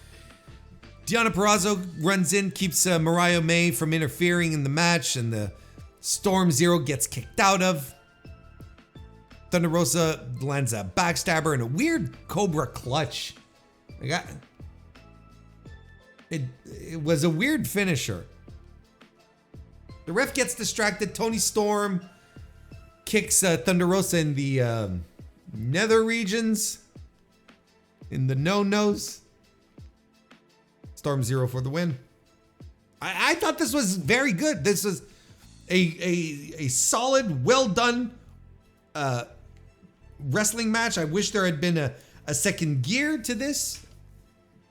Deonna Purrazzo runs in, keeps Mariah May from interfering in the match, and the Storm Zero gets kicked out of. Thunder Rosa lands a backstabber and a weird Cobra clutch. It was a weird finisher. The ref gets distracted. Toni Storm kicks Thunder Rosa in the nether regions, in the no-nos. Storm Zero for the win. I thought this was very good. This was a solid, well done wrestling match. I wish there had been a second gear to this,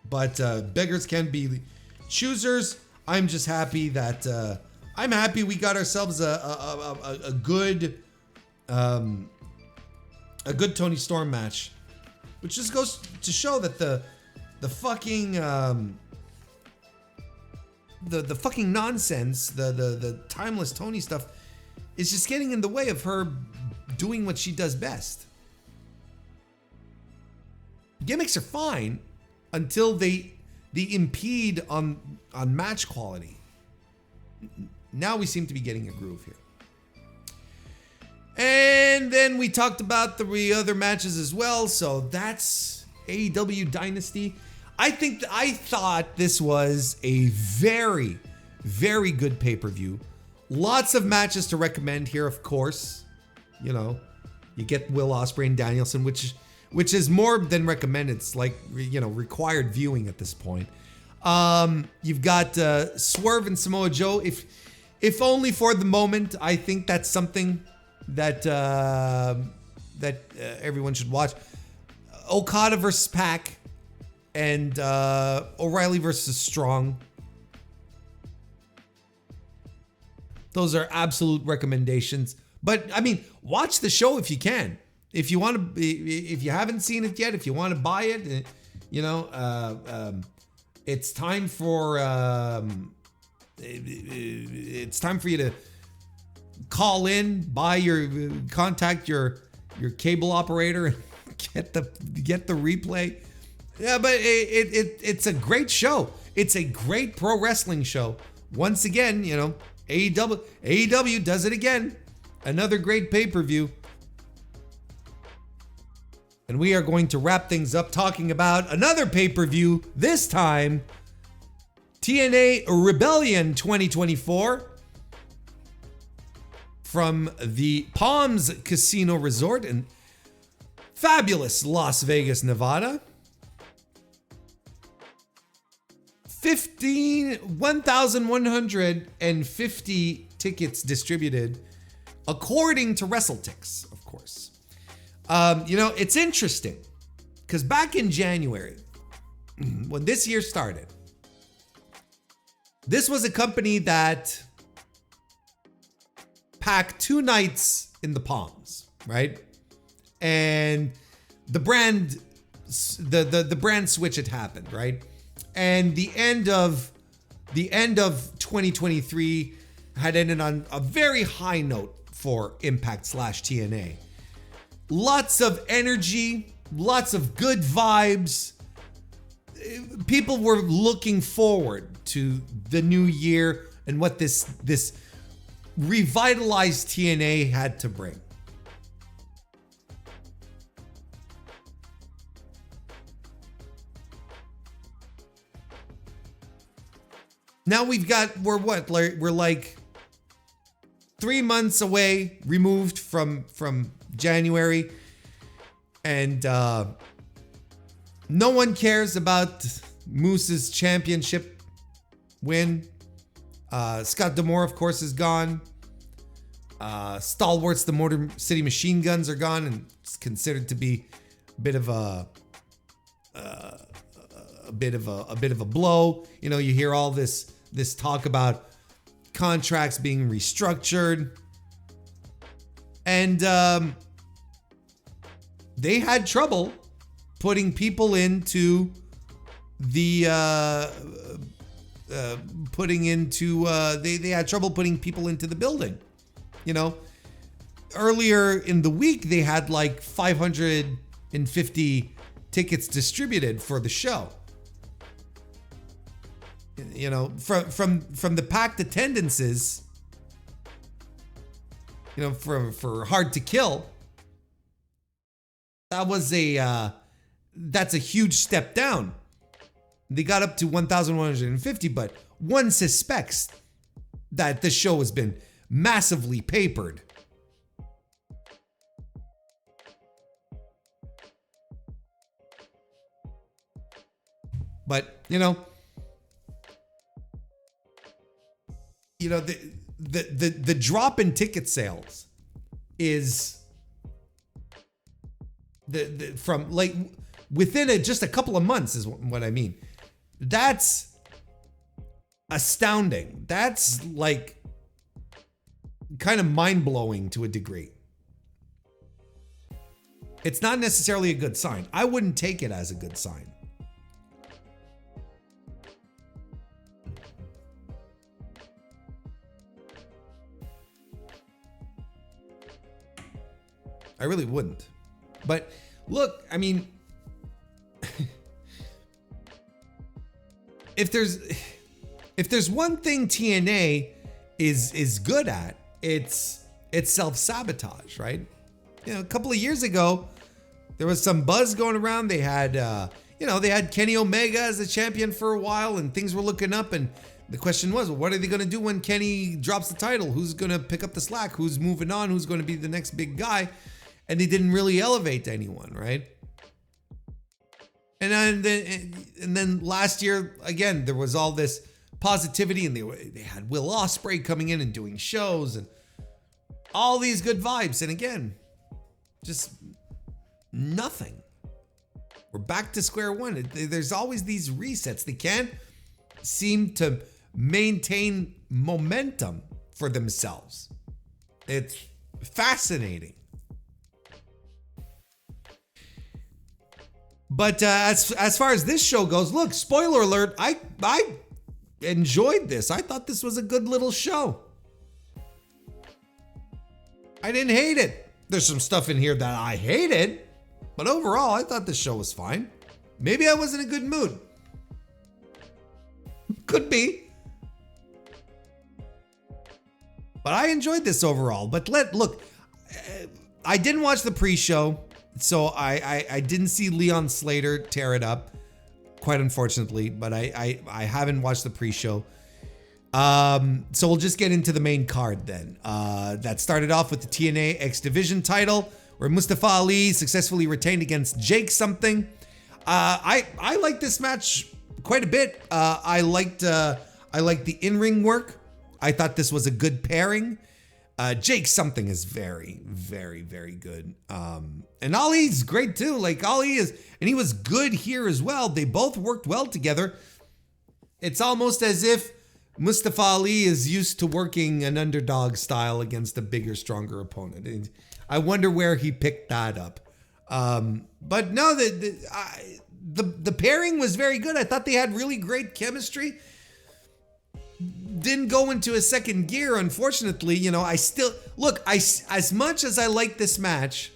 but beggars can't be choosers. I'm just happy that I'm happy we got ourselves a good Toni Storm match, which just goes to show that the fucking the fucking nonsense, the timeless Toni stuff is just getting in the way of her doing what she does best. Gimmicks are fine until they impede on match quality. Now we seem to be getting a groove here. And then we talked about the other matches as well. So that's AEW Dynasty. I thought this was a very, very good pay-per-view. Lots of matches to recommend here, of course. You know, you get Will Ospreay and Danielson, which is more than recommended. It's like, you know, required viewing at this point. You've got Swerve and Samoa Joe. If only for the moment, I think that's something that everyone should watch. Okada versus Pac and O'Reilly versus Strong. Those are absolute recommendations. But I mean, watch the show if you can. If you want to, if you haven't seen it yet, if you want to buy it, you know, it's time for it's time for you to call in, contact your cable operator, and get the replay. Yeah, but it's a great show. It's a great pro wrestling show. Once again, you know, AEW does it again. Another great pay-per-view. And we are going to wrap things up talking about another pay-per-view, this time TNA Rebellion 2024 from the Palms Casino Resort in fabulous Las Vegas, Nevada. 1,150 tickets distributed, according to WrestleTix, of course. You know, it's interesting because back in January, when this year started, this was a company that packed 2 nights in the Palms, right? And the brand switch had happened, right? And the end of 2023 had ended on a very high note for Impact/TNA. Lots of energy, lots of good vibes. People were looking forward to the new year and what this revitalized TNA had to bring. Now we're like 3 months away, removed from January, and no one cares about Moose's championship win. Scott D'Amore, of course, is gone. Stalwarts, the Motor City Machine Guns, are gone, and it's considered to be a bit of a blow. You know, you hear all this talk about contracts being restructured, and they had trouble putting people into the they had trouble putting people into the building. You know, earlier in the week they had like 550 tickets distributed for the show. You know, from the packed attendances, you know, for Hard to Kill, that's a huge step down. They got up to 1,150, but one suspects that the show has been massively papered. But, the drop in ticket sales is from like within just a couple of months is what I mean. That's astounding. That's like kind of mind-blowing to a degree. It's not necessarily a good sign. I wouldn't take it as a good sign. I really wouldn't. But look, I mean, if there's one thing TNA is good at, it's self-sabotage, right? A couple of years ago, there was some buzz going around. They had they had Kenny Omega as a champion for a while, and things were looking up, and the question was, well, what are they going to do when Kenny drops the title? Who's going to pick up the slack? Who's moving on? Who's going to be the next big guy? And they didn't really elevate anyone, right? And then last year, again, there was all this positivity, and they had Will Ospreay coming in and doing shows and all these good vibes. And again, just nothing. We're back to square one. There's always these resets. They can't seem to maintain momentum for themselves. It's fascinating. But as far as this show goes, look, spoiler alert, I enjoyed this. I thought this was a good little show. I didn't hate it. There's some stuff in here that I hated, but overall, I thought this show was fine. Maybe I was in a good mood. Could be. But I enjoyed this overall. But look, I didn't watch the pre-show. So I didn't see Leon Slater tear it up, quite unfortunately, but I haven't watched the pre-show. So we'll just get into the main card then. That started off with the TNA X Division title, where Mustafa Ali successfully retained against Jake something. I liked this match quite a bit. I liked the in-ring work. I thought this was a good pairing. Jake something is very, very, very good. And Ali's great too. Like Ali is, and he was good here as well. They both worked well together. It's almost as if Mustafa Ali is used to working an underdog style against a bigger, stronger opponent. And I wonder where he picked that up. But no, the pairing was very good. I thought they had really great chemistry. Didn't go into a second gear, unfortunately. I still look. As much as I like this match,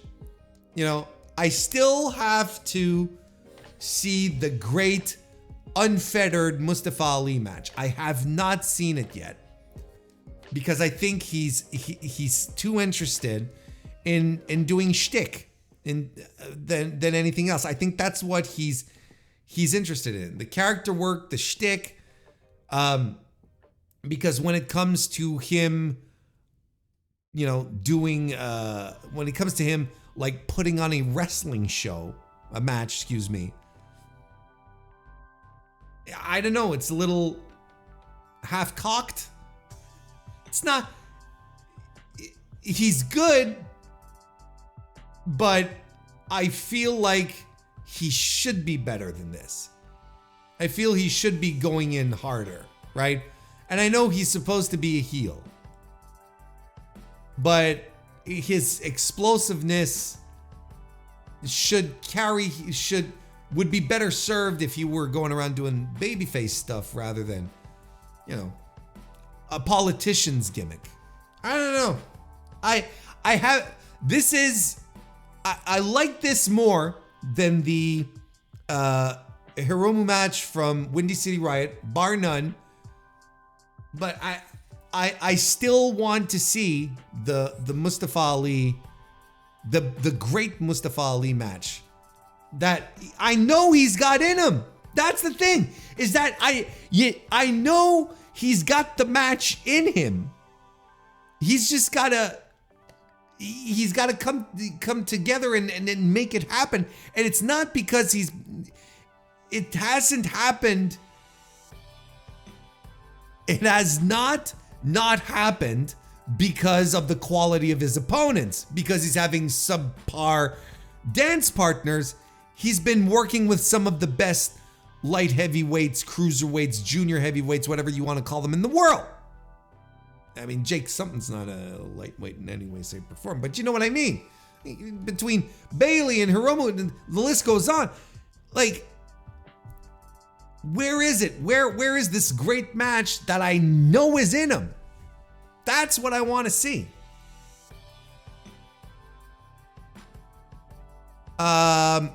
I still have to see the great unfettered Mustafa Ali match. I have not seen it yet because I think he's too interested in doing shtick than anything else. I think that's what he's interested in, the character work, the shtick. Because when it comes to him, doing, when it comes to him, like putting on a wrestling show, a match, excuse me, I don't know, it's a little half-cocked. It's not, he's good, but I feel like he should be better than this. I feel he should be going in harder, right? And I know he's supposed to be a heel, but his explosiveness would be better served if he were going around doing babyface stuff rather than, a politician's gimmick. I don't know. I like this more than the Hiromu match from Windy City Riot, bar none. But I still want to see the Mustafa Ali, the great Mustafa Ali match that I know he's got in him. That's the thing, is that I know he's got the match in him. He's just gotta come together and make it happen. And it's not because it hasn't happened. It has not happened because of the quality of his opponents, because he's having subpar dance partners. He's been working with some of the best light heavyweights, cruiserweights, junior heavyweights, whatever you want to call them, in the world. I mean, Jake something's not a lightweight in any way, shape, or form, but you know what I mean. Between Bailey and Hiromu, the list goes on. Like, where is it? Where is this great match that I know is in him? That's what I want to see.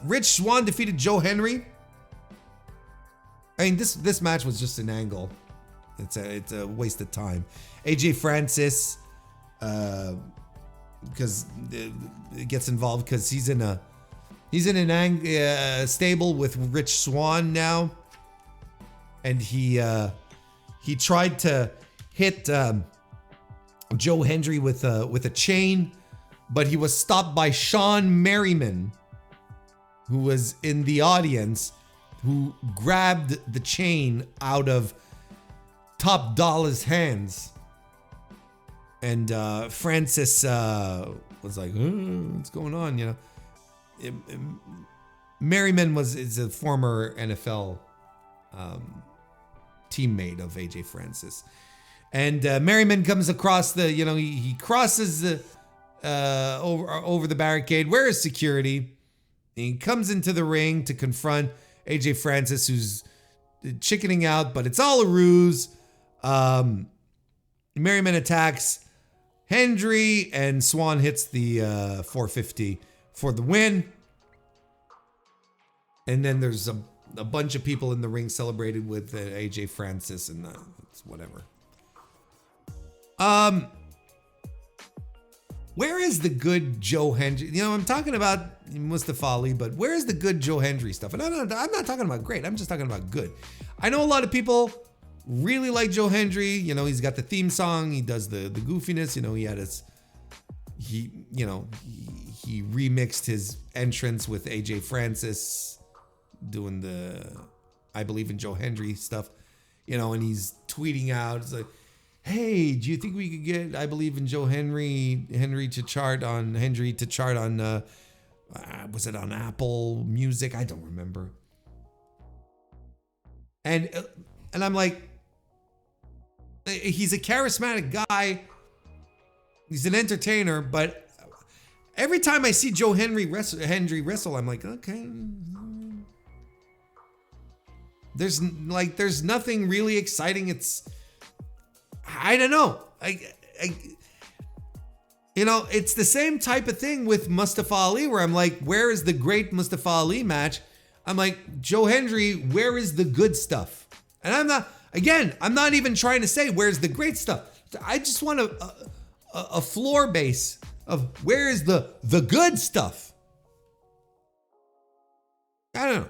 Rich Swann defeated Joe Henry. I mean, this match was just an angle. It's a waste of time. AJ Francis, because it gets involved because he's in an stable with Rich Swann now, and he tried to hit Joe Hendry with a chain, but he was stopped by Sean Merriman, who was in the audience, who grabbed the chain out of Top Dollar's hands. And Francis was like, what's going on? You know, Merriman is a former NFL teammate of AJ Francis. And Merriman comes across he crosses the over the barricade. Where is security? He comes into the ring to confront AJ Francis, who's chickening out, but it's all a ruse. Merriman attacks Hendry, and Swann hits the 450 for the win. And then there's a bunch of people in the ring celebrated with AJ Francis, and it's whatever. Where is the good Joe Hendry? You know, I'm talking about Mustafa Ali, but where is the good Joe Hendry stuff? And I'm not talking about great. I'm just talking about good. I know a lot of people really like Joe Hendry. You know, he's got the theme song. He does the goofiness. You know, he remixed his entrance with AJ Francis doing the I Believe in Joe Hendry stuff. You know, and he's tweeting out. It's like, hey, do you think we could get I Believe in Joe Henry to chart on was it on Apple Music? I don't remember. And I'm like, he's a charismatic guy. He's an entertainer, but every time I see Joe Hendry wrestle, I'm like, okay. There's nothing really exciting. I don't know. It's the same type of thing with Mustafa Ali, where I'm like, where is the great Mustafa Ali match? I'm like, Joe Hendry, where is the good stuff? And I'm not even trying to say where's the great stuff. I just want a floor base of where is the good stuff. I don't know.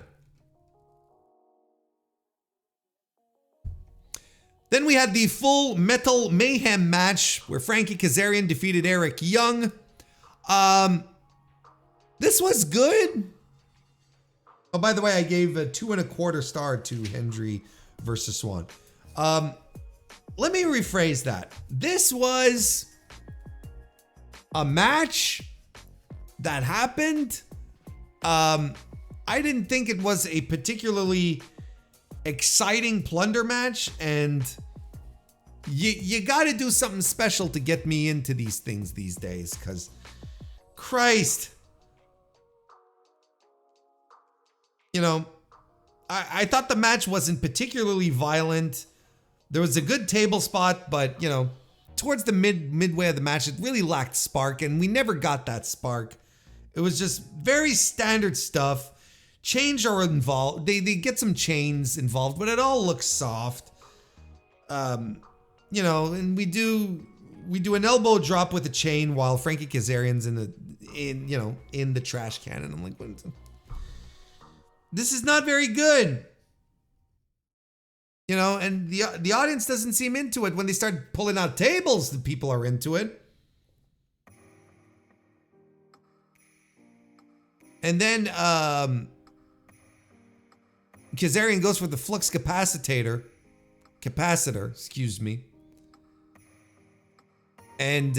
Then we had the Full Metal Mayhem match where Frankie Kazarian defeated Eric Young. This was good. Oh, by the way, I gave a 2.25 star to Hendry versus Swann. Let me rephrase that. This was a match that happened. I didn't think it was a particularly exciting plunder match, and you got to do something special to get me into these things these days, because Christ, I thought the match wasn't particularly violent. There was a good table spot, but towards the midway of the match, it really lacked spark, and we never got that spark. It was just very standard stuff. Chains are involved. They get some chains involved, but it all looks soft. And we do an elbow drop with a chain while Frankie Kazarian's in the trash can, and I'm like, this is not very good. You know, and the audience doesn't seem into it. When they start pulling out tables, the people are into it. And then Kazarian goes for the flux capacitor, excuse me. And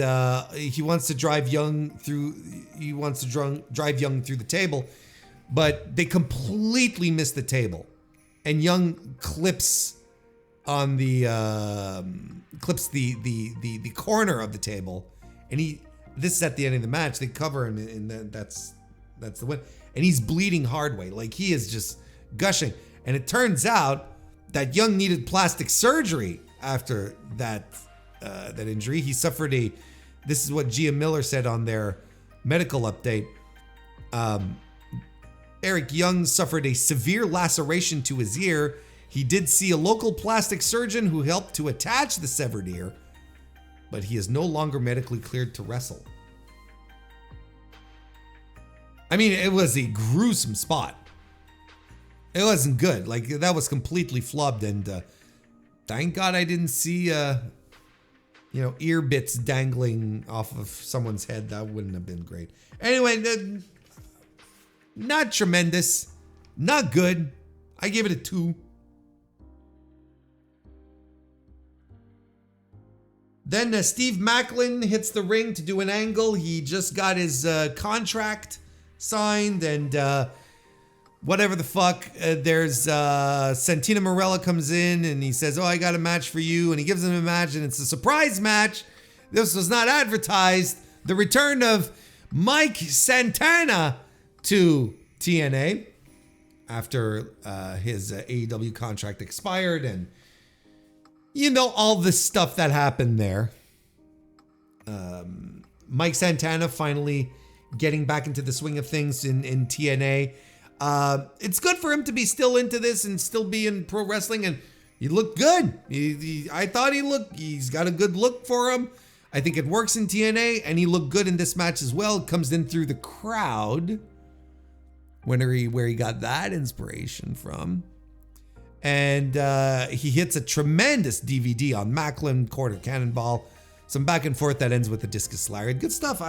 he wants to drive Young through the table, but they completely miss the table. And Young clips on the corner of the table, and this is at the end of the match. They cover him, and that's the win. And he's bleeding hard way, like he is just gushing. And it turns out that Young needed plastic surgery after that injury. He suffered this is what Gia Miller said on their medical update. Eric Young suffered a severe laceration to his ear. He did see a local plastic surgeon who helped to attach the severed ear, but he is no longer medically cleared to wrestle. I mean, it was a gruesome spot. It wasn't good. Like, that was completely flubbed, and thank God I didn't see ear bits dangling off of someone's head. That wouldn't have been great. Anyway, not tremendous, not good. I gave it a 2. Then Steve Macklin hits the ring to do an angle. He just got his contract signed, and whatever the fuck. There's Santina Morella comes in and he says, "Oh, I got a match for you," and he gives him a match, and it's a surprise match. This was not advertised. The return of Mike Santana to TNA after his AEW contract expired, and you know all the stuff that happened there. Mike Santana finally getting back into the swing of things in TNA. It's good for him to be still into this and still be in pro wrestling, and he looked good. I thought he's got a good look for him. I think it works in TNA, and he looked good in this match as well. Comes in through the crowd. Where he got that inspiration from. And he hits a tremendous DVD on Macklin, quarter cannonball. Some back and forth that ends with a discus lariat. Good stuff.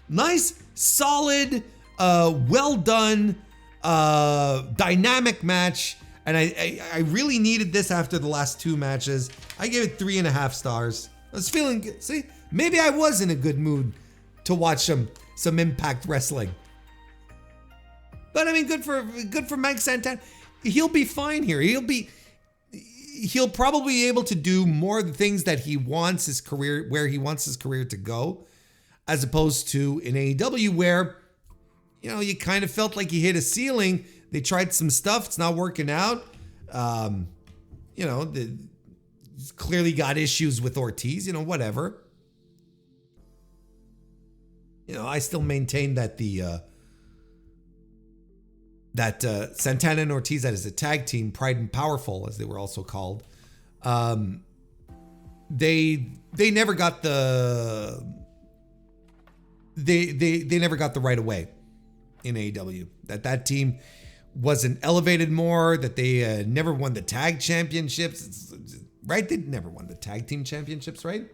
Nice, solid, well done, dynamic match. And I really needed this after the last 2 matches. I gave it 3.5 stars. I was feeling good. See, maybe I was in a good mood to watch some Impact Wrestling. But I mean, good for Mike Santana. He'll be fine here. He'll probably be able to do more of the things that he wants his career, where he wants his career to go, as opposed to in AEW where, you kind of felt like he hit a ceiling. They tried some stuff. It's not working out. He's clearly got issues with Ortiz, whatever. I still maintain that Santana and Ortiz, that is a tag team, Pride and Powerful, as they were also called, they never got the they never got the right of way in AEW. That team wasn't elevated more. That they never won the tag championships. Right? They never won the tag team championships, right?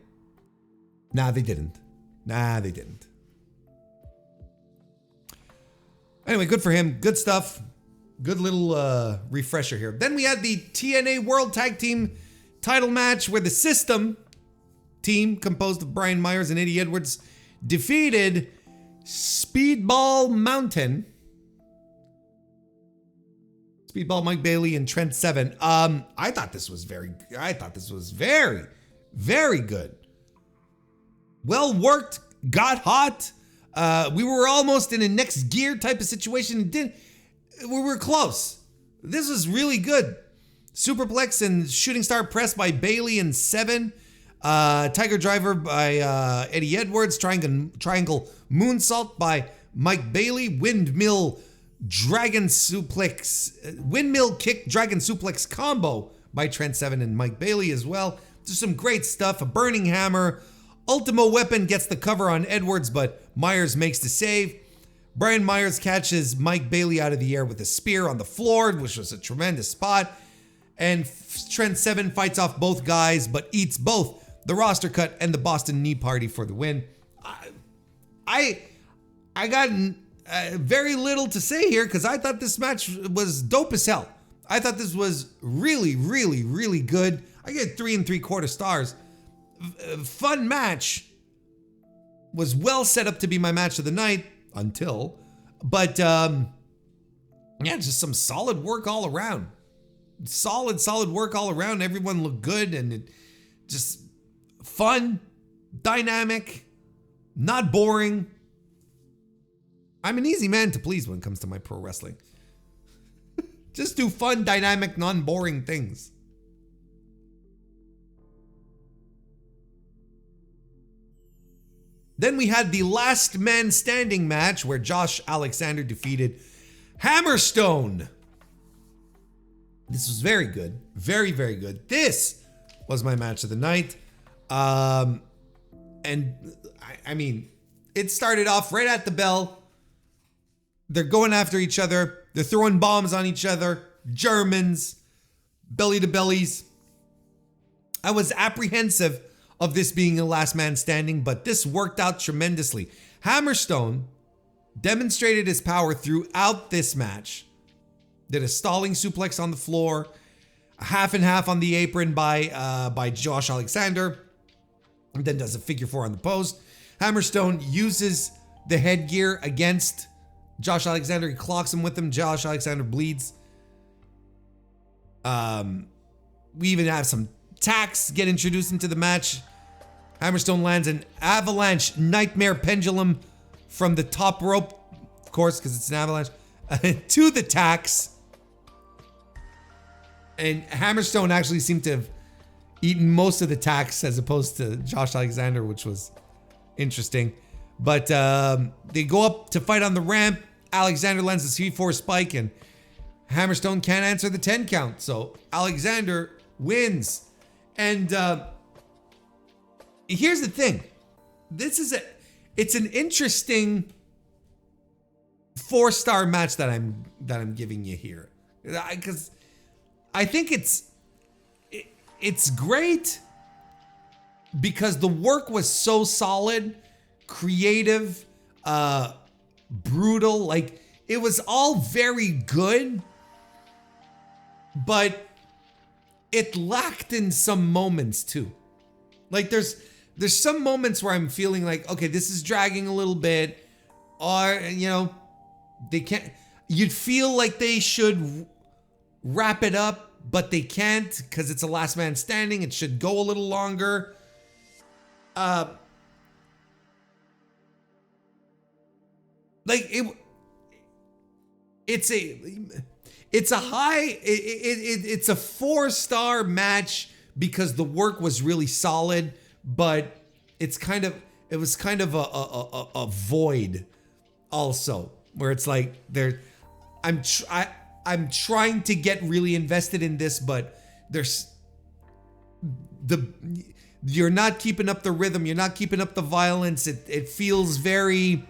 Nah, they didn't. Anyway, good for him. Good stuff. Good little refresher here. Then we had the TNA World Tag Team title match where the System team, composed of Brian Myers and Eddie Edwards, defeated Speedball Mountain, Speedball Mike Bailey, and Trent Seven. I thought this was very, very good. Well worked, got hot. We were almost in a next gear type of situation. We were close. This was really good. Superplex and shooting star press by Bailey and Seven. Tiger driver by Eddie Edwards. Triangle moonsault by Mike Bailey. Windmill kick dragon suplex combo by Trent Seven and Mike Bailey as well. Just some great stuff. A burning hammer. Ultimo Weapon gets the cover on Edwards, but Myers makes the save. Brian Myers catches Mike Bailey out of the air with a spear on the floor, which was a tremendous spot. And Trent Seven fights off both guys, but eats both the roster cut and the Boston Knee Party for the win. I got very little to say here because I thought this match was dope as hell. I thought this was really, really, really good. I get 3 3/4 stars. Fun match. Was well set up to be my match of the night until, but yeah, just some solid work all around. Solid work all around. Everyone looked good and it just fun, dynamic, not boring. I'm an easy man to please when it comes to my pro wrestling. Just do fun, dynamic, non-boring things. Then we had the last man standing match where Josh Alexander defeated Hammerstone. This was very good. Very, very good. This was my match of the night. And I mean, it started off right at the bell. They're going after each other. They're throwing bombs on each other. Germans, belly to bellies. I was apprehensive of this being a last man standing, but this worked out tremendously. Hammerstone demonstrated his power throughout this match. Did a stalling suplex on the floor, a half and half on the apron by Josh Alexander, and then does a figure 4 on the post. Hammerstone uses the headgear against Josh Alexander. He clocks him with him. Josh Alexander bleeds. We even have some tacks get introduced into the match. Hammerstone lands an avalanche nightmare pendulum from the top rope, of course, because it's an avalanche, to the tacks. And Hammerstone actually seemed to have eaten most of the tacks as opposed to Josh Alexander, which was interesting. But they go up to fight on the ramp. Alexander lands a C4 spike and Hammerstone can't answer the 10 count. So Alexander wins. And here's the thing. It's an interesting 4-star match that I'm giving you here. Because I think it's great because the work was so solid, creative, brutal. Like, it was all very good, but it lacked in some moments too. Like, there's some moments where I'm feeling like, okay, this is dragging a little bit, or, you know, they can't. You'd feel like they should wrap it up, but they can't because it's a last man standing. It should go a little longer. Like it's a 4-star match because the work was really solid, but it was kind of a void also, where it's like I'm trying to get really invested in this, but you're not keeping up the rhythm, you're not keeping up the violence. It feels very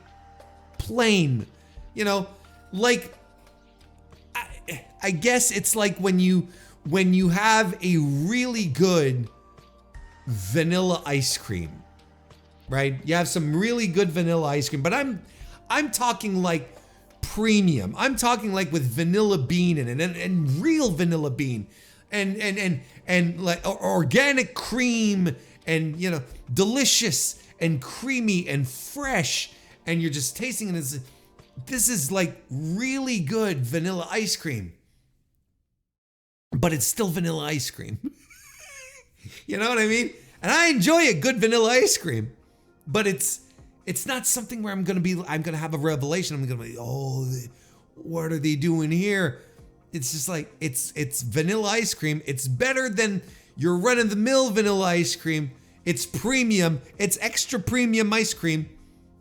plain, you know, like I guess it's like when you have a really good vanilla ice cream, right? You have some really good vanilla ice cream, but I'm talking like premium. I'm talking like with vanilla bean in it, and real vanilla bean, and like organic cream, and, you know, delicious and creamy and fresh, and you're just tasting it as this is like really good vanilla ice cream, but it's still vanilla ice cream. You know what I mean? And I enjoy a good vanilla ice cream, but it's not something where I'm gonna have a revelation. I'm gonna be, oh, what are they doing here? It's just like, it's vanilla ice cream. It's better than your run-of-the-mill vanilla ice cream. It's premium. It's extra premium ice cream,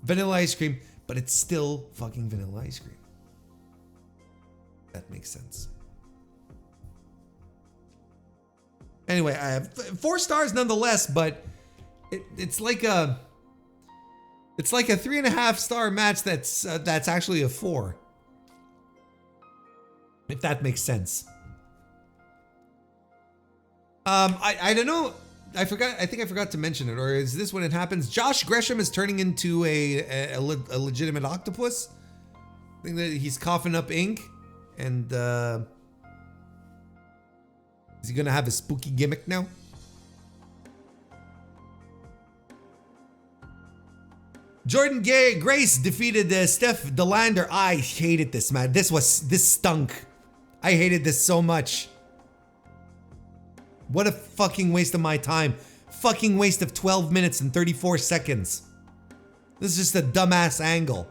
vanilla ice cream, but it's still fucking vanilla ice cream. That makes sense. Anyway, I have 4 stars nonetheless, but it's like a 3.5 star match that's actually a 4. If that makes sense. I don't know. I think I forgot to mention it, or is this when it happens? Josh Gresham is turning into a legitimate octopus. I think that he's coughing up ink, and is he gonna have a spooky gimmick now? Jordan Grace defeated Steph DeLander. I hated this, man. This stunk. I hated this so much. What a fucking waste of my time. Fucking waste of 12 minutes and 34 seconds. This is just a dumbass angle.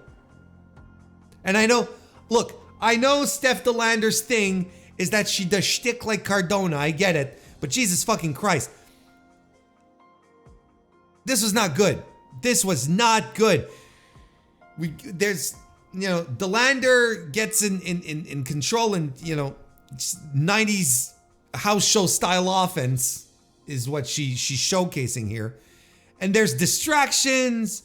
And I know, look, I know Steph DeLander's thing is that she does shtick like Cardona. I get it. But Jesus fucking Christ. This was not good. This was not good. DeLander gets in control, and 90s house show style offense is what she's showcasing here. And there's distractions,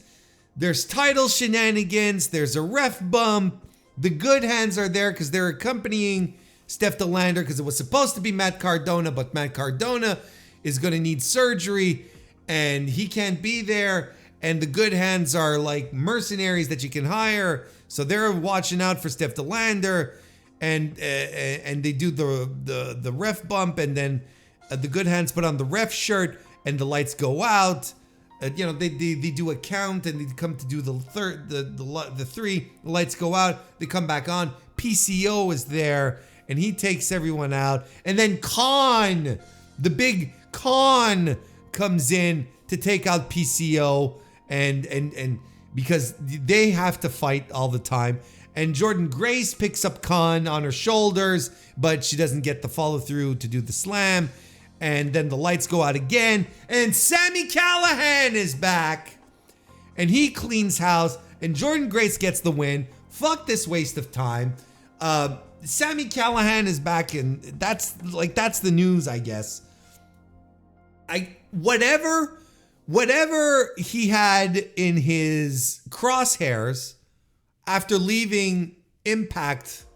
there's title shenanigans, there's a ref bump. The good hands are there because they're accompanying Steph DeLander because it was supposed to be Matt Cardona, but Matt Cardona is going to need surgery and he can't be there. And the good hands are like mercenaries that you can hire. So they're watching out for Steph DeLander, and they do the ref bump, and then the good hands put on the ref shirt, and the lights go out. They do a count, and they come to do the three. The lights go out. They come back on. PCO is there, and he takes everyone out. And then Khan, the big Khan, comes in to take out PCO. And because they have to fight all the time, and Jordan Grace picks up Khan on her shoulders, but she doesn't get the follow through to do the slam, and then the lights go out again, and Sami Callihan is back, and he cleans house, and Jordan Grace gets the win. Fuck this waste of time. Sami Callihan is back, and that's the news, I guess. Whatever he had in his crosshairs after leaving Impact,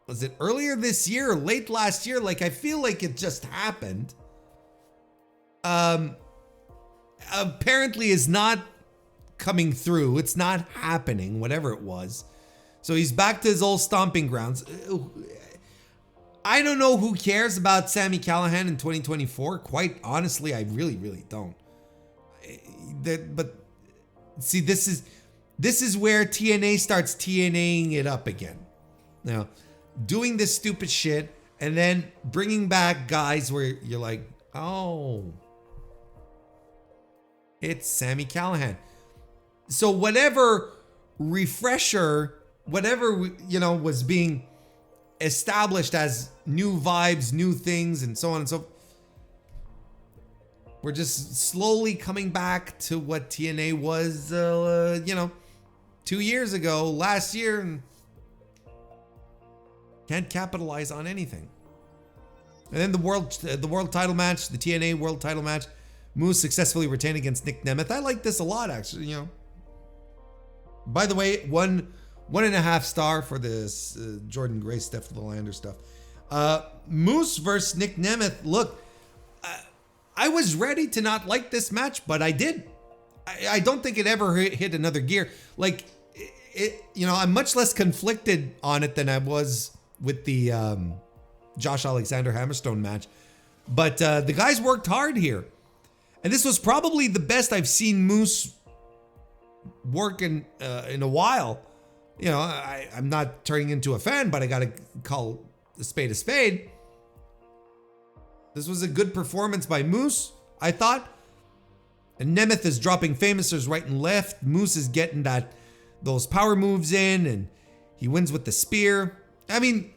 was it earlier this year or late last year? Like, I feel like it just happened. Apparently is not coming through. It's not happening, whatever it was. So he's back to his old stomping grounds. I don't know who cares about Sami Callihan in 2024. Quite honestly, I really, really don't. But see, this is where TNA starts TNAing it up again. Now, doing this stupid shit and then bringing back guys where you're like, oh, it's Sami Callihan. So whatever refresher, whatever was being established as new vibes, new things, and so on and so forth. We're just slowly coming back to what TNA was, 2 years ago, last year, and can't capitalize on anything. And then the world title match, the TNA world title match, Moose successfully retained against Nick Nemeth. I like this a lot, actually. By the way, 1.5 star for this Jordan Grace, Steph DeLander stuff. Moose versus Nick Nemeth. Look. I was ready to not like this match, but I did. I don't think it ever hit another gear. Like, I'm much less conflicted on it than I was with the Josh Alexander Hammerstone match. But the guys worked hard here. And this was probably the best I've seen Moose work in a while. I'm not turning into a fan, but I got to call a spade a spade. This was a good performance by Moose, I thought. And Nemeth is dropping famouses right and left. Moose is getting those power moves in, and he wins with the spear. I mean,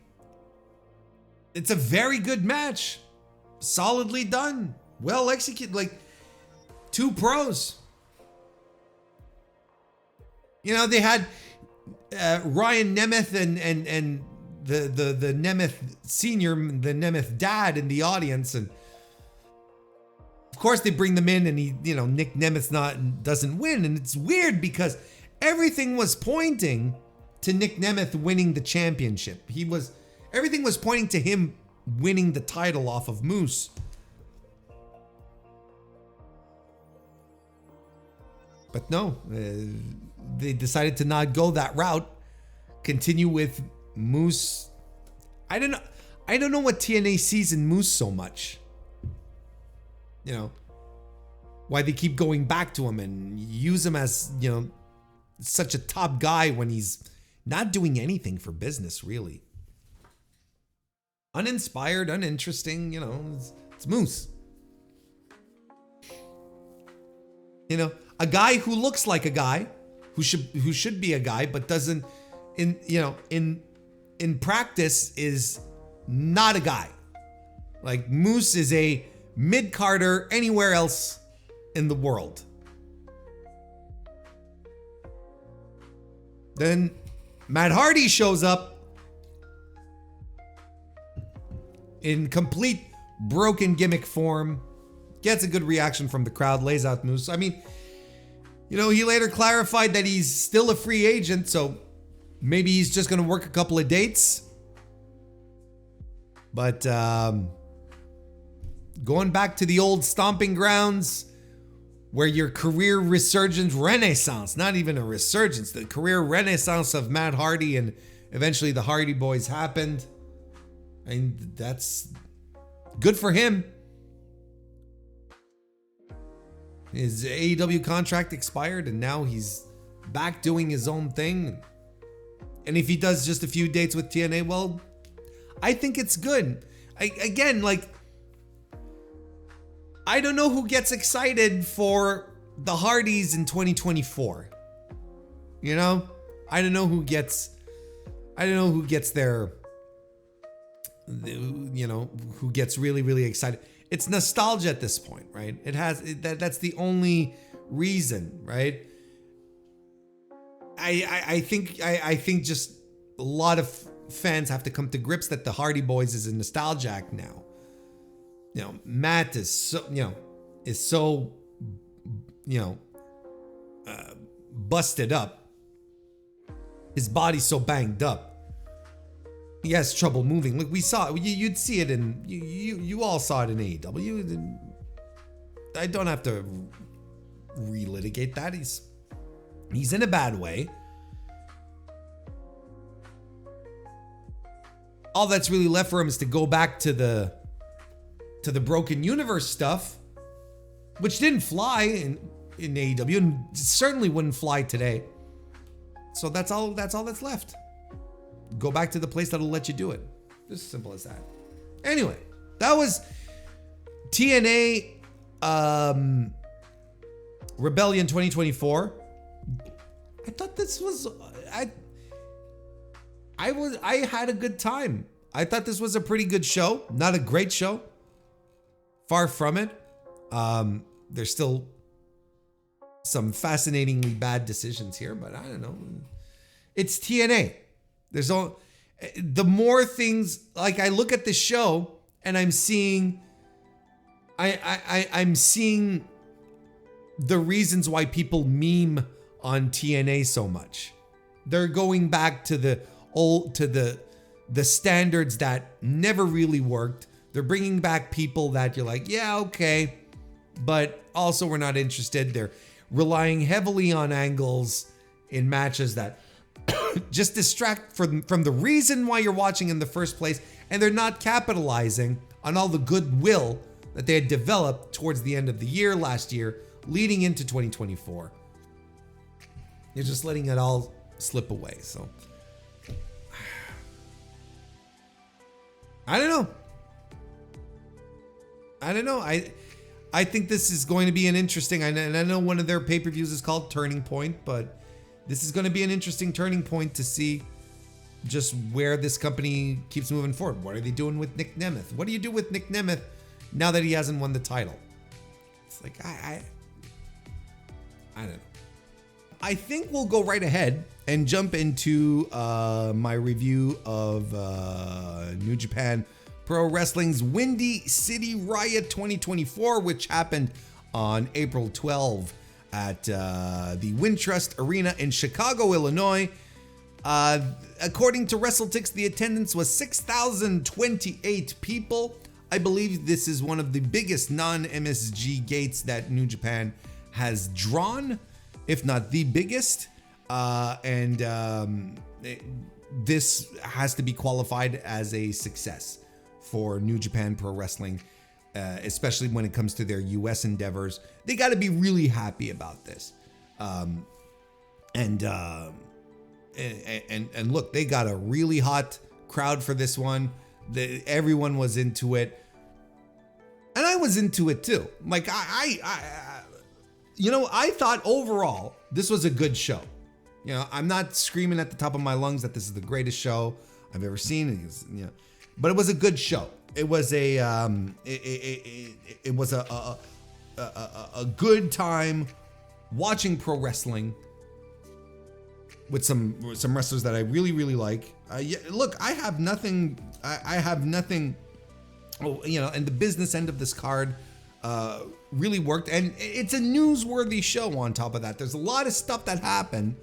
it's a very good match. Solidly done. Well executed. Like, two pros. They had Ryan Nemeth and the Nemeth senior, the Nemeth dad in the audience, and of course they bring them in, and Nick Nemeth doesn't win, and it's weird because everything was pointing to Nick Nemeth winning the championship. Everything was pointing to him winning the title off of Moose, But no, they decided to not go that route. Continue with Moose. I don't know what TNA sees in Moose so much. You know, why they keep going back to him and use him as, you know, such a top guy when he's not doing anything for business, really. Uninspired, uninteresting, you know, it's Moose. You know, a guy who looks like a guy, who should be a guy, but doesn't, in practice is not a guy. Like, Moose is a mid-carder anywhere else in the world. Then Matt Hardy shows up in complete broken gimmick form, gets a good reaction from the crowd, lays out Moose. I mean, you know, he later clarified that he's still a free agent, so maybe he's just going to work a couple of dates. But going back to the old stomping grounds where your career renaissance, not even a resurgence, the career renaissance of Matt Hardy and eventually the Hardy Boys happened. I mean, that's good for him. His AEW contract expired and now he's back doing his own thing. And if he does just a few dates with TNA, well, I think it's good. I don't know who gets excited for the Hardys in 2024. You know? I don't know who gets their, you know, who gets really, really excited. It's nostalgia at this point, right? That's the only reason, right? I think just a lot of fans have to come to grips that the Hardy Boys is a nostalgia act now. You know, Matt is so busted up. His body's so banged up. He has trouble moving. Look, we saw it. You'd see it in you all saw it in AEW. I don't have to relitigate that. He's in a bad way. All that's really left for him is to go back to the Broken Universe stuff, which didn't fly in AEW and certainly wouldn't fly today. So that's all that's left. Go back to the place that'll let you do it. Just as simple as that. Anyway, that was TNA Rebellion 2024. I thought this was I had a good time. I thought this was a pretty good show. Not a great show. Far from it. There's still some fascinatingly bad decisions here, but I don't know. It's TNA. The more things, like, I look at the show and I'm seeing I'm seeing the reasons why people meme on TNA so much. They're going back to the standards that never really worked. They're bringing back people that you're like, yeah, okay, but also we're not interested. They're relying heavily on angles in matches that just distract from the reason why you're watching in the first place, and they're not capitalizing on all the goodwill that they had developed towards the end of the year last year, leading into 2024. You're just letting it all slip away. So I don't know. I think this is going to be an interesting, and I know one of their pay-per-views is called Turning Point, but this is going to be an interesting turning point to see just where this company keeps moving forward. What are they doing with Nick Nemeth? What do you do with Nick Nemeth now that he hasn't won the title? It's like, I don't know. I think we'll go right ahead and jump into my review of New Japan Pro Wrestling's Windy City Riot 2024, which happened on April 12 at the Wintrust Arena in Chicago, Illinois. According to WrestleTix, the attendance was 6,028 people. I believe this is one of the biggest non-MSG gates that New Japan has drawn. if not the biggest. This has to be qualified as a success for New Japan Pro Wrestling, especially when it comes to their US endeavors. They got to be really happy about this. And look, they got a really hot crowd for this one. Everyone was into it. And I was into it too. Like I thought overall this was a good show. I'm not screaming at the top of my lungs that this is the greatest show I've ever seen. But it was a good show. It was a good time watching pro wrestling with some wrestlers that I really, really like. Look, I have nothing. And the business end of this card really worked, and it's a newsworthy show. On top of that, there's a lot of stuff that happened.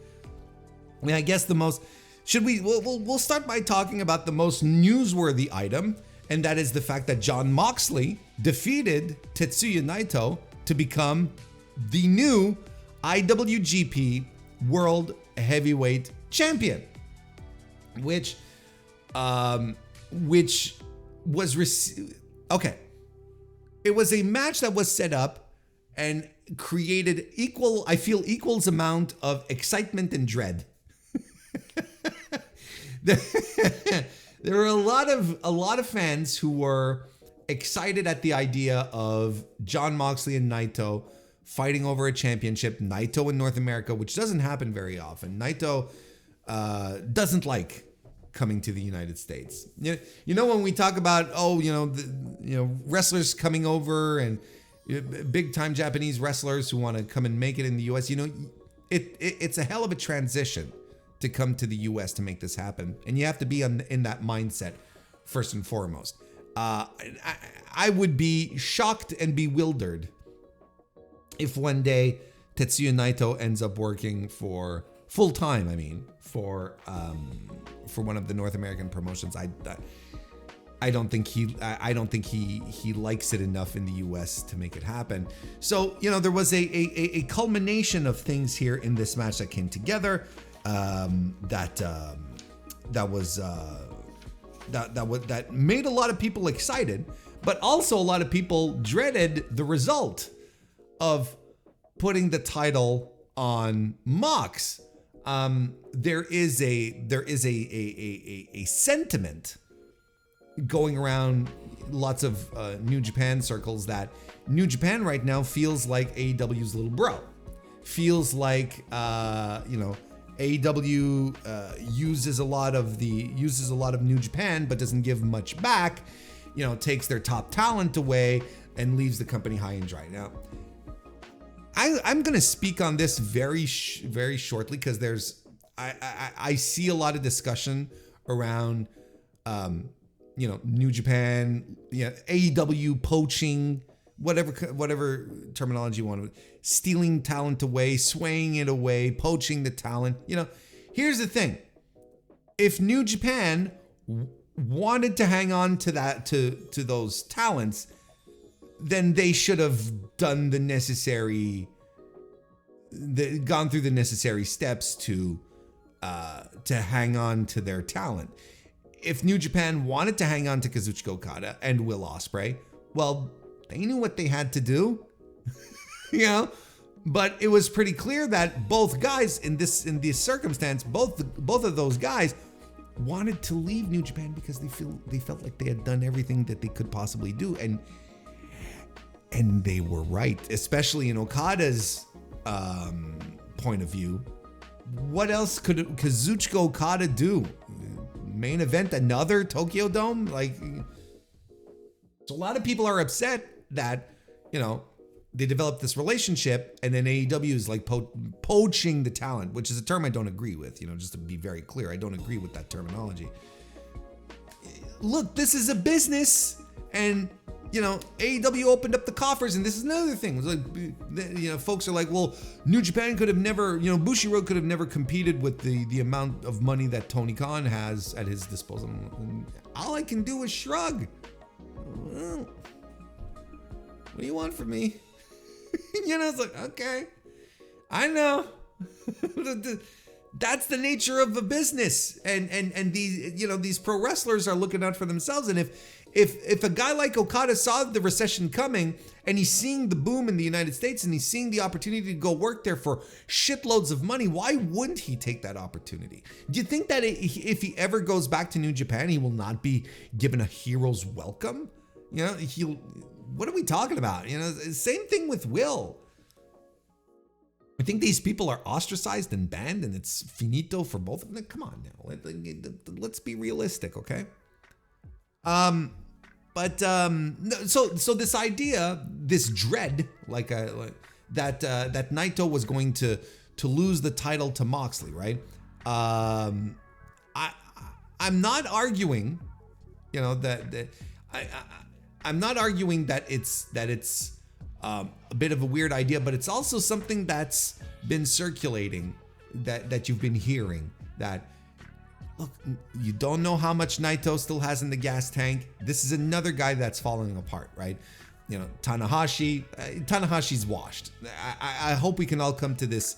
I mean, I guess we'll start by talking about the most newsworthy item, and that is the fact that Jon Moxley defeated Tetsuya Naito to become the new IWGP World Heavyweight Champion, which was okay. It was a match that was set up and created equals amount of excitement and dread. There were a lot of fans who were excited at the idea of Jon Moxley and Naito fighting over a championship. Naito in North America, which doesn't happen very often. Naito doesn't like coming to the United States. When we talk about wrestlers coming over and big time Japanese wrestlers who want to come and make it in the US, it's a hell of a transition to come to the US to make this happen, and you have to be in that mindset first and foremost. I would be shocked and bewildered if one day Tetsuya Naito ends up working for full time. I mean, for one of the North American promotions. I don't think he likes it enough in the US to make it happen. So there was a culmination of things here in this match that came together. That made a lot of people excited, but also a lot of people dreaded the result of putting the title on Mox. There is a sentiment going around lots of New Japan circles that New Japan right now feels like AEW's little bro. Feels like AEW uses a lot of New Japan, but doesn't give much back. Takes their top talent away and leaves the company high and dry. Now, I'm gonna speak on this very shortly because I see a lot of discussion around New Japan, AEW poaching, whatever terminology you want to, stealing talent away, swaying it away, poaching the talent. Here's the thing. If New Japan wanted to hang on to those talents, then they should have done gone through the necessary steps to hang on to their talent. If New Japan wanted to hang on to Kazuchika Okada and Will Ospreay, well, they knew what they had to do, But it was pretty clear that both guys in this circumstance, both of those guys wanted to leave New Japan because they felt like they had done everything that they could possibly do, and they were right, especially in Okada's point of view. What else could Kazuchika Okada do? Main event another Tokyo Dome? So a lot of people are upset that they developed this relationship, and then AEW is like poaching the talent, which is a term I don't agree with. Just to be very clear, I don't agree with that terminology. Look, this is a business, and AEW opened up the coffers, and this is another thing. It's like, folks are like, well, New Japan could have never, Bushiroad could have never competed with the amount of money that Tony Khan has at his disposal. And all I can do is shrug. Well, what do you want from me? It's like, okay. I know. That's the nature of the business, and these, you know, these pro wrestlers are looking out for themselves. And if a guy like Okada saw the recession coming, and he's seeing the boom in the United States, and he's seeing the opportunity to go work there for shitloads of money, why wouldn't he take that opportunity? Do you think that if he ever goes back to New Japan, he will not be given a hero's welcome? You know, what are we talking about? You know, same thing with Will. I think these people are ostracized and banned, and it's finito for both of them. Come on now, let's be realistic, okay? So this idea, this dread, that Naito was going to lose the title to Moxley, right? I'm not arguing, you know, I'm not arguing that it's a bit of a weird idea, but it's also something that's been circulating, that you've been hearing, that, look, you don't know how much Naito still has in the gas tank. This is another guy that's falling apart, right? You know, Tanahashi's washed. I hope we can all come to this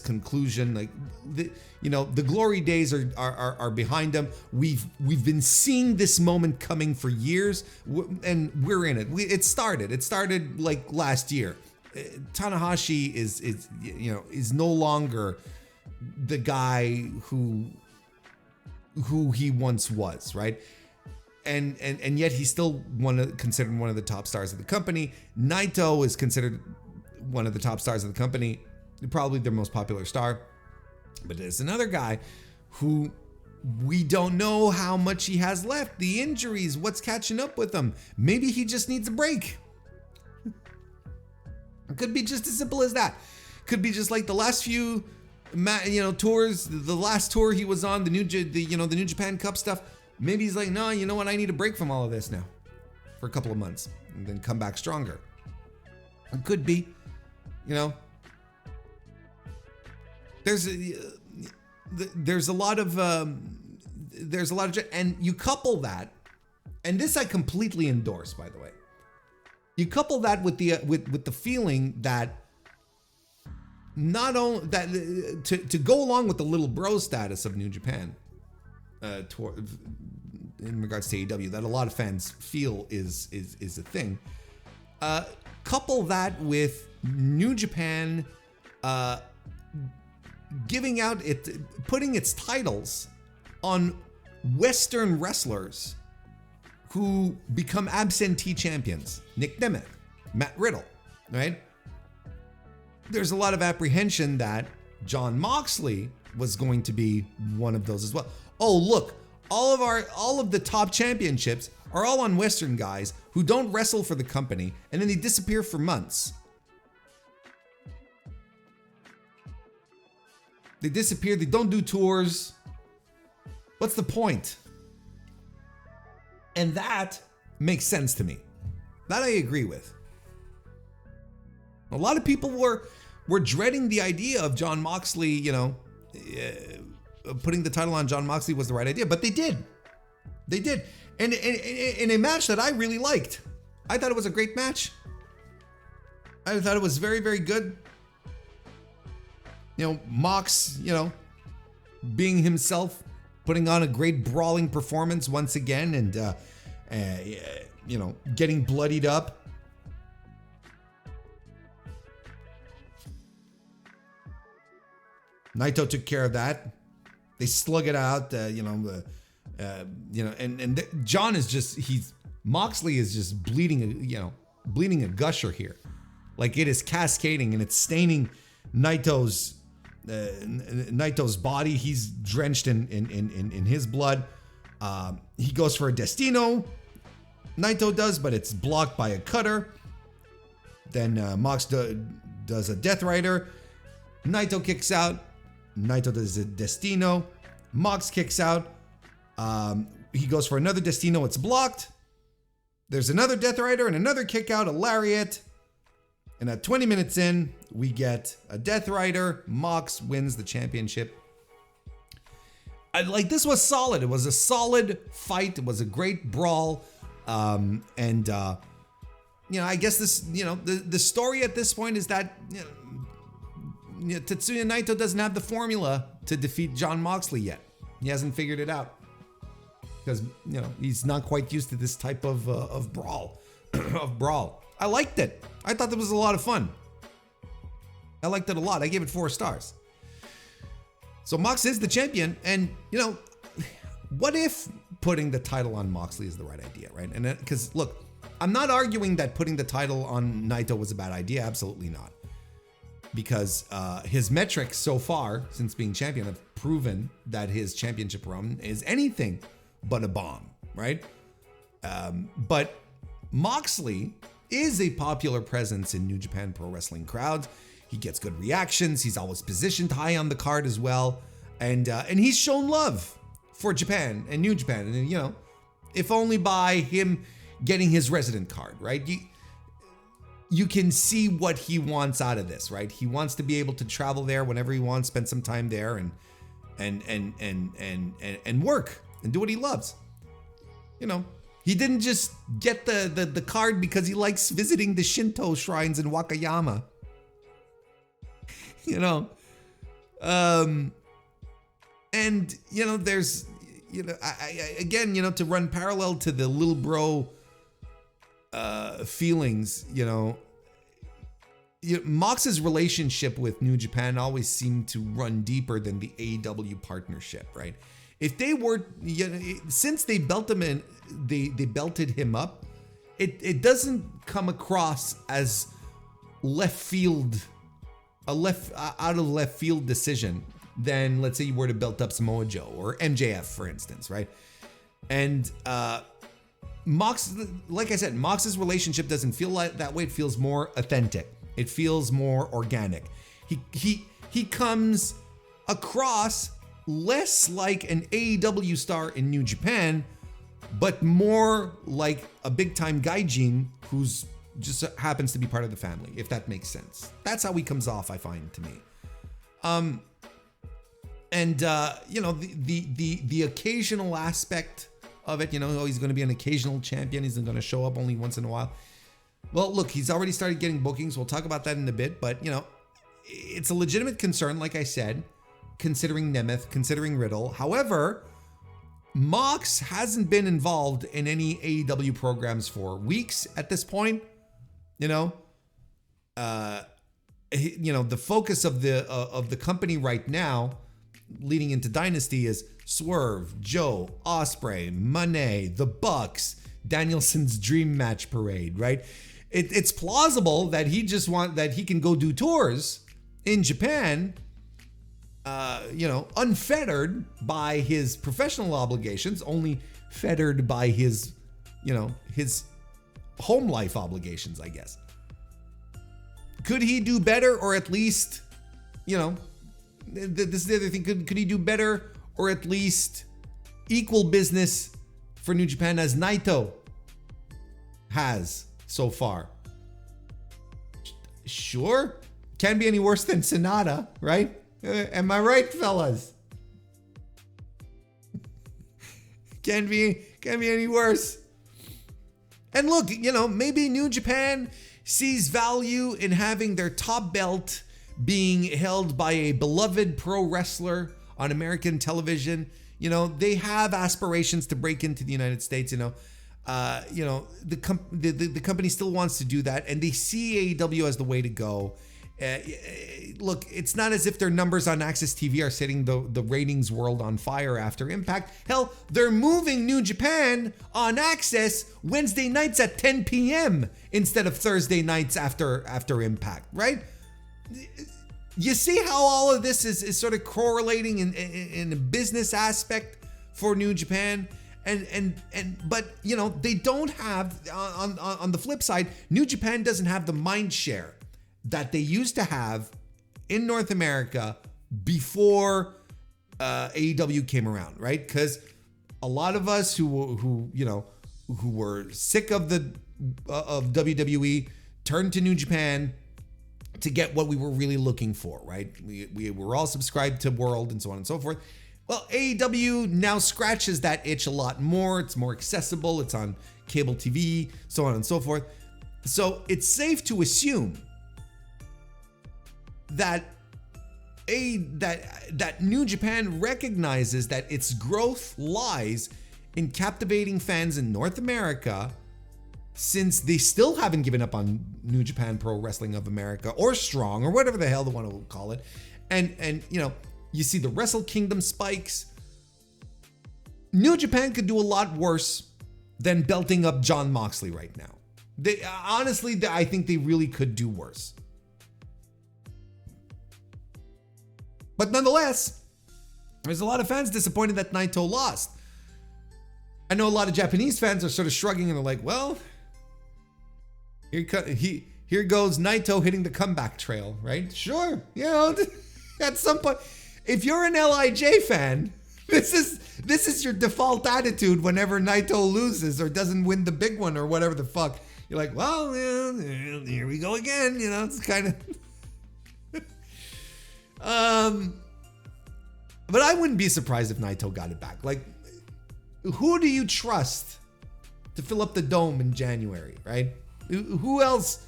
conclusion. Like, the glory days are behind him. We've been seeing this moment coming for years, and we're in it. It started like last year. Tanahashi is no longer the guy who he once was, right? And yet he's still considered one of the top stars of the company. Naito is considered one of the top stars of the company, probably their most popular star. But there's another guy who we don't know how much he has left. The injuries, what's catching up with him? Maybe he just needs a break. It could be just as simple as that. Could be just like the last few, tours. The last tour he was on, the New Japan Cup stuff. Maybe he's like, no, you know what? I need a break from all of this now for a couple of months, and then come back stronger. It could be, there's a lot of, and you couple that, and this I completely endorse, by the way. You couple that with the feeling that not only that to go along with the little bro status of New Japan, in regards to AEW, that a lot of fans feel is a thing. Couple that with New Japan putting its titles on Western wrestlers who become absentee champions. Nick Nemeth, Matt Riddle, right? There's a lot of apprehension that Jon Moxley was going to be one of those as well. Oh, look, all of the top championships are all on Western guys who don't wrestle for the company, and then they disappear for months. They disappear, they don't do tours. What's the point? And that makes sense to me. That I agree with. A lot of people were dreading the idea of Jon Moxley, putting the title on Jon Moxley was the right idea, but they did. They did. And in a match that I really liked. I thought it was a great match. I thought it was very, very good. Mox, being himself, putting on a great brawling performance once again, and getting bloodied up. Naito took care of that. They slug it out, and John is just, Moxley is just bleeding a gusher here. Like, it is cascading and it's staining Naito's body. He's drenched in his blood. He goes for a Destino. Naito does, but it's blocked by a cutter. Then Mox does a Death Rider. Naito kicks out. Naito does a Destino. Mox kicks out. He goes for another Destino. It's blocked. There's another Death Rider and another kick out, a Lariat. And at 20 minutes in, we get a Death Rider. Mox wins the championship. This was solid. It was a solid fight. It was a great brawl. I guess this, the story at this point is that Tetsuya Naito doesn't have the formula to defeat Jon Moxley yet. He hasn't figured it out because he's not quite used to this type of brawl. I liked it. I thought that was a lot of fun. I liked it a lot. I gave it 4 stars. So Mox is the champion, and what if putting the title on Moxley is the right idea, right? And because look, I'm not arguing that putting the title on Naito was a bad idea. Absolutely not. Because his metrics so far since being champion have proven that his championship run is anything but a bomb, right? But Moxley is a popular presence in New Japan Pro Wrestling crowds. He gets good reactions. He's always positioned high on the card as well, and he's shown love for Japan and New Japan, and if only by him getting his resident card, right? You can see what he wants out of this, right? He wants to be able to travel there whenever he wants, spend some time there, and work and do what he loves. He didn't just get the card because he likes visiting the Shinto shrines in Wakayama. There's again, to run parallel to the little bro feelings, Mox's relationship with New Japan always seemed to run deeper than the AEW partnership, right? If they were, since they belted him up, it doesn't come across as out of left field decision than, let's say, you were to belt up Samoa Joe or MJF, for instance, right? And Mox, like I said, Mox's relationship doesn't feel like that way. It feels more authentic. It feels more organic. He comes across less like an AEW star in New Japan, but more like a big time gaijin who's just happens to be part of the family, if that makes sense. That's how he comes off, I find, to me. The occasional aspect of it, he's going to be an occasional champion. He's going to show up only once in a while. Well, look, he's already started getting bookings. We'll talk about that in a bit, but it's a legitimate concern, like I said, considering Nemeth, considering Riddle. However, Mox hasn't been involved in any AEW programs for weeks at this point. The focus of the company right now, leading into Dynasty, is Swerve, Joe, Ospreay, Monet, the Bucks, Danielson's Dream Match Parade, right? It's plausible that he can go do tours in Japan, unfettered by his professional obligations, only fettered by his home life obligations, I guess. Could he do better, or at least, this is the other thing, could he do better or at least equal business for New Japan as Naito has so far? Sure. Can't be any worse than Sonata, right? Am I right, fellas? Can't be any worse. And look, maybe New Japan sees value in having their top belt being held by a beloved pro wrestler on American television. They have aspirations to break into the United States. The company still wants to do that, and they see AEW as the way to go. Look, it's not as if their numbers on Access TV are setting the ratings world on fire after Impact. Hell, they're moving New Japan on Access Wednesday nights at 10 p.m. instead of Thursday nights after Impact, right? You see how all of this is sort of correlating in a business aspect for New Japan? But they don't have, on the flip side, New Japan doesn't have the mind share that they used to have in North America before AEW came around, right? Because a lot of us who were sick of WWE turned to New Japan to get what we were really looking for, right? We were all subscribed to World and so on and so forth. Well, AEW now scratches that itch a lot more. It's more accessible. It's on cable TV, so on and so forth. So it's safe to assume that that New Japan recognizes that its growth lies in captivating fans in North America, since they still haven't given up on New Japan Pro Wrestling of America or Strong or whatever the hell they want to call it. And you know, you see the Wrestle Kingdom spikes. New Japan could do a lot worse than belting up Jon Moxley right now. They honestly, I think they really could do worse. But nonetheless, there's a lot of fans disappointed that Naito lost. I know a lot of Japanese fans are sort of shrugging and they're like, well, here goes Naito hitting the comeback trail, right? Sure, you know, at some point, if you're an LIJ fan, this is your default attitude whenever Naito loses or doesn't win the big one or whatever the fuck. You're like, well, yeah, here we go again. You know, it's kind of. But I wouldn't be surprised if Naito got it back. Like, who do you trust to fill up the dome in January, right? Who else?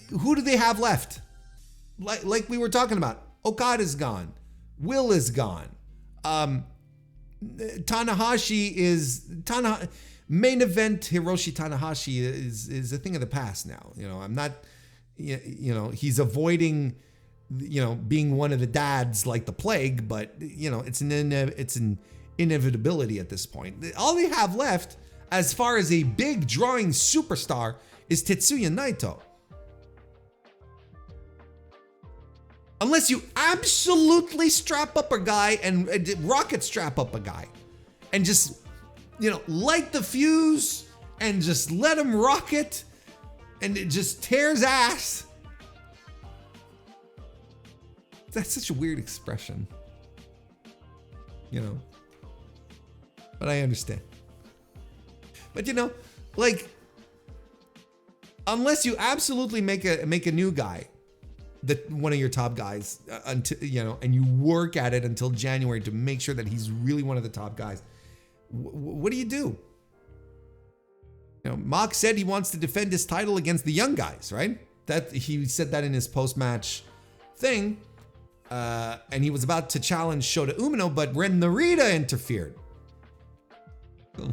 Who do they have left? Like we were talking about, Okada's gone. Will is gone. Tanahashi is main event. Hiroshi Tanahashi is a thing of the past now. You know, I'm not. You know, he's avoiding, you know, being one of the dads like the plague, but you know, it's an inevitability at this point. All they have left, as far as a big drawing superstar, is Tetsuya Naito. Unless you absolutely strap up a guy and rocket strap up a guy and just, you know, light the fuse and just let him rocket and it just tears ass. That's such a weird expression, you know, but I understand. But you know, like, unless you absolutely make a new guy one of your top guys until, you know, and you work at it until January to make sure that he's really one of the top guys, what do you do? You know, Mox said he wants to defend his title against the young guys, right? That he said that in his post-match thing. And he was about to challenge Shota Umino, but Ren Narita interfered.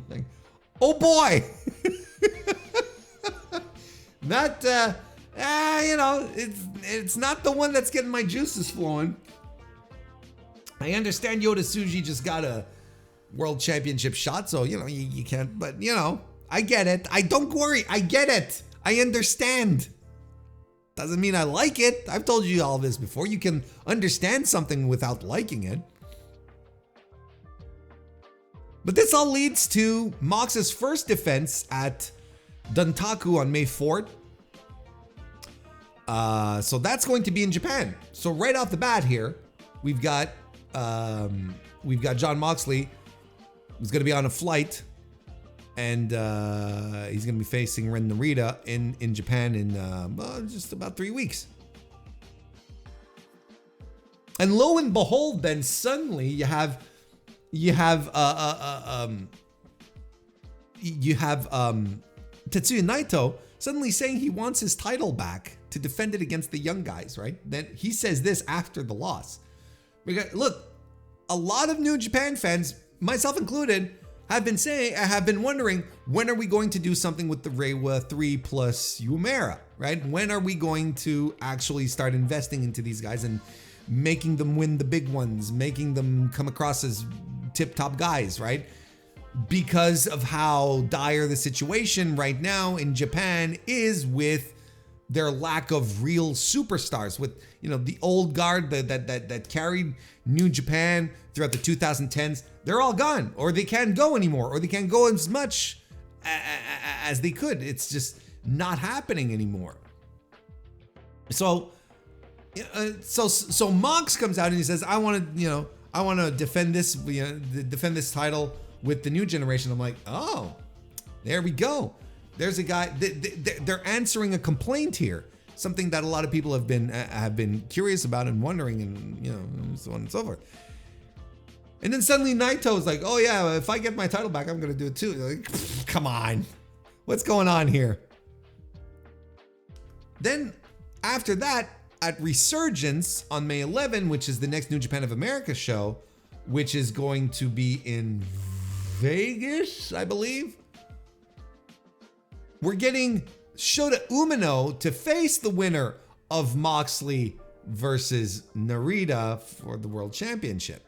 Like, oh boy! Not, you know, it's not the one that's getting my juices flowing. I understand Yota Tsuji just got a world championship shot, so, you know, you can't, but, you know, I get it. Don't worry, I get it. I understand. Doesn't mean I like it. I've told you all this before. You can understand something without liking it. But this all leads to Mox's first defense at Dantaku on May 4th. So that's going to be in Japan. So right off the bat here, we've got Jon Moxley, who's going to be on a flight, and he's going to be facing Ren Narita in Japan in just about 3 weeks. And lo and behold, then suddenly you have Tetsuya Naito suddenly saying he wants his title back to defend it against the young guys, right? Then he says this after the loss. Because, look, a lot of New Japan fans, myself included, have been wondering, when are we going to do something with the Reiwa 3 plus Yumera, right? When are we going to actually start investing into these guys and making them win the big ones, making them come across as tip-top guys, right? Because of how dire the situation right now in Japan is with their lack of real superstars, with, you know, the old guard that carried New Japan throughout the 2010s. They're all gone, or they can't go anymore, or they can't go as much as they could. It's just not happening anymore. So Mox comes out and he says, I want to defend this, defend this title with the new generation. I'm like, oh, there we go. There's a guy. They're answering a complaint here, something that a lot of people have been curious about and wondering, and, you know, so on and so forth. And then suddenly Naito is like, oh yeah, if I get my title back, I'm gonna do it too. Like, come on, what's going on here? Then after that, at Resurgence on May 11, which is the next New Japan of America show, which is going to be in Vegas, I believe, we're getting Shota Umino to face the winner of Moxley versus Narita for the World Championship.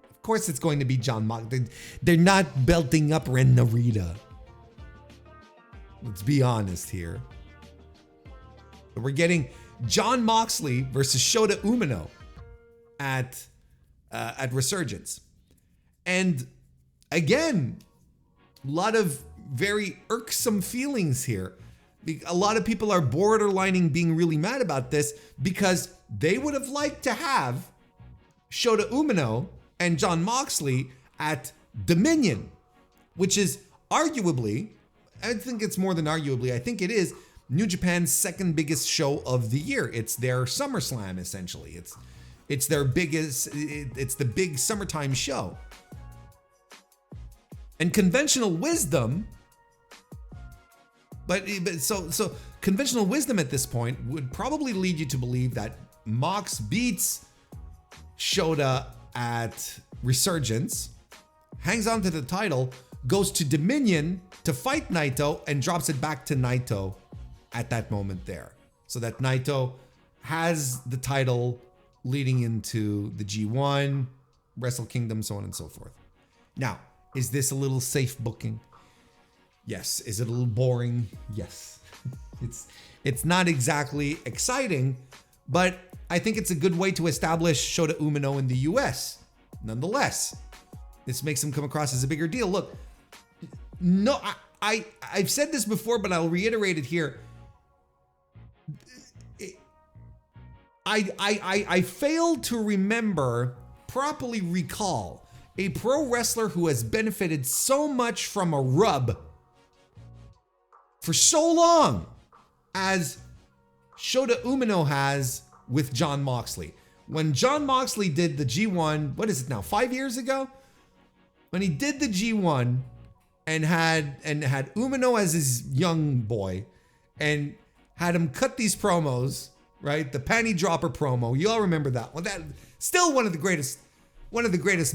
Of course, it's going to be John Moxley. They're not belting up Ren Narita. Let's be honest here. We're getting John Moxley versus Shota Umino at Resurgence. And again, a lot of very irksome feelings here. A lot of people are borderlining being really mad about this because they would have liked to have Shota Umino and John Moxley at Dominion, which is arguably, I think it's more than arguably, I think it is New Japan's second biggest show of the year. It's their SummerSlam, essentially. It's their biggest, it's the big summertime show. And conventional wisdom, so conventional wisdom at this point would probably lead you to believe that Mox beats Shota at Resurgence, hangs on to the title, goes to Dominion to fight Naito, and drops it back to Naito at that moment there. So that Naito has the title leading into the G1, Wrestle Kingdom, so on and so forth. Now, is this a little safe booking? Yes. Is it a little boring? Yes. It's not exactly exciting, but I think it's a good way to establish Shota Umino in the US. Nonetheless, this makes him come across as a bigger deal. Look, no, I've said this before, but I'll reiterate it here. I failed to properly recall a pro wrestler who has benefited so much from a rub for so long as Shota Umino has with John Moxley. When John Moxley did the G1, what is it now, 5 years ago? When he did the G1 and had Umino as his young boy and had him cut these promos, right? The panty dropper promo. You all remember that one. That still one of the greatest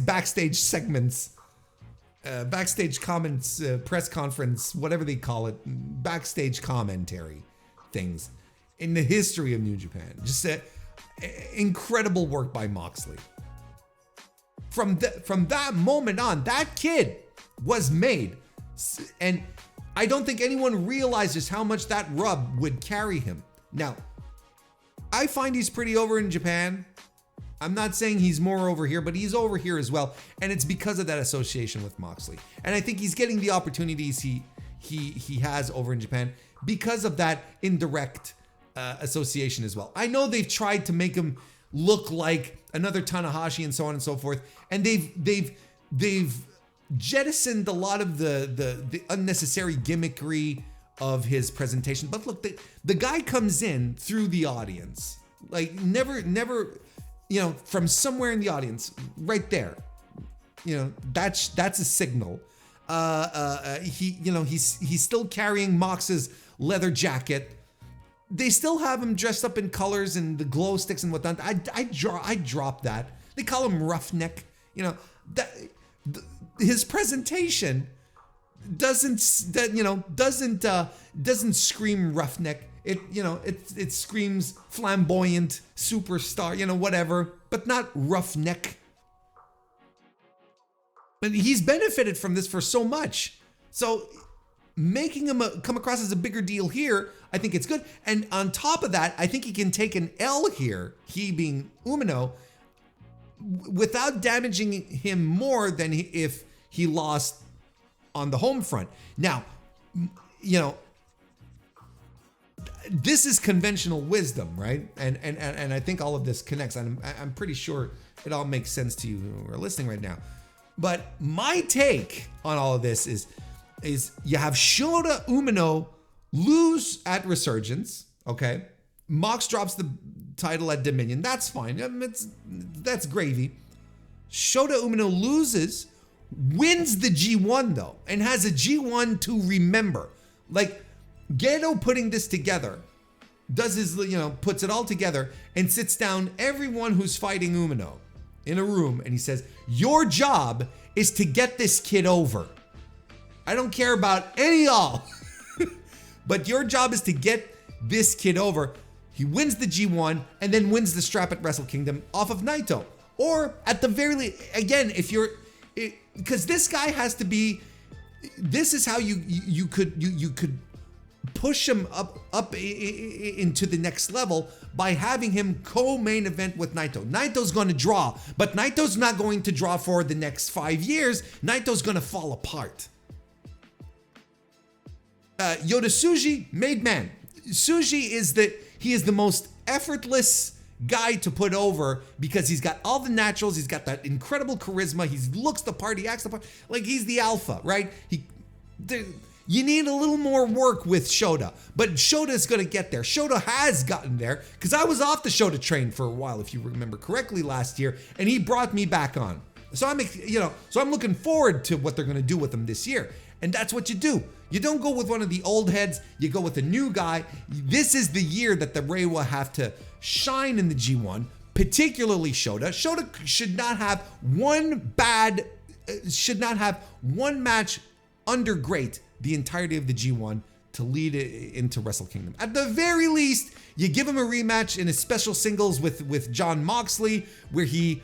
backstage segments, backstage comments, press conference, whatever they call it, backstage commentary things in the history of New Japan. Just incredible work by Moxley. From that moment on, that kid was made. And I don't think anyone realizes how much that rub would carry him. Now, I find he's pretty over in Japan. I'm not saying he's more over here, but he's over here as well. And it's because of that association with Moxley. And I think he's getting the opportunities he has over in Japan because of that indirect association as well. I know they've tried to make him look like another Tanahashi and so on and so forth. And they've jettisoned a lot of the unnecessary gimmickry of his presentation. But look, the guy comes in through the audience, like never, from somewhere in the audience, right there. That's a signal. He's still carrying Mox's leather jacket. They still have him dressed up in colors and the glow sticks and whatnot. I drop that. They call him Roughneck. His presentation doesn't scream Roughneck. It screams flamboyant superstar, whatever, but not Roughneck. And he's benefited from this for so much. So making him come across as a bigger deal here, I think it's good. And on top of that, I think he can take an L here, he being Umino, without damaging him more than if he lost on the home front. Now, this is conventional wisdom, right? And I think all of this connects. I'm pretty sure it all makes sense to you who are listening right now. But my take on all of this is you have Shota Umino lose at Resurgence, okay? Mox drops the title at Dominion. That's fine. That's gravy. Shota Umino loses, wins the G1 though, and has a G1 to remember. Like Gedo putting this together does his, puts it all together and sits down everyone who's fighting Umino in a room, and he says, your job is to get this kid over. I don't care about any of y'all, but your job is to get this kid over. He wins the G1 and then wins the strap at Wrestle Kingdom off of Naito. Or at the very least, again, because this guy has to be, this is how you could push him up into the next level by having him co-main event with Naito. Naito's going to draw, but Naito's not going to draw for the next 5 years. Naito's going to fall apart. Yoda Tsuji, made man. Tsuji is the most effortless guy to put over because he's got all the naturals. He's got that incredible charisma. He looks the part. He acts the part. Like he's the alpha, right? You need a little more work with Shota, but Shota's going to get there. Shota has gotten there because I was off the Shota train for a while, if you remember correctly, last year, and he brought me back on. So I'm looking forward to what they're going to do with him this year. And that's what you do. You don't go with one of the old heads. You go with a new guy. This is the year that the Reiwa have to shine in the G1, particularly Shota. Shota should not have one match under great the entirety of the G1 to lead it into Wrestle Kingdom. At the very least, you give him a rematch in a special singles with Jon Moxley, where he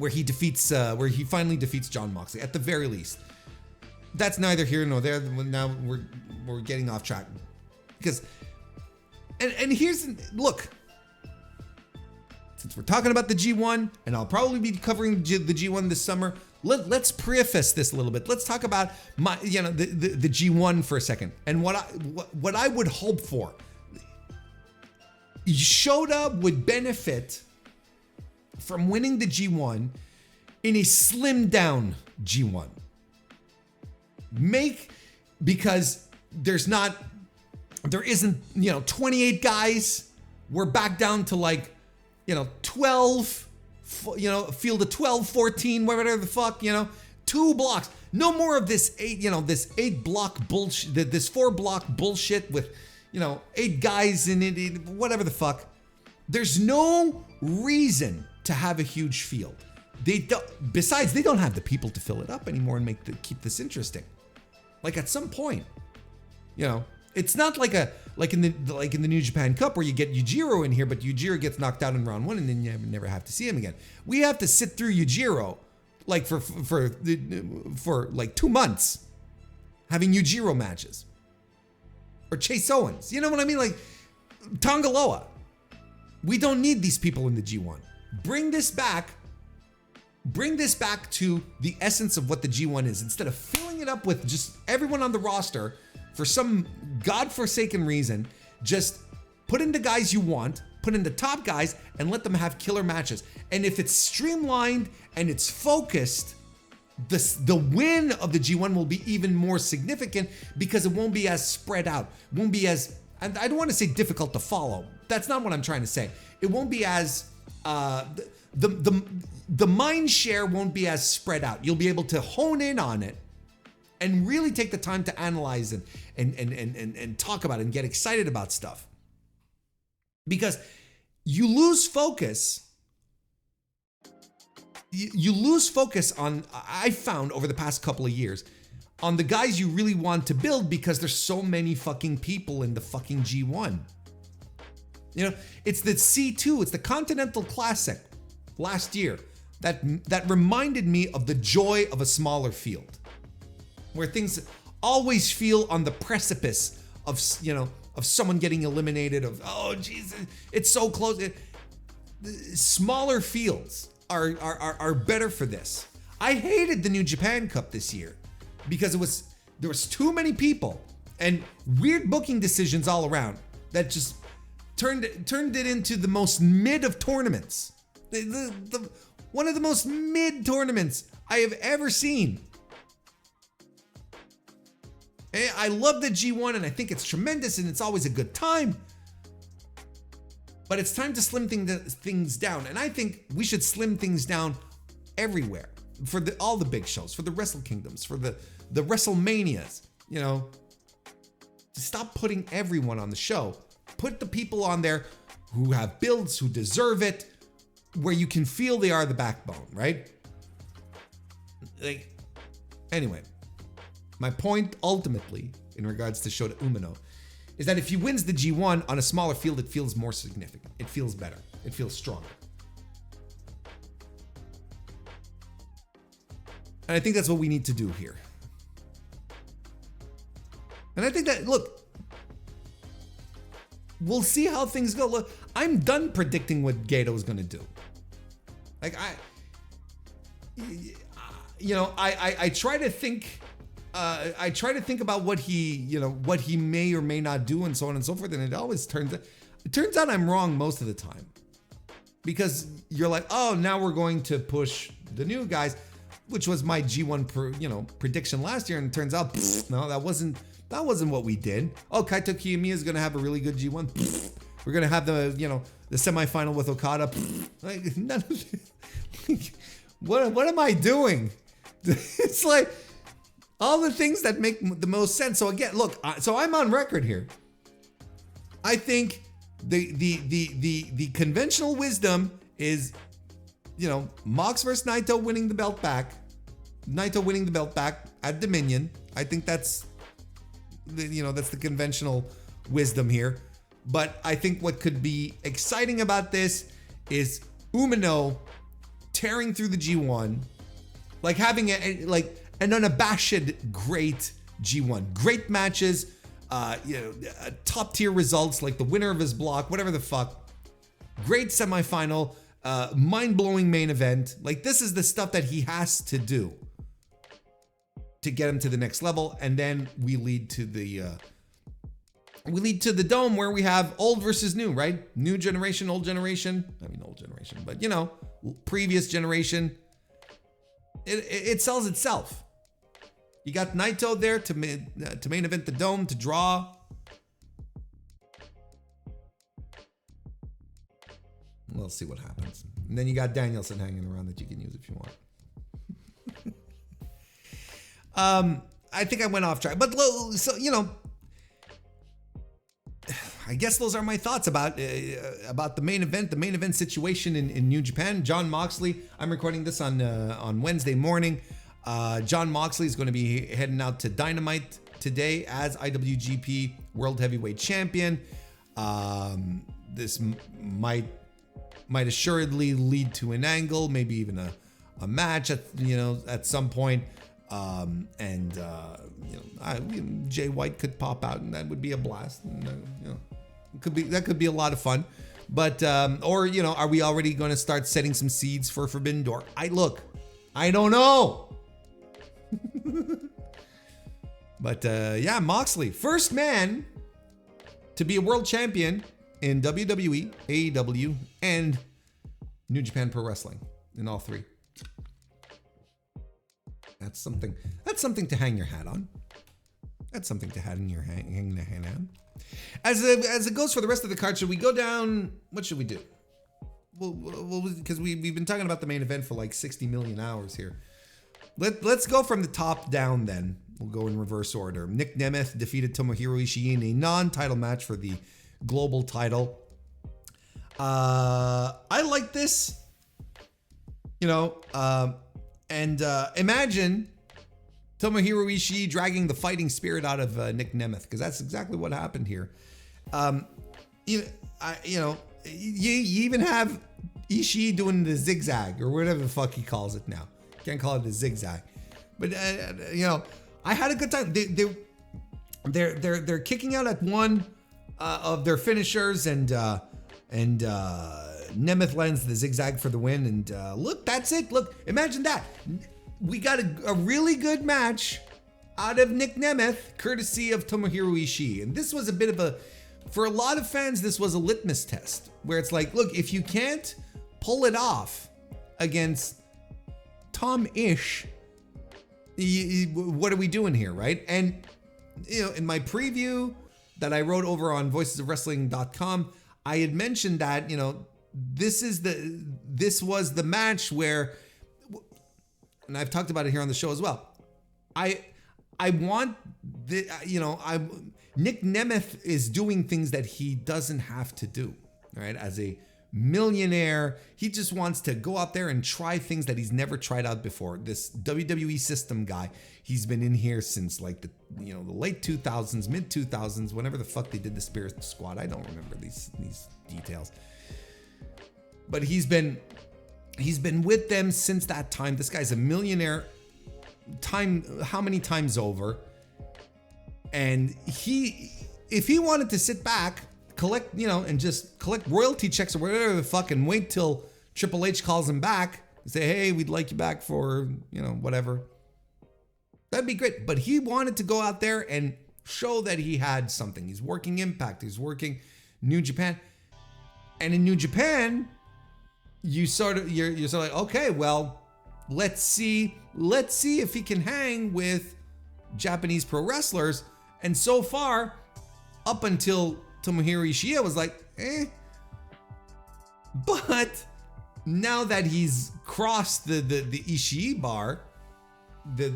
finally defeats Jon Moxley. At the very least. That's neither here nor there. Now we're getting off track because and look, since we're talking about the G1 and I'll probably be covering the G1 this summer, let's preface this a little bit. Let's talk about the G1 for a second and what I would hope for. Shota would benefit from winning the G1 in a slimmed down G1. Because there isn't 28 guys. We're back down to 12, field of 12, 14, whatever the fuck, 2 blocks. No more of this 8 block bullshit, this 4 block bullshit with 8 guys in it, whatever the fuck. There's no reason to have a huge field. They don't have the people to fill it up anymore and keep this interesting. Like at some point, it's not like in the New Japan Cup where you get Yujiro in here, but Yujiro gets knocked out in round 1 and then you never have to see him again. We have to sit through Yujiro for like 2 months, having Yujiro matches, or Chase Owens. You know what I mean? Like Tongaloa. We don't need these people in the G1. Bring this back to the essence of what the G1 is. Instead of filling it up with just everyone on the roster for some godforsaken reason, just put in the guys you want, put in the top guys, and let them have killer matches. And if it's streamlined and it's focused, the win of the G1 will be even more significant because it won't be as spread out. Won't be as, and I don't want to say difficult to follow. That's not what I'm trying to say. It won't be as the mind share won't be as spread out. You'll be able to hone in on it and really take the time to analyze and talk about it and get excited about stuff. Because you lose focus. You lose focus on, I found over the past couple of years, on the guys you really want to build because there's so many fucking people in the fucking G1. It's the C2, it's the Continental Classic last year that reminded me of the joy of a smaller field, where things always feel on the precipice of someone getting eliminated, of, oh Jesus, it's so close. Smaller fields are better for this. I hated the New Japan Cup this year because there was too many people and weird booking decisions all around that just turned it into the most mid of tournaments. One of the most mid tournaments I have ever seen. I love the G1 and I think it's tremendous and it's always a good time. But it's time to slim things down. And I think we should slim things down everywhere. For all the big shows, for the Wrestle Kingdoms, for the WrestleManias, to stop putting everyone on the show put the people on there who have builds, who deserve it, where you can feel they are the backbone, right? Like, anyway, my point ultimately in regards to Shota Umino is that if he wins the G1 on a smaller field, it feels more significant. It feels better. It feels stronger. And I think that's what we need to do here. And I think that, look, we'll see how things go. Look, I'm done predicting what Gedo's going to do. Like, I try to think, about what he may or may not do and so on and so forth. And it always turns out I'm wrong most of the time, because you're like, oh, now we're going to push the new guys, which was my G1 prediction last year. And it turns out, no, that wasn't what we did. Oh, Kaito Kiyomiya is going to have a really good G1. We're going to have the semifinal with Okada. Like, none of it. What am I doing? It's like all the things that make the most sense. So again, look, so I'm on record here. I think the conventional wisdom is, Mox versus Naito winning the belt back. Naito winning the belt back at Dominion. I think that's that's the conventional wisdom here. But I think what could be exciting about this is Umino tearing through the G1, like having an unabashed great G1, great matches, top tier results, like the winner of his block, whatever the fuck, great semifinal, mind-blowing main event. Like, this is the stuff that he has to do to get him to the next level. And then we lead to the Dome, where we have old versus new, right? New generation, old generation. I mean, old generation, but previous generation. It sells itself. You got Naito there to main event the Dome, to draw. We'll see what happens. And then you got Danielson hanging around that you can use if you want. I think I went off track, but so I guess those are my thoughts about the main event situation in New Japan. Jon Moxley. I'm recording this on Wednesday morning. Jon Moxley is going to be heading out to Dynamite today as IWGP World Heavyweight Champion. This might assuredly lead to an angle, maybe even a match at some point. Jay White could pop out, and that would be a blast. And, that could be a lot of fun. But are we already going to start setting some seeds for Forbidden Door? I don't know. But Moxley, first man to be a world champion in WWE, AEW, and New Japan Pro Wrestling, in all three. That's something to hang your hat on. That's something to hang your hat on. As it goes for the rest of the card, should we go down? What should we do? Well, because we've been talking about the main event for like 60 million hours here. Let's go from the top down then. We'll go in reverse order. Nick Nemeth defeated Tomohiro Ishii in a non-title match for the global title. I like this. Imagine Tomohiro Ishii dragging the fighting spirit out of Nick Nemeth, because that's exactly what happened here. You even have Ishii doing the zigzag, or whatever the fuck he calls it now. Can't call it a zigzag, but I had a good time. They're kicking out at one of their finishers, and Nemeth lands the zigzag for the win. And look, that's it. Look, imagine that. We got a really good match out of Nick Nemeth, courtesy of Tomohiro Ishii. And this was a bit of for a lot of fans, this was a litmus test, where it's like, look, if you can't pull it off against Tom Ish, what are we doing here, right? And, in my preview that I wrote over on voicesofwrestling.com, I had mentioned that, this was the match where, and I've talked about it here on the show as well. I want the, Nick Nemeth is doing things that he doesn't have to do, right? As a millionaire, he just wants to go out there and try things that he's never tried out before. This WWE system guy, he's been in here since like the late 2000s, mid 2000s, whenever the fuck they did the Spirit Squad. I don't remember these details. But he's been with them since that time. This guy's a millionaire how many times over? And if he wanted to sit back, collect, and just collect royalty checks or whatever the fuck, and wait till Triple H calls him back and say, hey, we'd like you back for, whatever. That'd be great. But he wanted to go out there and show that he had something. He's working Impact. He's working New Japan. And in New Japan, you're sort of like, okay, well, let's see if he can hang with Japanese pro wrestlers. And so far, up until Tomohiro Ishii was like, But now that he's crossed the Ishii bar, the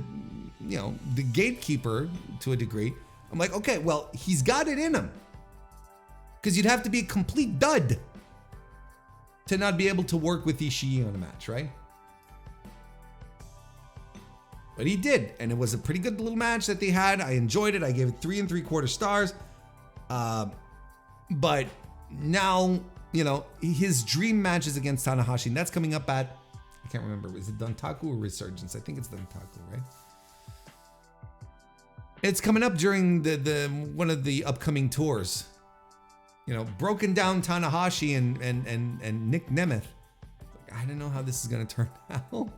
gatekeeper to a degree, I'm like, okay, well, he's got it in him. Because you'd have to be a complete dud to not be able to work with Ishii on a match, right? But he did, and it was a pretty good little match that they had. I enjoyed it. I gave it 3 3/4 stars. But now, his dream match is against Tanahashi, and that's coming up at, I can't remember, is it Dontaku or Resurgence? I think it's Dontaku, right? It's coming up during the one of the upcoming tours. Broken down Tanahashi and Nick Nemeth. I don't know how this is gonna turn out.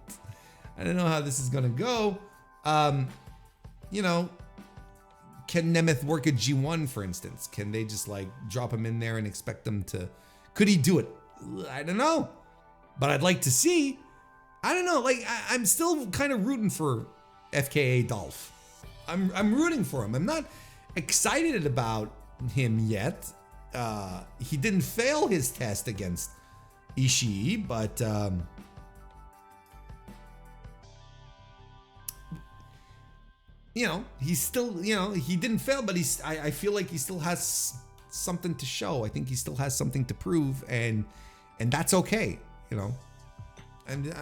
I don't know how this is gonna go. Can Nemeth work a G1, for instance? Can they just like drop him in there and expect him to? Could he do it? I don't know, but I'd like to see. I don't know. Like I'm still kind of rooting for FKA Dolph. I'm rooting for him. I'm not excited about him yet. He didn't fail his test against Ishii, but he's still, he didn't fail, but I feel like he still has something to show. I think he still has something to prove, and that's okay, And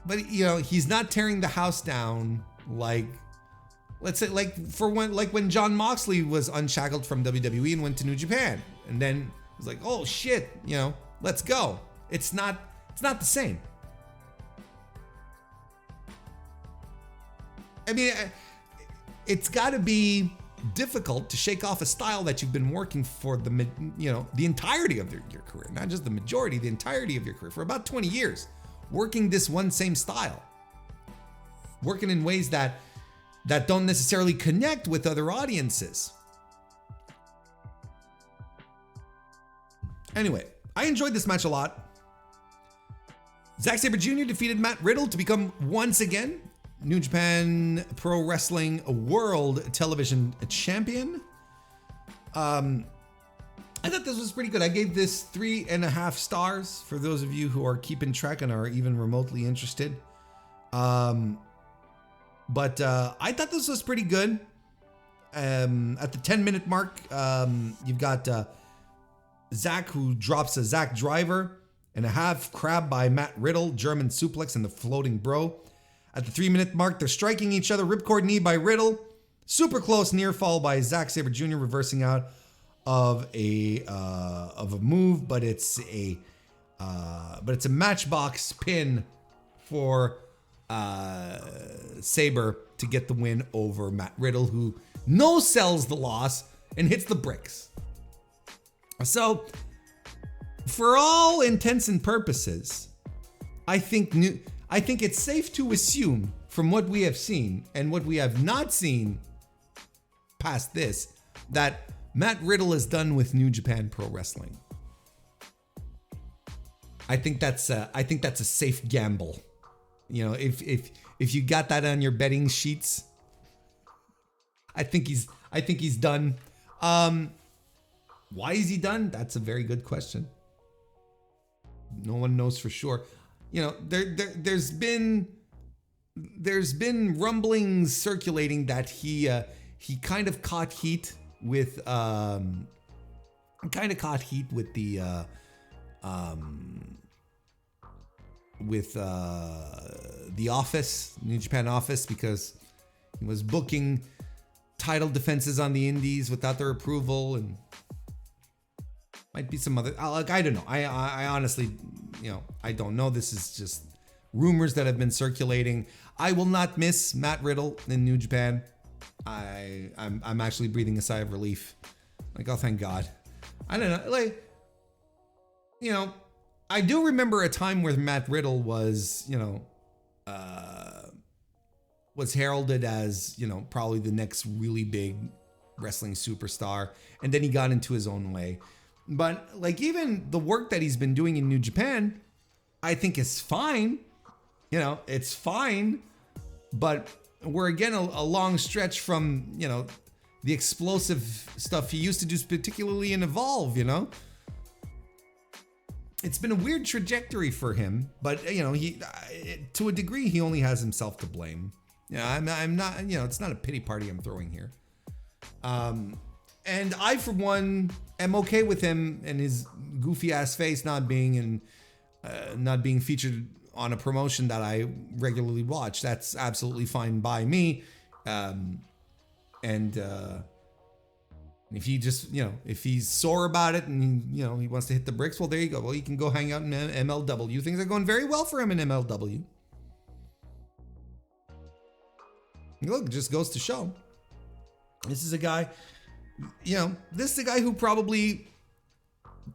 but he's not tearing the house down like, let's say, when Jon Moxley was unshackled from WWE and went to New Japan, and then it was like, oh shit, let's go. It's not the same. I mean, it's got to be difficult to shake off a style that you've been working for the entirety of your career, not just the majority, the entirety of your career, for about 20 years, working this one same style, working in ways that don't necessarily connect with other audiences. Anyway, I enjoyed this match a lot. Zack Sabre Jr. defeated Matt Riddle to become, once again, New Japan Pro Wrestling World Television Champion. I thought this was pretty good. I gave this 3.5 stars for those of you who are keeping track and are even remotely interested. But I thought this was pretty good. At the 10-minute mark, you've got Zack, who drops a Zack driver and a half crab by Matt Riddle, German suplex, and the floating bro. At the 3-minute mark, they're striking each other. Ripcord knee by Riddle. Super close near fall by Zack Sabre Jr. reversing out of a move, but it's a matchbox pin for Sabre to get the win over Matt Riddle, who no-sells the loss and hits the bricks. So, for all intents and purposes, I think it's safe to assume, from what we have seen and what we have not seen past this, that Matt Riddle is done with New Japan Pro Wrestling. I think that's a safe gamble. If you got that on your betting sheets, I think he's done. Why is he done? That's a very good question. No one knows for sure. There's been there's been rumblings circulating that he kind of caught heat with the the office, New Japan office, because he was booking title defenses on the indies without their approval, and might be some other, like, I don't know. I honestly, I don't know. This is just rumors that have been circulating. I will not miss Matt Riddle in New Japan. I'm actually breathing a sigh of relief. Like, oh, thank God. I don't know. Like, I do remember a time where Matt Riddle was, was heralded as, probably the next really big wrestling superstar. And then he got into his own way. But like, even the work that he's been doing in New Japan, I think is fine. It's fine. But we're again a long stretch from, the explosive stuff he used to do, particularly in Evolve, It's been a weird trajectory for him, but he, to a degree, he only has himself to blame. I'm not, it's not a pity party I'm throwing here. And I, for one, am okay with him and his goofy ass face not being featured on a promotion that I regularly watch. That's absolutely fine by me. And if he just, if he's sore about it and, he wants to hit the bricks, well, there you go. Well, you can go hang out in MLW. Things are going very well for him in MLW. Look, it just goes to show. This is a guy, who probably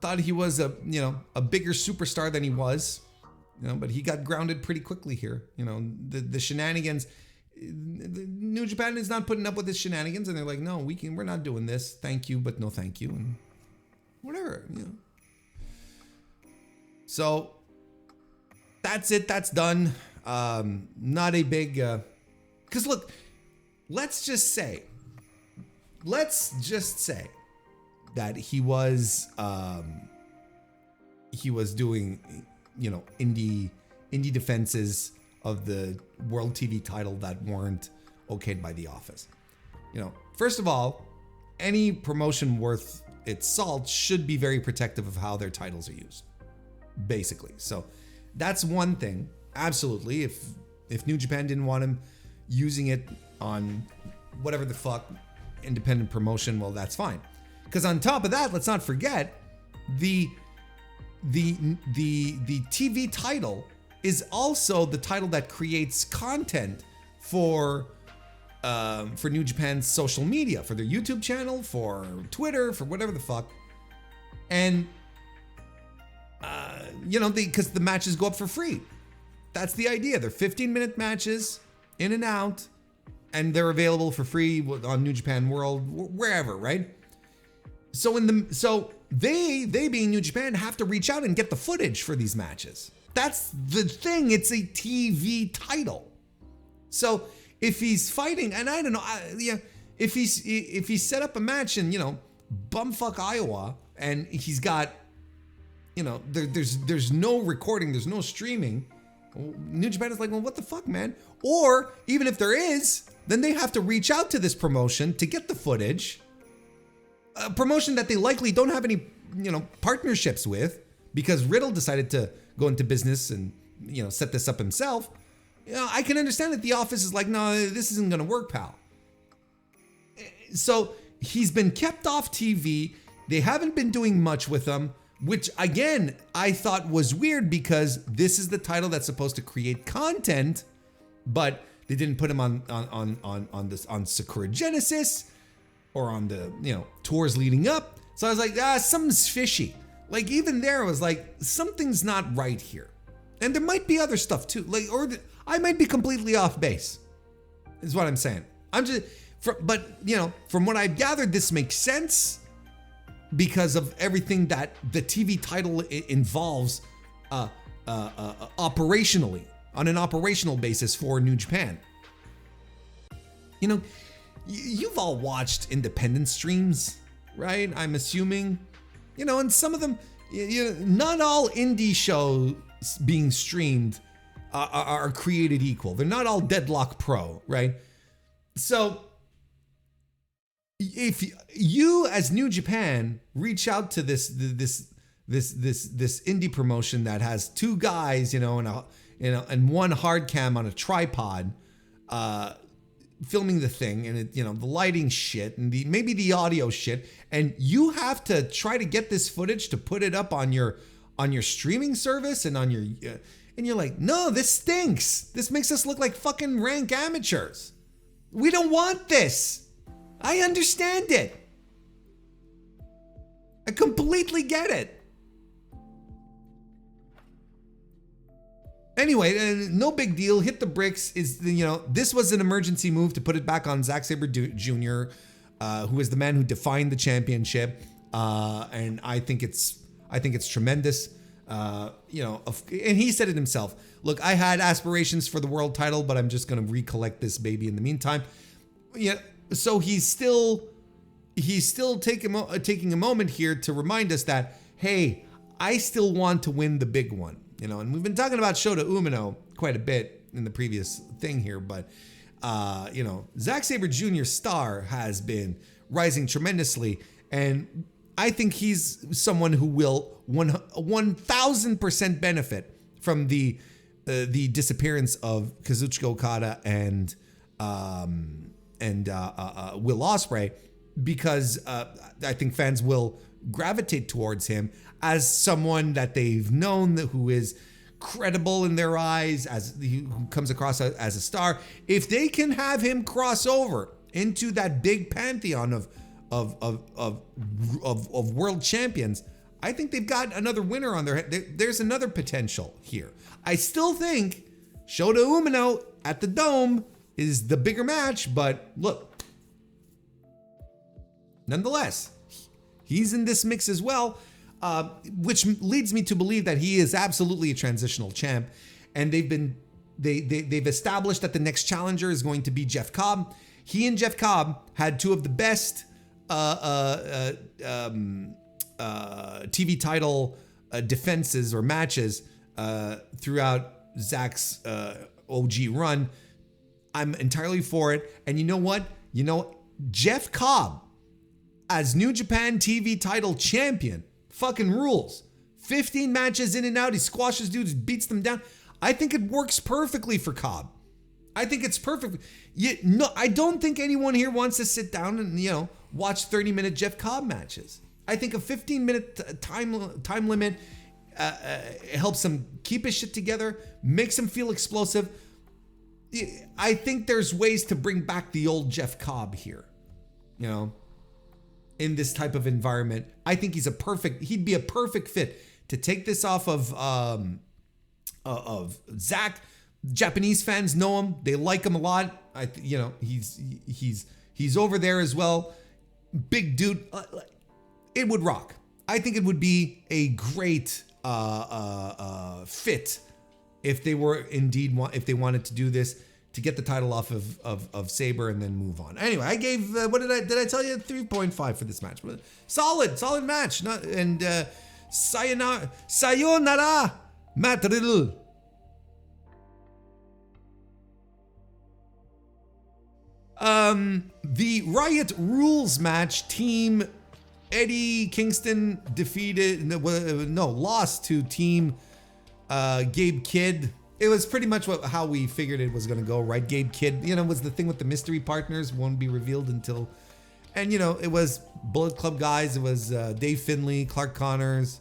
thought he was a bigger superstar than he was, but he got grounded pretty quickly here. The shenanigans, New Japan is not putting up with his shenanigans, and they're like, no, we're not doing this. Thank you, but no thank you, and whatever, So that's it. That's done. Not a big, because look, let's just say that he was doing, indie defenses of the World TV title that weren't okayed by the office. First of all, any promotion worth its salt should be very protective of how their titles are used, basically. So that's one thing. Absolutely. If New Japan didn't want him using it on whatever the fuck independent promotion, well, that's fine. Because on top of that, let's not forget the TV title is also the title that creates content for New Japan's social media, for their YouTube channel, for Twitter, for whatever the fuck. And because the matches go up for free. That's the idea. They're 15-minute matches, in and out, and they're available for free on New Japan World, wherever, right? So they being New Japan have to reach out and get the footage for these matches. That's the thing. It's a TV title. So if he's fighting, and I don't know, if he's set up a match in, bumfuck Iowa, and he's got, there's no recording, there's no streaming, New Japan is like, well, what the fuck, man? Or even if there is, then they have to reach out to this promotion to get the footage. A promotion that they likely don't have any, partnerships with, because Riddle decided to go into business and, set this up himself. I can understand that the office is like, no, this isn't going to work, pal. So he's been kept off TV. They haven't been doing much with him, which again, I thought was weird because this is the title that's supposed to create content, but they didn't put him on Sakura Genesis or on the, tours leading up. So I was like, something's fishy. Like, even there, I was like, something's not right here. And there might be other stuff too. I might be completely off base, is what I'm saying. From what I've gathered, this makes sense because of everything that the TV title involves operationally, on an operational basis for New Japan. You've all watched independent streams, right? I'm assuming. And some of them, not all indie shows being streamed are created equal. They're not all Deadlock Pro, right? So if you as New Japan reach out to this indie promotion that has two guys, and one hard cam on a tripod, filming the thing, and the lighting shit and maybe the audio shit, and you have to try to get this footage to put it up on your streaming service and on your and you're like, no, this stinks. This makes us look like fucking rank amateurs. We don't want this. I understand it. I completely get it. Anyway, no big deal. Hit the bricks. This was an emergency move to put it back on Zack Sabre Jr., who is the man who defined the championship, and I think it's tremendous. And he said it himself. Look, I had aspirations for the world title, but I'm just going to recollect this baby in the meantime. Yeah. So he's still taking a moment here to remind us that, hey, I still want to win the big one. And we've been talking about Shota Umino quite a bit in the previous thing here, but Zack Sabre Jr.'s star has been rising tremendously, and I think he's someone who will 1,000% benefit from the disappearance of Kazuchika Okada and Will Ospreay, because I think fans will gravitate towards him as someone that they've known who is credible in their eyes, who comes across as a star. If they can have him cross over into that big pantheon of world champions, I think they've got another winner on their head. There's another potential here. I still think Shota Umino at the Dome is the bigger match, but look, nonetheless, he's in this mix as well, which leads me to believe that he is absolutely a transitional champ. And they've established that the next challenger is going to be Jeff Cobb. He and Jeff Cobb had two of the best TV title defenses or matches throughout Zach's OG run. I'm entirely for it. And you know what? Jeff Cobb as New Japan TV title champion fucking rules. 15 matches in and out. He squashes dudes, beats them down. I think it works perfectly for Cobb. I think it's perfect. I don't think anyone here wants to sit down and, watch 30-minute Jeff Cobb matches. I think a 15-minute time limit helps him keep his shit together, makes him feel explosive. I think there's ways to bring back the old Jeff Cobb here, in this type of environment. I think he'd be a perfect fit to take this off of Zach. Japanese fans know him. They like him a lot. He's over there as well. Big dude. It would rock. I think it would be a great fit if they wanted to do this, to get the title off of Sabre and then move on. Anyway, I gave did I tell you 3.5 for this match? But solid match. Sayonara, Matt Riddle. The Riot Rules match, team Eddie Kingston lost to team Gabe Kidd. It was pretty much how we figured it was going to go, right? Gabe Kidd, was the thing with the mystery partners, won't be revealed until, and it was Bullet Club guys. It was Dave Finlay, Clark Connors,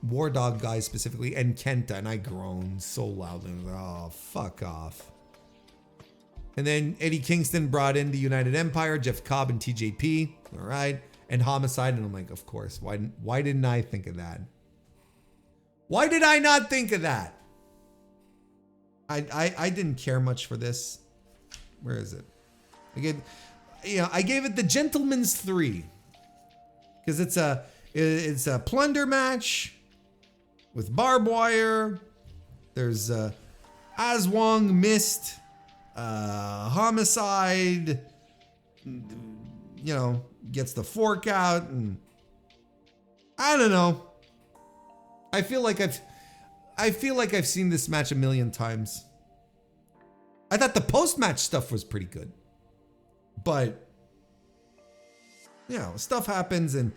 War Dog guys specifically, and Kenta. And I groaned so loudly. Oh, fuck off. And then Eddie Kingston brought in the United Empire, Jeff Cobb and TJP. All right. And Homicide. And I'm like, of course. Why didn't I think of that? Why did I not think of that? I didn't care much for this. Where is it? I gave it the Gentleman's 3. Because it's a plunder match with barbed wire. There's Aswang Mist, Homicide, gets the fork out, and I don't know. I feel like I feel like I've seen this match a million times. I thought the post-match stuff was pretty good. But, you know, stuff happens and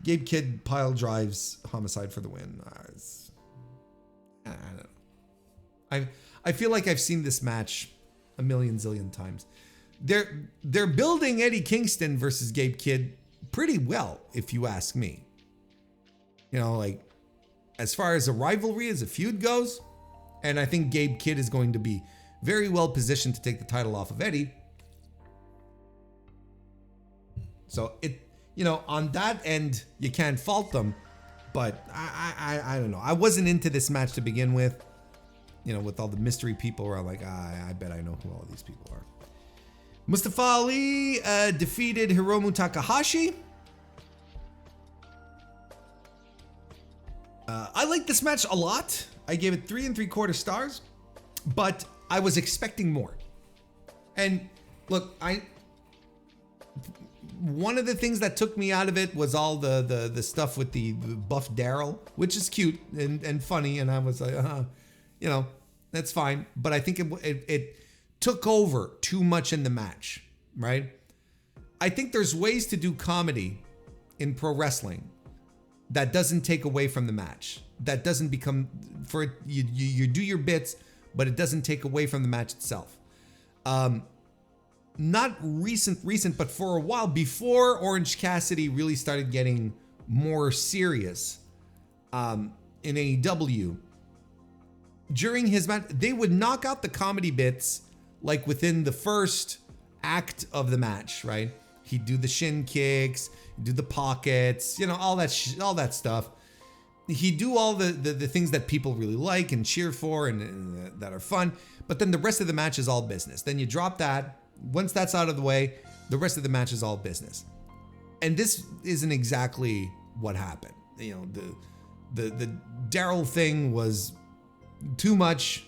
Gabe Kidd pile drives Homicide for the win. I don't know. I feel like I've seen this match a million zillion times. They're building Eddie Kingston versus Gabe Kidd pretty well, if you ask me. You know, like, as far as a rivalry, as a feud goes, and I think Gabe Kidd is going to be very well positioned to take the title off of Eddie. So on that end, you can't fault them, but I don't know. I wasn't into this match to begin with. You know, with all the mystery people, where I'm like, I bet I know who all these people are. Mustafa Ali defeated Hiromu Takahashi. I like this match a lot. I gave it 3 3/4 stars, but I was expecting more. And look, one of the things that took me out of it was all the stuff with the buff Daryl, which is cute and funny, and I was like, you know, that's fine. But I think it took over too much in the match, right? I think there's ways to do comedy in pro wrestling that doesn't take away from the match. That doesn't become, you do your bits, but it doesn't take away from the match itself. Not recent, but for a while before Orange Cassidy really started getting more serious in AEW, during his match, they would knock out the comedy bits like within the first act of the match, right? He'd do the shin kicks, do the pockets, you know, all that stuff. He'd do all the things that people really like and cheer for and that are fun. But then the rest of the match is all business. Then you drop that. Once that's out of the way, the rest of the match is all business. And this isn't exactly what happened. You know, the Daryl thing was too much,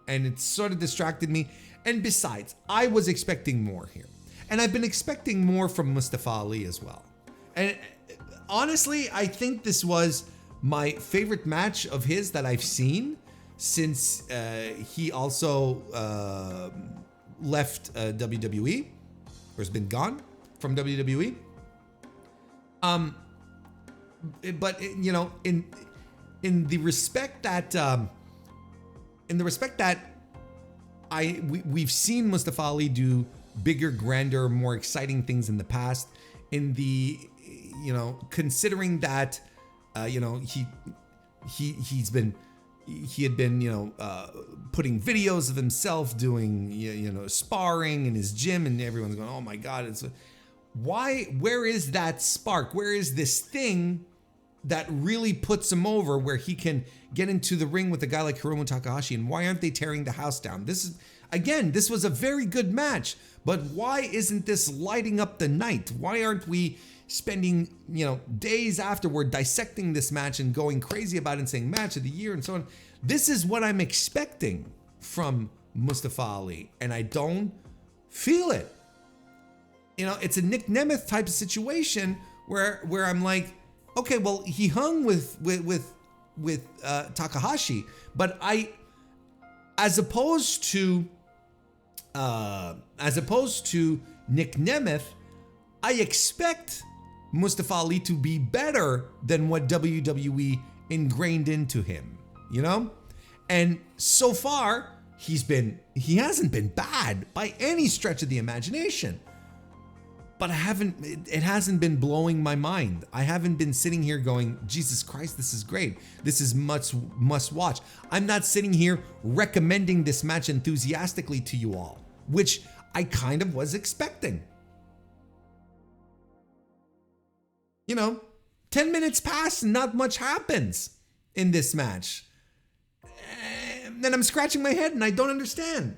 and it sort of distracted me. And besides, I was expecting more here. And I've been expecting more from Mustafa Ali as well. And honestly, I think this was my favorite match of his that I've seen since he also left WWE, or has been gone from WWE. But you know, in the respect that we've seen Mustafa Ali do bigger, grander, more exciting things in the past. In the, you know, considering that, you know, he had been, you know, putting videos of himself doing, you know, sparring in his gym, and everyone's going, oh my God, where is that spark? Where is this thing that really puts him over, where he can get into the ring with a guy like Hiromu Takahashi? And why aren't they tearing the house down? This was a very good match, but why isn't this lighting up the night? Why aren't we spending, you know, days afterward dissecting this match and going crazy about it and saying match of the year and so on? This is what I'm expecting from Mustafa Ali, and I don't feel it. You know, it's a Nick Nemeth type of situation where I'm like, okay, well, he hung with Takahashi, but as opposed to Nick Nemeth, I expect Mustafa Ali to be better than what WWE ingrained into him, you know? And so far, he hasn't been bad by any stretch of the imagination. But it hasn't been blowing my mind. I haven't been sitting here going, Jesus Christ, this is great. This is must watch. I'm not sitting here recommending this match enthusiastically to you all, which I kind of was expecting. You know, 10 minutes pass and not much happens in this match. And then I'm scratching my head and I don't understand.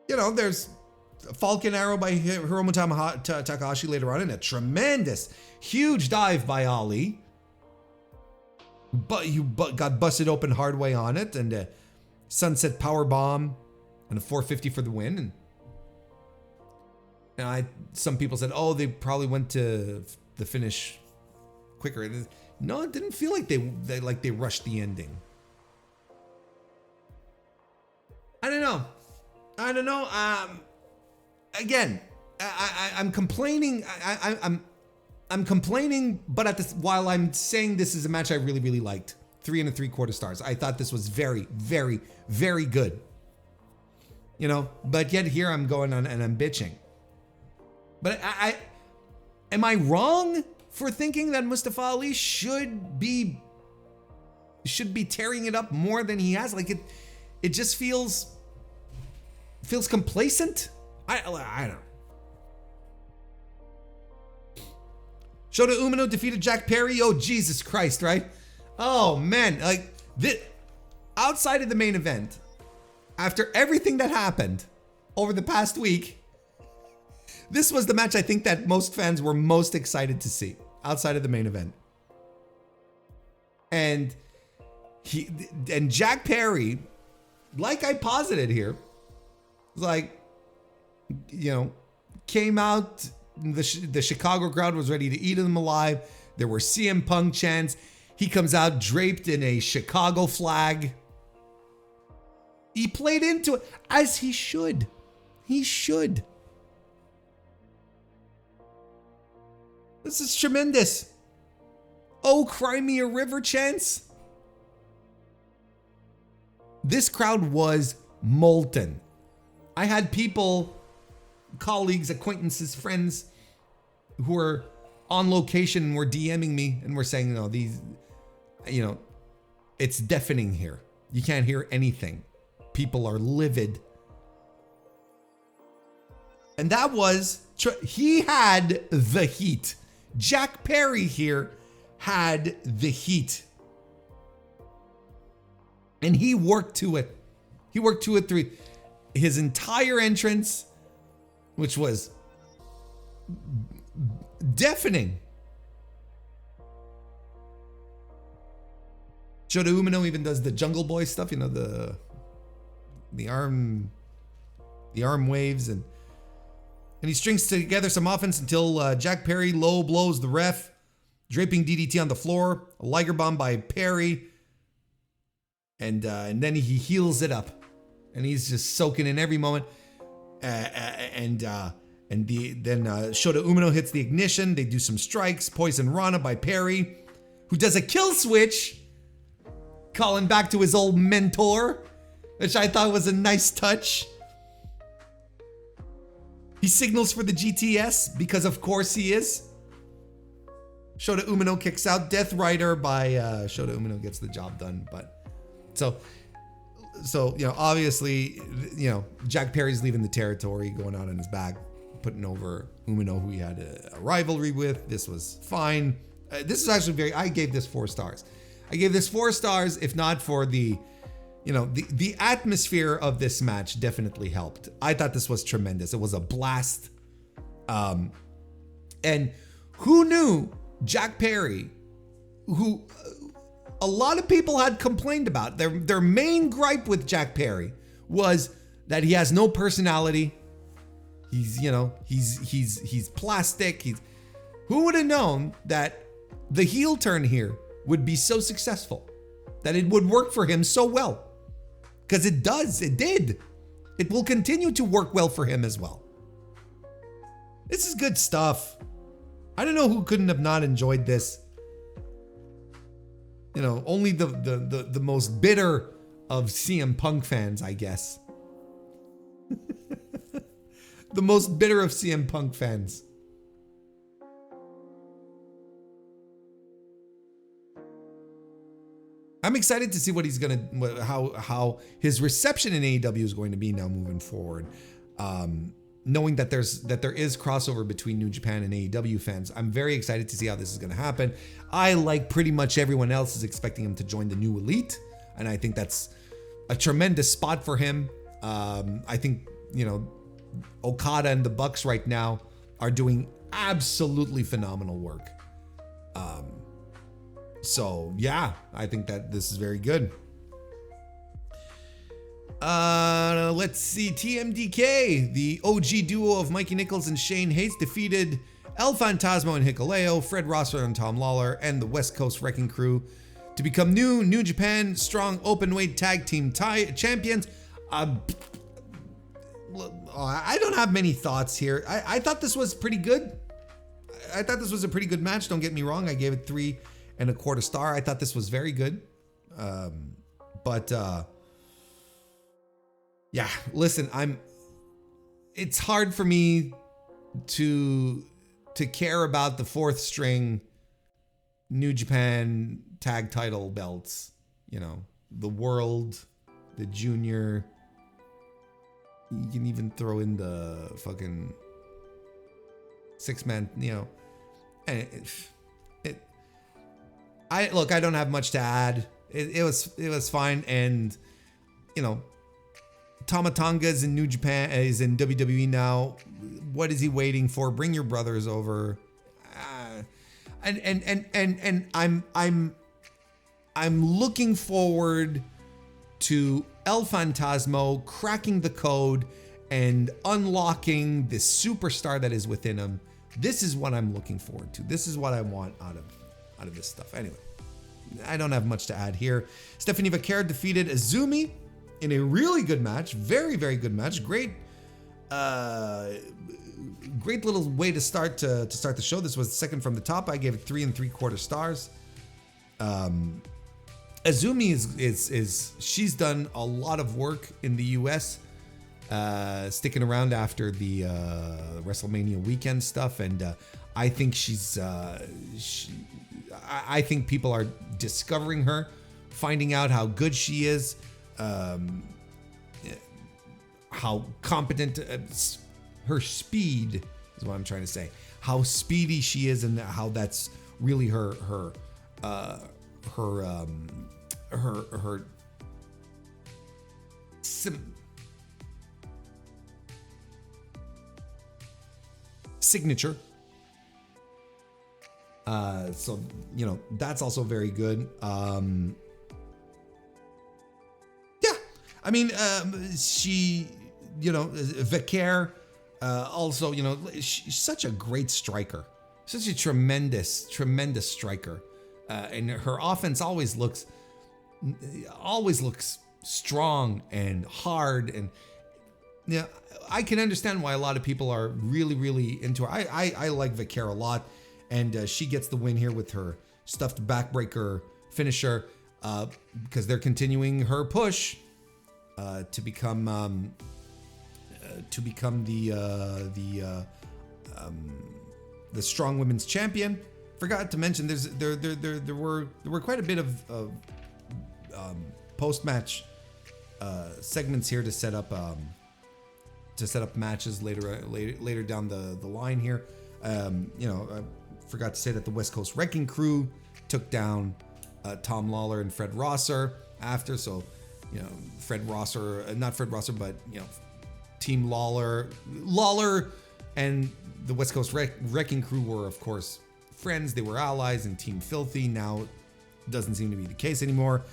You know, there's a Falcon Arrow by Hiromu Takahashi later on, and a tremendous, huge dive by Ali. But you got busted open hard way on it, and a Sunset Power Bomb and a 450 for the win. And some people said, oh, they probably went to the finish quicker. No, it didn't feel like they rushed the ending. I don't know. Again, I'm complaining. I'm complaining, but while I'm saying this is a match I really, really liked. 3 3/4 stars. I thought this was very, very, very good. You know, but yet here I'm going on and I'm bitching. But am I wrong for thinking that Mustafa Ali should be tearing it up more than he has? Like it just feels complacent. I don't know. Shota Umino defeated Jack Perry. Oh, Jesus Christ, right? Oh, man. Like, outside of the main event, after everything that happened over the past week, this was the match I think that most fans were most excited to see outside of the main event. And Jack Perry, like I posited here, like, you know, came out, the Chicago crowd was ready to eat him alive. There were CM Punk chants. He comes out draped in a Chicago flag. He played into it as he should. He should. This is tremendous. Oh, cry me a river chants. This crowd was molten. I had people, colleagues, acquaintances, friends who were on location and were DMing me and were saying, no, these, you know, it's deafening here. You can't hear anything. People are livid. And that was, he had the heat. Jack Perry here had the heat. And he worked to it. He worked to it through his entire entrance, which was deafening. Shota Umino even does the Jungle Boy stuff, you know, the arm waves, and he strings together some offense until Jack Perry low blows the ref, draping DDT on the floor, a Liger bomb by Perry, and then he heals it up, and he's just soaking in every moment, then Shota Umino hits the ignition. They do some strikes, Poison Rana by Perry, who does a kill switch, calling back to his old mentor, which I thought was a nice touch. He signals for the GTS because of course he is. Shota Umino kicks out. Death Rider by Shota Umino gets the job done. But so you know, obviously, you know, Jack Perry's leaving the territory, going out in his bag, putting over Umino, who he had a rivalry with. This was fine. This is actually I gave this 4 stars. I gave this 4 stars, if not for the, you know, the atmosphere of this match definitely helped. I thought this was tremendous. It was a blast. And who knew Jack Perry, who a lot of people had complained about, their main gripe with Jack Perry was that he has no personality. He's, you know, he's plastic. Who would have known that the heel turn here would be so successful, that it would work for him so well? Because it does. It did. It will continue to work well for him as well. This is good stuff. I don't know who couldn't have not enjoyed this. You know, only the most bitter of CM Punk fans, I guess. The most bitter of CM Punk fans. I'm excited to see what he's gonna, how his reception in AEW is going to be now moving forward. Knowing that there is crossover between New Japan and AEW fans, I'm very excited to see how this is gonna happen. I, like pretty much everyone else, is expecting him to join the New Elite, and I think that's a tremendous spot for him. I think, you know, Okada and the Bucks right now are doing absolutely phenomenal work. So yeah, I think that this is very good. Let's see. TMDK, the OG duo of Mikey Nichols and Shane Hayes, defeated El Fantasmo and Hikuleo, Fred Rosser and Tom Lawler, and the West Coast Wrecking Crew to become New Japan Strong Openweight Tag Team Champions. I don't have many thoughts here. I thought this was pretty good. I thought this was a pretty good match. Don't get me wrong. I gave it 3.25 stars. I thought this was very good. Yeah, listen, it's hard for me to care about the 4th string New Japan tag title belts, you know, the world, the junior. You can even throw in the fucking 6-man, you know. And I don't have much to add. It was fine, and you know, Tama Tonga is in New Japan, is in WWE now. What is he waiting for? Bring your brothers over. And I'm looking forward to El Fantasmo cracking the code and unlocking the superstar that is within him. This is what I'm looking forward to. This is what I want out of this stuff. Anyway, I don't have much to add here. Stephanie Vaquer defeated Azumi in a really good match. Very, very good match. Great little way to start the show. This was second from the top. I gave it 3.75 stars. Azumi is she's done a lot of work in the US, sticking around after the WrestleMania weekend stuff, and I think I think people are discovering her, finding out how good she is, how competent, her speed is what I'm trying to say, how speedy she is, and how that's really her signature. So, you know, that's also very good. Yeah, I mean, she, you know, Vaquer, also, you know, she's such a great striker, such a tremendous striker. And her offense always looks strong and hard, and yeah, I can understand why a lot of people are really into her. I like Vaquer a lot, and she gets the win here with her stuffed backbreaker finisher, because they're continuing her push to become the strong women's champion. Forgot to mention there were quite a bit of post-match segments here to set up matches later down the line here. You know, I forgot to say that the West Coast Wrecking Crew took down Tom Lawler and Fred Rosser after. So, you know, not Fred Rosser, but, you know, Team Lawler and the West Coast Wrecking Crew were, of course, friends. They were allies, and Team Filthy now doesn't seem to be the case anymore.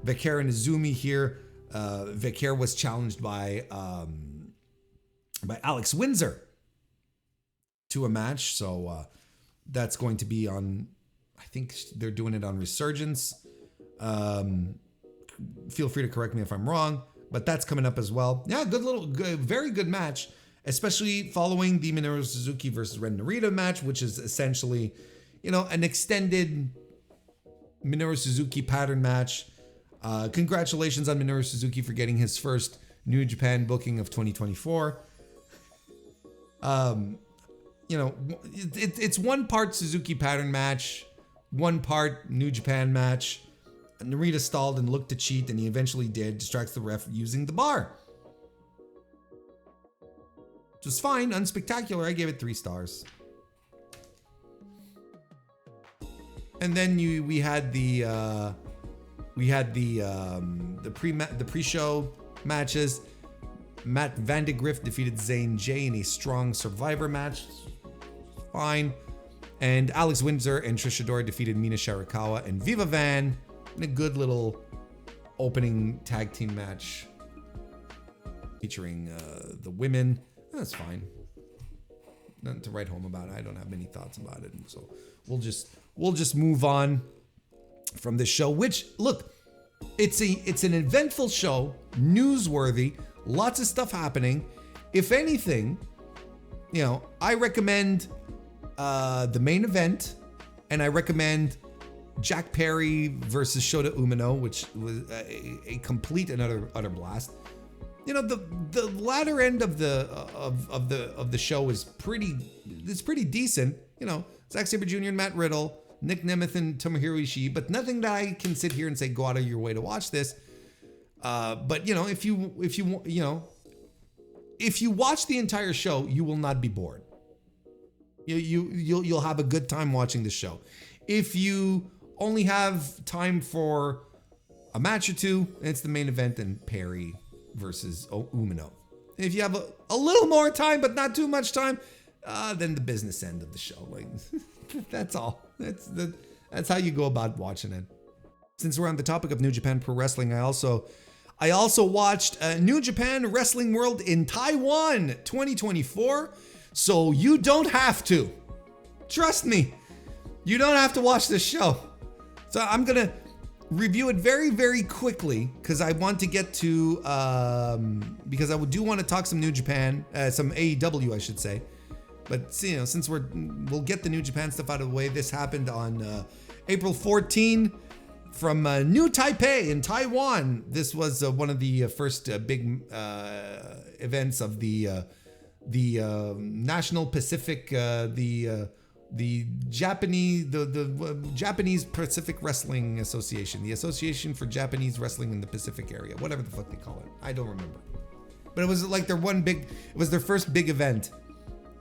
Vaquer and Azumi here. Vaquer was challenged by Alex Windsor to a match, so that's going to be on, I think they're doing it on Resurgence. Feel free to correct me if I'm wrong, but that's coming up as well. Yeah, very good match, especially following the Minoru Suzuki versus Ren Narita match, which is essentially, you know, an extended Minoru Suzuki pattern match. Congratulations on Minoru Suzuki for getting his first New Japan booking of 2024. You know, it's one part Suzuki pattern match, one part New Japan match. Narita stalled and looked to cheat, and he eventually did, distracts the ref using the bar. Which was fine, unspectacular. I gave it 3 stars. And then we had the pre-show matches. Matt Vandegrift defeated Zane J in a strong Survivor match. Fine. And Alex Windsor and Trish Adora defeated Mina Shirakawa and Viva Van in a good little opening tag team match featuring the women. That's fine. nothing to write home about. I don't have many thoughts about it, and so we'll just move on from this show. Which, look, it's an eventful show, newsworthy, lots of stuff happening. If anything, I recommend the main event, and I recommend Jack Perry versus Shota Umino, which was a complete and utter blast. The latter end of the show is pretty decent. Zack Sabre Jr. and Matt Riddle, Nick Nemeth and Tomohiro Ishii, but nothing that I can sit here and say go out of your way to watch this. But if you watch the entire show, you will not be bored. You'll have a good time watching the show. If you only have time for a match or two, it's the main event and Perry versus Umino. If you have a little more time, but not too much time, then the business end of the show. Like that's all. That's how you go about watching it. Since we're on the topic of New Japan Pro Wrestling, I also watched New Japan Wrestling World in Taiwan 2024. So you don't have to. Trust me, you don't have to watch this show. So I'm gonna review it very, very quickly because I want to get to because I do want to talk some New Japan, some AEW, I should say. But since we'll get the New Japan stuff out of the way. This happened on April 14 from New Taipei in Taiwan. This was one of the first big events of the National Pacific, the Japanese Pacific Wrestling Association, the Association for Japanese Wrestling in the Pacific area, whatever the fuck they call it. I don't remember. But it was like it was their first big event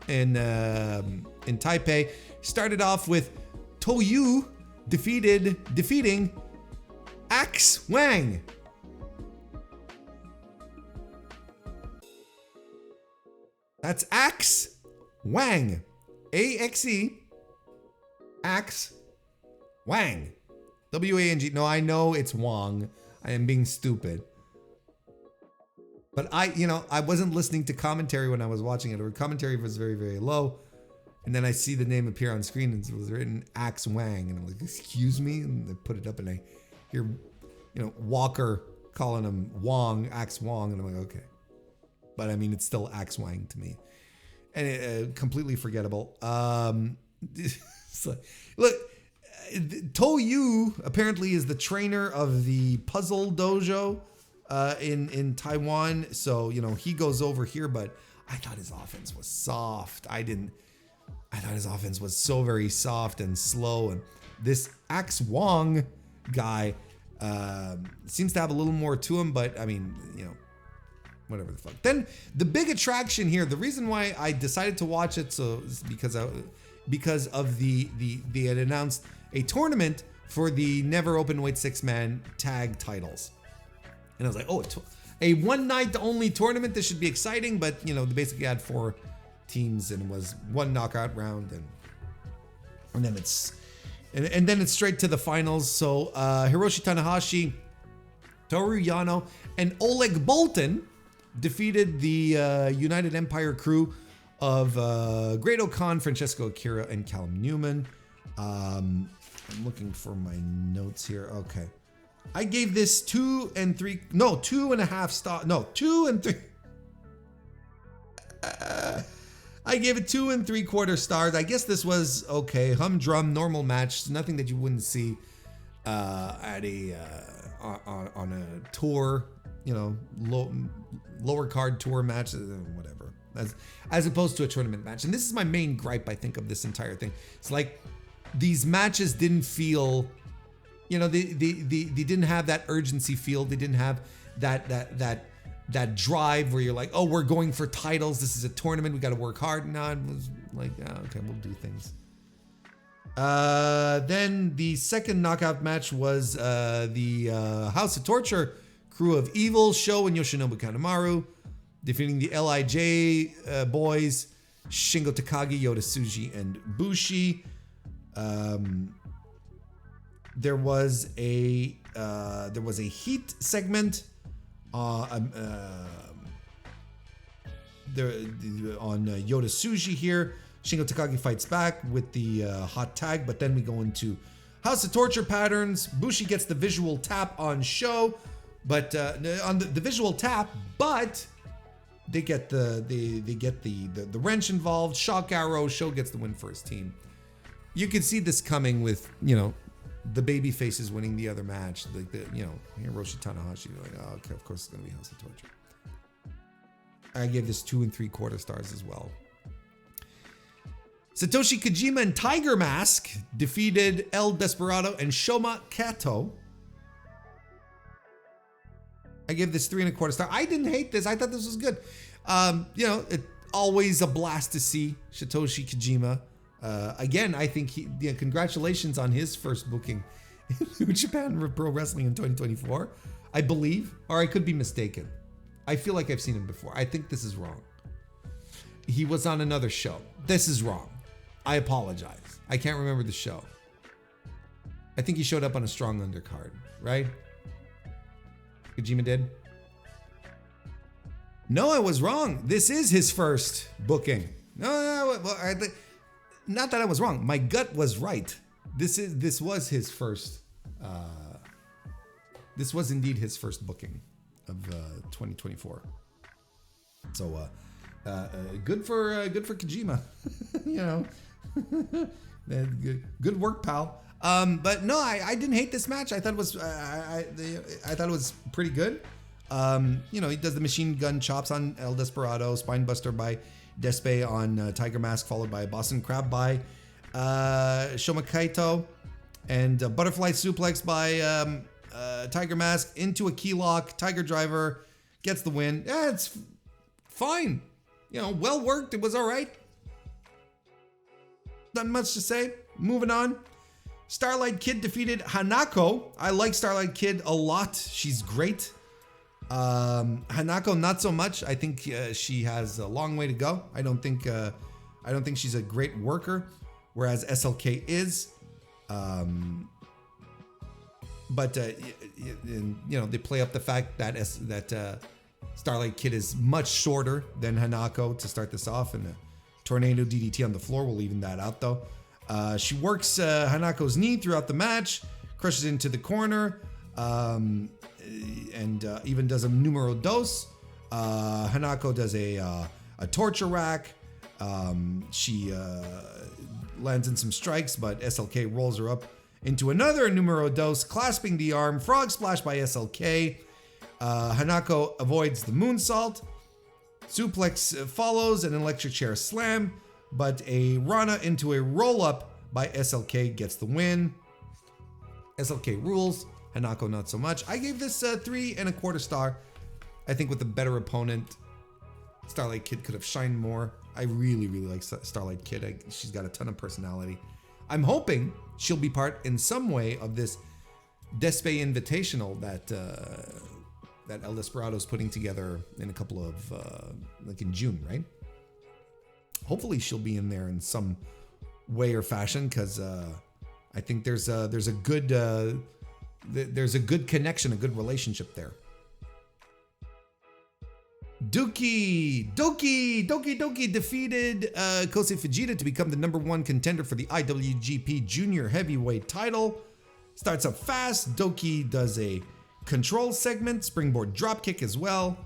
in Taipei. Started off with Toyu defeating Axe Wang. That's Axe Wang. AXE. Axe Wang. W-A-N-G. No, I know it's Wang. I am being stupid. But I wasn't listening to commentary when I was watching it. Or commentary was very, very low. And then I see the name appear on screen and it was written Axe Wang. And I'm like, excuse me? And I put it up and I hear, Walker calling him Wong, Axe Wong. And I'm like, okay. But I mean, it's still Axe Wang to me. And it, completely forgettable. So, look, Toyu apparently is the trainer of the Puzzle Dojo in Taiwan. So, he goes over here, but I thought his offense was soft. I thought his offense was so very soft and slow. And this Axe Wong guy seems to have a little more to him, but I mean, whatever the fuck. Then the big attraction here, the reason why I decided to watch it, so is because of they had announced a tournament for the Never Openweight 6-man tag titles. And I was like, oh, a one night only tournament. This should be exciting. But they basically had 4 teams and it was one knockout round, and then it's straight to the finals. So Hiroshi Tanahashi, Toru Yano, and Oleg Boltin defeated the United Empire crew of Great O'Khan, Francesco Akira, and Callum Newman. I'm looking for my notes here. Okay. I gave this 2 and 2.5 stars. No, 2 and 3. I gave it 2 3/4 stars. I guess this was okay. Humdrum, normal match. Nothing that you wouldn't see at a on a tour. Lower card tour match, whatever. As opposed to a tournament match. And this is my main gripe, I think, of this entire thing. It's like these matches didn't feel. They didn't have that urgency feel. They didn't have that drive where you're like, oh, we're going for titles. This is a tournament. We got to work hard. No, it was like, okay, we'll do things. Then the second knockout match was the House of Torture crew of Evil, Sho and Yoshinobu Kanemaru, defeating the LIJ boys, Shingo Takagi, Yota Tsuji, and Bushi. There was a heat segment on Yota Tsuji here. Shingo Takagi fights back with the hot tag, but then we go into House of Torture patterns. Bushi gets the visual tap on Sho, but on the visual tap, but they get the wrench involved. Shock arrow. Sho gets the win for his team. You can see this coming with, you know, the baby faces winning the other match. Like the, you know, Hiroshi Tanahashi. Like, oh, okay, of course it's gonna be House of Torture. I gave this 2 3/4 stars as well. Satoshi Kojima and Tiger Mask defeated El Desperado and Shoma Kato. I give this 3 1/4 stars. I didn't hate this. I thought this was good. You know, it always a blast to see Satoshi Kojima. Again, I think congratulations on his first booking in New Japan Pro Wrestling in 2024. I believe, or I could be mistaken. I feel like I've seen him before. I think this is wrong. He was on another show. This is wrong. I apologize. I can't remember the show. I think he showed up on a strong undercard, right? Kojima did? No, I was wrong. This is his first booking. No, not that I was wrong. My gut was right. This was his first. This was indeed his first booking of 2024. So good for Kojima. You know, good work, pal. But no, I didn't hate this match. I thought it was I thought it was pretty good. You know, he does the machine gun chops on El Desperado, spine buster by Despe on Tiger Mask, followed by a Boston Crab by Shoma Kaito, and a butterfly suplex by Tiger Mask into a key lock. Tiger Driver gets the win. Yeah, it's fine. You know, well worked. It was all right. Not much to say. Moving on. Starlight Kid defeated Hanako. I like Starlight Kid a lot. She's great. Hanako, not so much. I think she has a long way to go. I don't think she's a great worker, whereas SLK is. But you know, they play up the fact that Starlight Kid is much shorter than Hanako to start this off, and a tornado DDT on the floor. We'll leave that out though. She works Hanako's knee throughout the match, crushes into the corner, and even does a numero dos. Hanako does a torture rack. She lands in some strikes, but SLK rolls her up into another numero dos, clasping the arm. Frog splash by SLK. Hanako avoids the moonsault. Suplex follows, an electric chair slam, but a Rana into a roll-up by SLK gets the win. SLK rules. Hanako not so much. I gave this 3 1/4 star. I think with a better opponent, Starlight Kid could have shined more. I really like Starlight Kid. She's got a ton of personality. I'm hoping she'll be part in some way of this Despe Invitational that El Desperado's putting together in a couple of like in June, right? Hopefully she'll be in there in some way or fashion, because I think there's a good connection, a good relationship there. Doki defeated Kosei Fujita to become the #1 contender for the IWGP Junior Heavyweight title. Starts up fast. Doki does a control segment, springboard dropkick as well.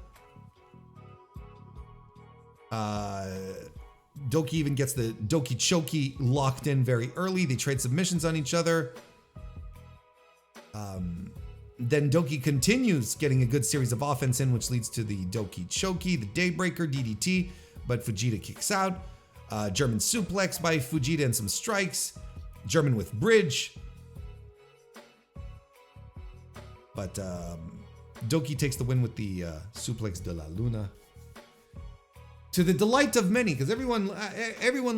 Doki even gets the Doki Choki locked in very early. They trade submissions on each other. Then Doki continues getting a good series of offense in, which leads to the Doki Choki, the Daybreaker DDT, but Fujita kicks out. German suplex by Fujita and some strikes. German with bridge. But Doki takes the win with the suplex de la Luna. To the delight of many, because everyone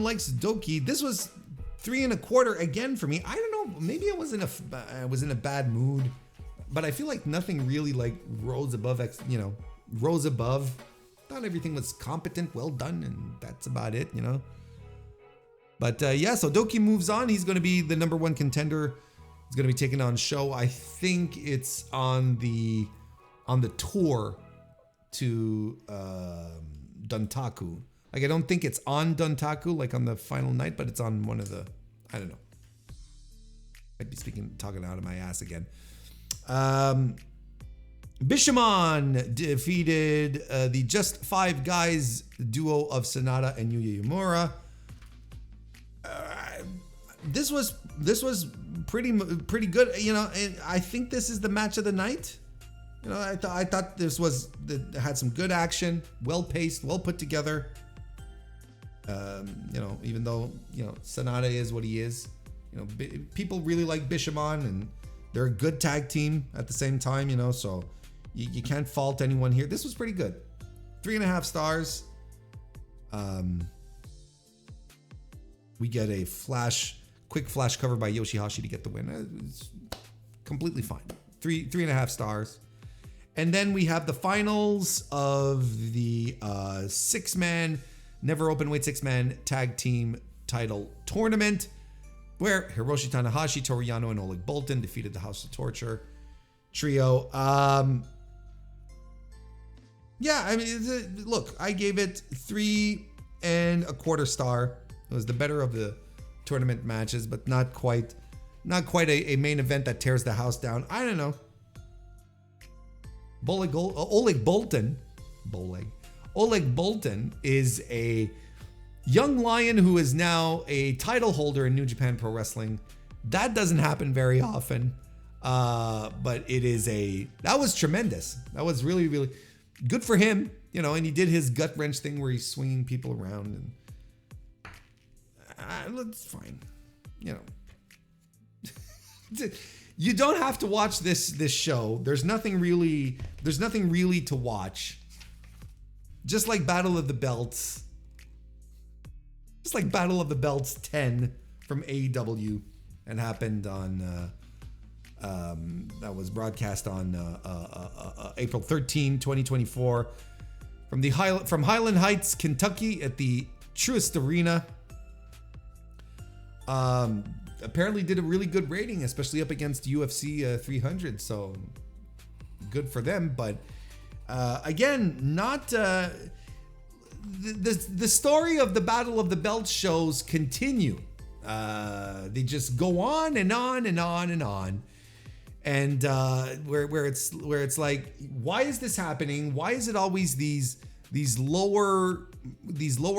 likes Doki. This was 3 1/4 again for me. I don't know. Maybe I was in a bad mood, but I feel like nothing really like rose above. Rose above. Thought everything was competent, well done, and that's about it. You know. But yeah, so Doki moves on. He's going to be the #1 contender. He's going to be taking on Sho. I think it's on the tour to Dantaku, Like, I don't think it's on Dontaku, like on the final night, but it's on one of the, I don't know. I'd be talking out of my ass again. Bishamon defeated the Just Five Guys duo of Sonata and Yuya Uemura. This was pretty good, you know. And I think this is the match of the night. You know, I thought this had some good action, well paced, well put together. You know, even though, you know, Sonata is what he is, you know, people really like Bishamon, and they're a good tag team at the same time, you know, so you can't fault anyone here. This was pretty good. 3.5 stars. We get a quick flash cover by Yoshihashi to get the win. It's completely fine. 3.5 stars. And then we have the finals of the 6-man, never open weight 6-man tag team title tournament, where Hiroshi Tanahashi, Toru Yano, and Oleg Boltin defeated the House of Torture trio. Yeah, I mean, look, I gave it 3.25 star. It was the better of the tournament matches, but not quite a main event that tears the house down. I don't know. Oleg Boltin is a young lion who is now a title holder in New Japan Pro Wrestling. That doesn't happen very often, but that was tremendous. That was really, really good for him, you know. And he did his gut wrench thing where he's swinging people around, and it's fine, you know. You don't have to watch this show. There's nothing really to watch. Just like Battle of the Belts. Just like Battle of the Belts 10 from AEW, and happened on that was broadcast on April 13, 2024 from Highland Heights, Kentucky at the Truist Arena. Apparently did a really good rating, especially up against UFC 300, so good for them. But again, not the story of the Battle of the Belts shows continue. They just go on and on and on and on, and where it's like, why is this happening? Why is it always these lower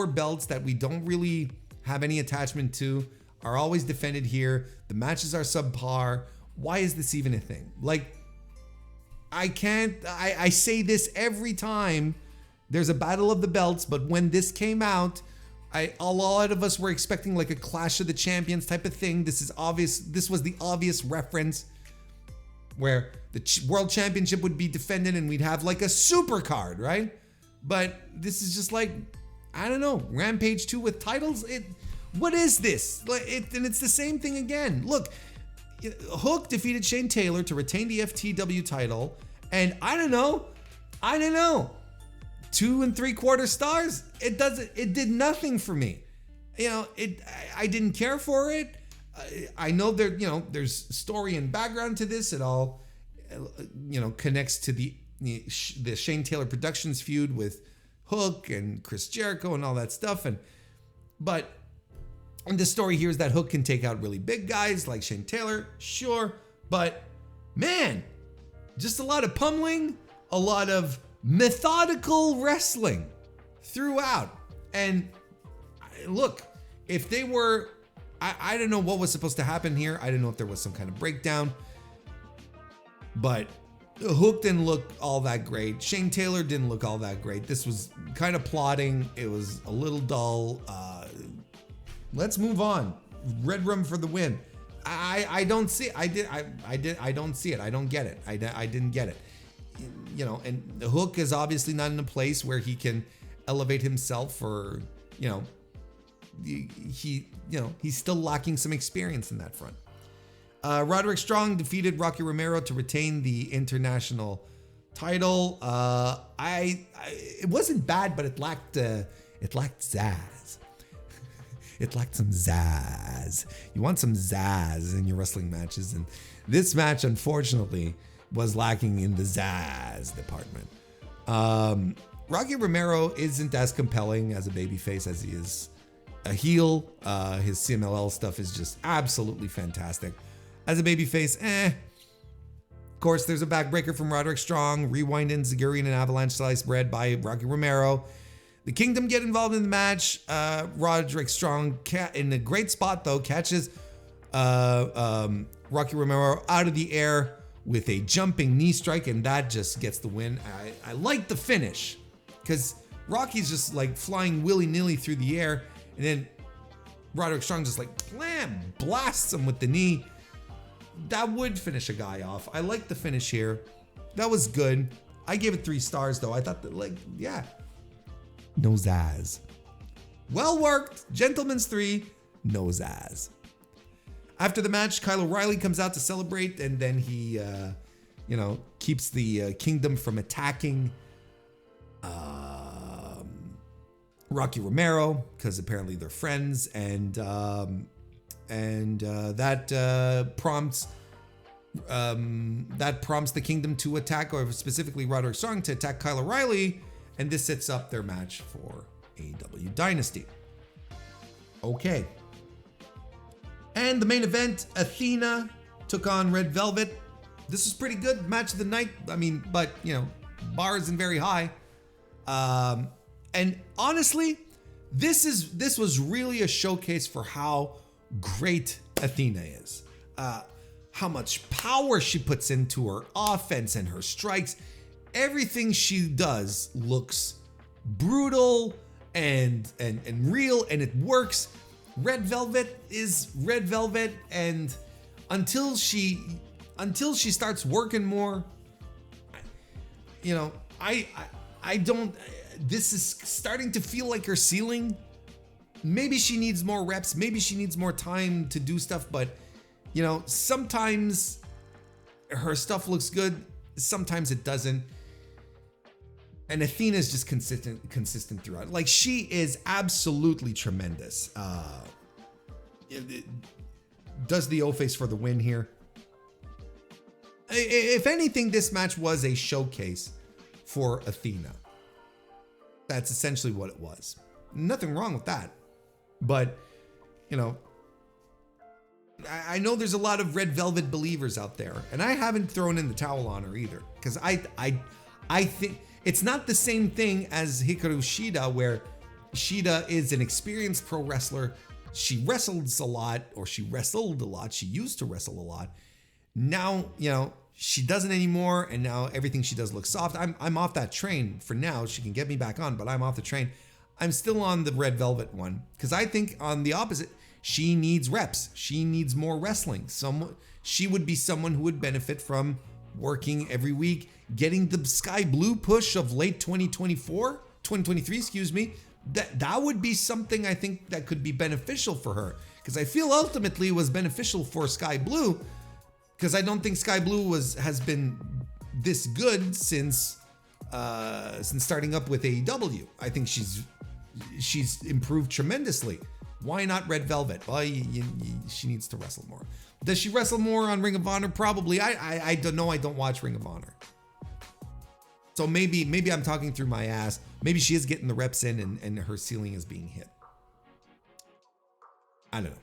belts that we don't really have any attachment to are always defended here? The matches are subpar. Why is this even a thing? Like, I say this every time there's a Battle of the Belts, but when this came out, a lot of us were expecting like a Clash of the Champions type of thing. This is obvious. This was the obvious reference where the World Championship would be defended and we'd have like a super card, right? But this is just like, I don't know, Rampage 2 with titles. What is this? And it's the same thing again. Look, Hook defeated Shane Taylor to retain the FTW title, and I don't know, 2.75 stars. It did nothing for me. You know, I didn't care for it. I know there's story and background to this. It all, connects to the Shane Taylor Productions feud with Hook and Chris Jericho and all that stuff. And the story here is that Hook can take out really big guys like Shane Taylor, sure, but man, just a lot of pummeling, a lot of methodical wrestling throughout. And look, if they were, I don't know what was supposed to happen here. I don't know if there was some kind of breakdown, but Hook didn't look all that great. Shane Taylor didn't look all that great. This was kind of plotting. It was a little dull. Let's move on. Red Room for the win. I don't see it. I don't see it. I don't get it. I didn't get it. You know, and the Hook is obviously not in a place where he can elevate himself, or he's still lacking some experience in that front. Roderick Strong defeated Rocky Romero to retain the international title. It wasn't bad, but it lacked zazz. It lacked some zazz. You want some zazz in your wrestling matches, and this match, unfortunately, was lacking in the zazz department. Rocky Romero isn't as compelling as a babyface as he is a heel. His CMLL stuff is just absolutely fantastic. As a babyface, Of course, there's a backbreaker from Roderick Strong, rewind in Zaguri and an avalanche slice bread by Rocky Romero. The Kingdom get involved in the match. Roderick Strong, in a great spot though, catches Rocky Romero out of the air with a jumping knee strike, and that just gets the win. I like the finish because Rocky's just like flying willy-nilly through the air, and then Roderick Strong just like blasts him with the knee. That would finish a guy off. I like the finish here. That was good. I gave it 3 stars though. I thought that no zazz. Well worked. Gentleman's 3, no zazz. After the match, Kyle O'Reilly comes out to celebrate, and then he, keeps the Kingdom from attacking Rocky Romero because apparently they're friends, and that prompts the Kingdom to attack, or specifically Roderick Strong to attack Kyle O'Reilly, and this sets up their match for AEW Dynasty. Okay. And the main event, Athena took on Red Velvet. This was pretty good. Match of the night. I mean, but, bar isn't very high. And honestly, this was really a showcase for how great Athena is. How much power she puts into her offense and her strikes. Everything she does looks brutal and real, and it works. Red Velvet is Red Velvet, and until she starts working more, I don't. This is starting to feel like her ceiling. Maybe she needs more reps. Maybe she needs more time to do stuff. But sometimes her stuff looks good. Sometimes it doesn't. And Athena is just consistent throughout. Like, she is absolutely tremendous. Does the O-face for the win here. If anything, this match was a showcase for Athena. That's essentially what it was. Nothing wrong with that. But, I know there's a lot of Red Velvet believers out there, and I haven't thrown in the towel on her either, because I think it's not the same thing as Hikaru Shida, where Shida is an experienced pro wrestler. She wrestles a lot, or she wrestled a lot. She used to wrestle a lot. Now, she doesn't anymore, and now everything she does looks soft. I'm off that train for now. She can get me back on, but I'm off the train. I'm still on the Red Velvet one, because I think on the opposite, she needs reps. She needs more wrestling. She would be someone who would benefit from working every week, getting the Sky Blue push of late 2023, excuse me. That would be something I think that could be beneficial for her, because I feel ultimately it was beneficial for Sky Blue, because I don't think Sky Blue has been this good since starting up with AEW. I think she's improved tremendously. Why not Red Velvet? Well, she needs to wrestle more. Does she wrestle more on Ring of Honor? Probably. I don't know. I don't watch Ring of Honor. So maybe I'm talking through my ass. Maybe she is getting the reps in and her ceiling is being hit. I don't know.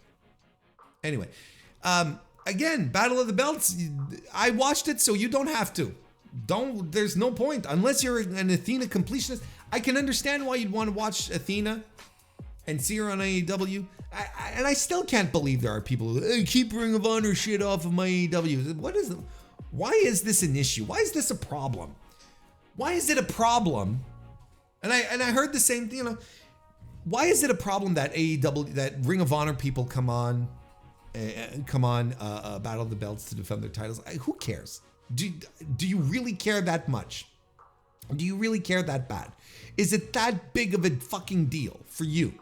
Anyway, again, Battle of the Belts. I watched it, so you don't have to. There's no point. Unless you're an Athena completionist. I can understand why you'd want to watch Athena and see her on AEW. And I still can't believe there are people who keep Ring of Honor shit off of my AEW. Why is this an issue? Why is this a problem? Why is it a problem? And I heard the same thing, why is it a problem that that Ring of Honor people come on Battle of the Belts to defend their titles? Who cares? Do you really care that much? Do you really care that bad? Is it that big of a fucking deal for you?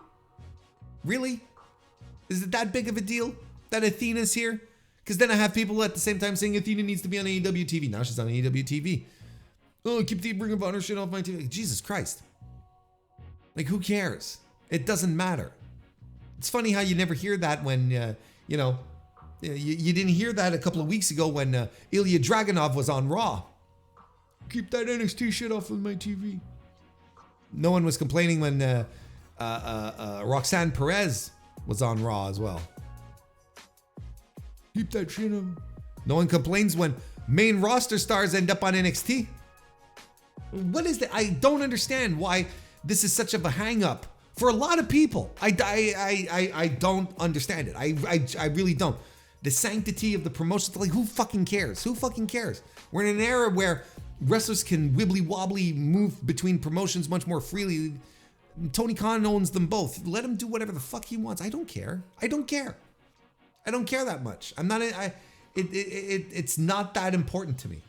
Really? Is it that big of a deal that Athena's here? Because then I have people at the same time saying Athena needs to be on AEW TV. Now she's on AEW TV. Oh, keep the Ring of Honor shit off my TV. Jesus Christ. Like, who cares? It doesn't matter. It's funny how you never hear that when, you didn't hear that a couple of weeks ago when Ilya Dragunov was on Raw. Keep that NXT shit off of my TV. No one was complaining when Roxanne Perez was on Raw as well. Keep that chin up. No one complains when main roster stars end up on NXT. What is that? I don't understand why this is such of a hang up for a lot of people. I don't understand it. I really don't. The sanctity of the promotion, like who fucking cares? Who fucking cares? We're in an era where wrestlers can wibbly wobbly move between promotions much more freely. Tony Khan owns them both. Let him do whatever the fuck he wants. I don't care. I don't care. I don't care that much. I'm not. It's not that important to me.